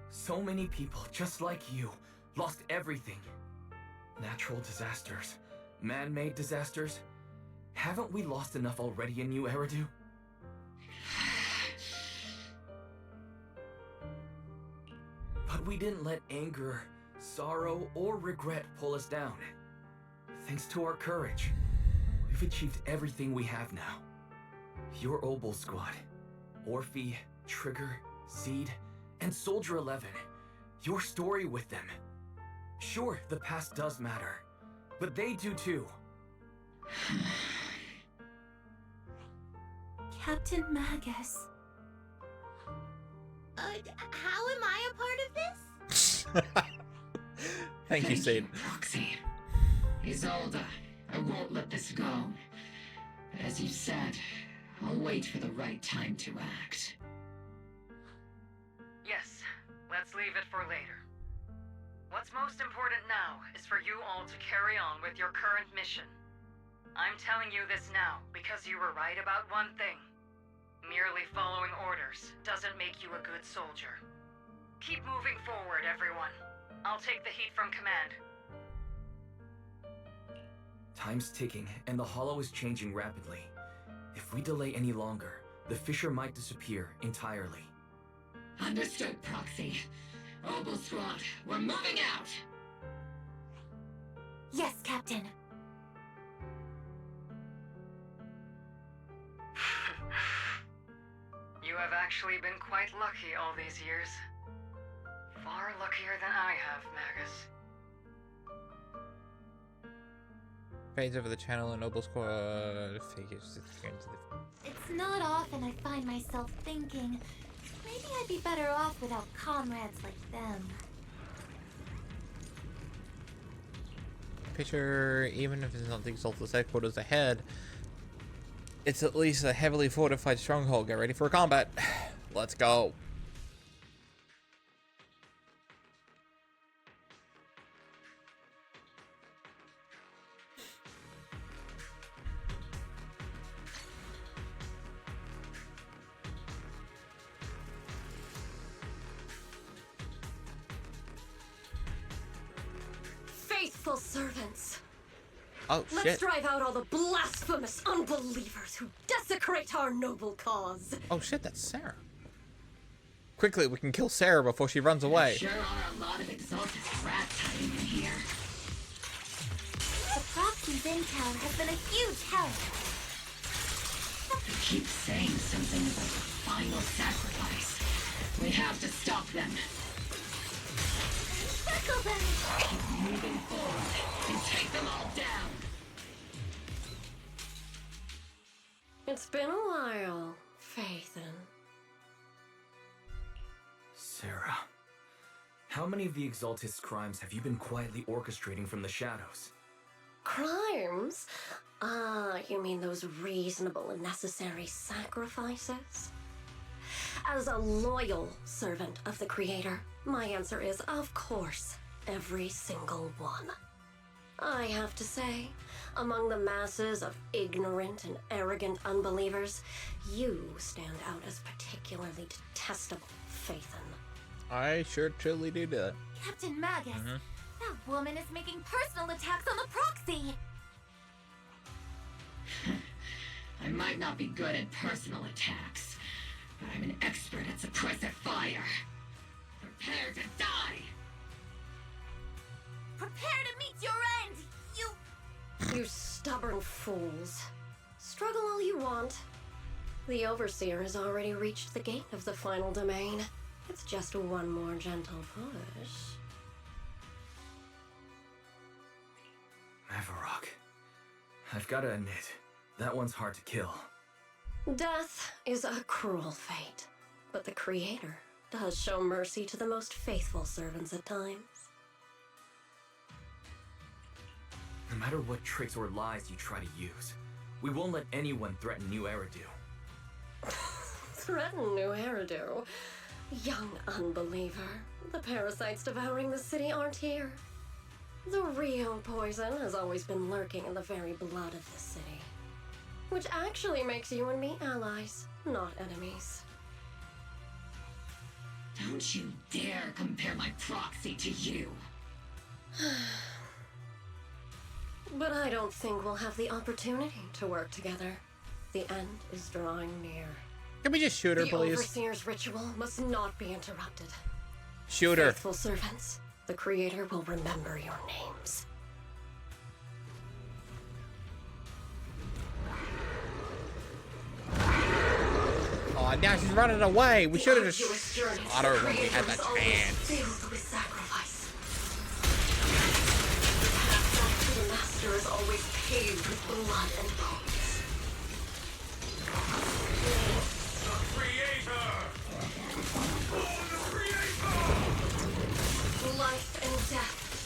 S4: So many people, just like you, lost everything. Natural disasters, man-made disasters. Haven't we lost enough already in New Eridu? But we didn't let anger, sorrow, or regret pull us down. Thanks to our courage, we've achieved everything we have now. Your Obol squad, Orphe, Trigger, Seed, and Soldier 11. Your story with them. Sure, the past does matter, but they do too.
S2: Captain Magus.
S12: How am I a part of this?
S1: Thank you, Sid.
S10: Proxy. Isolde, I won't let this go. As you said, I'll wait for the right time to act.
S8: Yes, let's leave it for later. What's most important now is for you all to carry on with your current mission. I'm telling you this now because you were right about one thing. Merely following orders doesn't make you a good soldier. Keep moving forward, everyone. I'll take the heat from command.
S4: Time's ticking, and the Hollow is changing rapidly. If we delay any longer, the fissure might disappear entirely.
S10: Understood, Proxy. Obel Squad, we're moving out!
S2: Yes, Captain.
S8: You have actually been quite lucky all these years. Far luckier than I have, Magus.
S1: Fades over the channel and Noble Squad figures into the...
S2: It's not often I find myself thinking, maybe I'd be better off without comrades like them.
S1: Picture, even if it's not the Exalted headquarters ahead, it's at least a heavily fortified stronghold. Get ready for combat. Let's go.
S6: Faithful servants.
S1: Oh,
S6: Let's
S1: shit.
S6: drive out all the blasphemous unbelievers who desecrate our noble cause.
S1: Oh shit, that's Sarah. Quickly, we can kill Sarah before she runs away.
S10: There sure are a lot of exalted rats hiding in here.
S2: The Proxy's intel has been a huge help.
S10: They keep saying something about the final sacrifice. We have to stop them.
S2: Tackle them!
S10: Keep moving forward and take them all down.
S6: It's been a while, Faithin.
S4: Sarah, how many of the Exaltist's crimes have you been quietly orchestrating from the shadows?
S6: Crimes? Ah, you mean those reasonable and necessary sacrifices? As a loyal servant of the Creator, my answer is, of course, every single one. I have to say, among the masses of ignorant and arrogant unbelievers, you stand out as particularly detestable, Faithin.
S1: I sure truly do that.
S2: Captain Magus, that woman is making personal attacks on the Proxy!
S10: I might not be good at personal attacks, but I'm an expert at suppressive fire. Prepare to die!
S2: Prepare to meet your end, you...
S6: You stubborn fools. Struggle all you want. The Overseer has already reached the gate of the final domain. It's just one more gentle push.
S4: Mavarok, I've gotta admit, that one's hard to kill.
S6: Death is a cruel fate, but the Creator does show mercy to the most faithful servants at times.
S4: No matter what tricks or lies you try to use, we won't let anyone threaten New Eridu.
S6: Threaten New Eridu? Young unbeliever, the parasites devouring the city aren't here. The real poison has always been lurking in the very blood of the city. Which actually makes you and me allies, not enemies.
S10: Don't you dare compare my proxy to you!
S6: But I don't think we'll have the opportunity to work together. The end is drawing near.
S1: Can we just shoot her,
S6: the
S1: please?
S6: The Overseer's ritual must not be interrupted.
S1: Shoot her.
S6: Faithful servants, the Creator will remember your names.
S1: Oh, now she's running away. We should have just shot her when we had the chance.
S6: Filled with sacrifice. The Master is always paved with blood and bones. Life and death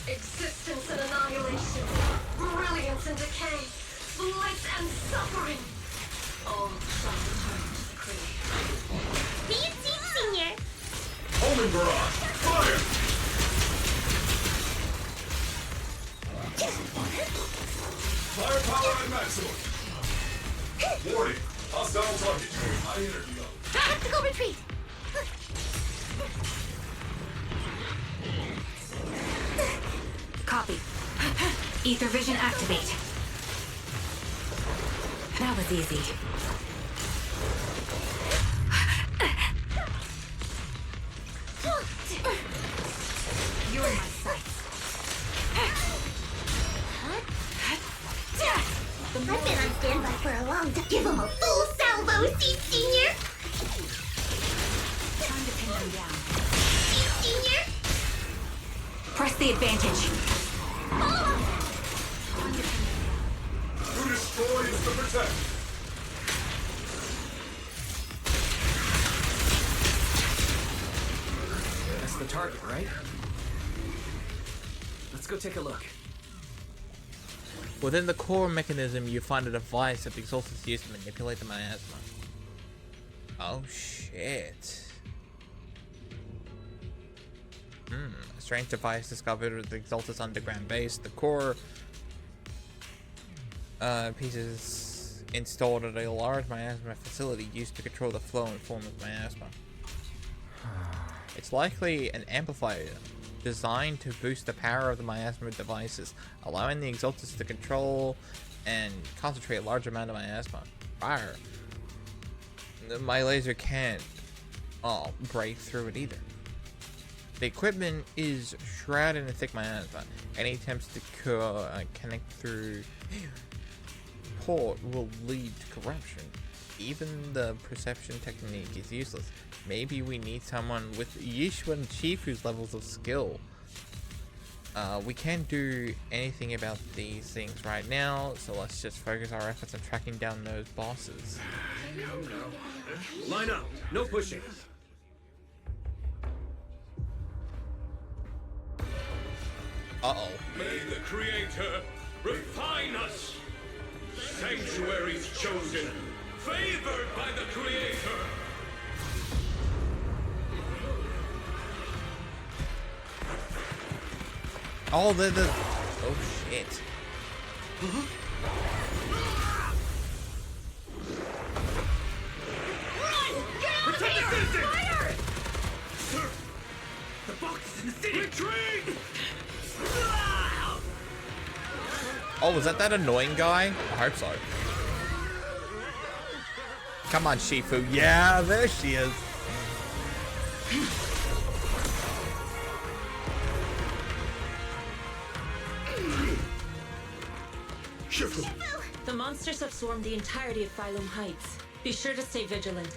S7: Flame barrage! Fire! Firepower at maximum! Warning! Hostile target carrying high energy level.
S2: Tactical retreat!
S14: Copy. Ether vision activate. That was easy. You're in my sights.
S12: I've been on standby for a long time. Give him a full salvo, Senior!
S14: Time to pin them down.
S12: Senior!
S14: Press the advantage.
S7: To destroy is to protect.
S4: That's the target, right? Let's go take a look.
S1: Within the core mechanism, you find a device that the Exaltus use to manipulate the miasma. Oh shit. A strange device discovered at the Exaltus underground base. The core pieces installed at a large miasma facility used to control the flow and form of miasma. It's likely an amplifier designed to boost the power of the miasma devices, allowing the Exaltus to control and concentrate a large amount of miasma. Fire. My laser can't break through it either. The equipment is shrouded in thick miasma. Any attempts to connect through port will lead to corruption. Even the perception technique is useless. Maybe we need someone with Yishun Chifu's levels of skill. We can't do anything about these things right now, so let's just focus our efforts on tracking down those bosses.
S5: Line up. No pushing.
S1: Uh-oh.
S7: May the Creator refine us! Sanctuaries chosen, favored by the Creator!
S1: Oh, oh shit.
S7: Protect the distance! Sir, the box is in the city! Retreat!
S1: Oh, was that annoying guy? I hope so. Come on, Shifu. Yeah, there she is.
S11: Shifu! The monsters have swarmed the entirety of Phylum Heights. Be sure to stay vigilant.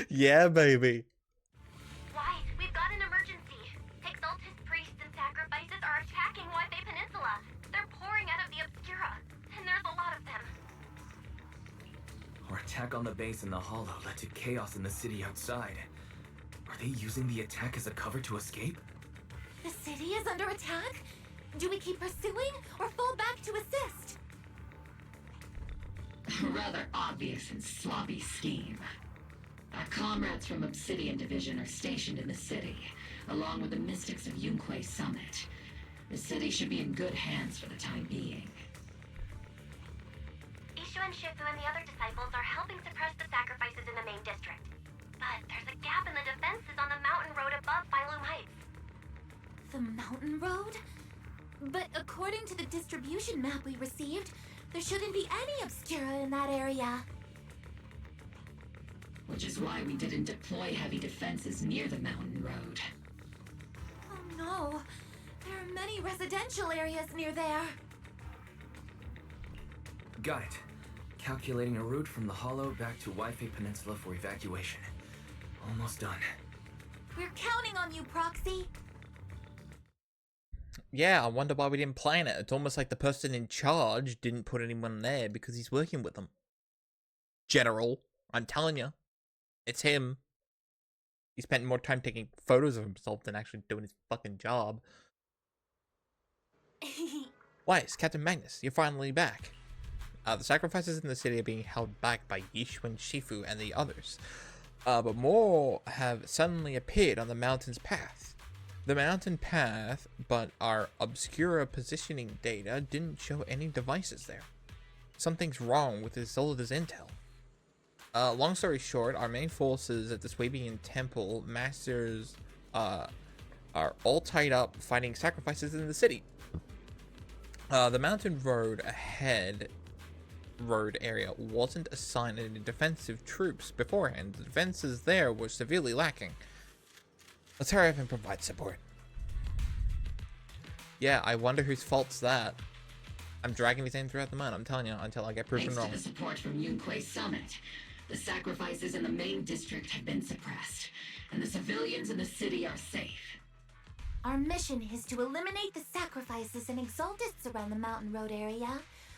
S1: Yeah, baby.
S20: Why? We've got an emergency. Exaltus priests and sacrifices are attacking Wi-Fi Peninsula. They're pouring out of the Obscura, and there's a lot of them.
S4: Our attack on the base in the Hollow led to chaos in the city outside. Are they using the attack as a cover to escape?
S2: The city is under attack? Do we keep pursuing or fall back to assist?
S10: Rather obvious and sloppy scheme. Our comrades from Obsidian Division are stationed in the city, along with the mystics of Yunque Summit. The city should be in good hands for the time being.
S20: Ishu and Shifu and the other disciples are helping suppress the sacrifices in the main district. But there's a gap in the defenses on the mountain road above Phylum Heights.
S2: The mountain road? But according to the distribution map we received, there shouldn't be any Obscura in that area.
S10: Which is why we didn't deploy heavy defenses near the mountain road.
S2: Oh no, there are many residential areas near there.
S4: Got it. Calculating a route from the Hollow back to Wi-Fi Peninsula for evacuation. Almost done.
S2: We're counting on you, Proxy.
S1: Yeah, I wonder why we didn't plan it. It's almost like the person in charge didn't put anyone there because he's working with them. General, I'm telling you. It's him. He spent more time taking photos of himself than actually doing his fucking job. Why, it's Captain Magnus. You're finally back. The sacrifices in the city are being held back by Yishu and Shifu and the others. But more have suddenly appeared on the mountain's path. The mountain path, but our obscure positioning data didn't show any devices there. Something's wrong with Isola's intel. Long story short, our main forces at the Swabian Temple Masters are all tied up fighting sacrifices in the city. The mountain road area wasn't assigned any defensive troops beforehand. The defenses there were severely lacking. Let's hurry up and provide support. Yeah, I wonder whose fault's that. I'm dragging these in throughout the month, I'm telling you, until I get proven wrong.
S10: Thanks to the support from Yunquei Summit, the sacrifices in the main district have been suppressed, and the civilians in the city are safe.
S2: Our mission is to eliminate the sacrifices and exaltists around the mountain road area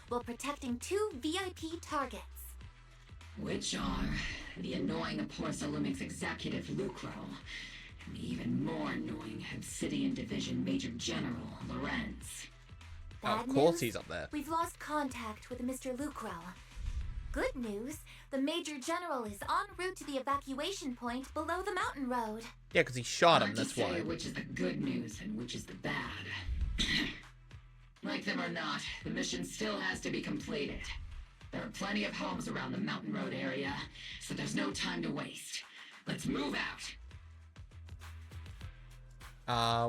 S2: while protecting 2 VIP targets.
S10: Which are the annoying Porcelumix executive Lucro, and the even more annoying Obsidian Division Major General Lorenz.
S1: Oh, of course he's up there.
S2: We've lost contact with Mr. Lucro. Good news, the Major General is en route to the evacuation point below the mountain road.
S1: Yeah, because he shot him,
S10: Hard to
S1: that's
S10: say
S1: why.
S10: which is the good news and which is the bad. Like them or not, the mission still has to be completed. There are plenty of homes around the mountain road area, so there's no time to waste. Let's move out.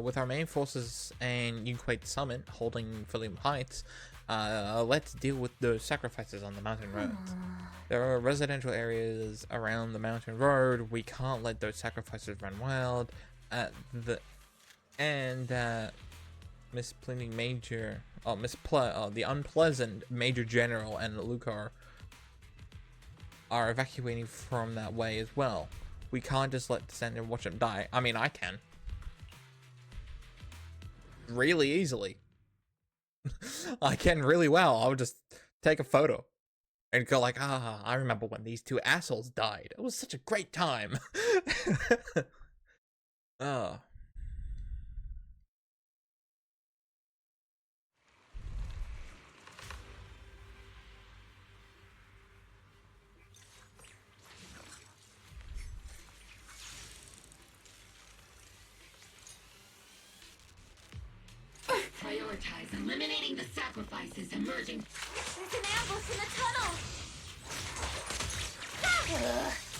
S1: With our main forces and Yunquei Summit holding Philium Heights, let's deal with the sacrifices on the mountain road. There are residential areas around the mountain road. We can't let those sacrifices run wild. The unpleasant Major General and Lucar are evacuating from that way as well. We can't just stand and watch them die. I mean, I can. Really easily. I can really well. I would just take a photo and go like, I remember when these 2 assholes died. It was such a great time. Oh.
S10: Prioritize eliminating the sacrifices emerging.
S2: There's an ambush in the tunnel!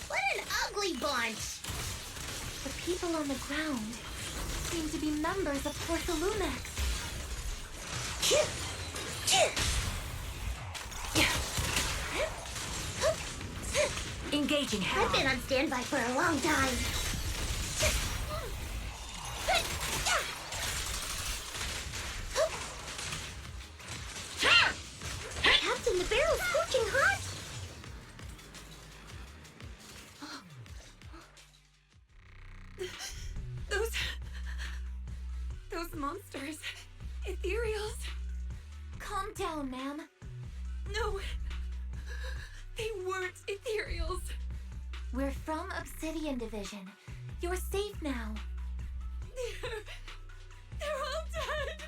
S12: What an ugly bunch!
S2: The people on the ground seem to be members of Porcelumix.
S12: Engaging head. I've been on standby for a long time. Captain, the barrel's scorching hot!
S11: Those monsters. Ethereals.
S2: Calm down, ma'am.
S11: No. They weren't Ethereals.
S2: We're from Obsidian Division. You're safe now.
S11: They're all dead.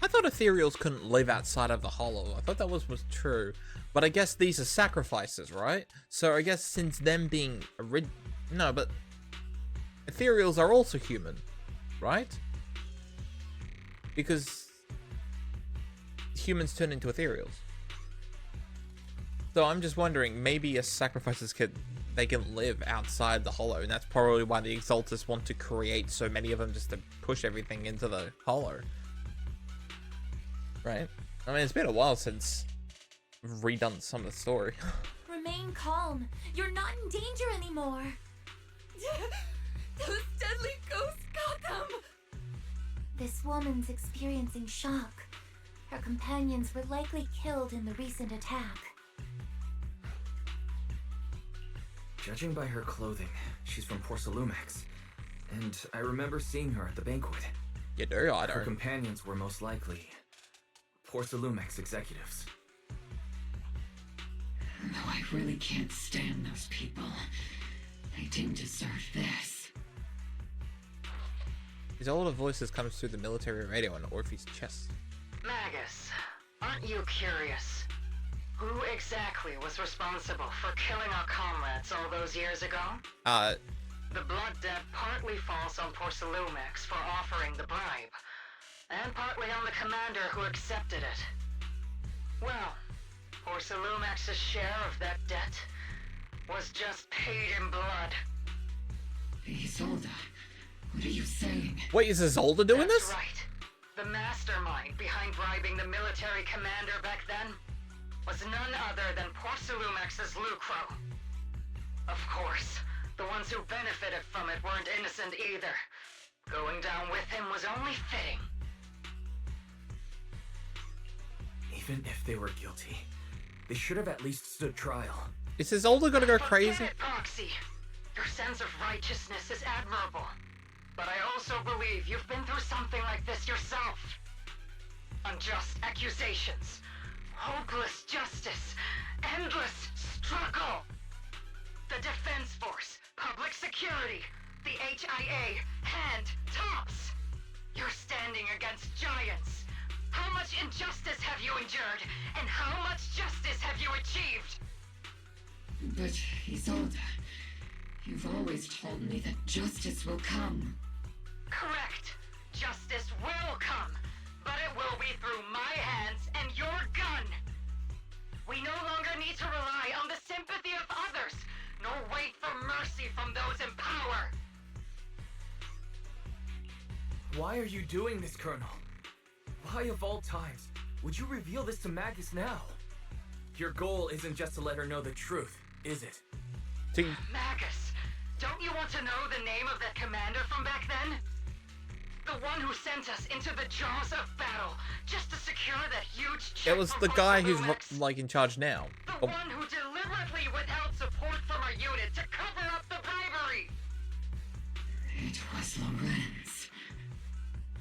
S1: I thought ethereals couldn't live outside of the hollow. I thought that was true. But I guess these are sacrifices, right? So I guess since them being no, but ethereals are also human, right? Because humans turn into ethereals. So I'm just wondering, maybe as sacrifices can live outside the hollow, and that's probably why the Exaltists want to create so many of them, just to push everything into the hollow. Right? I mean, it's been a while since I've redone some of the story.
S2: Remain calm. You're not in danger anymore.
S11: Those deadly ghosts got them.
S2: This woman's experiencing shock. Her companions were likely killed in the recent attack.
S4: Judging by her clothing, she's from Porcelumix, and I remember seeing her at the banquet.
S1: You do, I
S4: Her
S1: don't.
S4: companions were most likely Porcelumix executives.
S10: Though I really can't stand those people, they didn't deserve this.
S1: His older voices comes through the military radio on Orpheus' chest.
S8: Magus, aren't you curious? Who exactly was responsible for killing our comrades all those years ago? The blood debt partly falls on Porcelumex for offering the bribe, and partly on the commander who accepted it. Well, Porcelumex's share of that debt was just paid in blood.
S10: Isolde, what are you saying?
S1: Wait, is Isolde doing this?
S8: That's right. The mastermind behind bribing the military commander back then was none other than Porcelumex's Lucro. Of course, the ones who benefited from it weren't innocent either. Going down with him was only fitting.
S15: Even if they were guilty, they should have at least stood trial.
S1: Is Isolde gonna go crazy?
S8: Forget it, Proxy. Your sense of righteousness is admirable. But I also believe you've been through something like this yourself. Unjust accusations, hopeless justice, endless struggle. The Defense Force, public security, the HIA, hand tops. You're standing against giants. How much injustice have you endured, and how much justice have you achieved?
S10: But, Isolde, you've always told me that justice will come.
S8: Correct. Justice will come, but it will be through my hands and your gun. We no longer need to rely on the sympathy of others, nor wait for mercy from those in power.
S15: Why are you doing this, Colonel? Why of all times would you reveal this to Magus now? Your goal isn't just to let her know the truth, is it?
S8: Magus, don't you want to know the name of that commander from back then? The one who sent us into the jaws of battle just to secure that huge check.
S1: It was the guy who's like in charge now.
S8: The one who deliberately withheld support from our unit to cover up the bribery.
S10: It was Lorenz.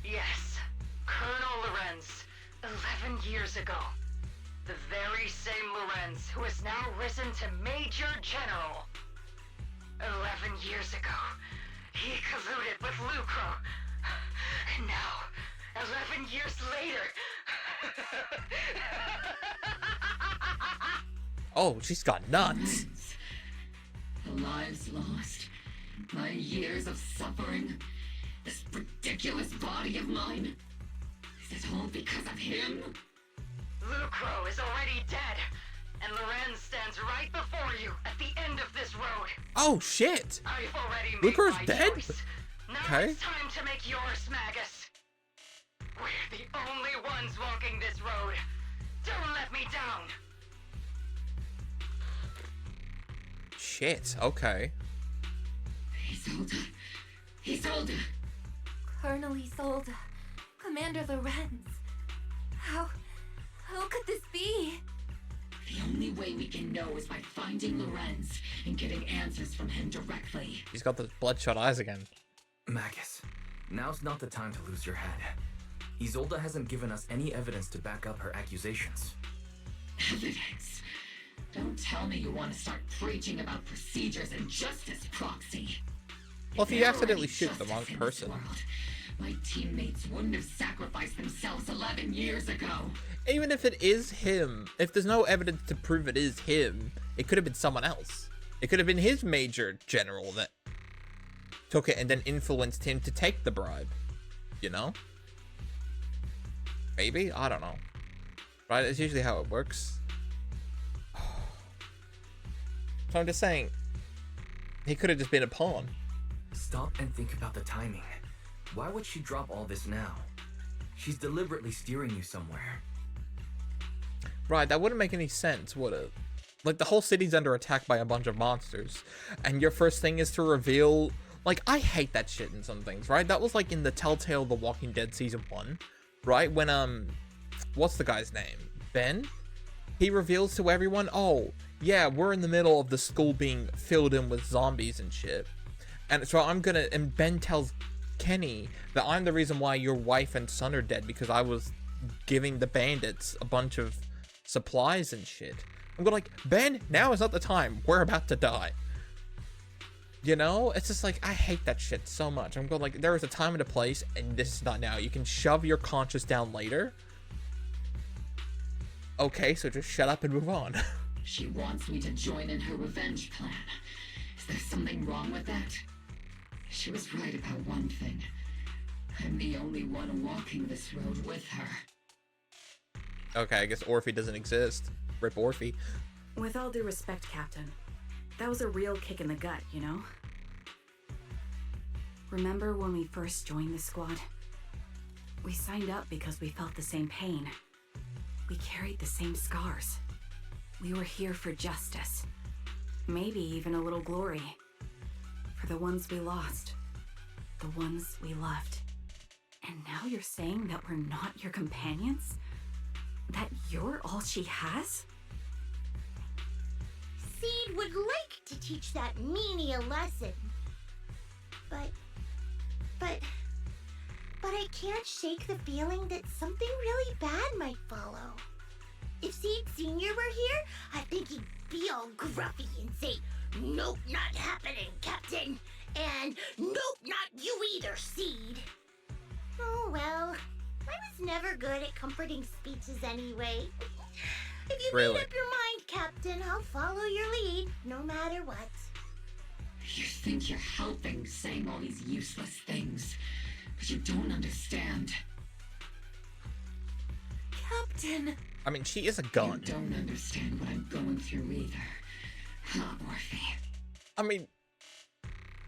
S8: Yes, Colonel Lorenz, 11 years ago. The very same Lorenz who has now risen to Major General. 11 years ago, he colluded with Lucro. And now, 11 years later...
S1: Oh, she's got nuts.
S10: The lives lost, my years of suffering, this ridiculous body of mine. Is it all because of him?
S8: Lucro is already dead, and Lorenz stands right before you at the end of this road.
S1: Oh shit!
S8: I've already made
S1: Lucro's
S8: my
S1: dead?
S8: choice. Now
S1: Okay.
S8: it's time to make yours, Magus. We're the only ones walking this road. Don't let me down.
S1: Shit, okay.
S10: Isolde.
S2: Colonel Isolde. Commander Lorenz. How could this be?
S10: The only way we can know is by finding Lorenz and getting answers from him directly.
S1: He's got the bloodshot eyes again.
S15: Magus, now's not the time to lose your head. Isolde hasn't given us any evidence to back up her accusations.
S10: Evidence? Don't tell me you want to start preaching about procedures and justice, Proxy.
S1: Well, if you accidentally shoot the wrong person.
S10: My teammates wouldn't have sacrificed themselves 11 years ago.
S1: Even if it is him, if there's no evidence to prove it is him, it could have been someone else. It could have been his major general that took it and then influenced him to take the bribe. You know? Maybe? I don't know. Right? That's usually how it works. So I'm just saying, he could have just been a pawn.
S15: Stop and think about the timing. Why would she drop all this now? She's deliberately steering you somewhere.
S1: Right, that wouldn't make any sense, would it? Like, the whole city's under attack by a bunch of monsters, and your first thing is to reveal... Like, I hate that shit in some things, right? That was like in the Telltale The Walking Dead Season 1, right? When, what's the guy's name? Ben? He reveals to everyone, oh, yeah, we're in the middle of the school being filled in with zombies and shit. And so and Ben tells Kenny that I'm the reason why your wife and son are dead, because I was giving the bandits a bunch of supplies and shit. I'm going like, Ben, now is not the time. We're about to die. You know? It's just like, I hate that shit so much. I'm going like, there is a time and a place, and this is not now. You can shove your conscience down later. Okay, so just shut up and move on.
S10: She wants me to join in her revenge plan. Is there something wrong with that? She was right about one thing. I'm the only one walking this road with her.
S1: Okay, I guess Orphe doesn't exist. Rip Orphe.
S13: With all due respect, Captain, that was a real kick in the gut, you know? Remember when we first joined the squad? We signed up because we felt the same pain. We carried the same scars. We were here for justice. Maybe even a little glory. For the ones we lost. The ones we loved. And now you're saying that we're not your companions? That you're all she has?
S12: Seed would like to teach that meanie a lesson. But I can't shake the feeling that something really bad might follow. If Seed Sr. were here, I think he'd be all gruffy and say, "Nope, not happening, Captain." And "Nope, not you either, Seed." Oh well, I was never good at comforting speeches anyway. If you
S1: Really?
S12: made up your mind, Captain, I'll follow your lead, no matter what.
S10: You think you're helping saying all these useless things, but you don't understand.
S11: Captain!
S1: I mean, she is a gun.
S10: You don't understand what I'm going through either. Huh, Orphe?
S1: I mean,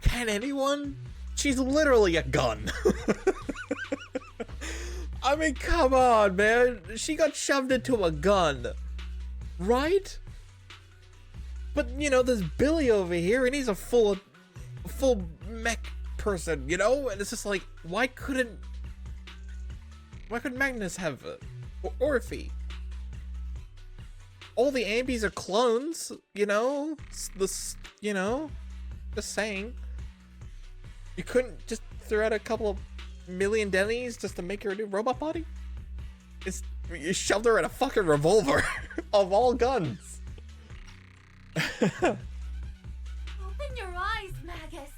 S1: can anyone? She's literally a gun. I mean, come on, man. She got shoved into a gun. Right? But, you know, there's Billy over here, and he's a full mech person, you know? And it's just like, why couldn't Magnus have Orphe? All the ambies are clones, you know? Just saying. You couldn't just throw out a couple of million Denny's just to make her a new robot body? You shoved her in a fucking revolver of all guns.
S2: Open your eyes, Magus.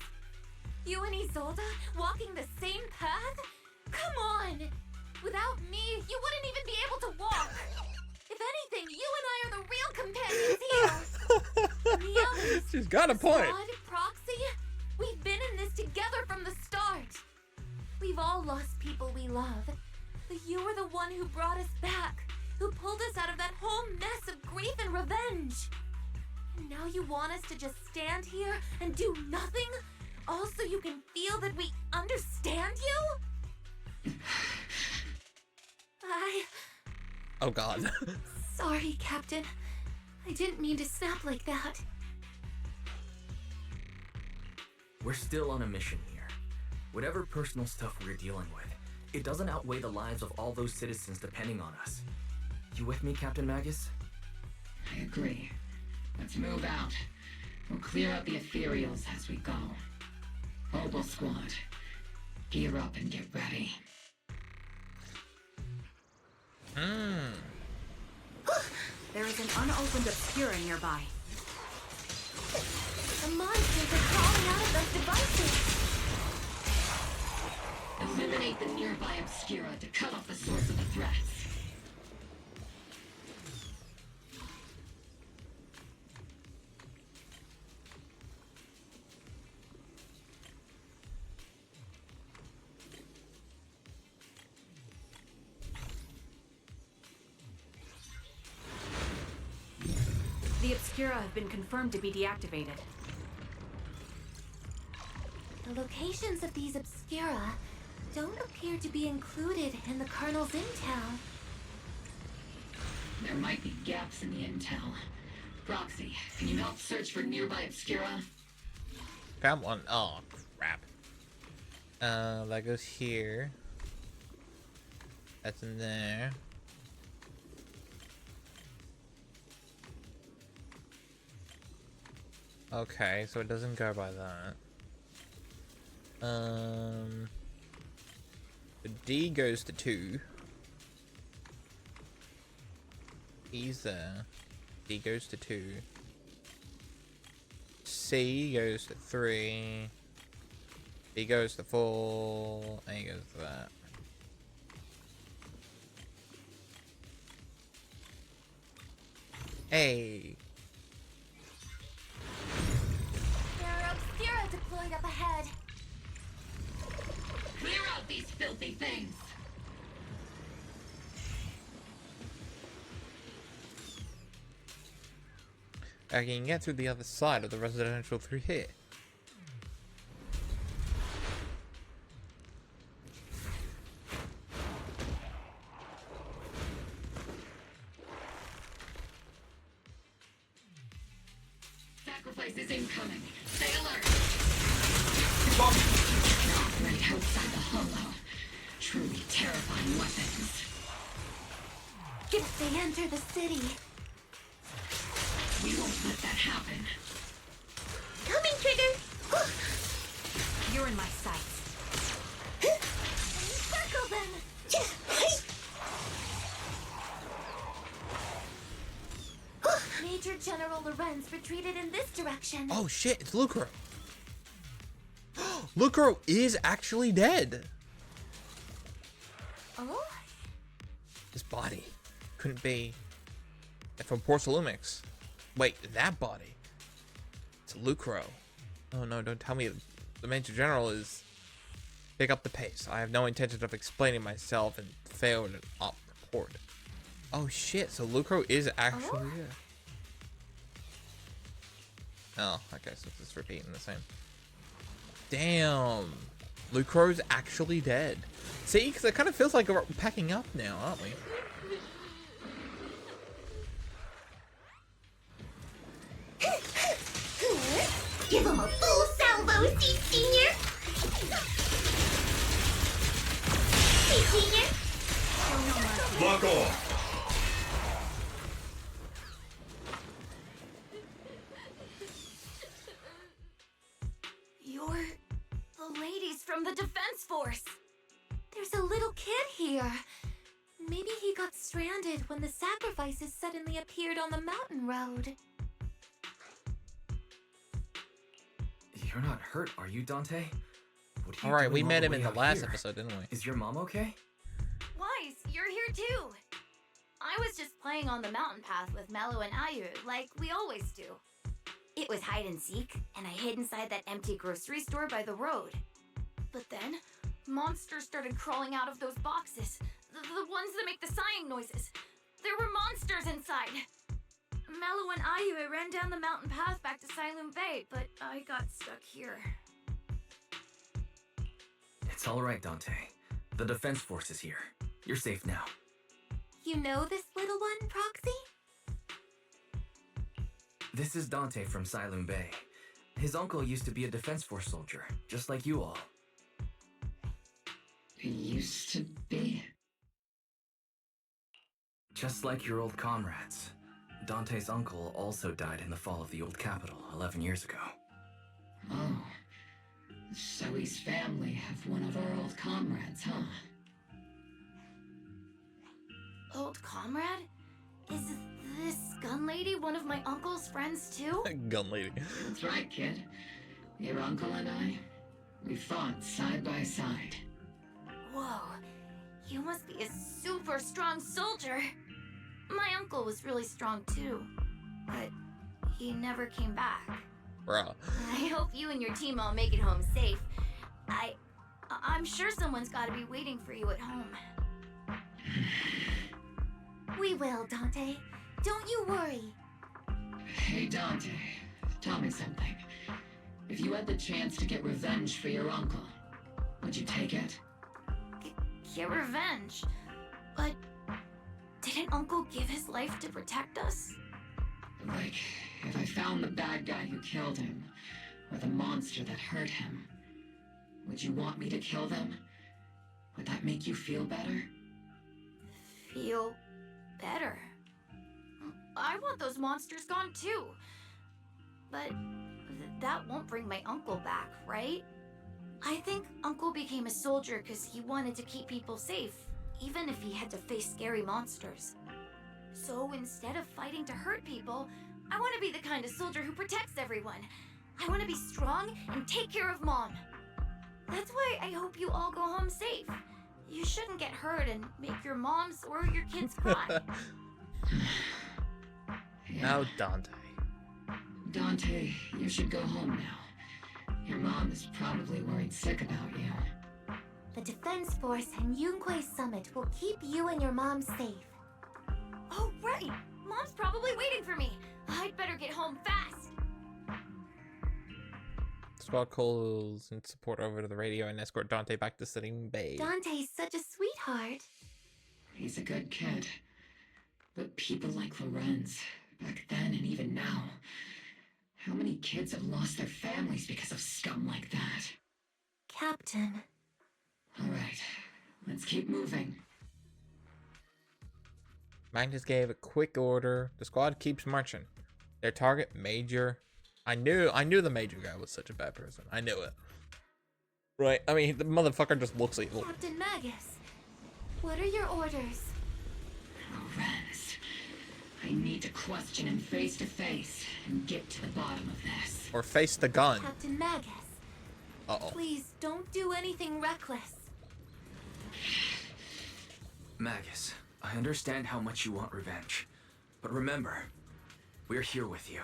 S2: You and Isolde walking the same path? Come on! Without me, you wouldn't even be able to walk. If anything, you and I are the real companions here. The others,
S1: She's got a point.
S2: Squad, Proxy, we've been in this together from the start. We've all lost people we love, but you were the one who brought us back, who pulled us out of that whole mess of grief and revenge. And now you want us to just stand here and do nothing, all so you can feel that we understand you?
S1: Oh god.
S2: Sorry, Captain. I didn't mean to snap like that.
S15: We're still on a mission here. Whatever personal stuff we're dealing with, it doesn't outweigh the lives of all those citizens depending on us. You with me, Captain Magus?
S10: I agree. Let's move out. We'll clear out the ethereals as we go. Mobile squad, gear up and get ready.
S13: There is an unopened Obscura nearby.
S2: The monsters are crawling out of those devices.
S10: Eliminate the nearby Obscura to cut off the source of the threats.
S13: The Obscura have been confirmed to be deactivated.
S2: The locations of these Obscura don't appear to be included in the Colonel's intel.
S10: There might be gaps in the intel. Proxy, can you help search for nearby Obscura?
S1: Found one. Oh, crap. That goes here. That's in there. Okay, so it doesn't go by that. The D goes to 2. E's there. D goes to 2. C goes to 3. B goes to 4. A goes to that. Hey.
S2: There are Obscura deployed up ahead.
S10: Clear out these filthy things!
S1: I can get through the other side of the residential through here.
S10: Sacrifice is incoming. Stay alert! Right outside the hollow. Truly terrifying weapons.
S2: If they enter the city.
S10: We won't let that happen.
S12: Coming, Trigger!
S13: You're in my sights.
S2: Circle them! Major General Lorenz retreated in this direction.
S1: Oh shit, it's Lucro. Lucro is actually dead.
S2: Oh?
S1: His body couldn't be from Porcelumix. Wait, that body. It's Lucro. Oh no, don't tell me the Major General is... Pick up the pace. I have no intention of explaining myself and failed an op report. Oh shit, so Lucro is actually there. Oh, okay, so it's just repeating the same. Damn. Lucro's actually dead. See, because it kind of feels like we're packing up now, aren't we?
S12: Give him a full salvo, Senior! Senior!
S7: Lock off!
S2: You're the ladies from the Defense Force. There's a little kid here. Maybe he got stranded when the sacrifices suddenly appeared on the mountain road.
S15: You're not hurt, are you, Dante?
S1: All right, we met him in the last episode, didn't we?
S15: Is your mom okay?
S11: Weiss, you're here too. I was just playing on the mountain path with Mello and Ayu, like we always do. It was hide and seek, and I hid inside that empty grocery store by the road. But then, monsters started crawling out of those boxes. The ones that make the sighing noises. There were monsters inside. Mello and Ayu ran down the mountain path back to Silum Bay, but I got stuck here.
S15: It's all right, Dante. The Defense Force is here. You're safe now.
S2: You know this little one, Proxy?
S15: This is Dante from Silum Bay. His uncle used to be a Defense Force soldier, just like you all.
S10: He used to be?
S15: Just like your old comrades. Dante's uncle also died in the fall of the old capital 11 years ago.
S10: Oh. So his family have one of our old comrades, huh?
S11: Old comrade? Is this gun lady one of my uncle's friends too?
S1: Gun lady.
S10: That's right, kid. Your uncle and I, we fought side by side.
S11: Whoa, you must be a super strong soldier. My uncle was really strong too, but he never came back.
S1: Bruh.
S11: I hope you and your team all make it home safe. I'm sure someone's gotta be waiting for you at home.
S2: We will, Dante. Don't you worry.
S10: Hey, Dante, tell me something. If you had the chance to get revenge for your uncle, would you take it?
S11: Get revenge? But didn't Uncle give his life to protect us?
S10: Like, if I found the bad guy who killed him, or the monster that hurt him, would you want me to kill them? Would that make you feel better?
S11: Feel better? I want those monsters gone too. But that won't bring my uncle back, right? I think Uncle became a soldier because he wanted to keep people safe, even if he had to face scary monsters. So instead of fighting to hurt people, I want to be the kind of soldier who protects everyone. I want to be strong and take care of Mom. That's why I hope you all go home safe. You shouldn't get hurt and make your moms or your kids cry.
S1: Now Dante.
S10: Dante, you should go home now. Your mom is probably worried sick about you.
S2: The Defense Force and Yunquei Summit will keep you and your mom safe.
S12: Oh, right! Mom's probably waiting for me. I'd better get home fast.
S1: Squad calls in support over to the radio and escort Dante back to Sitting Bay.
S2: Dante's such a sweetheart.
S10: He's a good kid. But people like Lorenz, back then and even now, how many kids have lost their families because of scum like that?
S2: Captain.
S10: Alright, let's keep moving.
S1: Magnus gave a quick order. The squad keeps marching. Their target, Major. I knew the Major guy was such a bad person. I knew it. Right, I mean, the motherfucker just looks evil.
S2: Captain Magus, what are your orders?
S10: Lorenz, I need to question him face to face and get to the bottom of this.
S1: Or face the gun.
S2: Captain Magus.
S1: Uh-oh.
S2: Please don't do anything reckless.
S15: Magus, I understand how much you want revenge. But remember, we're here with you.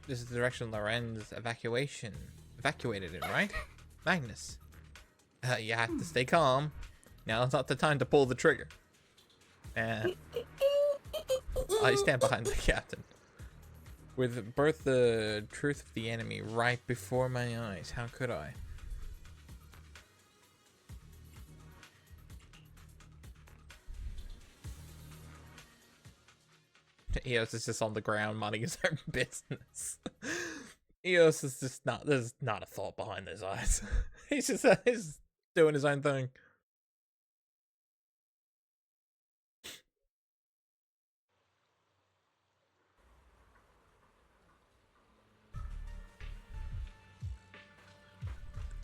S1: This is the direction Lorenz evacuated in, right? Magnus. You have to stay calm. Now's not the time to pull the trigger. And I stand behind the captain. With birth the truth of the enemy right before my eyes, how could I? Eos is just on the ground minding his own business. Eos is just not, there's not a thought behind his eyes. he's doing his own thing.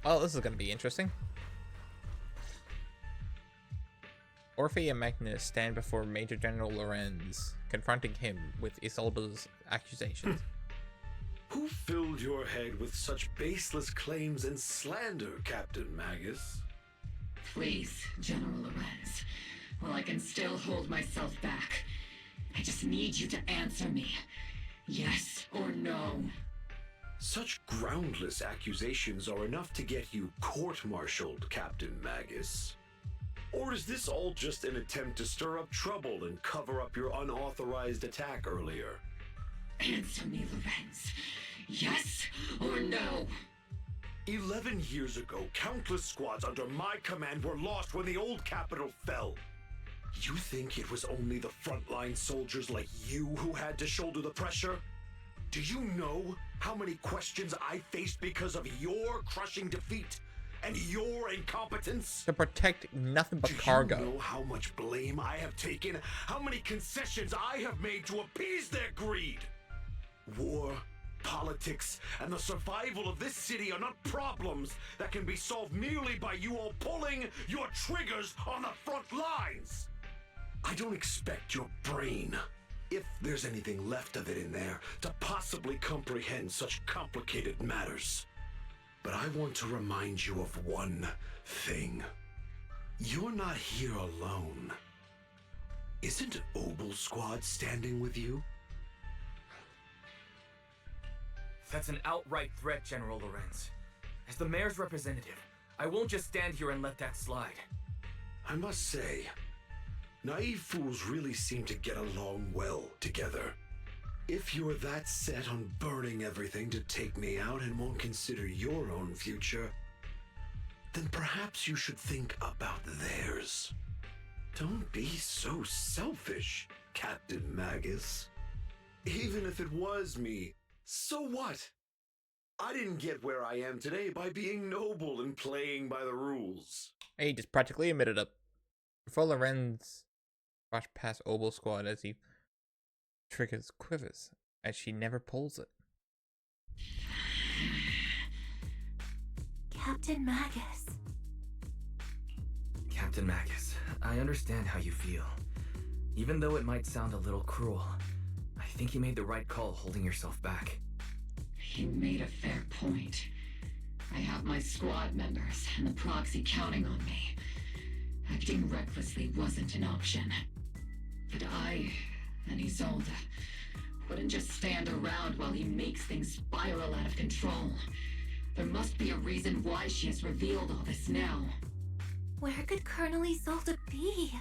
S1: Oh, this is going to be interesting. Orphe and Magnus stand before Major General Lorenz, confronting him with Isolde's accusations.
S16: Who filled your head with such baseless claims and slander, Captain Magus?
S10: Please, General Lorenz, while I can still hold myself back, I just need you to answer me. Yes or no?
S16: Such groundless accusations are enough to get you court-martialed, Captain Magus. Or is this all just an attempt to stir up trouble and cover up your unauthorized attack earlier?
S10: Answer me, Lorenz. Yes or no?
S16: 11 years ago, countless squads under my command were lost when the old capital fell. You think it was only the frontline soldiers like you who had to shoulder the pressure? Do you know how many questions I faced because of your crushing defeat and your incompetence?
S1: To protect nothing but cargo.
S16: Do you know how much blame I have taken? How many concessions I have made to appease their greed? War, politics, and the survival of this city are not problems that can be solved merely by you all pulling your triggers on the front lines. I don't expect your brain, if there's anything left of it in there, to possibly comprehend such complicated matters. But I want to remind you of one thing. You're not here alone. Isn't Obel Squad standing with you?
S15: That's an outright threat, General Lorenz. As the mayor's representative, I won't just stand here and let that slide.
S16: I must say, naive fools really seem to get along well together. If you're that set on burning everything to take me out and won't consider your own future, then perhaps you should think about theirs. Don't be so selfish, Captain Magus. Even if it was me, so what? I didn't get where I am today by being noble and playing by the rules.
S1: He just practically admitted it. Before Lorenz rushed past Obel Squad as he triggers quivers, as she never pulls it.
S2: Captain Magus.
S15: Captain Magus, I understand how you feel. Even though it might sound a little cruel, I think you made the right call holding yourself back.
S10: You made a fair point. I have my squad members and the proxy counting on me. Acting recklessly wasn't an option. But I and Isolde wouldn't just stand around while he makes things spiral out of control. There must be a reason why she has revealed all this now.
S2: Where could Colonel Isolde be?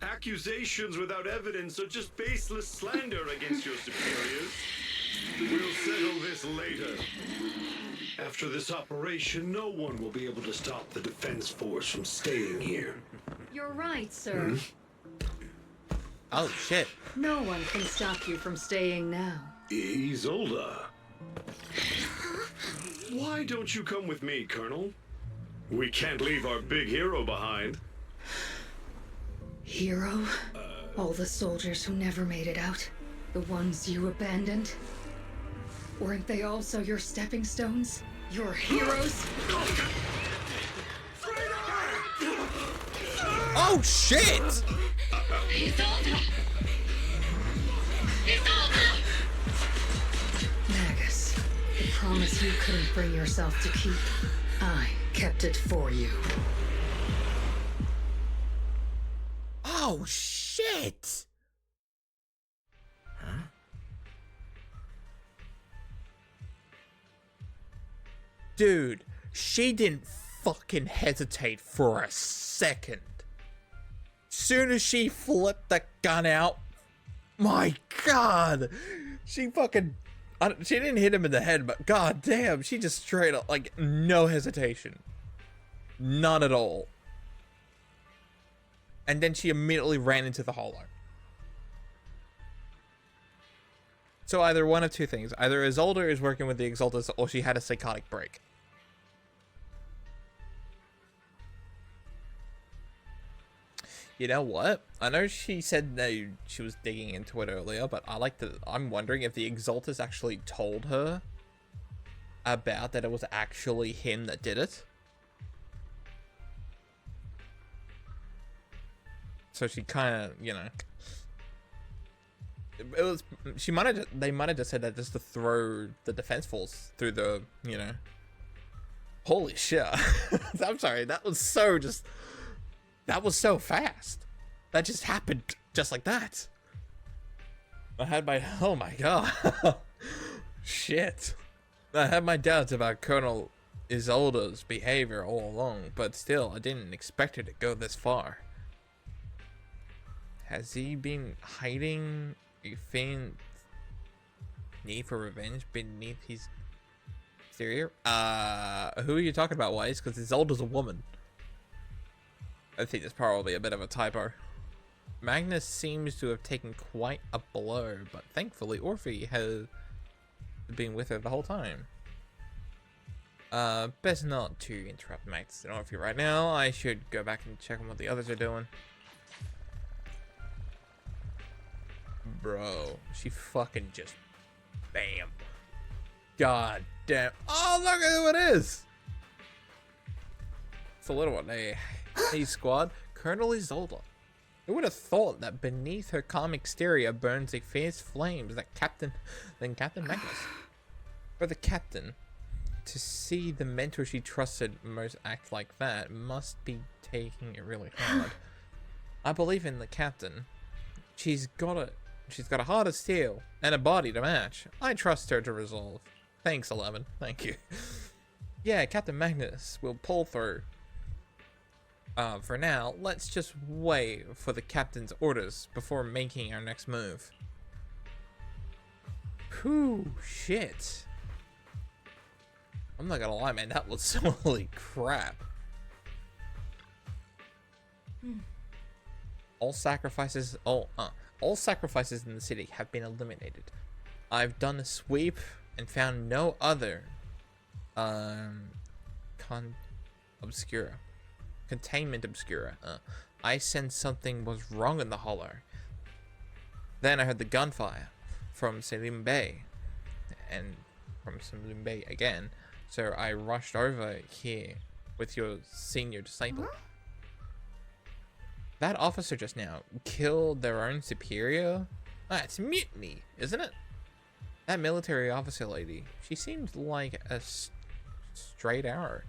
S16: Accusations without evidence are just baseless slander against your superiors. We'll settle this later. After this operation, no one will be able to stop the Defense Force from staying here.
S8: You're right, sir.
S1: Oh, shit.
S8: No one can stop you from staying now.
S16: Isolde. Why don't you come with me, Colonel? We can't leave our big hero behind.
S8: Hero? All the soldiers who never made it out? The ones you abandoned? Weren't they also your stepping stones? Your heroes?
S1: Oh, shit!
S8: Magus, the promise you couldn't bring yourself to keep, I kept it for you.
S1: Oh, shit!
S15: Huh?
S1: Dude, she didn't fucking hesitate for a second. Soon as she flipped the gun out, my god, she fucking, she didn't hit him in the head, but god damn, she just straight up, like, no hesitation. None at all. And then she immediately ran into the hollow. So either one of two things. Either Isolde is working with the Exaltus, or she had a psychotic break. You know what? I know she said no, she was digging into it earlier, but I'm wondering if the Exaltus actually told her about that it was actually him that did it. So she kind of, you know, it was, they might have just said that just to throw the defense force through the, you know, holy shit. I'm sorry, that was so fast. That just happened just like that. I had my, oh my god. Shit. I had my doubts about Colonel Isolde's behavior all along, but still, I didn't expect her to go this far. Has he been hiding a faint need for revenge beneath his exterior? Who are you talking about, Wise? Because Isolde's a woman. I think that's probably a bit of a typo. Magnus seems to have taken quite a blow, but thankfully Orphe has been with her the whole time. Best not to interrupt Magnus and Orphe right now. I should go back and check on what the others are doing. Bro, she fucking just bam. God damn. Oh, look at who it is. It's a little one. Hey squad. Colonel Isolde. Who would have thought that beneath her calm exterior burns a fierce flames that Captain Magnus. For the captain to see the mentor she trusted most act like that must be taking it really hard. I believe in the captain. She's got a heart of steel and a body to match. I trust her to resolve. Thanks, 11. Thank you. Yeah, Captain Magnus will pull through. For now, let's just wait for the captain's orders before making our next move. Whew, shit. I'm not gonna lie, man, that was holy crap. All sacrifices in the city have been eliminated. I've done a sweep and found no other containment obscura. I sensed something was wrong in the hollow. Then I heard the gunfire from Selim Bey and from Selim Bey again. So I rushed over here with your senior disciple. That officer just now killed their own superior? It's mutiny, isn't it? That military officer lady, she seemed like a straight arrow.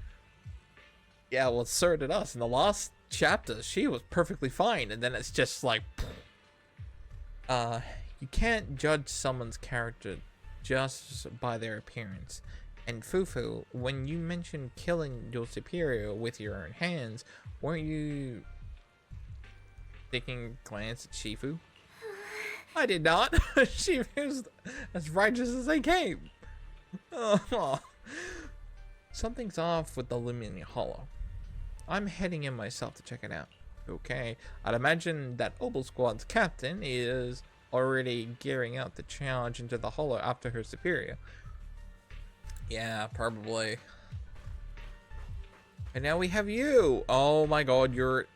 S1: Yeah, well, so did us. In the last chapter, she was perfectly fine, and then it's just like, you can't judge someone's character just by their appearance. And Fufu, when you mentioned killing your superior with your own hands, weren't you taking a glance at Shifu? I did not. Shifu's as righteous as they came. Oh. Something's off with the Lumion Hollow. I'm heading in myself to check it out. Okay, I'd imagine that Obel Squad's captain is already gearing out to charge into the Hollow after her superior. Yeah, probably. And now we have you. Oh my god, you're...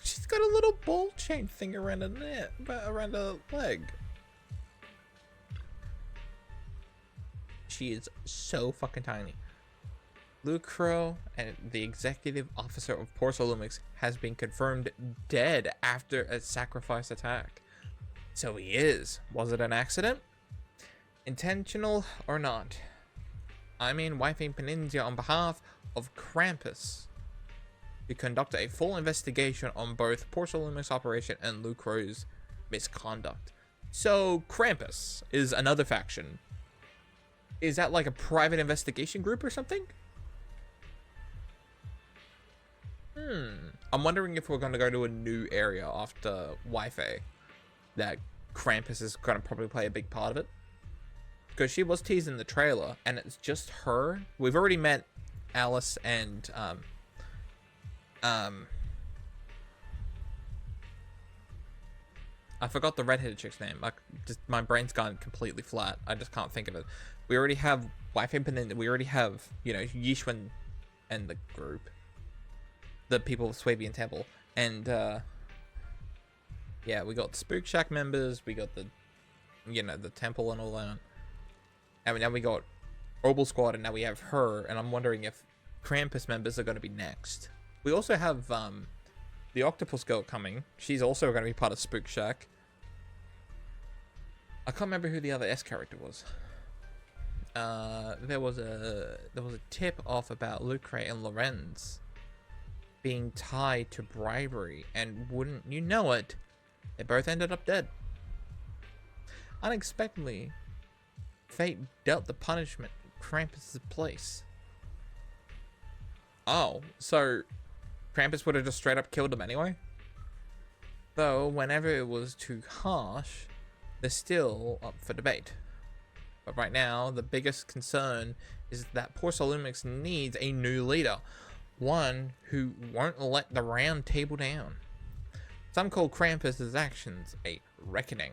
S1: She's got a little ball chain thing around her neck, around her leg. She is so fucking tiny. Lucro, and the executive officer of Porsolumix, has been confirmed dead after a sacrifice attack. So he is. Was it an accident? Intentional or not? I'm in Wiping Peninsula on behalf of Krampus to conduct a full investigation on both Porsolumix operation and Lucro's misconduct. So Krampus is another faction. Is that like a private investigation group or something? I'm wondering if we're going to go to a new area after Wi-Fi. That Krampus is going to probably play a big part of it. Because she was teased in the trailer, and it's just her. We've already met Alice and, I forgot the redheaded chick's name. My brain's gone completely flat. I just can't think of it. We already have Wi-Fi Peninsula. We already have, you know, Yishun and the group. The people of Swabian Temple. And, yeah, we got the Spook Shack members. We got the, you know, the temple and all that. And now we got Obel Squad, and now we have her. And I'm wondering if Krampus members are going to be next. We also have, the Octopus Girl coming. She's also going to be part of Spook Shack. I can't remember who the other S character was. There was a tip off about Lucre and Lorenz being tied to bribery, and wouldn't you know it, they both ended up dead. Unexpectedly, fate dealt the punishment in Krampus' place. Oh, so Krampus would have just straight up killed him anyway? Though, whenever it was too harsh, they're still up for debate. But right now, the biggest concern is that Porsolumix needs a new leader. One who won't let the round table down. Some call Krampus' actions a reckoning.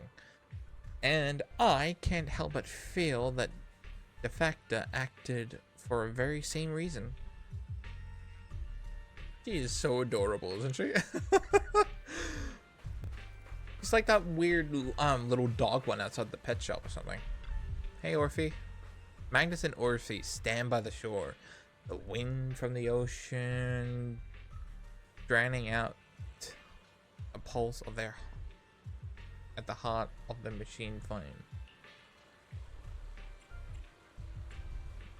S1: And I can't help but feel that De Facto acted for a very same reason. She is so adorable, isn't she? It's like that weird little dog one outside the pet shop or something. Hey, Orphe. Magnus and Orphe stand by the shore. The wind from the ocean drowning out a pulse of their at the heart of the machine flame.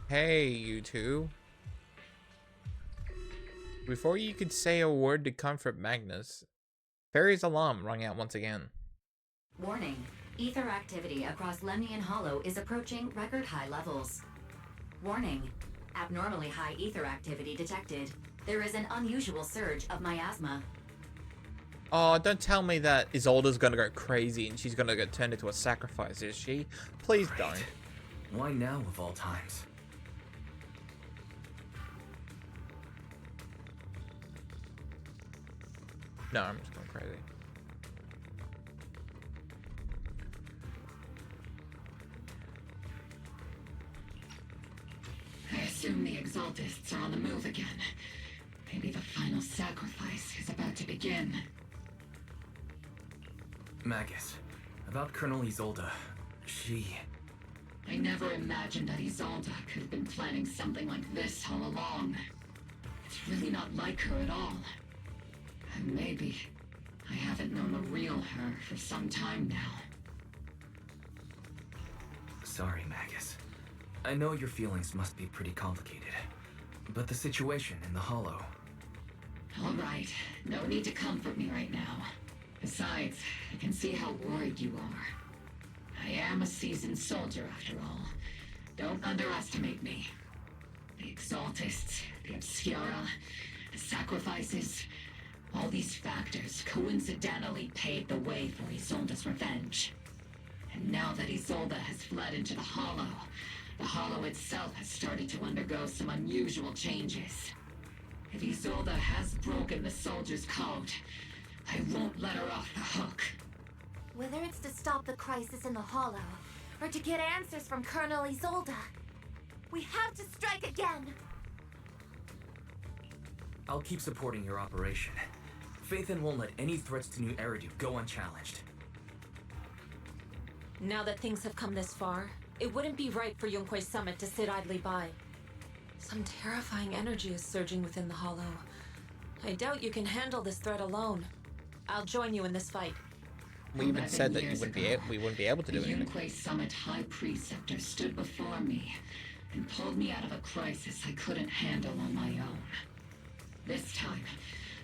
S1: Hey, you two. Before you could say a word to comfort Magnus, Fairy's alarm rang out once again.
S14: Warning. Ether activity across Lemnian Hollow is approaching record high levels. Warning. Abnormally high ether activity detected. There is an unusual surge of miasma.
S1: Oh, don't tell me that Isolde's gonna go crazy and she's gonna get turned into a sacrifice, is she? Please don't.
S15: Why now of all times?
S1: No, I'm just going crazy.
S10: I assume the Exaltists are on the move again. Maybe the final sacrifice is about to begin.
S15: Magus, about Colonel Isolde, she...
S10: I never imagined that Isolde could have been planning something like this all along. It's really not like her at all. And maybe I haven't known the real her for some time now.
S15: Sorry, Magus. I know your feelings must be pretty complicated. But the situation in the Hollow.
S10: All right, no need to comfort me right now. Besides, I can see how worried you are. I am a seasoned soldier after all. Don't underestimate me. The Exaltists, the Obscura, the sacrifices, all these factors coincidentally paved the way for Isolde's revenge. And now that Isolde has fled into the Hollow itself has started to undergo some unusual changes. If Isolde has broken the soldier's code, I won't let her off the hook.
S2: Whether it's to stop the crisis in the Hollow, or to get answers from Colonel Isolde, we have to strike again!
S15: I'll keep supporting your operation. Phaethon won't let any threats to New Eridu go unchallenged.
S11: Now that things have come this far, it wouldn't be right for Yunque's summit to sit idly by. Some terrifying energy is surging within the Hollow. I doubt you can handle this threat alone. I'll join you in this fight.
S1: We even said that we wouldn't be able to do
S10: the
S1: anything.
S10: Yunque Summit High Preceptor stood before me and pulled me out of a crisis I couldn't handle on my own. This time,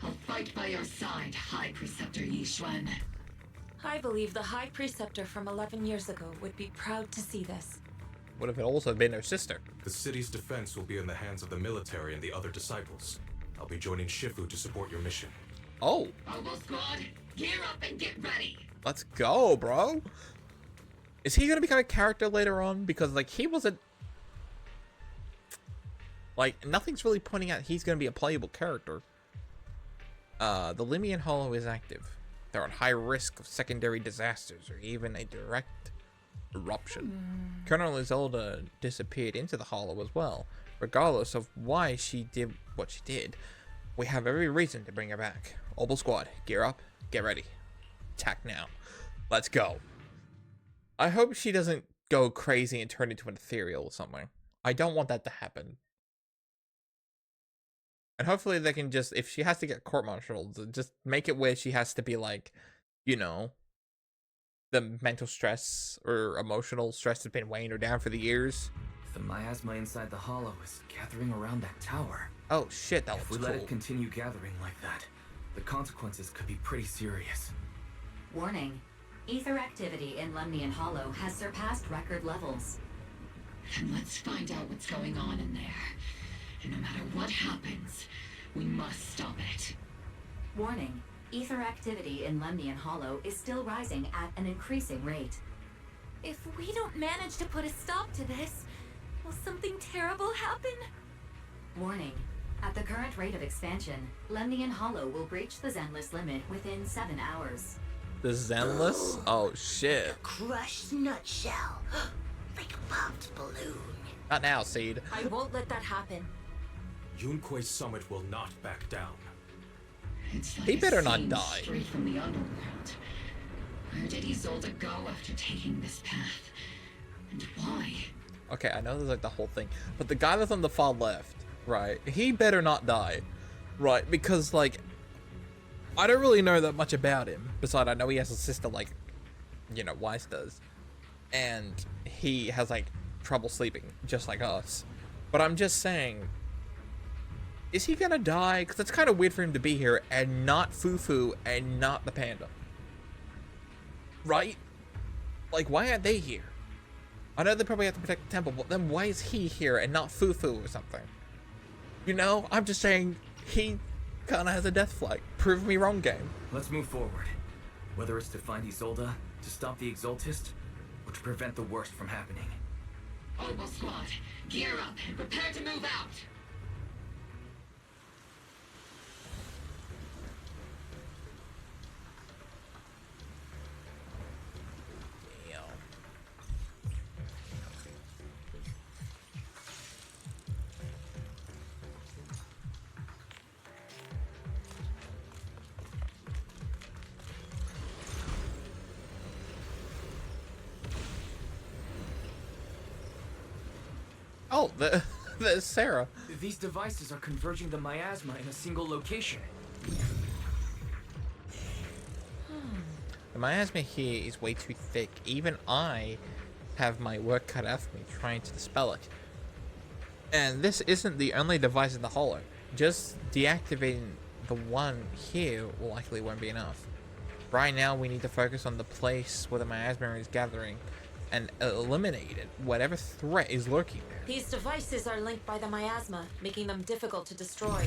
S10: I'll fight by your side, High Preceptor Yixuan.
S11: I believe the High Preceptor from 11 years ago would be proud to see this.
S1: Would have also been her sister.
S19: The city's defense will be in the hands of the military and the other disciples. I'll be joining Shifu to support your mission.
S1: Oh.
S10: Robo Squad, gear up and get ready.
S1: Let's go, bro. Is he gonna become a character later on? Because like he wasn't. Like nothing's really pointing out he's gonna be a playable character. The Limian Hollow is active. They're at high risk of secondary disasters or even a direct eruption. Colonel Isolde disappeared into the Hollow as well. Regardless of why she did what she did, we have every reason to bring her back. Obel Squad, gear up, get ready. Attack now. Let's go. I hope she doesn't go crazy and turn into an ethereal or something. I don't want that to happen. And hopefully they can just, if she has to get court-martialed, just make it where she has to be like, you know, the mental stress or emotional stress has been weighing her down for the years.
S15: The miasma inside the Hollow is gathering around that tower.
S1: Oh shit, that
S15: If
S1: looks
S15: we
S1: cool.
S15: let it continue gathering like that, the consequences could be pretty serious.
S14: Warning. Ether activity in Lemnian Hollow has surpassed record levels.
S10: Then let's find out what's going on in there. And no matter what happens, we must stop it.
S14: Warning. Ether activity in Lemnian Hollow is still rising at an increasing rate.
S2: If we don't manage to put a stop to this, will something terrible happen?
S14: Warning. At the current rate of expansion, Lemnian Hollow will breach the Zenless limit within 7 hours.
S1: The Zenless? Oh shit.
S12: Crushed nutshell. Like a popped balloon.
S1: Not now, Seed.
S11: I won't let that happen.
S19: Yunque's summit will not back down.
S10: It's like
S1: He better
S10: a
S1: not
S10: scene
S1: die.
S10: straight from the underworld. Where did Isolde go after taking this path? And why?
S1: Okay, I know there's like the whole thing, but the guy that's on the far left, right, he better not die, right, because like, I don't really know that much about him, besides I know he has a sister like, you know, Weiss does, and he has like trouble sleeping, just like us, but I'm just saying, is he gonna die? Because it's kind of weird for him to be here, and not Fufu, and not the panda, right? Like, why aren't they here? I know they probably have to protect the temple, but then why is he here and not Fufu or something? You know, I'm just saying he kind of has a death flag. Prove me wrong, game.
S15: Let's move forward. Whether it's to find Isolde, to stop the Exaltist, or to prevent the worst from happening.
S10: Obel Squad, gear up and prepare to move out!
S1: Oh, there's Sarah.
S15: These devices are converging the miasma in a single location.
S1: The miasma here is way too thick. Even I have my work cut out for me trying to dispel it. And this isn't the only device in the holo. Just deactivating the one here likely won't be enough. Right now we need to focus on the place where the miasma is gathering and eliminate it, whatever threat is lurking there.
S11: These devices are linked by the miasma, making them difficult to destroy.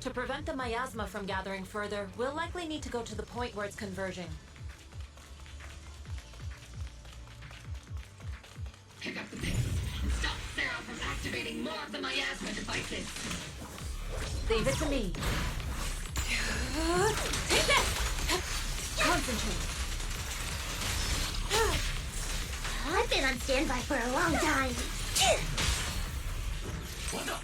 S11: To prevent the miasma from gathering further, we'll likely need to go to the point where it's converging.
S10: Pick up the pace and stop Sarah from activating more of the miasma devices.
S11: Leave it to me. Take this! Concentrate.
S12: I've been on standby for a long time.
S10: What the?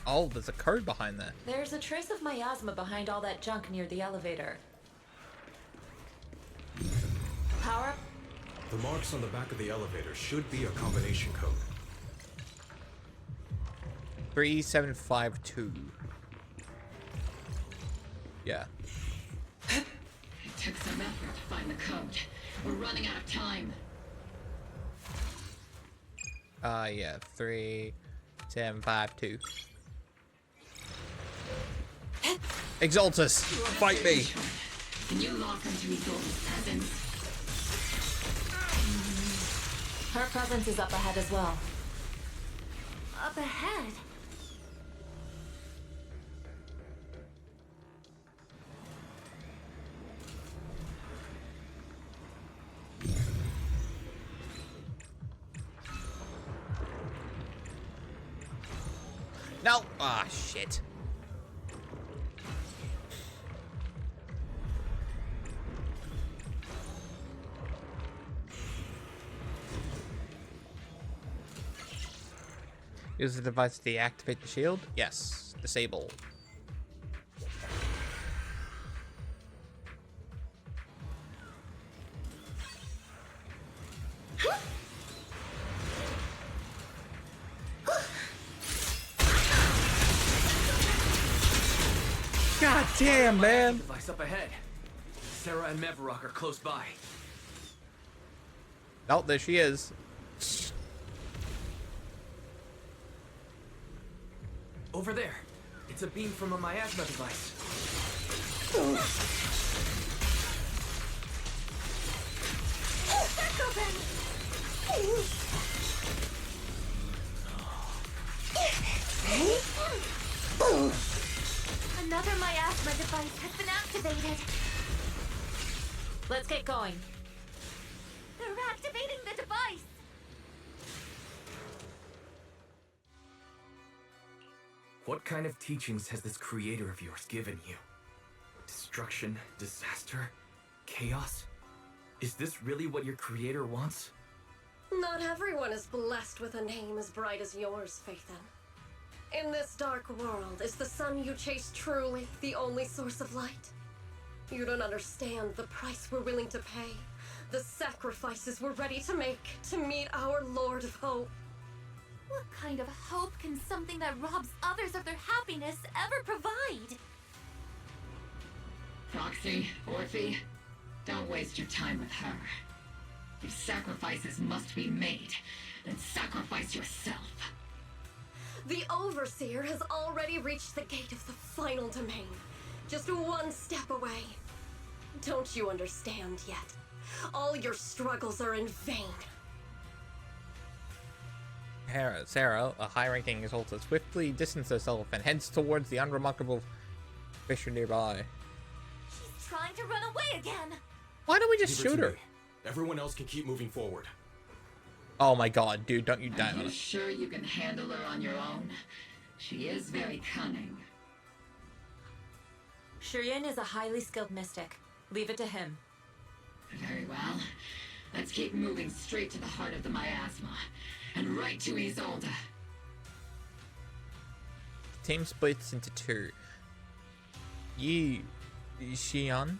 S1: Oh, there's a code behind that.
S11: There's a trace of miasma behind all that junk near the elevator. Power up.
S19: The marks on the back of the elevator should be a combination code.
S1: 3752. Yeah.
S10: It took some effort to find the code. We're running out of time.
S1: Yeah, 3752. Exaltus, fight me!
S10: Can you lock into Isolde's presence?
S11: Her presence is up ahead as well.
S2: Up ahead?
S1: No! Ah, shit. Use the device to deactivate the shield? Yes. Disable. God damn, man!
S15: Device up ahead. Sarah and Mevarok are close by.
S1: Oh, there she is.
S15: Over there. It's a beam from a miasma device.
S2: Another miasma device has been activated.
S11: Let's get going.
S2: They're activating the device.
S15: What kind of teachings has this creator of yours given you? Destruction, disaster, chaos? Is this really what your creator wants?
S6: Not everyone is blessed with a name as bright as yours, Phaethon. In this dark world, is the sun you chase truly the only source of light? You don't understand the price we're willing to pay, the sacrifices we're ready to make to meet our Lord of Hope.
S2: What kind of hope can something that robs others of their happiness ever provide?
S10: Proxy, Orphe, don't waste your time with her. If sacrifices must be made, then sacrifice yourself.
S6: The Overseer has already reached the gate of the final domain, just one step away. Don't you understand yet? All your struggles are in vain.
S1: Sarah, a high-ranking Exalted, swiftly distances herself and heads towards the unremarkable fissure nearby.
S2: She's trying to run away again.
S1: Why don't we just
S19: Leave her
S1: shoot
S19: to
S1: her?
S19: me. Everyone else can keep moving forward.
S1: Oh my god, dude, don't you die
S10: Are
S1: on
S10: you
S1: it.
S10: sure you can handle her on your own? She is very cunning.
S11: Shireen is a highly skilled mystic. Leave it to him.
S10: Very well. Let's keep moving straight to the heart of the miasma, and right to Isolde.
S1: The team splits into two. Xian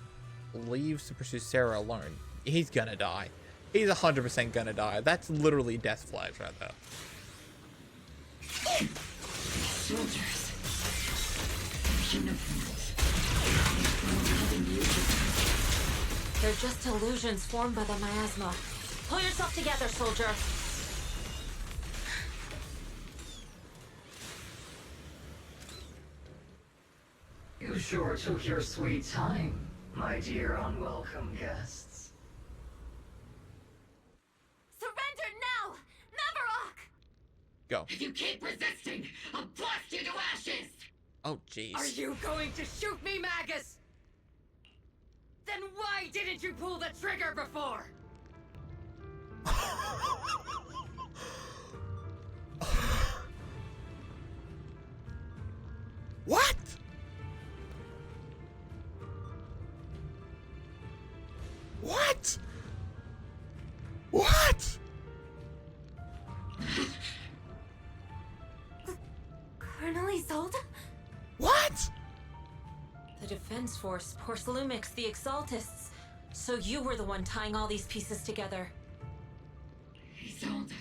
S1: leaves to pursue Sarah alone. He's gonna die. He's 100% gonna die. That's literally death flags right there.
S10: Soldiers. Uniforms.
S11: They're just illusions formed by the miasma. Pull yourself together, soldier.
S10: You sure took your sweet time, my dear unwelcome guests.
S2: Surrender now! Mavarok!
S1: Go.
S10: If you keep resisting, I'll blast you to ashes!
S1: Oh, jeez.
S8: Are you going to shoot me, Magus? Then why didn't you pull the trigger before?
S1: What? What? What?
S2: Colonel Isolde?
S1: What?
S11: The Defense Force, Porcelumix, the Exaltists. So you were the one tying all these pieces together.
S10: Isolde,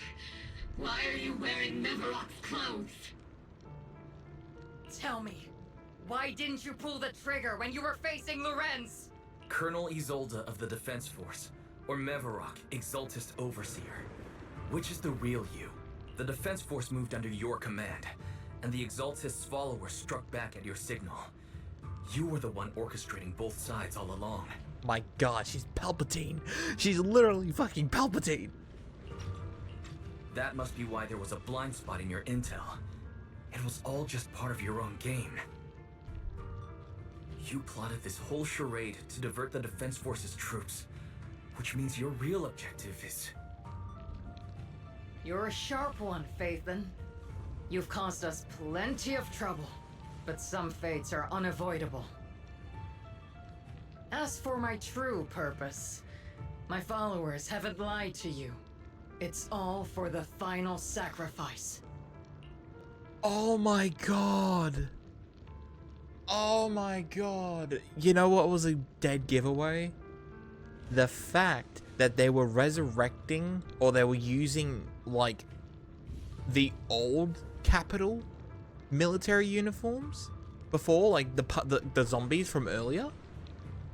S10: why are you wearing Mevarok's clothes?
S8: Tell me, why didn't you pull the trigger when you were facing Lorenz?
S15: Colonel Isolde of the Defense Force, or Mevarok, Exaltist Overseer. Which is the real you? The Defense Force moved under your command, and the Exaltist's followers struck back at your signal. You were the one orchestrating both sides all along.
S1: My god, she's Palpatine. She's literally fucking Palpatine.
S15: That must be why there was a blind spot in your intel. It was all just part of your own game. You plotted this whole charade to divert the Defense Force's troops, which means your real objective is...
S8: You're a sharp one, Phaethon. You've caused us plenty of trouble, but some fates are unavoidable. As for my true purpose, my followers haven't lied to you. It's all for the final sacrifice.
S1: Oh my god. Oh my god. You know what was a dead giveaway? The fact that they were resurrecting, or they were using, like, the old Capital military uniforms before, like the zombies from earlier.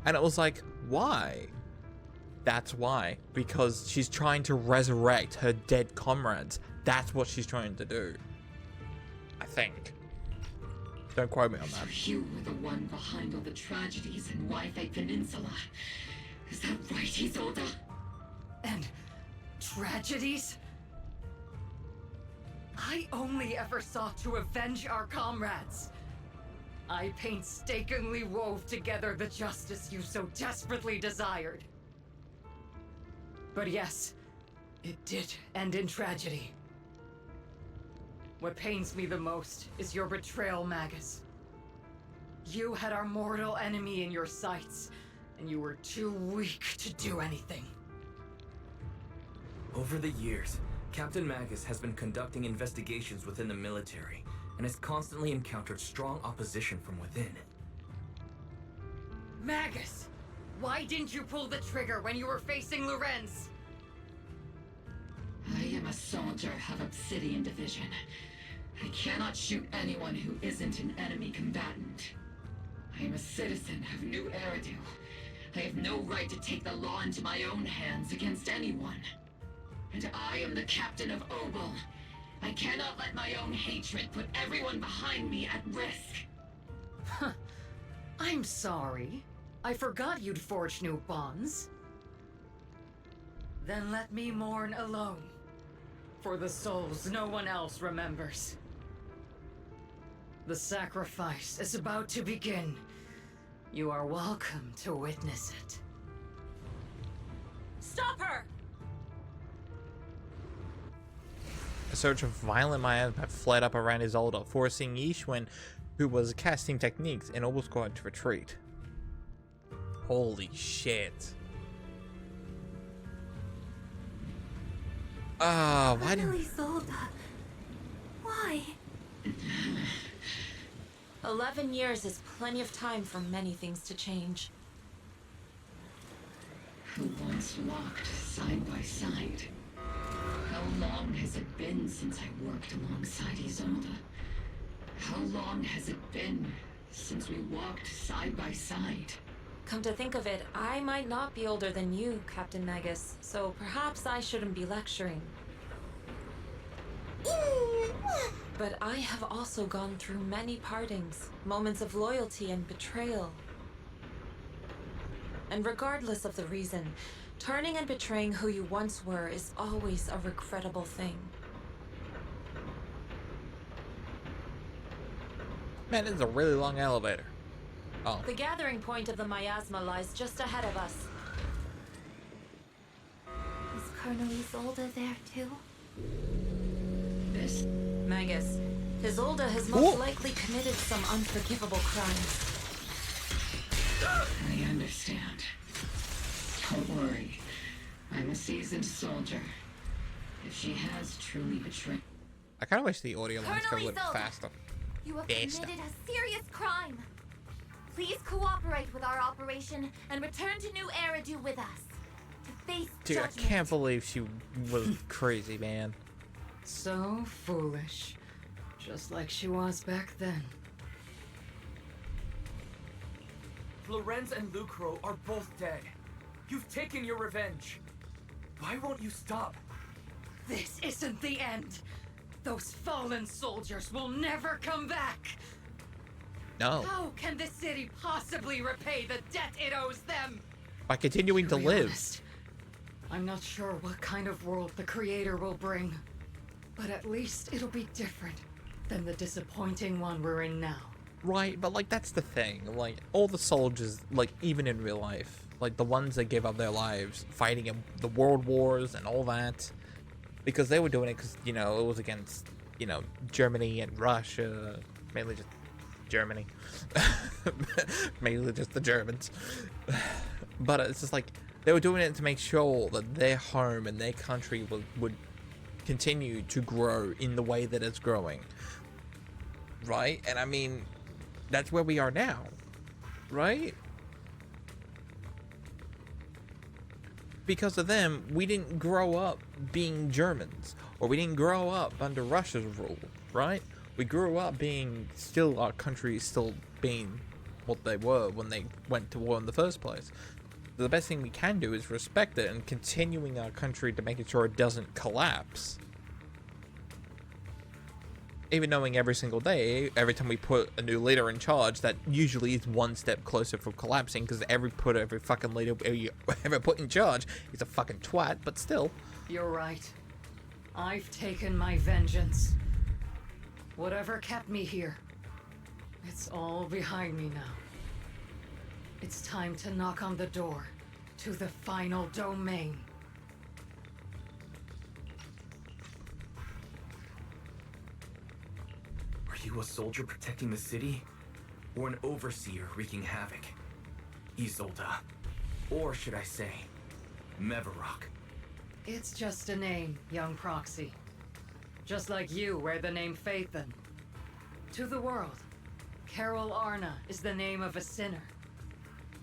S1: And it was like, why? That's why. Because she's trying to resurrect her dead comrades. That's what she's trying to do. I think. Don't quote me on that.
S10: So you were the one behind all the tragedies in Wi-Fi Peninsula. Is that right, Isolde?
S8: And tragedies? I only ever sought to avenge our comrades. I painstakingly wove together the justice you so desperately desired. But yes, it did end in tragedy. What pains me the most is your betrayal, Magus. You had our mortal enemy in your sights, and you were too weak to do anything.
S15: Over the years, Captain Magus has been conducting investigations within the military and has constantly encountered strong opposition from within.
S8: Magus! Why didn't you pull the trigger when you were facing Lorenz?
S10: I am a soldier of Obsidian Division. I cannot shoot anyone who isn't an enemy combatant. I am a citizen of New Eridu. I have no right to take the law into my own hands against anyone. And I am the captain of Obel. I cannot let my own hatred put everyone behind me at risk.
S8: Huh. I'm sorry. I forgot you'd forged new bonds. Then let me mourn alone. For the souls no one else remembers. The sacrifice is about to begin. You are welcome to witness it.
S11: Stop her!
S1: A surge of violent miasma fled up around Isolde, forcing Yishun, who was casting techniques in Obel Squad, to retreat. Holy shit. Why did
S2: Isolde? Why?
S11: 11 years is plenty of time for many things to change.
S10: Who once walked side by side. How long has it been since I worked alongside Isolde? How long has it been since we walked side by side?
S11: Come to think of it, I might not be older than you, Captain Magus, so perhaps I shouldn't be lecturing. But I have also gone through many partings, moments of loyalty and betrayal. And regardless of the reason, turning and betraying who you once were is always a regrettable thing.
S1: Man, this is a really long elevator. Oh.
S11: The gathering point of the miasma lies just ahead of us.
S2: Is Colonel Isolde there too?
S11: This Magus. Isolde has most likely committed some unforgivable crimes.
S10: I understand. Don't worry. I'm a seasoned soldier. If she has truly betrayed...
S1: I kind of wish the audio lines could
S2: Colonel
S1: look
S2: Isolde,
S1: faster.
S2: You have
S1: Faster.
S2: committed a serious crime. Please cooperate with our operation and return to New Eridu with us to face
S1: Dude, I
S2: judgment.
S1: can't believe she was crazy, man.
S8: So foolish. Just like she was back then.
S15: Lorenz and Lucro are both dead. You've taken your revenge. Why won't you stop?
S8: This isn't the end. Those fallen soldiers will never come back.
S1: No.
S8: How can the city possibly repay the debt it owes them?
S1: By continuing to
S8: be
S1: live.
S8: honest, I'm not sure what kind of world the Creator will bring, but at least it'll be different than the disappointing one we're in now.
S1: Right, but like that's the thing. Like all the soldiers, like even in real life, like the ones that gave up their lives fighting in the world wars and all that, because they were doing it because, you know, it was against, you know, Germany and Russia, mainly just Germany, mainly just the Germans. But it's just like they were doing it to make sure that their home and their country would continue to grow in the way that it's growing. Right? And I mean, that's where we are now, right? Because of them, we didn't grow up being Germans, or we didn't grow up under Russia's rule, right? We grew up being still, our country still being what they were when they went to war in the first place. The best thing we can do is respect it and continuing our country to making sure it doesn't collapse. Even knowing every single day, every time we put a new leader in charge, that usually is one step closer from collapsing, because every fucking leader you ever put in charge is a fucking twat, but still.
S8: You're right. I've taken my vengeance. Whatever kept me here, it's all behind me now. It's time to knock on the door to the final domain.
S15: Are you a soldier protecting the city? Or an overseer wreaking havoc? Isolde. Or should I say, Mevarok?
S8: It's just a name, young proxy. Just like you wear the name Phaethon. To the world, Carol Arna is the name of a sinner.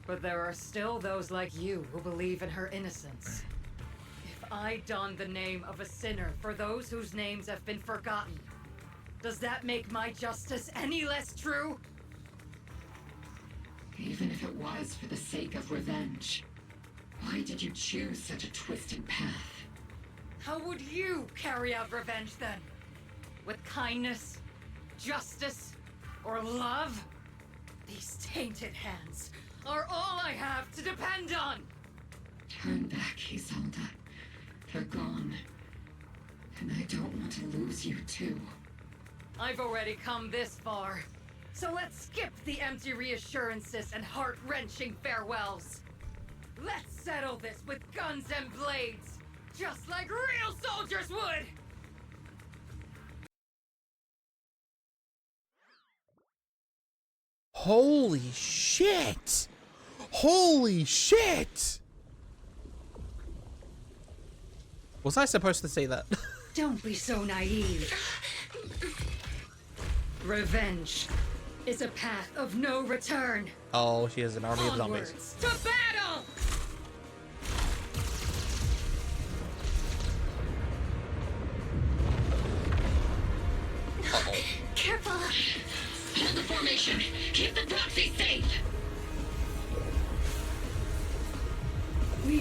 S8: But there are still those like you who believe in her innocence. If I don the name of a sinner for those whose names have been forgotten, does that make my justice any less true?
S10: Even if it was for the sake of revenge, why did you choose such a twisted path?
S8: How would you carry out revenge then? With kindness, justice, or love? These tainted hands are all I have to depend on!
S10: Turn back, Isolde. They're gone. And I don't want to lose you too.
S8: I've already come this far. So let's skip the empty reassurances and heart-wrenching farewells. Let's settle this with guns and blades, just like real soldiers would!
S1: Holy shit! Holy shit! Was I supposed to say that?
S8: Don't be so naive. Revenge is a path of no return.
S1: Oh, she has an army of zombies.
S8: Onwards to battle!
S2: Careful!
S10: Hold the formation! Keep the proxy safe!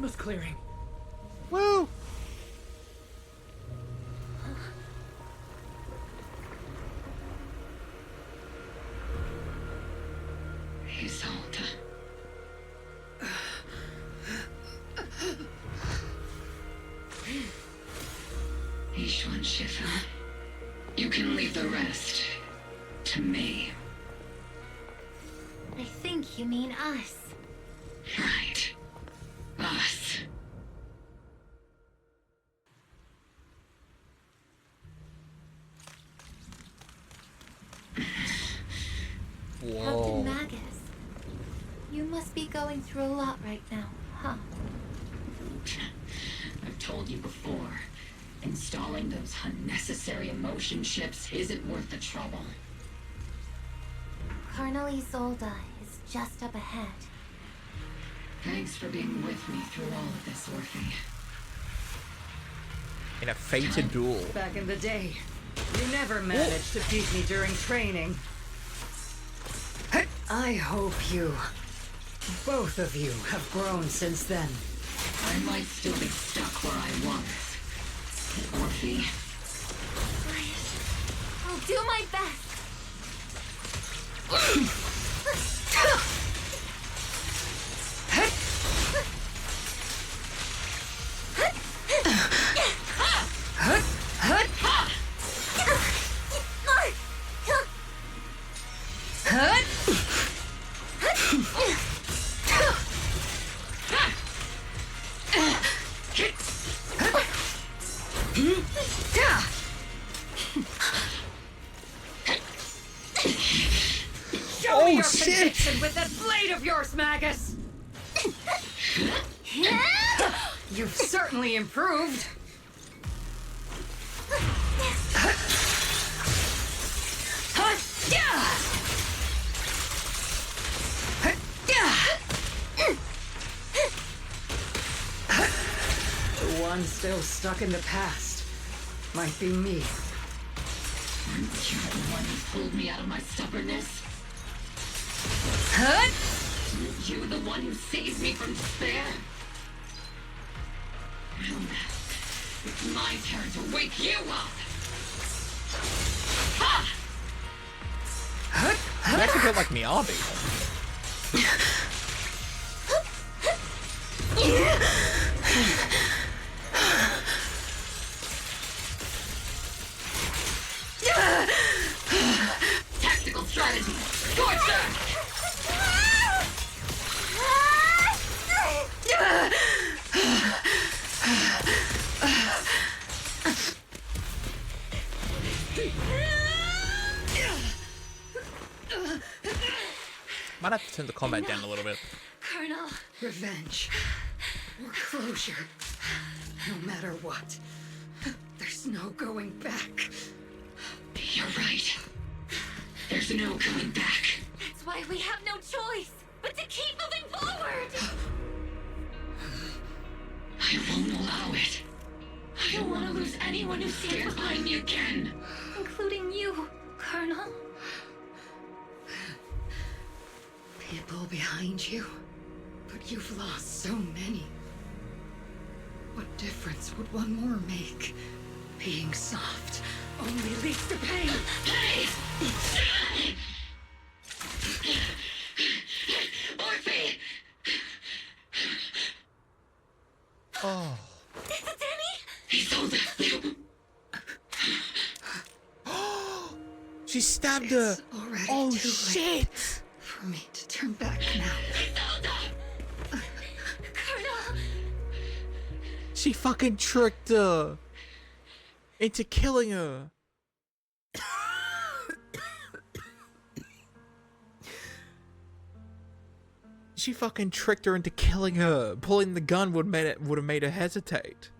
S4: Christmas clearing.
S1: Woo!
S10: Isolde. Ishwan Shifa. You can leave the rest to me.
S2: I think you mean us.
S10: Right. Us.
S2: Captain Magus, you must be going through a lot right now, huh?
S10: I've told you before, installing those unnecessary emotion chips isn't worth the trouble.
S2: Colonel Isolde is just up ahead.
S10: Thanks for being with me through all of this, Orphe.
S1: In a fated duel.
S8: Back in the day, you never managed to beat me during training. I hope you, both of you, have grown since then.
S10: I might still be stuck where I was. Orphe.
S2: I'll do my best.
S8: Show me your conviction with that blade of yours, Magus! You've certainly improved. The one still stuck in the past might be me.
S10: You're the one who pulled me out of my stubbornness. You the one who saved me from despair. Well, it's my turn to wake you up.
S1: You actually feel like Miyabi.
S10: Tactical strategy. Torture!
S1: Might have to turn the combat down a little bit.
S2: Colonel.
S8: Revenge. Or closure. No matter what. There's no going back.
S10: You're right. There's no going back.
S2: That's why we have no choice but to keep moving forward.
S10: I won't allow it. I don't want to lose anyone who stands behind me again.
S2: Including you, Colonel.
S8: People behind you. But you've lost so many. What difference would one more make? Being soft only leads to pain.
S10: Orphe!
S1: Oh.
S2: Is it Danny?
S10: Isolde!
S1: She stabbed her.
S8: Already
S1: Oh
S8: too
S1: shit!
S8: late for me to turn back now.
S2: Colonel!
S1: She fucking tricked her into killing her. She fucking tricked her into killing her. Pulling the gun would have made her hesitate.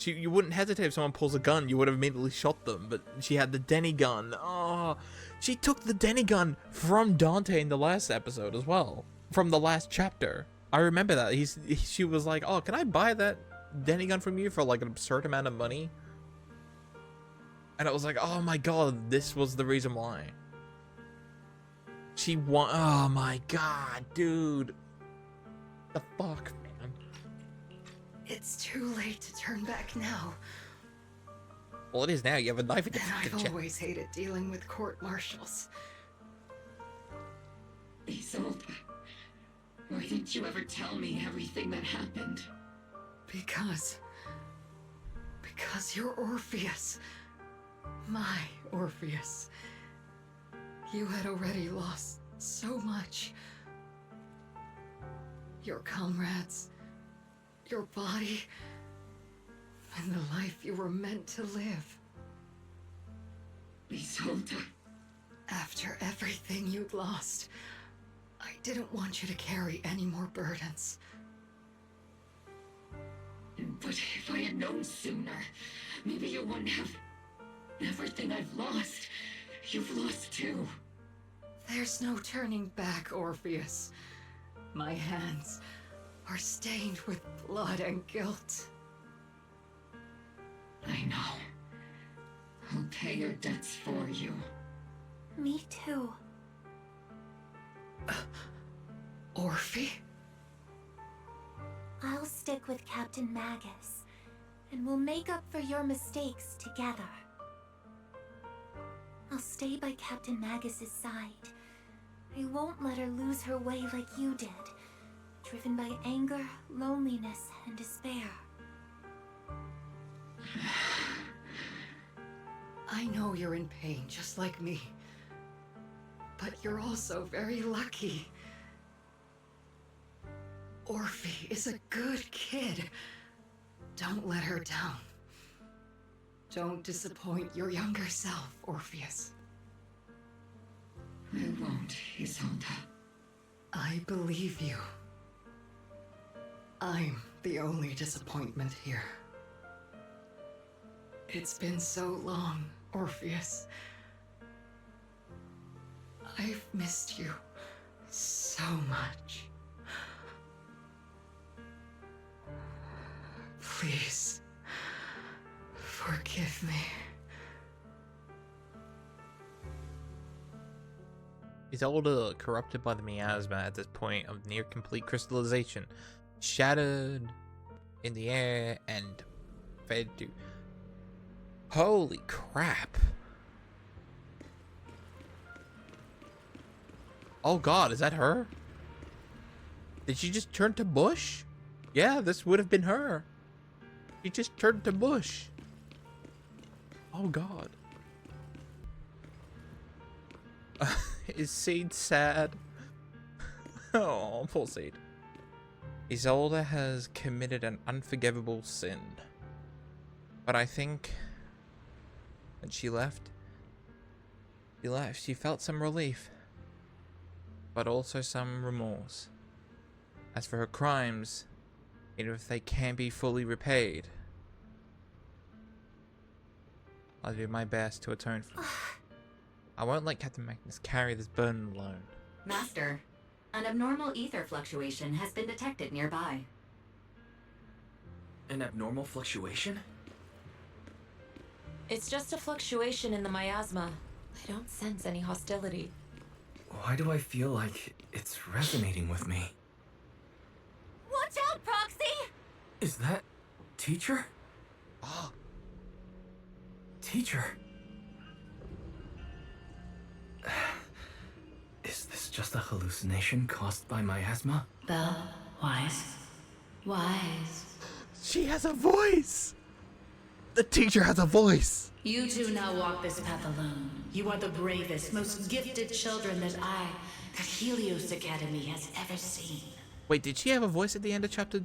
S1: You wouldn't hesitate if someone pulls a gun. You would have immediately shot them. But she had the Denny gun. Oh, she took the Denny gun from Dante in the last episode as well. From the last chapter. I remember that. She was like, "Oh, can I buy that Denny gun from you for like an absurd amount of money?" And I was like, "Oh my god, this was the reason why." She won. Oh my god, dude. The fuck, man?
S8: It's too late to turn back now.
S1: Well, it is now. You have a knife in your
S8: And I've
S1: fucking chest.
S8: always hated dealing with court-martials.
S10: Isolde, why didn't you ever tell me everything that happened?
S8: Because you're Orpheus. My Orpheus. You had already lost so much. Your comrades, your body, and the life you were meant to live.
S10: Isolde.
S8: After everything you'd lost, I didn't want you to carry any more burdens.
S10: But if I had known sooner, maybe you wouldn't have... Everything I've lost, you've lost too.
S8: There's no turning back, Orpheus. My hands are stained with blood and guilt.
S10: I know. I'll pay your debts for you.
S2: Me too.
S8: Orphe?
S2: I'll stick with Captain Magus, and we'll make up for your mistakes together. I'll stay by Captain Magus's side. I won't let her lose her way like you did, driven by anger, loneliness, and despair.
S8: I know you're in pain, just like me. But you're also very lucky. Orphe is a good kid. Don't let her down. Don't disappoint your younger self, Orpheus.
S10: I won't, Isolde.
S8: I believe you. I'm the only disappointment here. It's been so long, Orpheus. I've missed you so much. Please, forgive me.
S1: Isolde, corrupted by the miasma at this point of near complete crystallization, shattered in the air and fed to... Holy crap. Oh god, is that her? Did she just turn to bush? Yeah, this would have been her. She just turned to bush. Oh god. Is Seed sad? Oh, poor Seed. Isolde has committed an unforgivable sin. But I think when she left, she felt some relief. But also some remorse. As for her crimes, even if they can't be fully repaid, I'll do my best to atone for them. I won't let Captain Magnus carry this burden alone.
S14: Master, an abnormal ether fluctuation has been detected nearby.
S15: An abnormal fluctuation?
S11: It's just a fluctuation in the miasma. I don't sense any hostility.
S15: Why do I feel like it's resonating with me?
S2: Watch out, Proxy!
S15: Is that... Teacher?
S1: Ah.
S15: Teacher? Is this just a hallucination caused by miasma?
S10: Belle, Wise. Wise.
S1: She has a voice! The teacher has a voice!
S10: You two now walk this path alone. You are the bravest, most gifted children that Helios Academy has ever seen.
S1: Wait, did she have a voice at the end of chapter...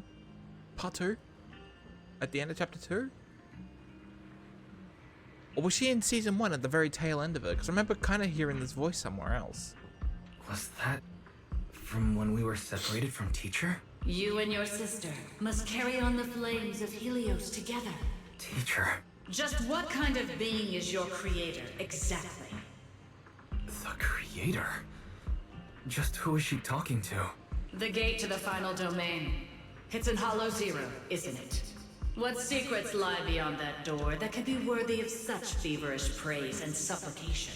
S1: part 2? At the end of chapter 2? Or was she in season 1 at the very tail end of it? Because I remember kind of hearing this voice somewhere else.
S15: Was that from when we were separated from Teacher?
S10: You and your sister must carry on the flames of Helios together.
S15: Teacher.
S10: Just what kind of being is your creator, exactly?
S15: The creator? Just who is she talking to?
S10: The gate to the final domain. It's in Hollow Zero, isn't it? What secrets lie beyond that door that could be worthy of such feverish praise and supplication?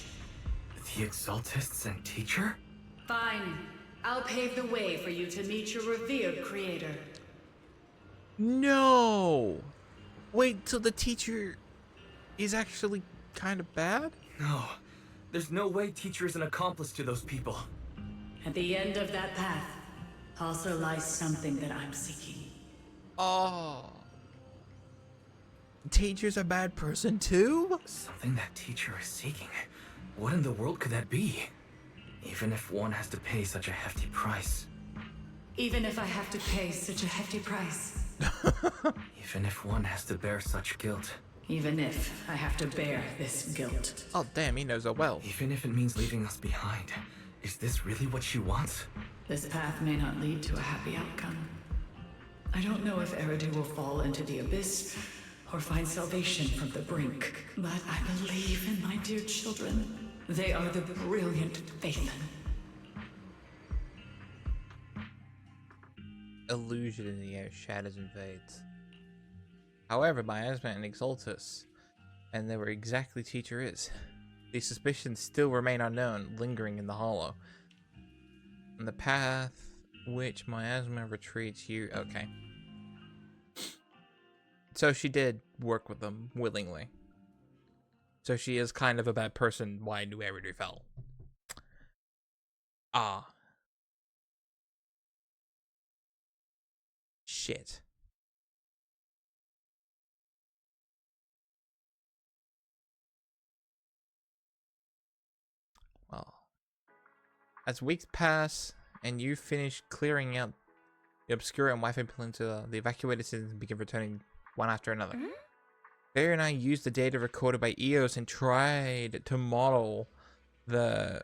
S15: The Exaltists and Teacher?
S10: Fine.
S8: I'll pave the way for you to meet your revered creator.
S1: No! Wait till the teacher is actually kind of bad?
S15: No. There's no way Teacher is an accomplice to those people.
S8: At the end of that path also lies something that I'm seeking.
S1: Oh. Teacher's a bad person too?
S15: Something that Teacher is seeking? What in the world could that be? Even if one has to pay such a hefty price.
S8: Even if I have to pay such a hefty price.
S15: Even if one has to bear such guilt.
S8: Even if I have to bear this guilt.
S1: Oh damn, he knows her well.
S15: Even if it means leaving us behind. Is this really what she wants?
S8: This path may not lead to a happy outcome. I don't know if Eridu will fall into the abyss or find salvation from the brink. But I believe in my dear children. They are the brilliant Phaethon.
S1: Illusion in the air shatters and fades. However, Miasma and Exaltus, and they were exactly Teacher is. These suspicions still remain unknown, lingering in the hollow. And the path which Miasma retreats you... Okay. So she did work with them willingly. So she is kind of a bad person. Why knew Eridu fell? Ah. Shit. Well, as weeks pass and you finish clearing out the Obscura and Wi-Fi Peninsula, the evacuated citizens begin returning one after another. Barry and I used the data recorded by EOS and tried to model the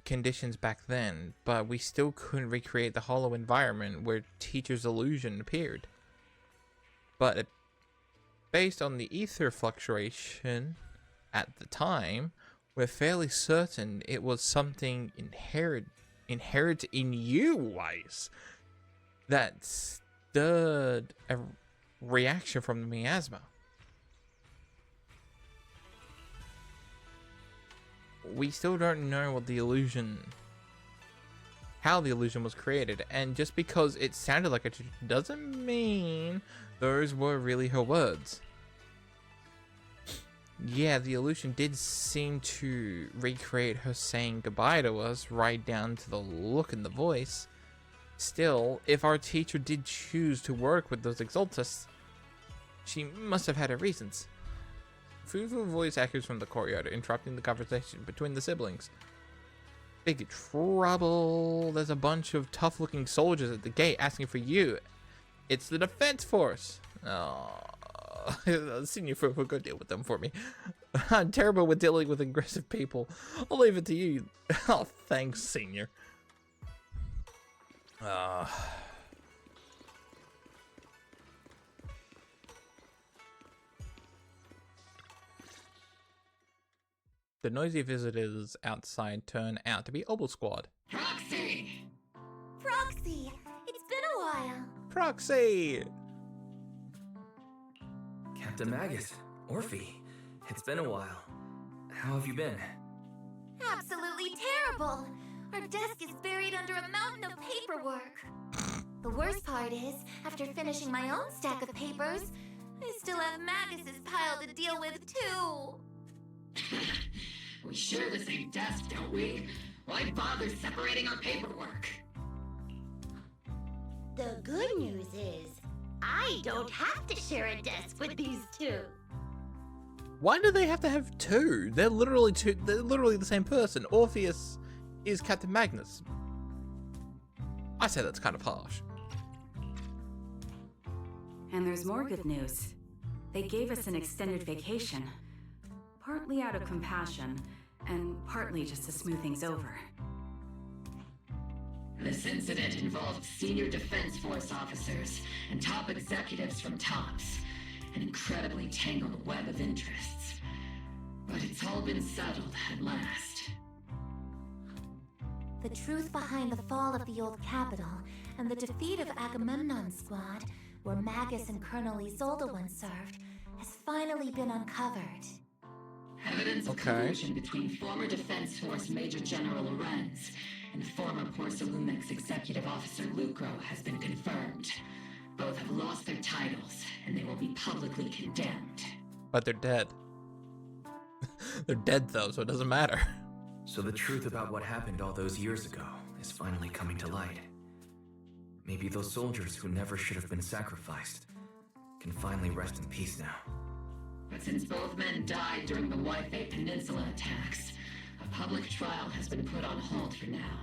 S1: conditions back then, but we still couldn't recreate the hollow environment where Teacher's illusion appeared. But based on the ether fluctuation at the time, we're fairly certain it was something inherent in you, Weiss, that stirred a reaction from the miasma. We still don't know what the illusion, how the illusion was created, and just because it sounded like it doesn't mean those were really her words. Yeah, the illusion did seem to recreate her saying goodbye to us, right down to the look in the voice. Still, if our teacher did choose to work with those Exaltists, she must have had her reasons. Fufu voice echoes from the courtyard, interrupting the conversation between the siblings. Big trouble. There's a bunch of tough-looking soldiers at the gate asking for you. It's the defense force. Oh, Senior Fufu, go deal with them for me. I'm terrible with dealing with aggressive people. I'll leave it to you. Oh, thanks, Senior. The noisy visitors outside turn out to be Obel Squad.
S10: Proxy!
S2: Proxy! It's been a while.
S1: Proxy!
S15: Captain Magus, Orphe, it's been a while. How have you been?
S2: Absolutely terrible. Our desk is buried under a mountain of paperwork. The worst part is, after finishing my own stack of papers, I still have Magus's pile to deal with too.
S10: We share the same desk, don't we? Why bother separating our paperwork?
S12: The good news is, I don't have to share a desk with these two.
S1: Why do they have to have two? They're literally two. They're literally the same person. Orpheus is Captain Magnus. I say that's kind of harsh.
S13: And there's more good news. They gave us an extended vacation. Partly out of compassion, and partly just to smooth things over.
S10: This incident involved senior Defense Force officers and top executives from TOPS. An incredibly tangled web of interests. But it's all been settled at last.
S2: The truth behind the fall of the old capital and the defeat of Agamemnon's squad, where Magus and Colonel Isolde once served, has finally been uncovered.
S10: Evidence of collusion between former Defense Force Major General Lorenz and former Porcelumex Executive Officer Lucro has been confirmed. Both have lost their titles, and they will be publicly condemned.
S1: But they're dead. They're dead though, so it doesn't matter.
S4: So the truth about what happened all those years ago is finally coming to light. Maybe those soldiers who never should have been sacrificed can finally rest in peace now.
S10: But since both men died during the Waifei Peninsula attacks, a public trial has been put on hold for now.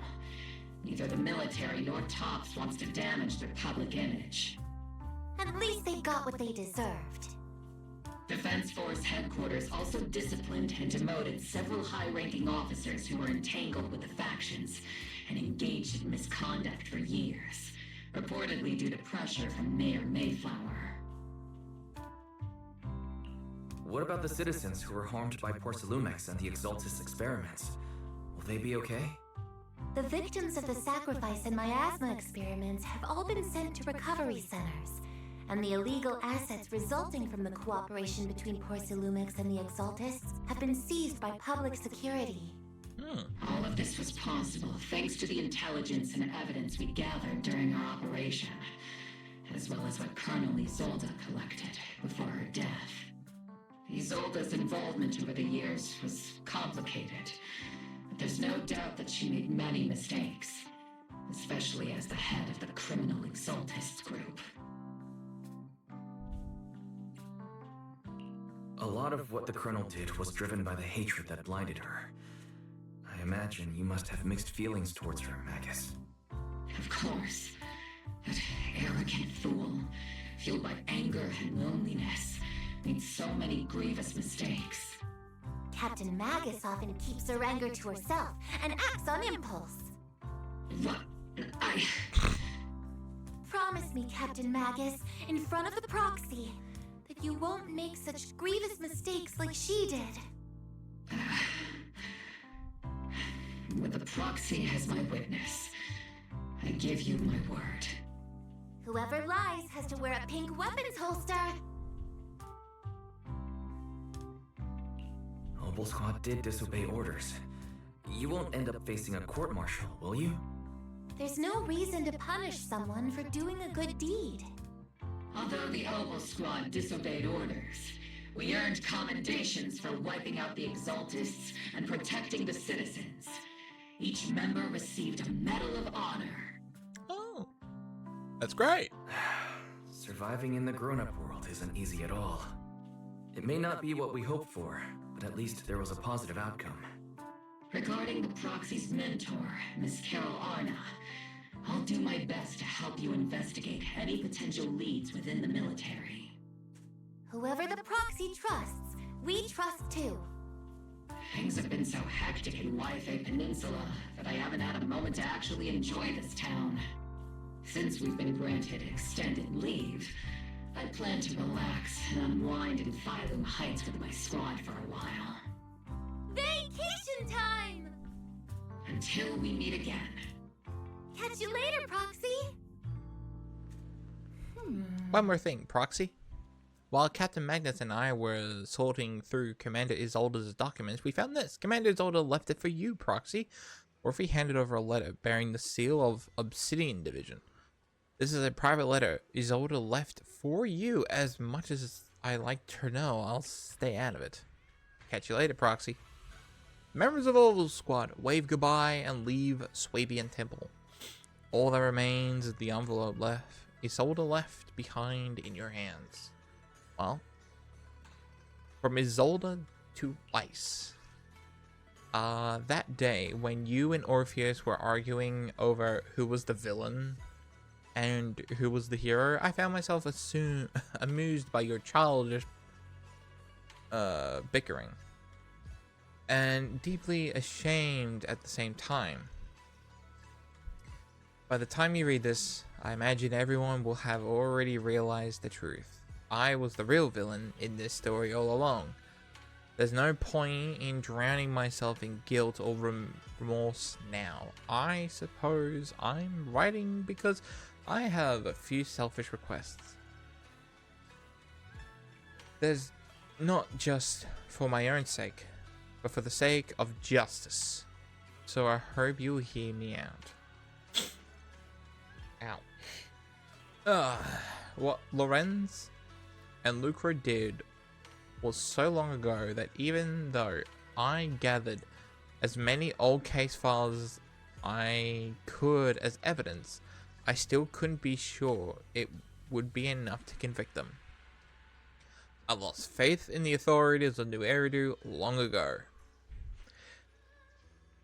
S10: Neither the military nor TOPS wants to damage their public image.
S2: At least they got what they deserved.
S10: Defense Force headquarters also disciplined and demoted several high-ranking officers who were entangled with the factions and engaged in misconduct for years, reportedly due to pressure from Mayor Mayflower.
S4: What about the citizens who were harmed by Porcelumex and the Exaltis experiments? Will they be okay?
S2: The victims of the sacrifice and miasma experiments have all been sent to recovery centers, and the illegal assets resulting from the cooperation between Porcelumex and the Exaltists have been seized by public security.
S10: All of this was possible thanks to the intelligence and evidence we gathered during our operation, as well as what Colonel Isolde collected before her death. Isolde's involvement over the years was complicated, but there's no doubt that she made many mistakes, especially as the head of the criminal Exaltists group.
S4: A lot of what the Colonel did was driven by the hatred that blinded her. I imagine you must have mixed feelings towards her, Magus.
S10: Of course. That arrogant fool, fueled by anger and loneliness, made so many grievous mistakes.
S2: Captain Magus often keeps her anger to herself and acts on impulse.
S10: What?
S2: Promise me, Captain Magus, in front of the proxy, that you won't make such grievous mistakes like she did.
S10: With the proxy as my witness, I give you my word.
S2: Whoever lies has to wear a pink weapons holster.
S4: Obel Squad did disobey orders. You won't end up facing a court-martial, will you?
S2: There's no reason to punish someone for doing a good deed.
S10: Although the Obel Squad disobeyed orders, we earned commendations for wiping out the Exaltists and protecting the citizens. Each member received a Medal of Honor.
S1: Oh, that's great.
S4: Surviving in the grown-up world isn't easy at all. It may not be what we hoped for, but at least there was a positive outcome.
S10: Regarding the proxy's mentor, Miss Carol Arna, I'll do my best to help you investigate any potential leads within the military.
S2: Whoever the proxy trusts, we trust too.
S10: Things have been so hectic in Waifei Peninsula that I haven't had a moment to actually enjoy this town. Since we've been granted extended leave, I plan to relax and unwind in Phylum Heights with my squad for a while.
S2: Vacation time!
S10: Until we meet again.
S2: Catch you later, Proxy!
S1: One more thing, Proxy. While Captain Magnus and I were sorting through Commander Isolde's documents, we found this. Commander Isolde left it for you, Proxy. Or if he handed over a letter bearing the seal of Obsidian Division. This is a private letter Isolde left for you. As much as I like to know, I'll stay out of it. Catch you later, Proxy. Members of Obel Squad, wave goodbye and leave Swabian Temple. All that remains is the envelope Isolde left behind in your hands. Well, from Isolde to Ice. That day when you and Orpheus were arguing over who was the villain and who was the hero, I found myself amused by your childish bickering. And deeply ashamed at the same time. By the time you read this, I imagine everyone will have already realized the truth. I was the real villain in this story all along. There's no point in drowning myself in guilt or remorse now. I suppose I'm writing because I have a few selfish requests. There's not just for my own sake, but for the sake of justice. So I hope you'll hear me out. Ow. What Lorenz and Lucro did was so long ago that even though I gathered as many old case files as I could as evidence, I still couldn't be sure it would be enough to convict them. I lost faith in the authorities of New Eridu long ago.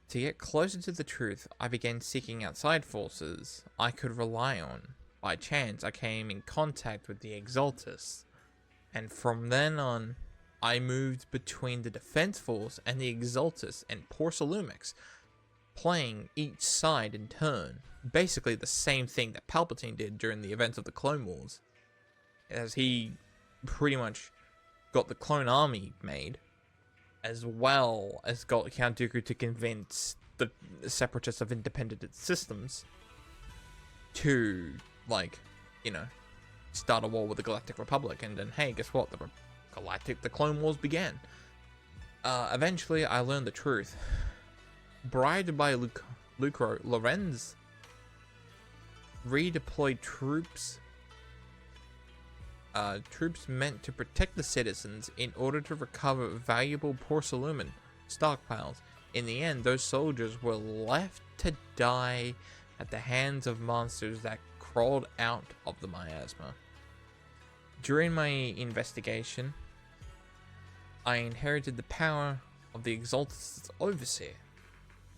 S1: To get closer to the truth, I began seeking outside forces I could rely on. By chance, I came in contact with the Exaltus, and from then on, I moved between the Defense Force and the Exaltus and Porcelumix, playing each side in turn. Basically the same thing that Palpatine did during the events of the Clone Wars, as he pretty much got the clone army made, as well as got Count Dooku to convince the separatists of independent systems to, like, you know, start a war with the Galactic Republic, and then, hey, guess what? The Clone Wars began. Eventually, I learned the truth. Bribed by Lucro, Lorenz redeployed troops meant to protect the citizens in order to recover valuable porcelain stockpiles. In the end, those soldiers were left to die at the hands of monsters that crawled out of the miasma. During my investigation, I inherited the power of the Exaltus Overseer.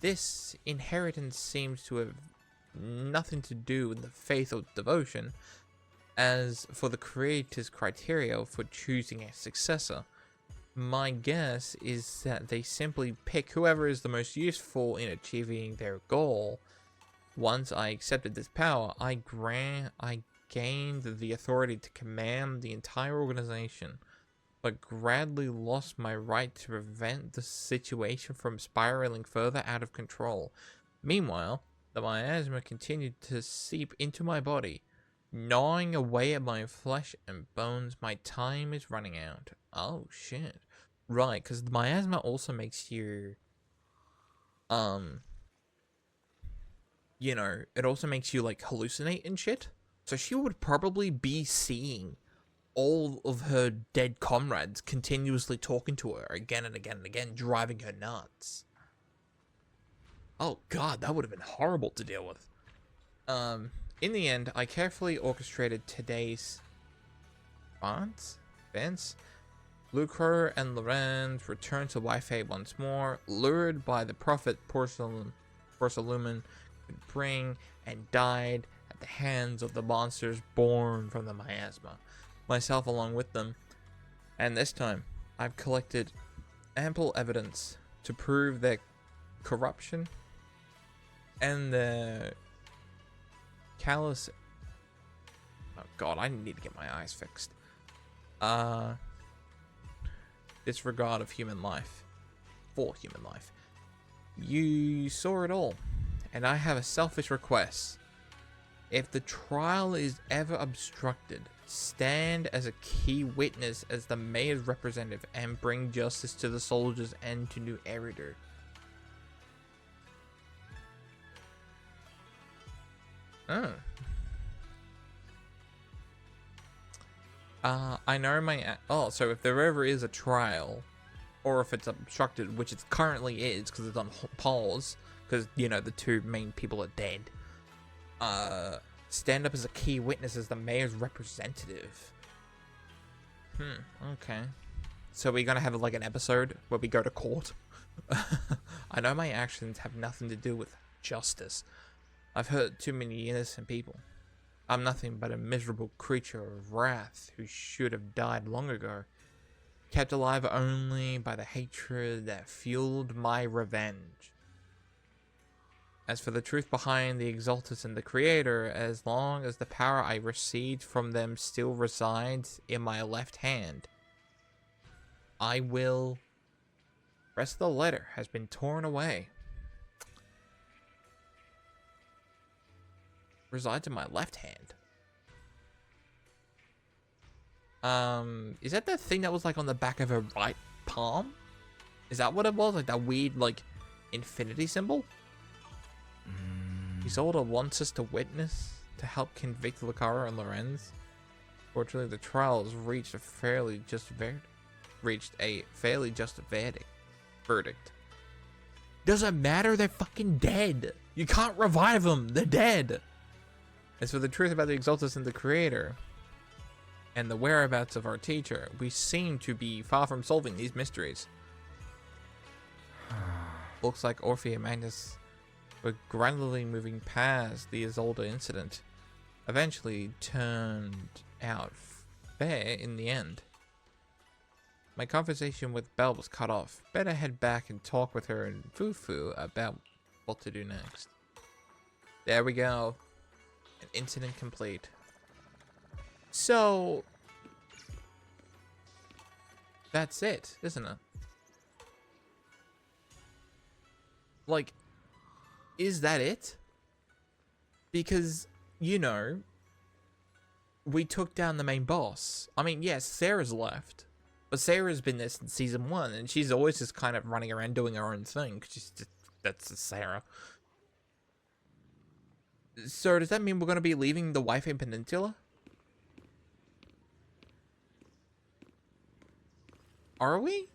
S1: This inheritance seems to have nothing to do with the faith or devotion. As for the creator's criteria for choosing a successor, my guess is that they simply pick whoever is the most useful in achieving their goal. Once I accepted this power, I gained the authority to command the entire organization, but gradually lost my right to prevent the situation from spiraling further out of control. Meanwhile, the miasma continued to seep into my body, gnawing away at my flesh and bones. My time is running out. Oh shit. Right, because the miasma also makes you, you know, it also makes you, like, hallucinate and shit. So she would probably be seeing all of her dead comrades continuously talking to her again and again and again, driving her nuts. Oh god, that would have been horrible to deal with. In the end, I carefully orchestrated today's events. Lucro and Lorenz returned to Wi-Fi once more, lured by the profit Porcelumen could bring, and died at the hands of the monsters born from the miasma, myself along with them. And this time, I've collected ample evidence to prove their corruption and their callous... Oh god, I need to get my eyes fixed. Disregard of human life. For human life. You saw it all, and I have a selfish request. If the trial is ever obstructed, stand as a key witness as the mayor's representative and bring justice to the soldiers and to New Eridu. Oh. I know my... Oh, so if there ever is a trial, or if it's obstructed, which it currently is, because it's on pause, because, you know, the two main people are dead, stand up as a key witness as the mayor's representative. Okay. So we're gonna have, like, an episode where we go to court? I know my actions have nothing to do with justice. I've hurt too many innocent people. I'm nothing but a miserable creature of wrath who should have died long ago, kept alive only by the hatred that fueled my revenge. As for the truth behind the Exaltus and the Creator, as long as the power I received from them still resides in my left hand, I will... The rest of the letter has been torn away. Resides in my left hand. Is that the thing that was, like, on the back of her right palm? Is that what it was? Like that weird, like, infinity symbol? Isolde wants us to witness to help convict Lucara and Lorenz. Fortunately, the trial has reached a fairly just verdict. Doesn't matter, they're fucking dead. You can't revive them, they're dead. As for the truth about the Exaltus and the Creator, and the whereabouts of our teacher, we seem to be far from solving these mysteries. Looks like Orphe and Magnus were gradually moving past the Isolde incident. Eventually turned out fair in the end. My conversation with Belle was cut off. Better head back and talk with her and Fufu about what to do next. There we go. An incident complete. So that's it, isn't it? Like, is that it? Because, you know, we took down the main boss. I mean, yes, Sarah's left. But Sarah's been there since season 1, and she's always just kind of running around doing her own thing. She's just, that's Sarah. So does that mean we're going to be leaving the Wi-Fi Peninsula? Are we?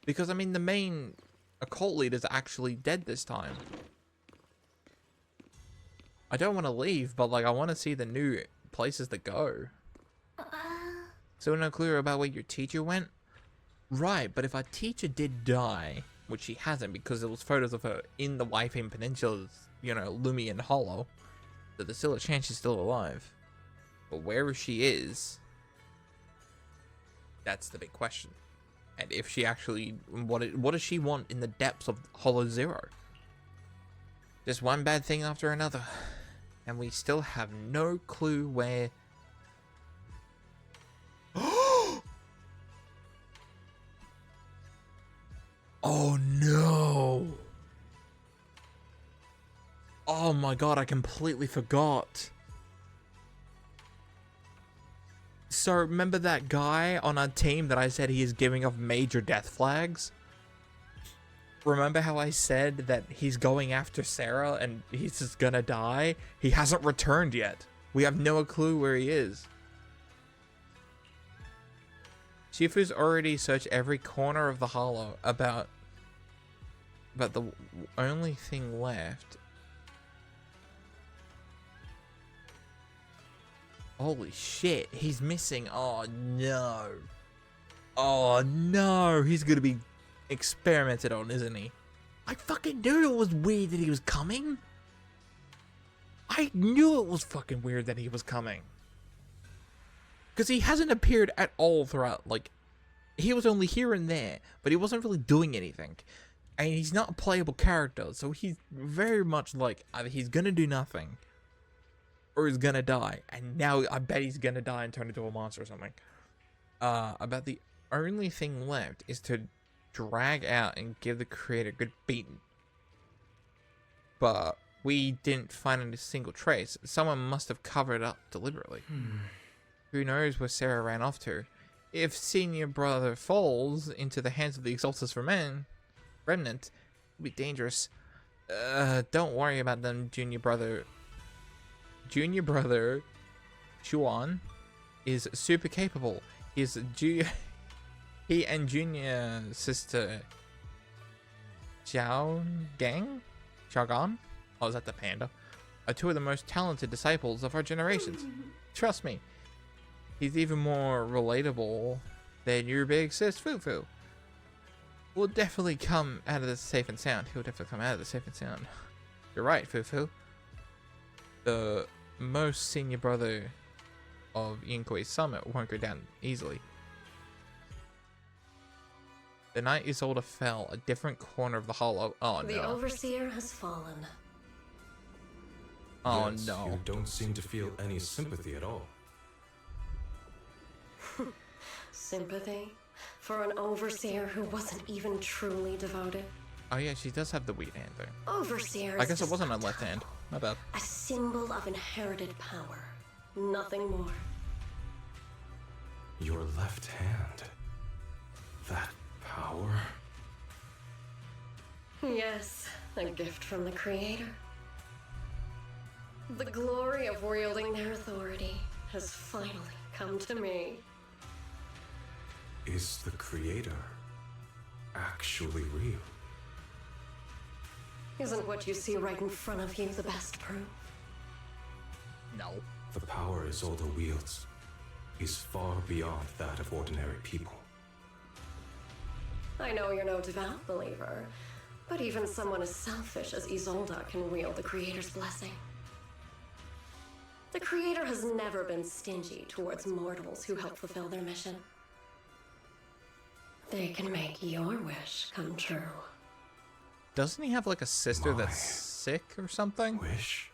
S1: Because, I mean, the main occult leader's actually dead this time. I don't want to leave, but, like, I want to see the new places to go. So no clue about where your teacher went? Right, but if our teacher did die, which she hasn't because there was photos of her in the Wi-Fi Peninsula's, you know, Lumion Hollow, so there's still a chance she's still alive. But wherever she is, that's the big question. And if she actually, what does she want in the depths of Hollow Zero? Just one bad thing after another. And we still have no clue where... Oh no! Oh my god, I completely forgot. So remember that guy on our team that I said he is giving off major death flags? Remember how I said that he's going after Sarah and he's just gonna die? He hasn't returned yet. We have no clue where he is. Shifu's already searched every corner of the hollow but the only thing left... Holy shit, he's missing. Oh no. Oh no, he's gonna be experimented on, isn't he? I fucking knew it was weird that he was coming. I knew it was fucking weird that he was coming. Because he hasn't appeared at all throughout, like, he was only here and there, but he wasn't really doing anything. And he's not a playable character, so he's very much like, either he's gonna do nothing, or he's gonna die. And now I bet he's gonna die and turn into a monster or something. About the only thing left is to drag out and give the creator a good beating. But we didn't find any single trace. Someone must have covered it up deliberately. Who knows where Sarah ran off to? If senior brother falls into the hands of the Exaltus remnant, it'll be dangerous. Don't worry about them, junior brother. Junior brother Chuan is super capable. He and junior sister Xiaogan? Oh, is that the panda? Are two of the most talented disciples of our generations. Trust me, he's even more relatable than your big sis Fufu. We'll definitely come out of this safe and sound. He'll definitely come out of this safe and sound. You're right, Fufu. The most senior brother of Inkwe's summit won't go down easily. The night Isolde fell, a different corner of the hollow. Oh no.
S6: The Overseer has fallen.
S1: Oh
S19: Yes,
S1: no.
S19: You don't seem to feel any sympathy at all.
S6: Sympathy? For an Overseer who wasn't even truly devoted?
S1: Oh yeah, she does have the weed hand though.
S6: Overseer
S1: I
S6: is
S1: guess it
S6: just
S1: wasn't on left hand. My bad.
S6: a symbol of inherited power. Nothing more.
S19: Your left hand. That power.
S6: Yes, a gift from the Creator. The glory of wielding their authority has finally come to me.
S19: Is the creator actually real?
S6: Isn't what you see right in front of you the best proof?
S1: No.
S19: The power Isolde wields is far beyond that of ordinary people.
S6: I know you're no devout believer, but even someone as selfish as Isolde can wield the Creator's blessing. The Creator has never been stingy towards mortals who help fulfill their mission. They can make your wish come true.
S1: Doesn't he have like a sister that's sick or something?
S19: Wish?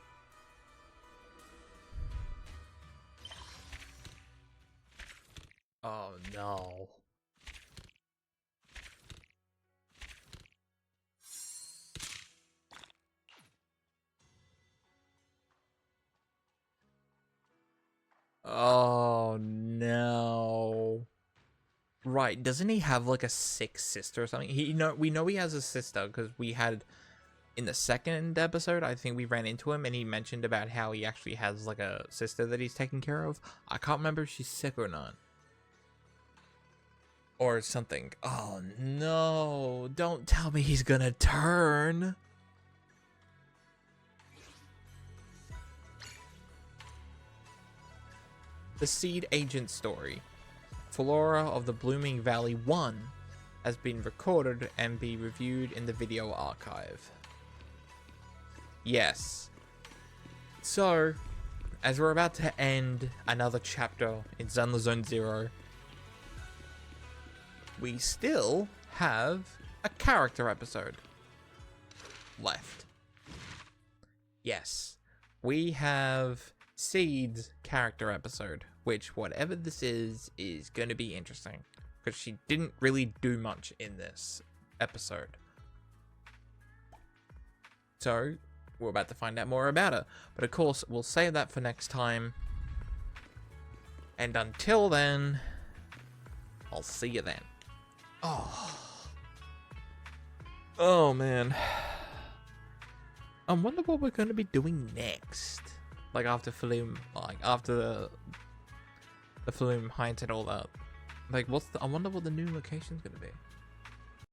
S1: Oh no. Oh no. Right, doesn't he have like a sick sister or something? We know he has a sister because we had in the second episode, I think we ran into him and he mentioned about how he actually has like a sister that he's taking care of. I can't remember if she's sick or not. Or something. Oh no, don't tell me he's gonna turn. The Seed Agent story. Flora of the Blooming Valley 1 has been recorded and be reviewed in the video archive. Yes. So, as we're about to end another chapter in Zenless Zone Zero, we still have a character episode left. Yes, we have Seed's character episode, which whatever this is going to be interesting because she didn't really do much in this episode. So we're about to find out more about her, but of course we'll save that for next time. And until then, I'll see you then. Oh man. I wonder what we're going to be doing next. Like after Flume, like after the Flume Heights and all that. Like I wonder what the new location's going to be.